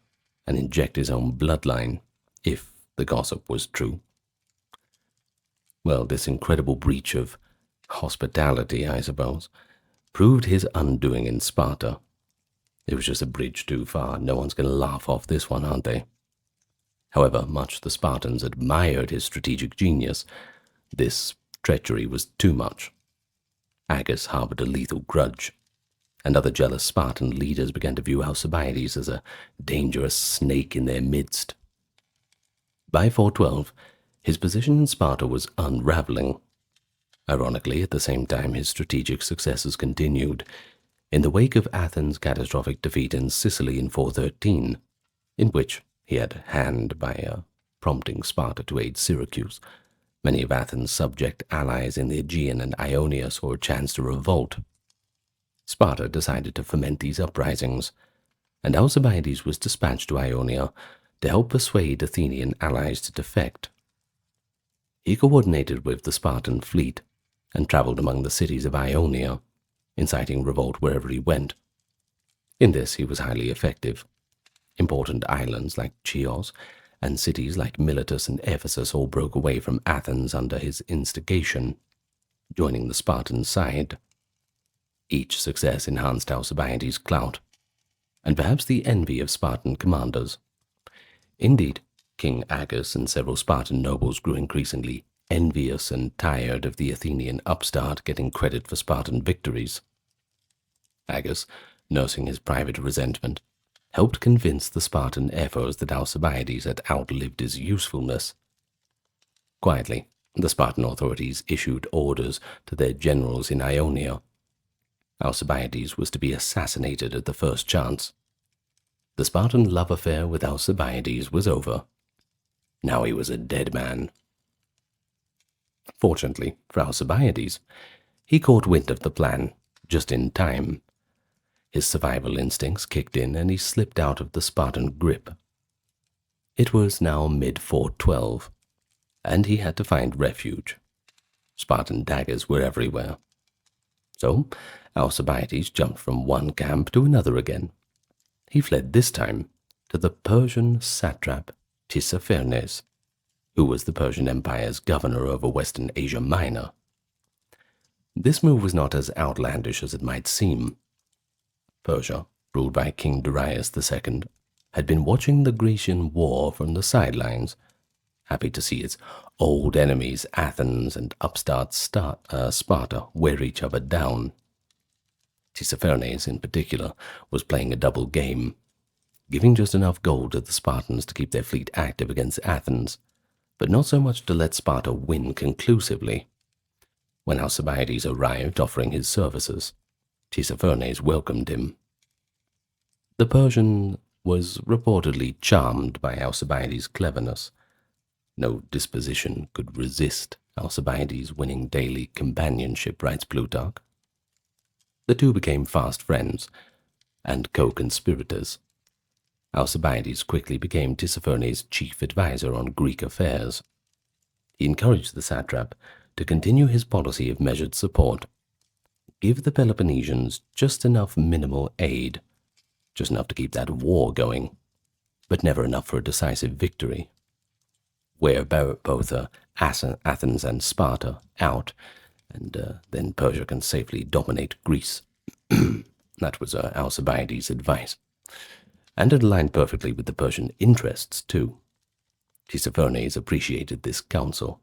and inject his own bloodline, if the gossip was true. Well, this incredible breach of hospitality, I suppose, proved his undoing in Sparta. It was just a bridge too far. No one's going to laugh off this one, aren't they? However much the Spartans admired his strategic genius, this treachery was too much. Agis harbored a lethal grudge, and other jealous Spartan leaders began to view Alcibiades as a dangerous snake in their midst. By 412, his position in Sparta was unraveling. Ironically, at the same time his strategic successes continued, in the wake of Athens' catastrophic defeat in Sicily in 413, in which he had a hand by prompting Sparta to aid Syracuse, many of Athens' subject allies in the Aegean and Ionia saw a chance to revolt. Sparta decided to foment these uprisings, and Alcibiades was dispatched to Ionia to help persuade Athenian allies to defect. He coordinated with the Spartan fleet and traveled among the cities of Ionia, inciting revolt wherever he went. In this he was highly effective. Important islands like Chios and cities like Miletus and Ephesus all broke away from Athens under his instigation, joining the Spartan side. Each success enhanced Alcibiades' clout, and perhaps the envy of Spartan commanders. Indeed, King Agus and several Spartan nobles grew increasingly envious and tired of the Athenian upstart getting credit for Spartan victories. Agus, nursing his private resentment, helped convince the Spartan ephors that Alcibiades had outlived his usefulness. Quietly, the Spartan authorities issued orders to their generals in Ionia. Alcibiades was to be assassinated at the first chance. The Spartan love affair with Alcibiades was over. Now he was a dead man. Fortunately for Alcibiades, he caught wind of the plan just in time. His survival instincts kicked in and he slipped out of the Spartan grip. It was now mid-412, and he had to find refuge. Spartan daggers were everywhere. So Alcibiades jumped from one camp to another again. He fled this time to the Persian satrap Tissaphernes, who was the Persian Empire's governor over Western Asia Minor. This move was not as outlandish as it might seem. Persia, ruled by King Darius II, had been watching the Grecian war from the sidelines, happy to see its old enemies Athens and upstart Sparta wear each other down. Tissaphernes, in particular, was playing a double game, giving just enough gold to the Spartans to keep their fleet active against Athens, but not so much to let Sparta win conclusively. When Alcibiades arrived offering his services, Tissaphernes welcomed him. The Persian was reportedly charmed by Alcibiades' cleverness. No disposition could resist Alcibiades' winning daily companionship, writes Plutarch. The two became fast friends and co-conspirators. Alcibiades quickly became Tissaphernes' chief advisor on Greek affairs. He encouraged the satrap to continue his policy of measured support, give the Peloponnesians just enough minimal aid, just enough to keep that war going, but never enough for a decisive victory. Wear both Athens and Sparta out, and then Persia can safely dominate Greece. That was Alcibiades' advice, and it aligned perfectly with the Persian interests, too. Tissaphernes appreciated this counsel,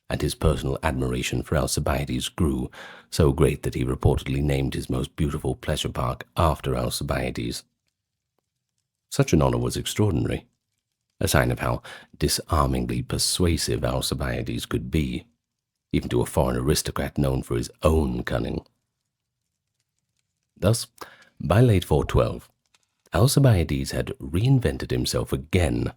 and his personal admiration for Alcibiades grew, so great that he reportedly named his most beautiful pleasure park after Alcibiades. Such an honor was extraordinary, a sign of how disarmingly persuasive Alcibiades could be, even to a foreign aristocrat known for his own cunning. Thus, by late 412, Alcibiades had reinvented himself again,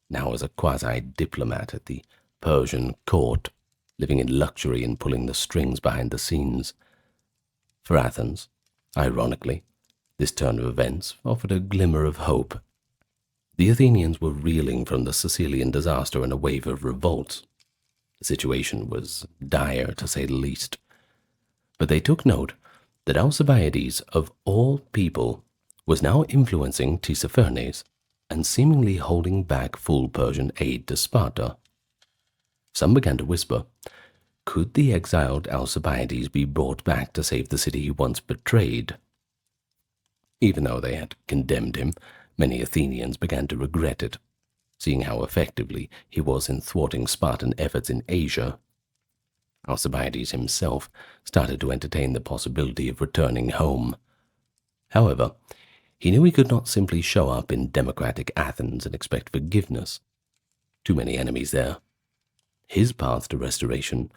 now as a quasi-diplomat at the Persian court, living in luxury and pulling the strings behind the scenes. For Athens, ironically, this turn of events offered a glimmer of hope. The Athenians were reeling from the Sicilian disaster and a wave of revolts. The situation was dire, to say the least. But they took note that Alcibiades, of all people, was now influencing Tissaphernes and seemingly holding back full Persian aid to Sparta. Some began to whisper, could the exiled Alcibiades be brought back to save the city he once betrayed? Even though they had condemned him, many Athenians began to regret it, seeing how effectively he was in thwarting Spartan efforts in Asia. Alcibiades himself started to entertain the possibility of returning home. However, he knew he could not simply show up in democratic Athens and expect forgiveness. Too many enemies there. His path to restoration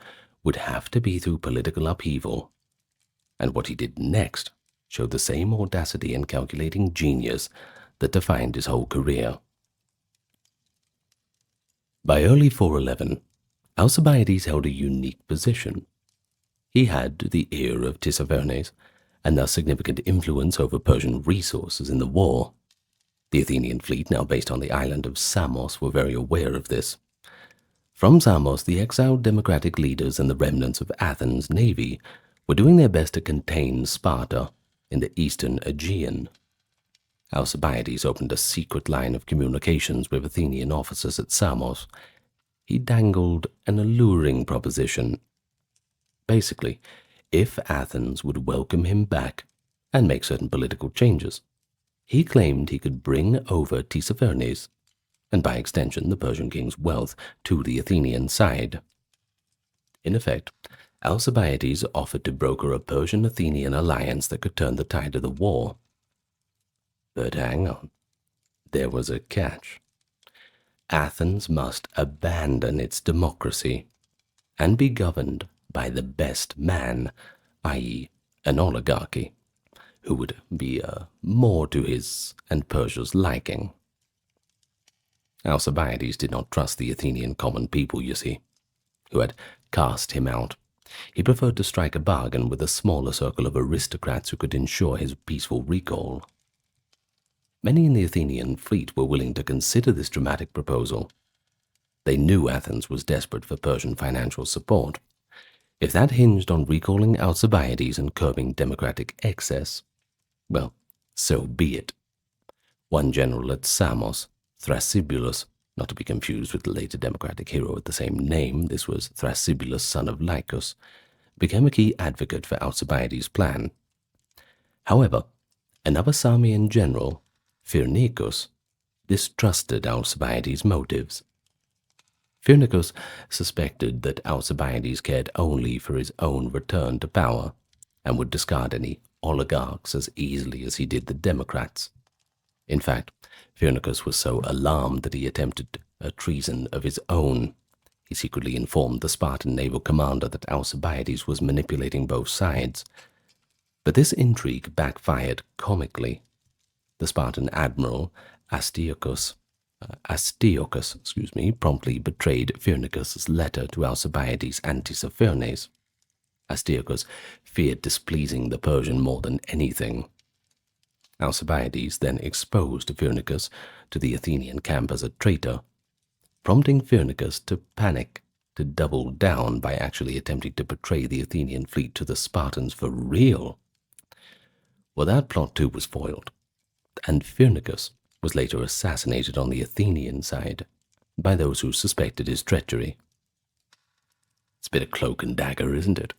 would have to be through political upheaval, and what he did next showed the same audacity and calculating genius that defined his whole career. By early 411, Alcibiades held a unique position. He had the ear of Tissaphernes, and thus significant influence over Persian resources in the war. The Athenian fleet, now based on the island of Samos, were very aware of this. From Samos, the exiled democratic leaders and the remnants of Athens' navy were doing their best to contain Sparta in the eastern Aegean. Alcibiades opened a secret line of communications with Athenian officers at Samos. He dangled an alluring proposition. Basically, if Athens would welcome him back and make certain political changes, he claimed he could bring over Tissaphernes, and by extension the Persian king's wealth, to the Athenian side. In effect, Alcibiades offered to broker a Persian-Athenian alliance that could turn the tide of the war. But hang on, there was a catch. Athens must abandon its democracy and be governed by the best man, i.e., an oligarchy, who would be more to his and Persia's liking. Alcibiades did not trust the Athenian common people, you see, who had cast him out. He preferred to strike a bargain with a smaller circle of aristocrats who could ensure his peaceful recall. Many in the Athenian fleet were willing to consider this dramatic proposal. They knew Athens was desperate for Persian financial support. If that hinged on recalling Alcibiades and curbing democratic excess, well, so be it. One general at Samos, Thrasybulus, not to be confused with the later democratic hero with the same name, this was Thrasybulus, son of Lycus, became a key advocate for Alcibiades' plan. However, another Samian general, Phrynichus, distrusted Alcibiades' motives. Phrynichus suspected that Alcibiades cared only for his own return to power and would discard any oligarchs as easily as he did the Democrats. In fact, Phrynichus was so alarmed that he attempted a treason of his own. He secretly informed the Spartan naval commander that Alcibiades was manipulating both sides. But this intrigue backfired comically. The Spartan admiral Astyochus promptly betrayed Phrynichus' letter to Alcibiades and Tissaphernes. Astyochus feared displeasing the Persian more than anything. Alcibiades then exposed Phrynichus to the Athenian camp as a traitor, prompting Phrynichus to panic, to double down by actually attempting to betray the Athenian fleet to the Spartans for real. Well, that plot too was foiled, and Phrynichus was later assassinated on the Athenian side by those who suspected his treachery. It's a bit of cloak and dagger, isn't it?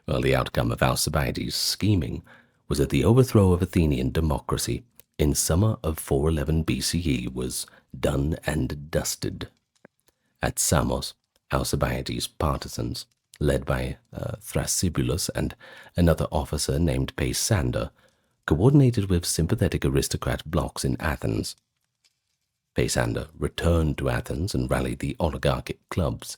Well, the outcome of Alcibiades' scheming was that the overthrow of Athenian democracy in summer of 411 BCE was done and dusted. At Samos, Alcibiades' partisans, led by Thrasybulus and another officer named Peisander, coordinated with sympathetic aristocrat blocs in Athens. Peisander returned to Athens and rallied the oligarchic clubs,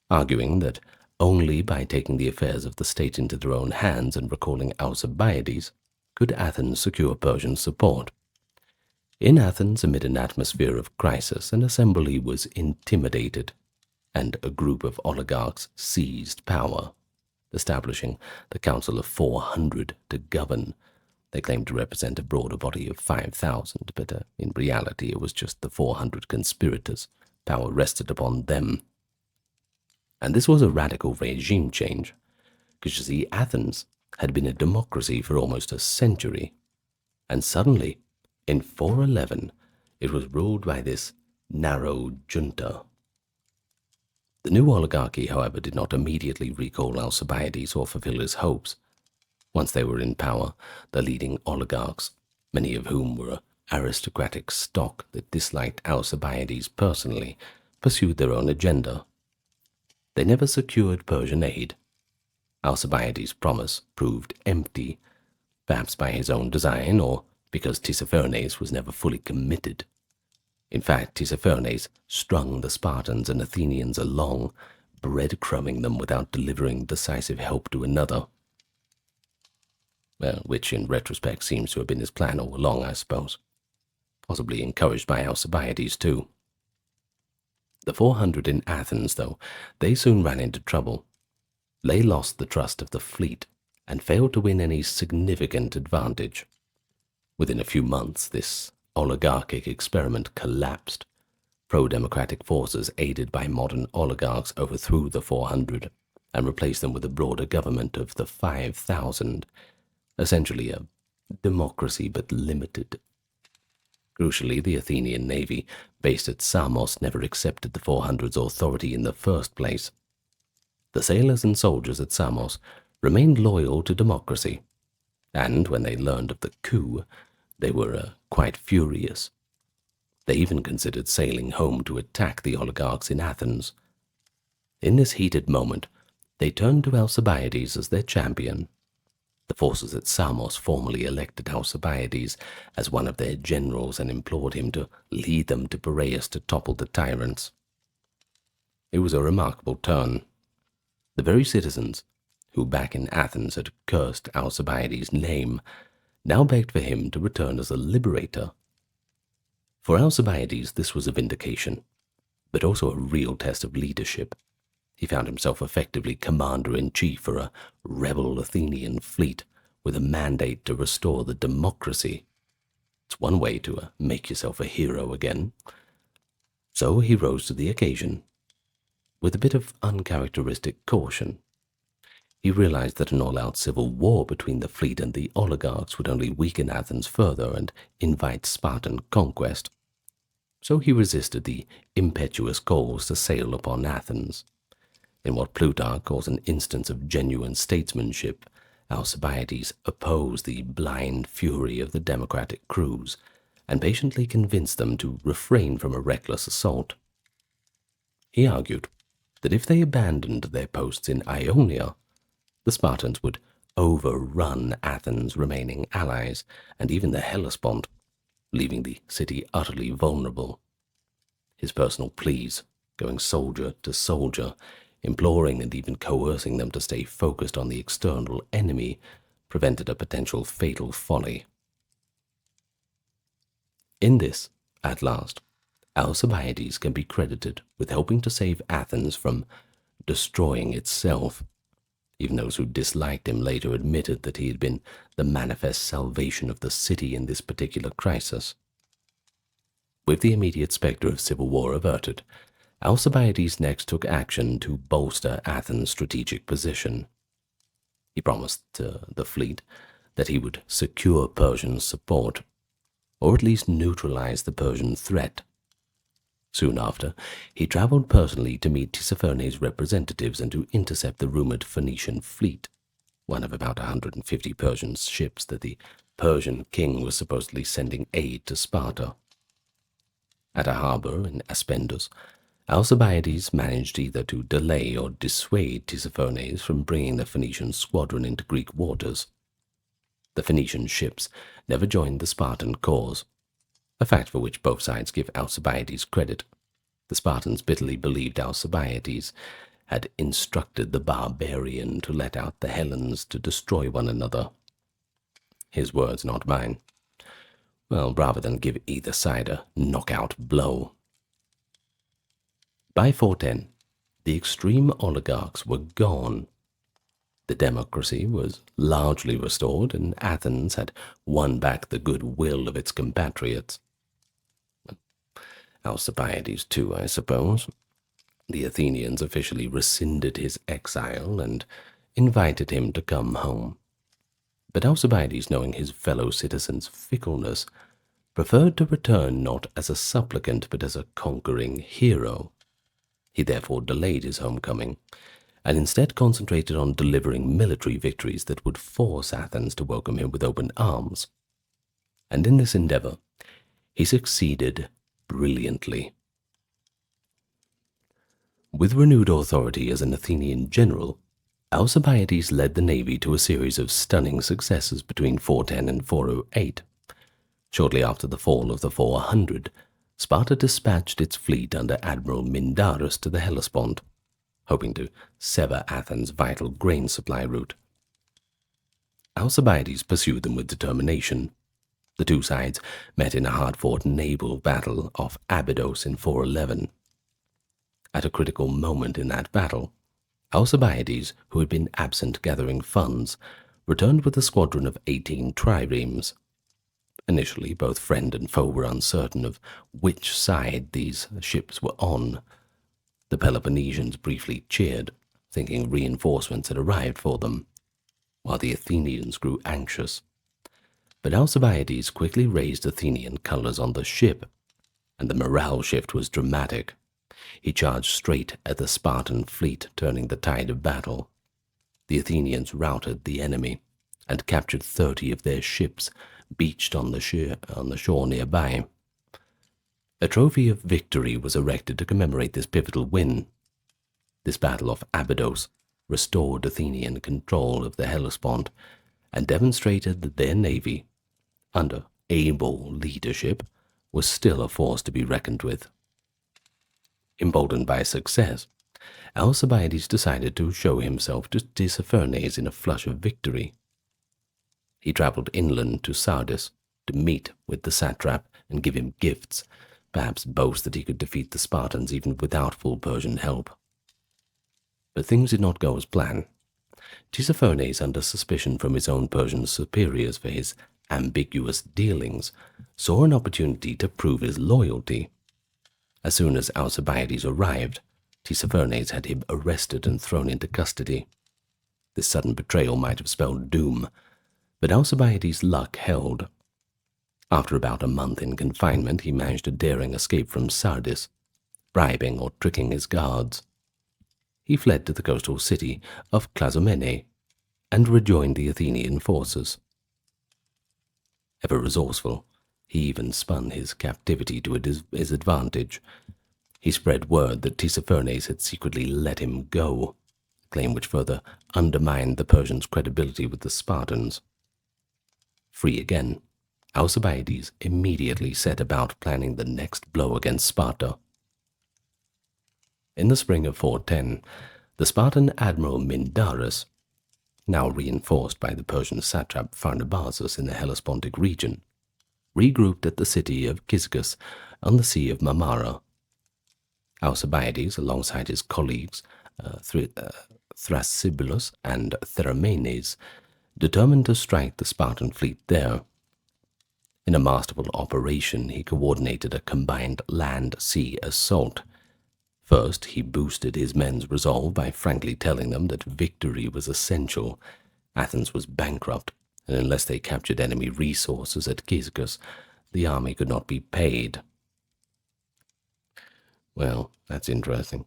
arguing that only by taking the affairs of the state into their own hands and recalling Alcibiades could Athens secure Persian support. In Athens, amid an atmosphere of crisis, an assembly was intimidated, and a group of oligarchs seized power, establishing the Council of 400 to govern. They claimed to represent a broader body of 5,000, but in reality it was just the 400 conspirators. Power rested upon them. And this was a radical regime change, because you see, Athens had been a democracy for almost a century, and suddenly, in 411, it was ruled by this narrow junta. The new oligarchy, however, did not immediately recall Alcibiades or fulfill his hopes. Once they were in power, the leading oligarchs, many of whom were aristocratic stock that disliked Alcibiades personally, pursued their own agenda. They never secured Persian aid. Alcibiades' promise proved empty, perhaps by his own design or because Tissaphernes was never fully committed. In fact, Tissaphernes strung the Spartans and Athenians along, breadcrumbing them without delivering decisive help to another. Well, which in retrospect seems to have been his plan all along, I suppose. Possibly encouraged by Alcibiades too. The 400 in Athens, though, they soon ran into trouble. They lost the trust of the fleet and failed to win any significant advantage. Within a few months, this oligarchic experiment collapsed. Pro-democratic forces aided by modern oligarchs overthrew the 400 and replaced them with a broader government of the 5,000, essentially a democracy but limited. Crucially, the Athenian navy, based at Samos, never accepted the 400's authority in the first place. The sailors and soldiers at Samos remained loyal to democracy, and when they learned of the coup, they were quite furious. They even considered sailing home to attack the oligarchs in Athens. In this heated moment, they turned to Alcibiades as their champion. The forces at Samos formally elected Alcibiades as one of their generals and implored him to lead them to Piraeus to topple the tyrants. It was a remarkable turn. The very citizens who back in Athens had cursed Alcibiades' name now begged for him to return as a liberator. For Alcibiades this was a vindication, but also a real test of leadership. He found himself effectively commander-in-chief for a rebel Athenian fleet with a mandate to restore the democracy. It's one way to make yourself a hero again. So he rose to the occasion, with a bit of uncharacteristic caution. He realized that an all-out civil war between the fleet and the oligarchs would only weaken Athens further and invite Spartan conquest. So he resisted the impetuous calls to sail upon Athens. In what Plutarch calls an instance of genuine statesmanship, Alcibiades opposed the blind fury of the democratic crews and patiently convinced them to refrain from a reckless assault. He argued that if they abandoned their posts in Ionia, the Spartans would overrun Athens' remaining allies and even the Hellespont, leaving the city utterly vulnerable. His personal pleas, going soldier to soldier, imploring and even coercing them to stay focused on the external enemy, prevented a potential fatal folly. In this, at last, Alcibiades can be credited with helping to save Athens from destroying itself. Even those who disliked him later admitted that he had been the manifest salvation of the city in this particular crisis. With the immediate spectre of civil war averted, Alcibiades next took action to bolster Athens' strategic position. He promised the fleet that he would secure Persian support, or at least neutralize the Persian threat. Soon after, he traveled personally to meet Tissaphernes' representatives and to intercept the rumored Phoenician fleet, one of about 150 Persian ships that the Persian king was supposedly sending aid to Sparta. At a harbor in Aspendus, Alcibiades managed either to delay or dissuade Tissaphernes from bringing the Phoenician squadron into Greek waters. The Phoenician ships never joined the Spartan cause, a fact for which both sides give Alcibiades credit. The Spartans bitterly believed Alcibiades had instructed the barbarian to let out the Hellenes to destroy one another. His words, not mine. Well, rather than give either side a knockout blow. By 410, the extreme oligarchs were gone. The democracy was largely restored, and Athens had won back the goodwill of its compatriots. Alcibiades, too, I suppose. The Athenians officially rescinded his exile and invited him to come home. But Alcibiades, knowing his fellow citizens' fickleness, preferred to return not as a supplicant but as a conquering hero. He therefore delayed his homecoming, and instead concentrated on delivering military victories that would force Athens to welcome him with open arms. And in this endeavor, he succeeded brilliantly. With renewed authority as an Athenian general, Alcibiades led the navy to a series of stunning successes between 410 and 408. Shortly after the fall of the 400, Sparta dispatched its fleet under Admiral Mindarus to the Hellespont, hoping to sever Athens' vital grain supply route. Alcibiades pursued them with determination. The two sides met in a hard-fought naval battle off Abydos in 411. At a critical moment in that battle, Alcibiades, who had been absent gathering funds, returned with a squadron of 18 triremes. Initially, both friend and foe were uncertain of which side these ships were on. The Peloponnesians briefly cheered, thinking reinforcements had arrived for them, while the Athenians grew anxious. But Alcibiades quickly raised Athenian colors on the ship, and the morale shift was dramatic. He charged straight at the Spartan fleet, turning the tide of battle. The Athenians routed the enemy and captured 30 of their ships beached on the shore nearby. A trophy of victory was erected to commemorate this pivotal win. This battle of Abydos restored Athenian control of the Hellespont and demonstrated that their navy, under able leadership, was still a force to be reckoned with. Emboldened by success, Alcibiades decided to show himself to Tissaphernes in a flush of victory. He travelled inland to Sardis to meet with the satrap and give him gifts, perhaps boast that he could defeat the Spartans even without full Persian help. But things did not go as planned. Tissaphernes, under suspicion from his own Persian superiors for his ambiguous dealings, saw an opportunity to prove his loyalty. As soon as Alcibiades arrived, Tissaphernes had him arrested and thrown into custody. This sudden betrayal might have spelled doom, but Alcibiades' luck held. After about a month in confinement, he managed a daring escape from Sardis, bribing or tricking his guards. He fled to the coastal city of Clazomene and rejoined the Athenian forces. Ever resourceful, he even spun his captivity to his advantage. He spread word that Tissaphernes had secretly let him go, a claim which further undermined the Persians' credibility with the Spartans. Free again, Alcibiades immediately set about planning the next blow against Sparta. In the spring of 410, the Spartan admiral Mindarus, now reinforced by the Persian satrap Pharnabazus in the Hellespontic region, regrouped at the city of Cyzicus on the Sea of Marmara. Alcibiades, alongside his colleagues Thrasybulus and Theramenes, determined to strike the Spartan fleet there. In a masterful operation, he coordinated a combined land-sea assault. First, he boosted his men's resolve by frankly telling them that victory was essential. Athens was bankrupt, and unless they captured enemy resources at Cyzicus, the army could not be paid. Well, that's interesting.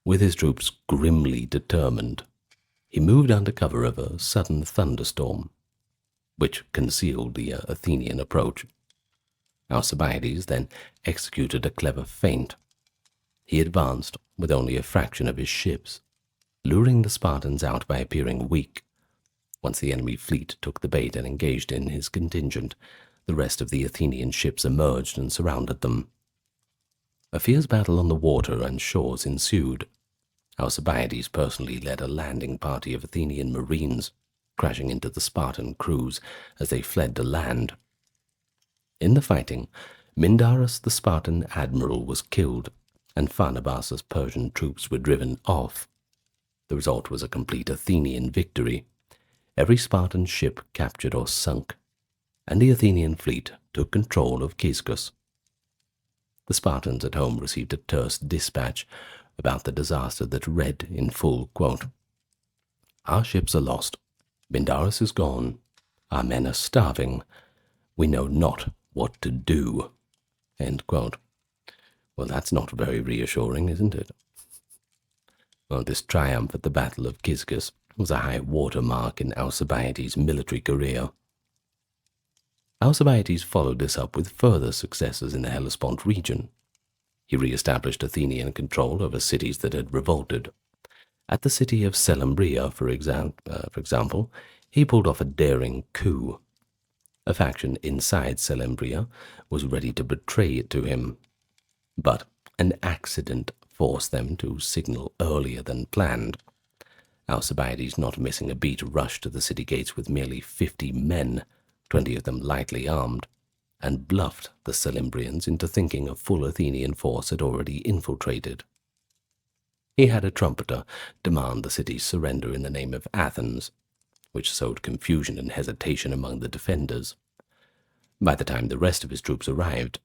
With his troops grimly determined, he moved under cover of a sudden thunderstorm, which concealed the Athenian approach. Alcibiades then executed a clever feint. He advanced with only a fraction of his ships, luring the Spartans out by appearing weak. Once the enemy fleet took the bait and engaged in his contingent, the rest of the Athenian ships emerged and surrounded them. A fierce battle on the water and shores ensued. Alcibiades personally led a landing party of Athenian marines, crashing into the Spartan crews as they fled to land. In the fighting, Mindarus the Spartan admiral was killed, and Pharnabazus' Persian troops were driven off. The result was a complete Athenian victory. Every Spartan ship captured or sunk, and the Athenian fleet took control of Cyzicus. The Spartans at home received a terse dispatch about the disaster that read in full, quote, "Our ships are lost. Mindarus is gone. Our men are starving. We know not what to do." End quote. Well, that's not very reassuring, isn't it? Well, this triumph at the Battle of Cyzicus was a high watermark in Alcibiades' military career. Alcibiades followed this up with further successes in the Hellespont region. He re-established Athenian control over cities that had revolted. At the city of Seleumbria, for example, he pulled off a daring coup. A faction inside Seleumbria was ready to betray it to him, but an accident forced them to signal earlier than planned. Alcibiades, not missing a beat, rushed to the city gates with merely 50 men, 20 of them lightly armed, and bluffed the Seleumbриans into thinking a full Athenian force had already infiltrated. He had a trumpeter demand the city's surrender in the name of Athens, which sowed confusion and hesitation among the defenders. By the time the rest of his troops arrived,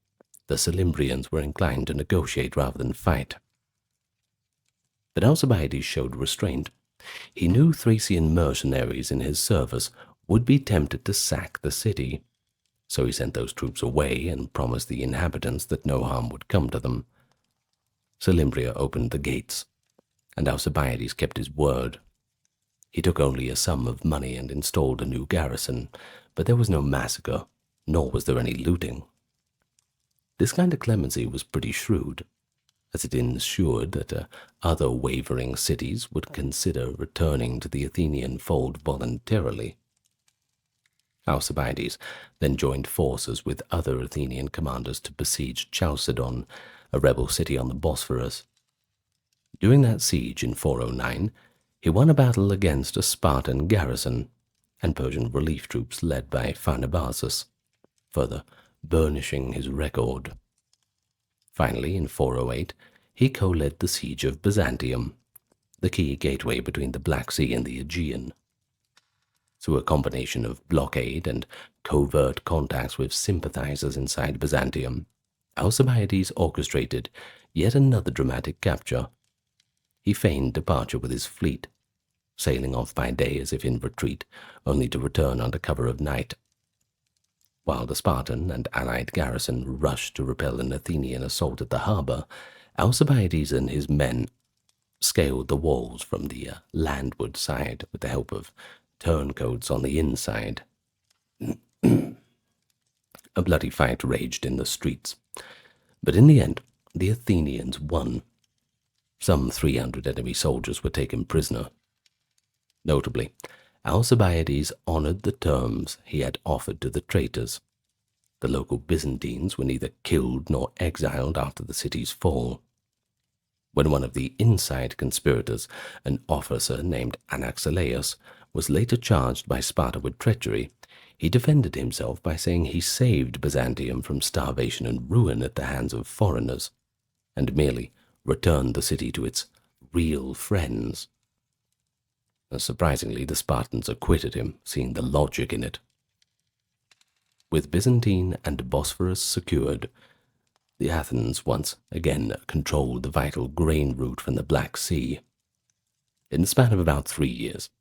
the Seleumbриans were inclined to negotiate rather than fight. But Alcibiades showed restraint. He knew Thracian mercenaries in his service would be tempted to sack the city, so he sent those troops away and promised the inhabitants that no harm would come to them. Selymbria opened the gates, and Alcibiades kept his word. He took only a sum of money and installed a new garrison, but there was no massacre, nor was there any looting. This kind of clemency was pretty shrewd, as it ensured that other wavering cities would consider returning to the Athenian fold voluntarily. Alcibiades then joined forces with other Athenian commanders to besiege Chalcedon, a rebel city on the Bosphorus. During that siege in 409, he won a battle against a Spartan garrison and Persian relief troops led by Pharnabazus, further burnishing his record. Finally, in 408, he co-led the siege of Byzantium, the key gateway between the Black Sea and the Aegean. Through a combination of blockade and covert contacts with sympathizers inside Byzantium, Alcibiades orchestrated yet another dramatic capture. He feigned departure with his fleet, sailing off by day as if in retreat, only to return under cover of night. While the Spartan and allied garrison rushed to repel an Athenian assault at the harbor, Alcibiades and his men scaled the walls from the landward side with the help of turncoats on the inside. A bloody fight raged in the streets, but in the end the Athenians won. Some 300 enemy soldiers were taken prisoner. Notably, Alcibiades honored the terms he had offered to the traitors. The local Byzantines were neither killed nor exiled after the city's fall. When one of the inside conspirators, an officer named Anaxilaus, was later charged by Sparta with treachery, he defended himself by saying he saved Byzantium from starvation and ruin at the hands of foreigners, and merely returned the city to its real friends. Surprisingly, the Spartans acquitted him, seeing the logic in it. With Byzantine and Bosphorus secured, the Athens once again controlled the vital grain route from the Black Sea. In the span of about 3 years,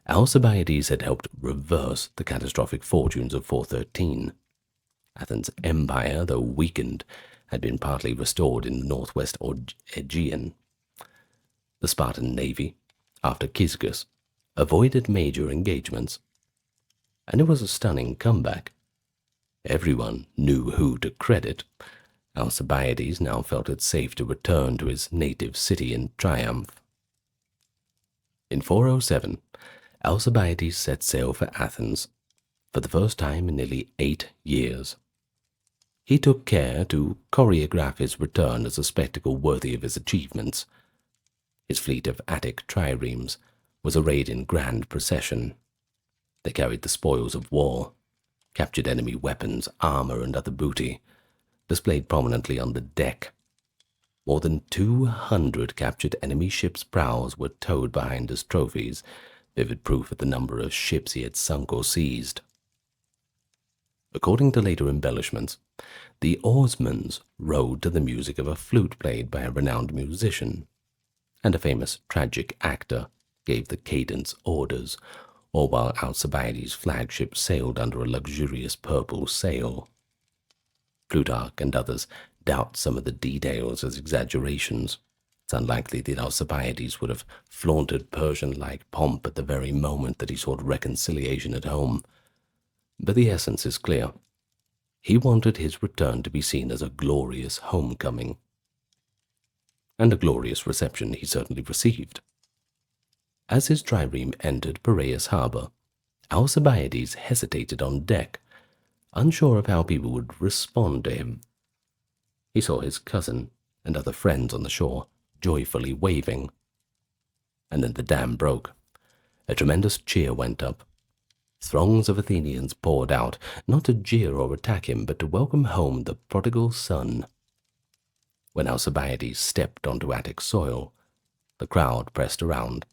Alcibiades had helped reverse the catastrophic fortunes of 413. Athens' empire, though weakened, had been partly restored in the northwest Aegean. The Spartan navy, after Cyzicus, avoided major engagements, and it was a stunning comeback. Everyone knew who to credit. Alcibiades now felt it safe to return to his native city in triumph. In 407, Alcibiades set sail for Athens, for the first time in nearly 8 years. He took care to choreograph his return as a spectacle worthy of his achievements. His fleet of Attic triremes was arrayed in grand procession. They carried the spoils of war, captured enemy weapons, armor, and other booty, displayed prominently on the deck. More than 200 captured enemy ships' prows were towed behind as trophies, vivid proof of the number of ships he had sunk or seized. According to later embellishments, the oarsmen rowed to the music of a flute played by a renowned musician, and a famous tragic actor gave the cadence orders, or while Alcibiades' flagship sailed under a luxurious purple sail. Plutarch and others doubt some of the details as exaggerations. It's unlikely that Alcibiades would have flaunted Persian-like pomp at the very moment that he sought reconciliation at home. But the essence is clear. He wanted his return to be seen as a glorious homecoming. And a glorious reception he certainly received. As his trireme entered Piraeus harbor, Alcibiades hesitated on deck, unsure of how people would respond to him. He saw his cousin and other friends on the shore, joyfully waving. And then the dam broke. A tremendous cheer went up. Throngs of Athenians poured out, not to jeer or attack him, but to welcome home the prodigal son. When Alcibiades stepped onto Attic soil, the crowd pressed around,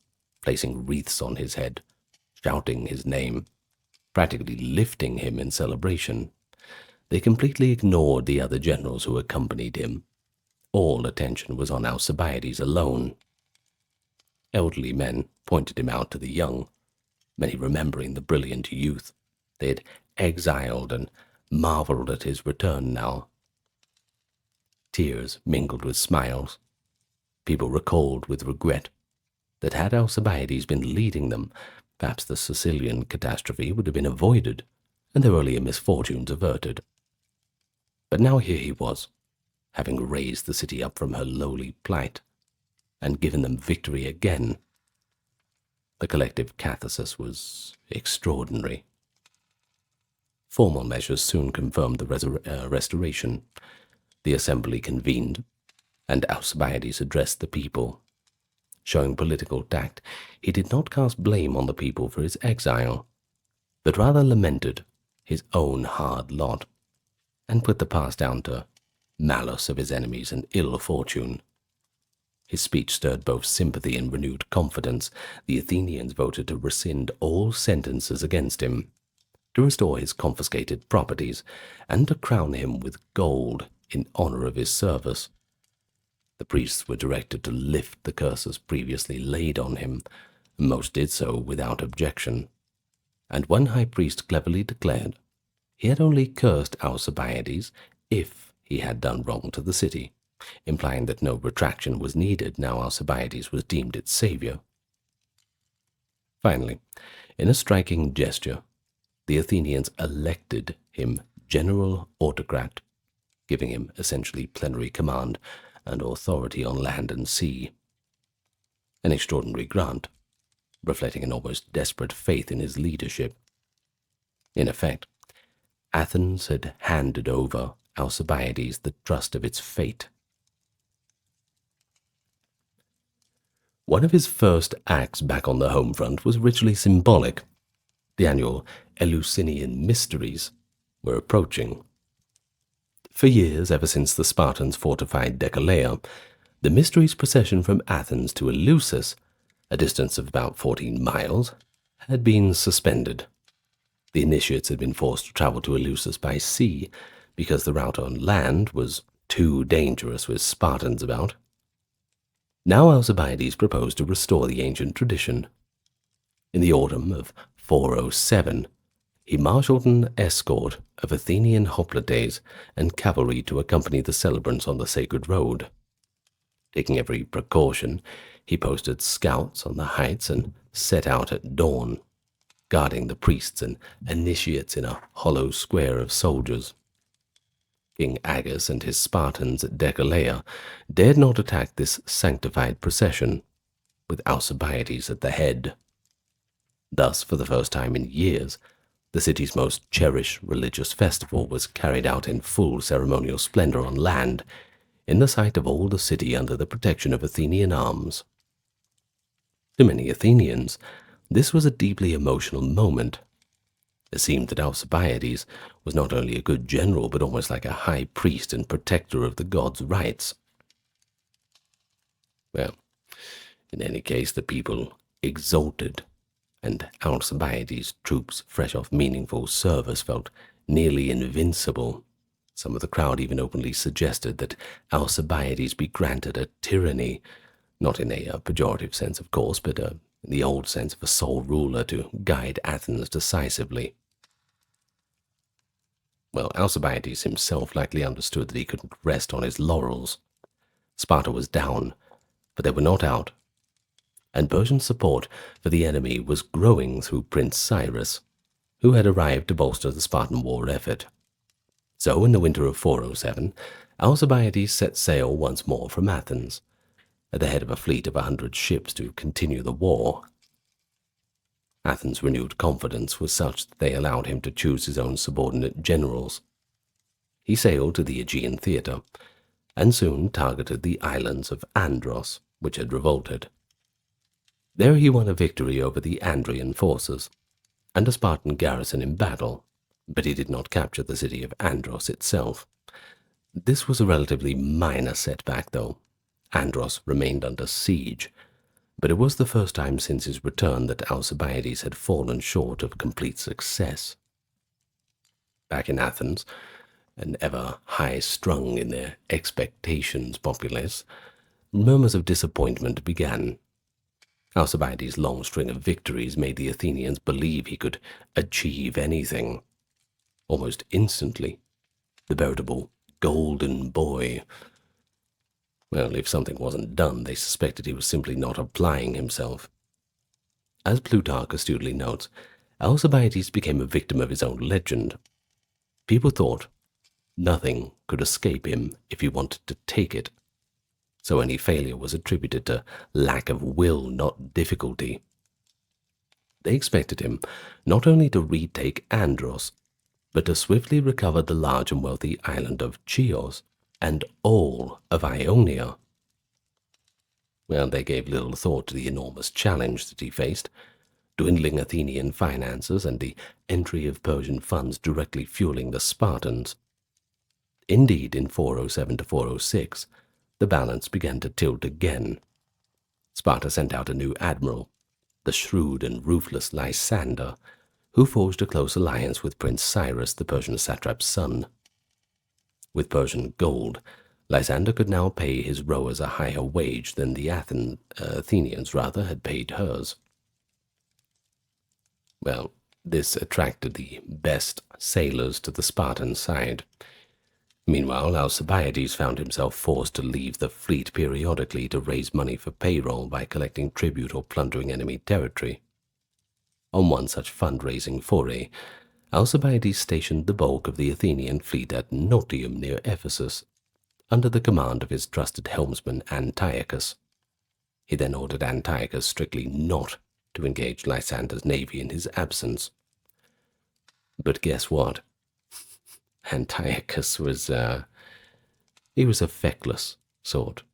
placing wreaths on his head, shouting his name, practically lifting him in celebration. They completely ignored the other generals who accompanied him. All attention was on Alcibiades alone. Elderly men pointed him out to the young. many remembering the brilliant youth they had exiled and marveled at his return now. Tears mingled with smiles. People recalled with regret that had Alcibiades been leading them, perhaps the Sicilian catastrophe would have been avoided and their earlier misfortunes averted. But now here he was, having raised the city up from her lowly plight and given them victory again. The collective catharsis was extraordinary. Formal measures soon confirmed the restoration. The assembly convened, and Alcibiades addressed the people. Showing political tact, he did not cast blame on the people for his exile, but rather lamented his own hard lot, and put the past down to malice of his enemies and ill fortune. His speech stirred both sympathy and renewed confidence. The Athenians voted to rescind all sentences against him, to restore his confiscated properties, and to crown him with gold in honor of his service. The priests were directed to lift the curses previously laid on him. Most did so without objection, and one high priest cleverly declared he had only cursed Alcibiades if he had done wrong to the city, implying that no retraction was needed now Alcibiades was deemed its savior. Finally, in a striking gesture, the Athenians elected him general autocrat, giving him essentially plenary command and authority on land and sea. An extraordinary grant, reflecting an almost desperate faith in his leadership. In effect, Athens had handed over Alcibiades the trust of its fate. One of his first acts back on the home front was richly symbolic. The annual Eleusinian Mysteries were approaching. For years, ever since the Spartans fortified Decelea, the Mysteries procession from Athens to Eleusis, a distance of about 14 miles, had been suspended. The initiates had been forced to travel to Eleusis by sea because the route on land was too dangerous with Spartans about. Now Alcibiades proposed to restore the ancient tradition. In the autumn of 407, he marshaled an escort of Athenian hoplites and cavalry to accompany the celebrants on the sacred road. Taking every precaution, he posted scouts on the heights and set out at dawn, guarding the priests and initiates in a hollow square of soldiers. King Agus and his Spartans at Decelea dared not attack this sanctified procession, with Alcibiades at the head. Thus, for the first time in years, the city's most cherished religious festival was carried out in full ceremonial splendor on land, in the sight of all the city under the protection of Athenian arms. To many Athenians, this was a deeply emotional moment. It seemed that Alcibiades was not only a good general, but almost like a high priest and protector of the gods' rights. Well, in any case, the people exulted, and Alcibiades' troops, fresh off meaningful service, felt nearly invincible. Some of the crowd even openly suggested that Alcibiades be granted a tyranny, not in a pejorative sense, of course, but in the old sense of a sole ruler to guide Athens decisively. Well, Alcibiades himself likely understood that he couldn't rest on his laurels. Sparta was down, but they were not out, and Persian support for the enemy was growing through Prince Cyrus, who had arrived to bolster the Spartan war effort. So in the winter of 407, Alcibiades set sail once more from Athens, at the head of a fleet of 100 ships to continue the war. Athens' renewed confidence was such that they allowed him to choose his own subordinate generals. He sailed to the Aegean theatre, and soon targeted the islands of Andros, which had revolted. There he won a victory over the Andrian forces, and a Spartan garrison in battle, but he did not capture the city of Andros itself. This was a relatively minor setback, though. Andros remained under siege, but it was the first time since his return that Alcibiades had fallen short of complete success. Back in Athens, an ever high-strung in their expectations populace, murmurs of disappointment began. Alcibiades' long string of victories made the Athenians believe he could achieve anything. Almost instantly, the veritable golden boy. Well, if something wasn't done, they suspected he was simply not applying himself. As Plutarch astutely notes, Alcibiades became a victim of his own legend. People thought nothing could escape him if he wanted to take it, so any failure was attributed to lack of will, not difficulty. They expected him not only to retake Andros, but to swiftly recover the large and wealthy island of Chios and all of Ionia. Well, they gave little thought to the enormous challenge that he faced, dwindling Athenian finances and the entry of Persian funds directly fueling the Spartans. Indeed, in 407 to 406, the balance began to tilt again. Sparta sent out a new admiral, the shrewd and ruthless Lysander, who forged a close alliance with Prince Cyrus, the Persian satrap's son. With Persian gold, Lysander could now pay his rowers a higher wage than the Athenians had paid hers. Well, this attracted the best sailors to the Spartan side. Meanwhile, Alcibiades found himself forced to leave the fleet periodically to raise money for payroll by collecting tribute or plundering enemy territory. On one such fundraising foray, Alcibiades stationed the bulk of the Athenian fleet at Notium near Ephesus, under the command of his trusted helmsman Antiochus. He then ordered Antiochus strictly not to engage Lysander's navy in his absence. But guess what? Antiochus was, he was a feckless sort.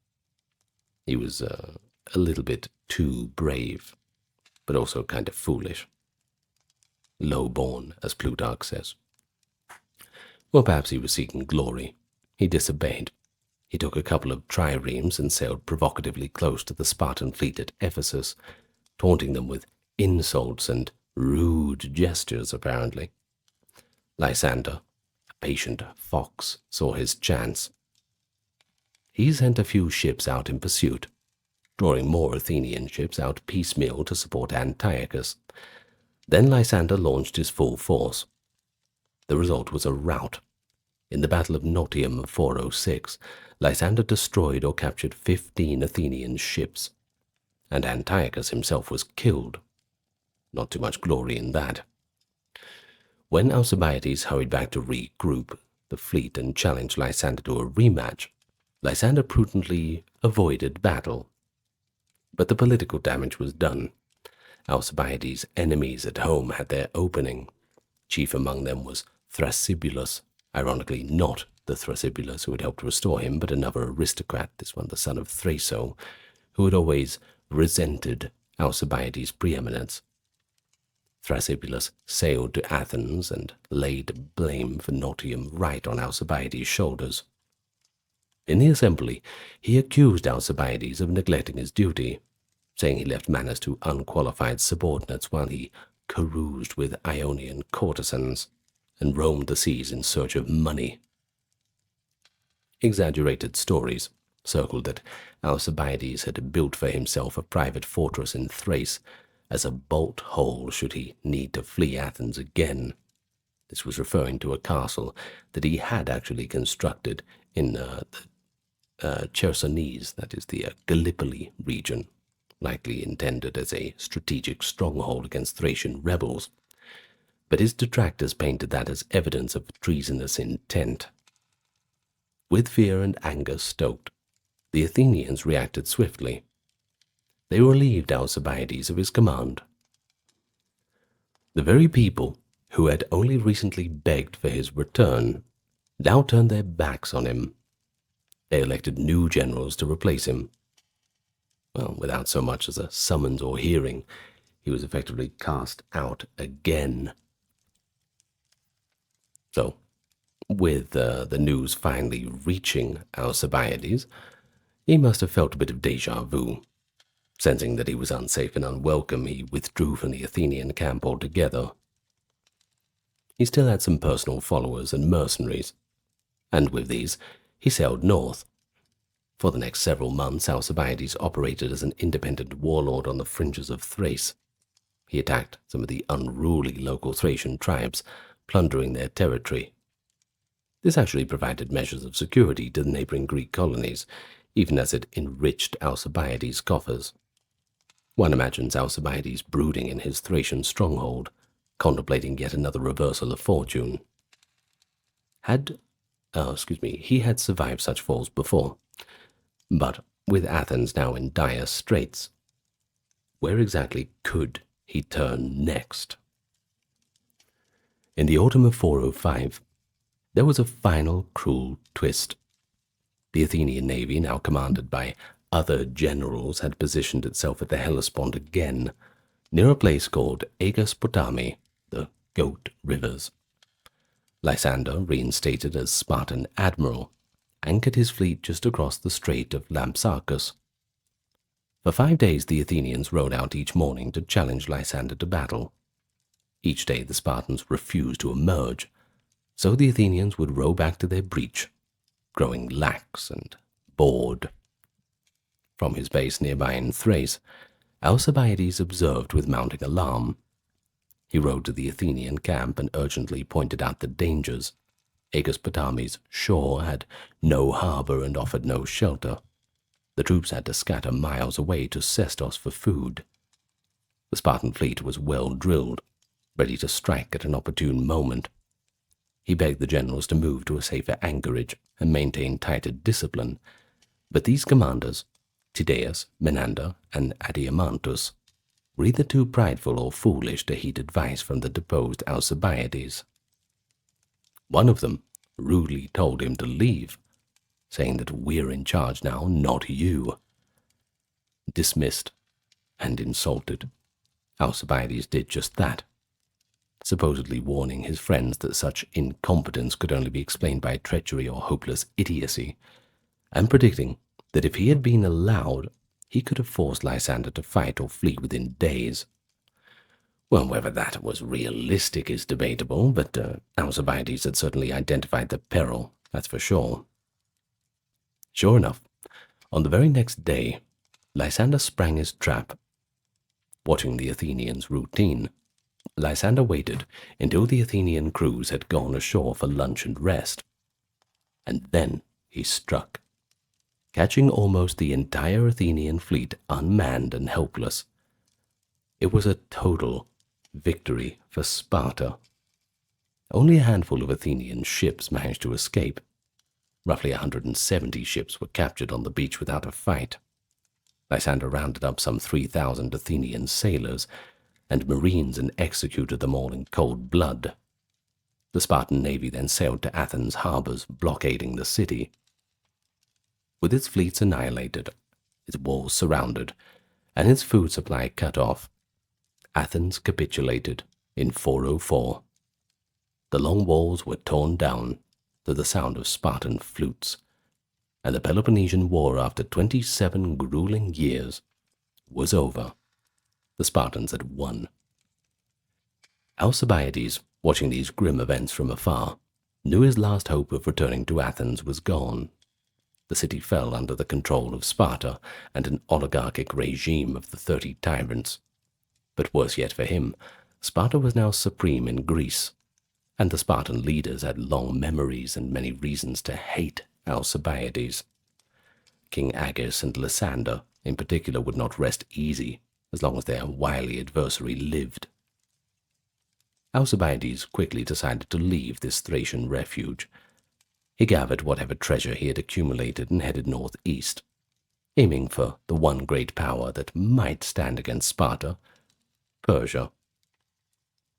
He was a little bit too brave, but also kind of foolish. Low-born, as Plutarch says. Or perhaps he was seeking glory. He disobeyed. He took a couple of triremes and sailed provocatively close to the Spartan fleet at Ephesus, taunting them with insults and rude gestures, apparently. Lysander, a patient fox, saw his chance. He sent a few ships out in pursuit, drawing more Athenian ships out piecemeal to support Antiochus. Then Lysander launched his full force. The result was a rout. In the Battle of Notium of 406, Lysander destroyed or captured 15 Athenian ships, and Antiochus himself was killed. Not too much glory in that. When Alcibiades hurried back to regroup the fleet and challenged Lysander to a rematch, Lysander prudently avoided battle. But the political damage was done. Alcibiades' enemies at home had their opening. Chief among them was Thrasybulus, ironically not the Thrasybulus who had helped restore him, but another aristocrat, this one the son of Thraso, who had always resented Alcibiades' preeminence. Thrasybulus sailed to Athens and laid blame for Notium right on Alcibiades' shoulders. In the assembly, he accused Alcibiades of neglecting his duty, saying he left manners to unqualified subordinates while he caroused with Ionian courtesans and roamed the seas in search of money. Exaggerated stories circled that Alcibiades had built for himself a private fortress in Thrace as a bolt hole should he need to flee Athens again. This was referring to a castle that he had actually constructed in the Chersonese, that is the Gallipoli region, likely intended as a strategic stronghold against Thracian rebels. But his detractors painted that as evidence of treasonous intent. With fear and anger stoked, the Athenians reacted swiftly. They relieved Alcibiades of his command. The very people who had only recently begged for his return now turned their backs on him. They elected new generals to replace him. Well, without so much as a summons or hearing, he was effectively cast out again. So, with the news finally reaching Alcibiades, he must have felt a bit of déjà vu. Sensing that he was unsafe and unwelcome, he withdrew from the Athenian camp altogether. He still had some personal followers and mercenaries, and with these he sailed north. For the next several months, Alcibiades operated as an independent warlord on the fringes of Thrace. He attacked some of the unruly local Thracian tribes, plundering their territory. This actually provided measures of security to the neighboring Greek colonies, even as it enriched Alcibiades' coffers. One imagines Alcibiades brooding in his Thracian stronghold, contemplating yet another reversal of fortune. He had survived such falls before. But with Athens now in dire straits, where exactly could he turn next? In the autumn of 405, there was a final cruel twist. The Athenian navy, now commanded by other generals, had positioned itself at the Hellespont again, near a place called Agaspotami, the Goat Rivers. Lysander, reinstated as Spartan admiral, anchored his fleet just across the Strait of Lampsacus. For 5 days the Athenians rowed out each morning to challenge Lysander to battle. Each day the Spartans refused to emerge, so the Athenians would row back to their breach, growing lax and bored. From his base nearby in Thrace, Alcibiades observed with mounting alarm. He rode to the Athenian camp and urgently pointed out the dangers. Agaspotami's shore had no harbor and offered no shelter. The troops had to scatter miles away to Sestos for food. The Spartan fleet was well drilled, ready to strike at an opportune moment. He begged the generals to move to a safer anchorage and maintain tighter discipline, but these commanders, Tydeus, Menander, and Adeimantus, were either too prideful or foolish to heed advice from the deposed Alcibiades. One of them rudely told him to leave, saying that we're in charge now, not you. Dismissed and insulted, Alcibiades did just that, supposedly warning his friends that such incompetence could only be explained by treachery or hopeless idiocy, and predicting that if he had been allowed, he could have forced Lysander to fight or flee within days. Well, whether that was realistic is debatable, but Alcibiades had certainly identified the peril, that's for sure. Sure enough, on the very next day, Lysander sprang his trap. Watching the Athenians' routine, Lysander waited until the Athenian crews had gone ashore for lunch and rest. And then he struck, catching almost the entire Athenian fleet unmanned and helpless. It was a total victory for Sparta. Only a handful of Athenian ships managed to escape. Roughly 170 ships were captured on the beach without a fight. Lysander rounded up some 3,000 Athenian sailors and marines and executed them all in cold blood. The Spartan navy then sailed to Athens' harbors, blockading the city. With its fleets annihilated, its walls surrounded, and its food supply cut off, Athens capitulated in 404. The long walls were torn down to the sound of Spartan flutes, and the Peloponnesian War, after 27 grueling years, was over. The Spartans had won. Alcibiades, watching these grim events from afar, knew his last hope of returning to Athens was gone. The city fell under the control of Sparta and an oligarchic regime of the 30 tyrants. But worse yet for him, Sparta was now supreme in Greece, and the Spartan leaders had long memories and many reasons to hate Alcibiades. King Agis and Lysander, in particular, would not rest easy as long as their wily adversary lived. Alcibiades quickly decided to leave this Thracian refuge. He gathered whatever treasure he had accumulated and headed northeast, aiming for the one great power that might stand against Sparta, Persia.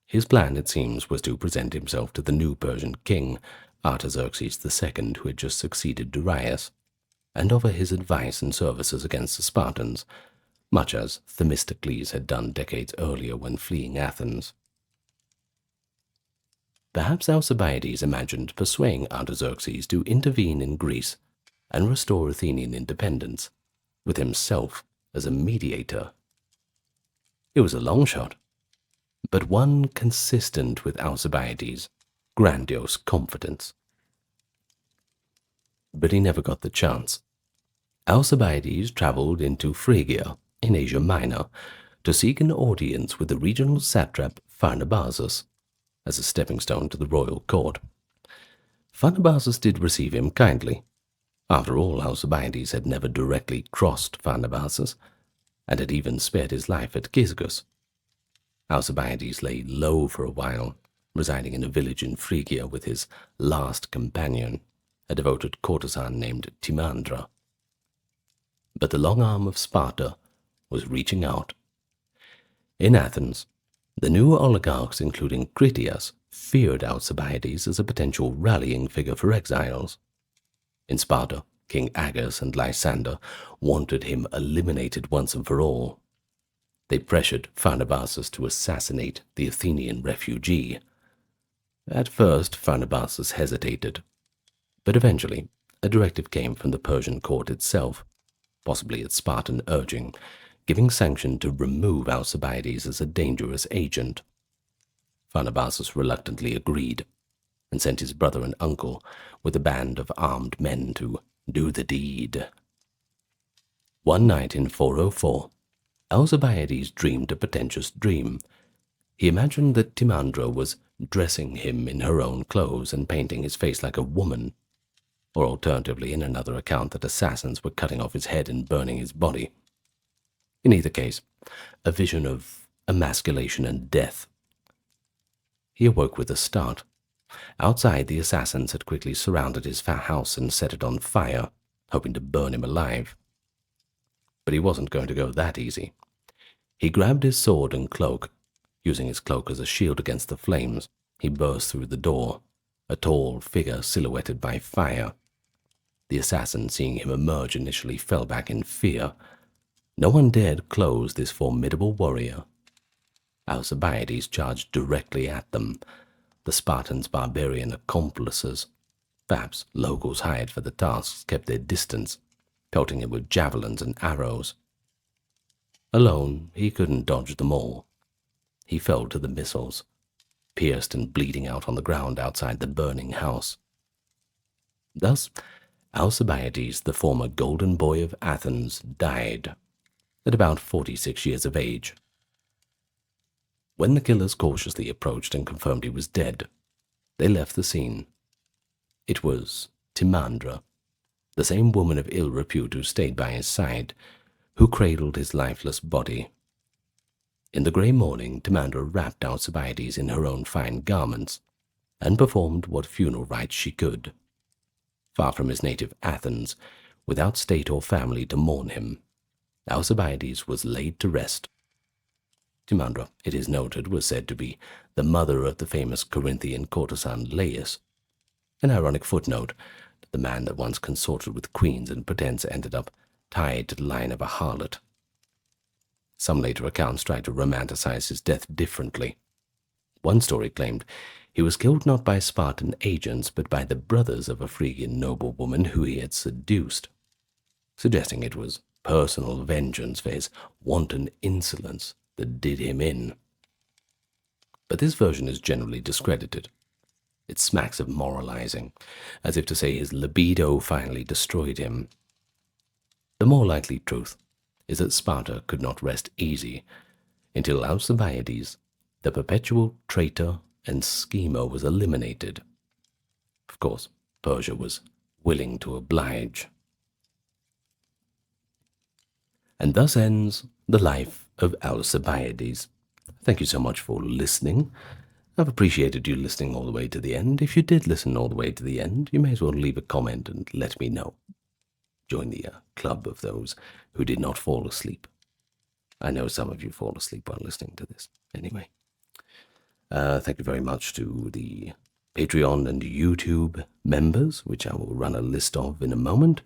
His plan, it seems, was to present himself to the new Persian king, Artaxerxes II, who had just succeeded Darius, and offer his advice and services against the Spartans, much as Themistocles had done decades earlier when fleeing Athens. Perhaps Alcibiades imagined persuading Artaxerxes to intervene in Greece and restore Athenian independence, with himself as a mediator. It was a long shot, but one consistent with Alcibiades' grandiose confidence. But he never got the chance. Alcibiades travelled into Phrygia in Asia Minor to seek an audience with the regional satrap Pharnabazus as a stepping stone to the royal court. Pharnabazus did receive him kindly. After all, Alcibiades had never directly crossed Pharnabazus, and had even spared his life at Cyzicus. Alcibiades lay low for a while, residing in a village in Phrygia with his last companion, a devoted courtesan named Timandra. But the long arm of Sparta was reaching out. In Athens, the new oligarchs, including Critias, feared Alcibiades as a potential rallying figure for exiles. In Sparta, King Agis and Lysander wanted him eliminated once and for all. They pressured Pharnabazus to assassinate the Athenian refugee. At first, Pharnabazus hesitated, but eventually a directive came from the Persian court itself, possibly at Spartan urging, giving sanction to remove Alcibiades as a dangerous agent. Pharnabazus reluctantly agreed, and sent his brother and uncle with a band of armed men to do the deed. One night in 404, Alcibiades dreamed a pretentious dream. He imagined that Timandra was dressing him in her own clothes and painting his face like a woman, or alternatively in another account that assassins were cutting off his head and burning his body. In either case, a vision of emasculation and death. He awoke with a start. Outside, the assassins had quickly surrounded his house and set it on fire, hoping to burn him alive. But he wasn't going to go that easy. He grabbed his sword and cloak. Using his cloak as a shield against the flames, he burst through the door, a tall figure silhouetted by fire. The assassin, seeing him emerge, initially fell back in fear. No one dared close this formidable warrior. Alcibiades charged directly at them. The Spartans' barbarian accomplices, perhaps locals hired for the tasks, kept their distance, pelting him with javelins and arrows. Alone, he couldn't dodge them all. He fell to the missiles, pierced and bleeding out on the ground outside the burning house. Thus, Alcibiades, the former golden boy of Athens, died at about 46 years of age. When the killers cautiously approached and confirmed he was dead, they left the scene. It was Timandra, the same woman of ill repute who stayed by his side, who cradled his lifeless body. In the grey morning, Timandra wrapped Alcibiades in her own fine garments, and performed what funeral rites she could. Far from his native Athens, without state or family to mourn him, Alcibiades was laid to rest. Timandra, it is noted, was said to be the mother of the famous Corinthian courtesan Laius, an ironic footnote that the man that once consorted with queens and pretends ended up tied to the line of a harlot. Some later accounts tried to romanticize his death differently. One story claimed he was killed not by Spartan agents, but by the brothers of a Phrygian noblewoman who he had seduced, suggesting it was personal vengeance for his wanton insolence that did him in. But this version is generally discredited. It smacks of moralizing, as if to say his libido finally destroyed him. The more likely truth is that Sparta could not rest easy until Alcibiades, the perpetual traitor and schemer, was eliminated. Of course, Persia was willing to oblige. And thus ends the life of Alcibiades. Thank you so much for listening. I've appreciated you listening all the way to the end. If you did listen all the way to the end, you may as well leave a comment and let me know. Join the club of those who did not fall asleep. I know some of you fall asleep while listening to this. Anyway, thank you very much to the Patreon and YouTube members, which I will run a list of in a moment.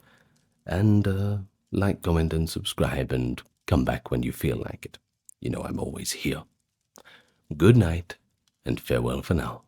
And like, comment, and subscribe, and come back when you feel like it. You know I'm always here. Good night, and farewell for now.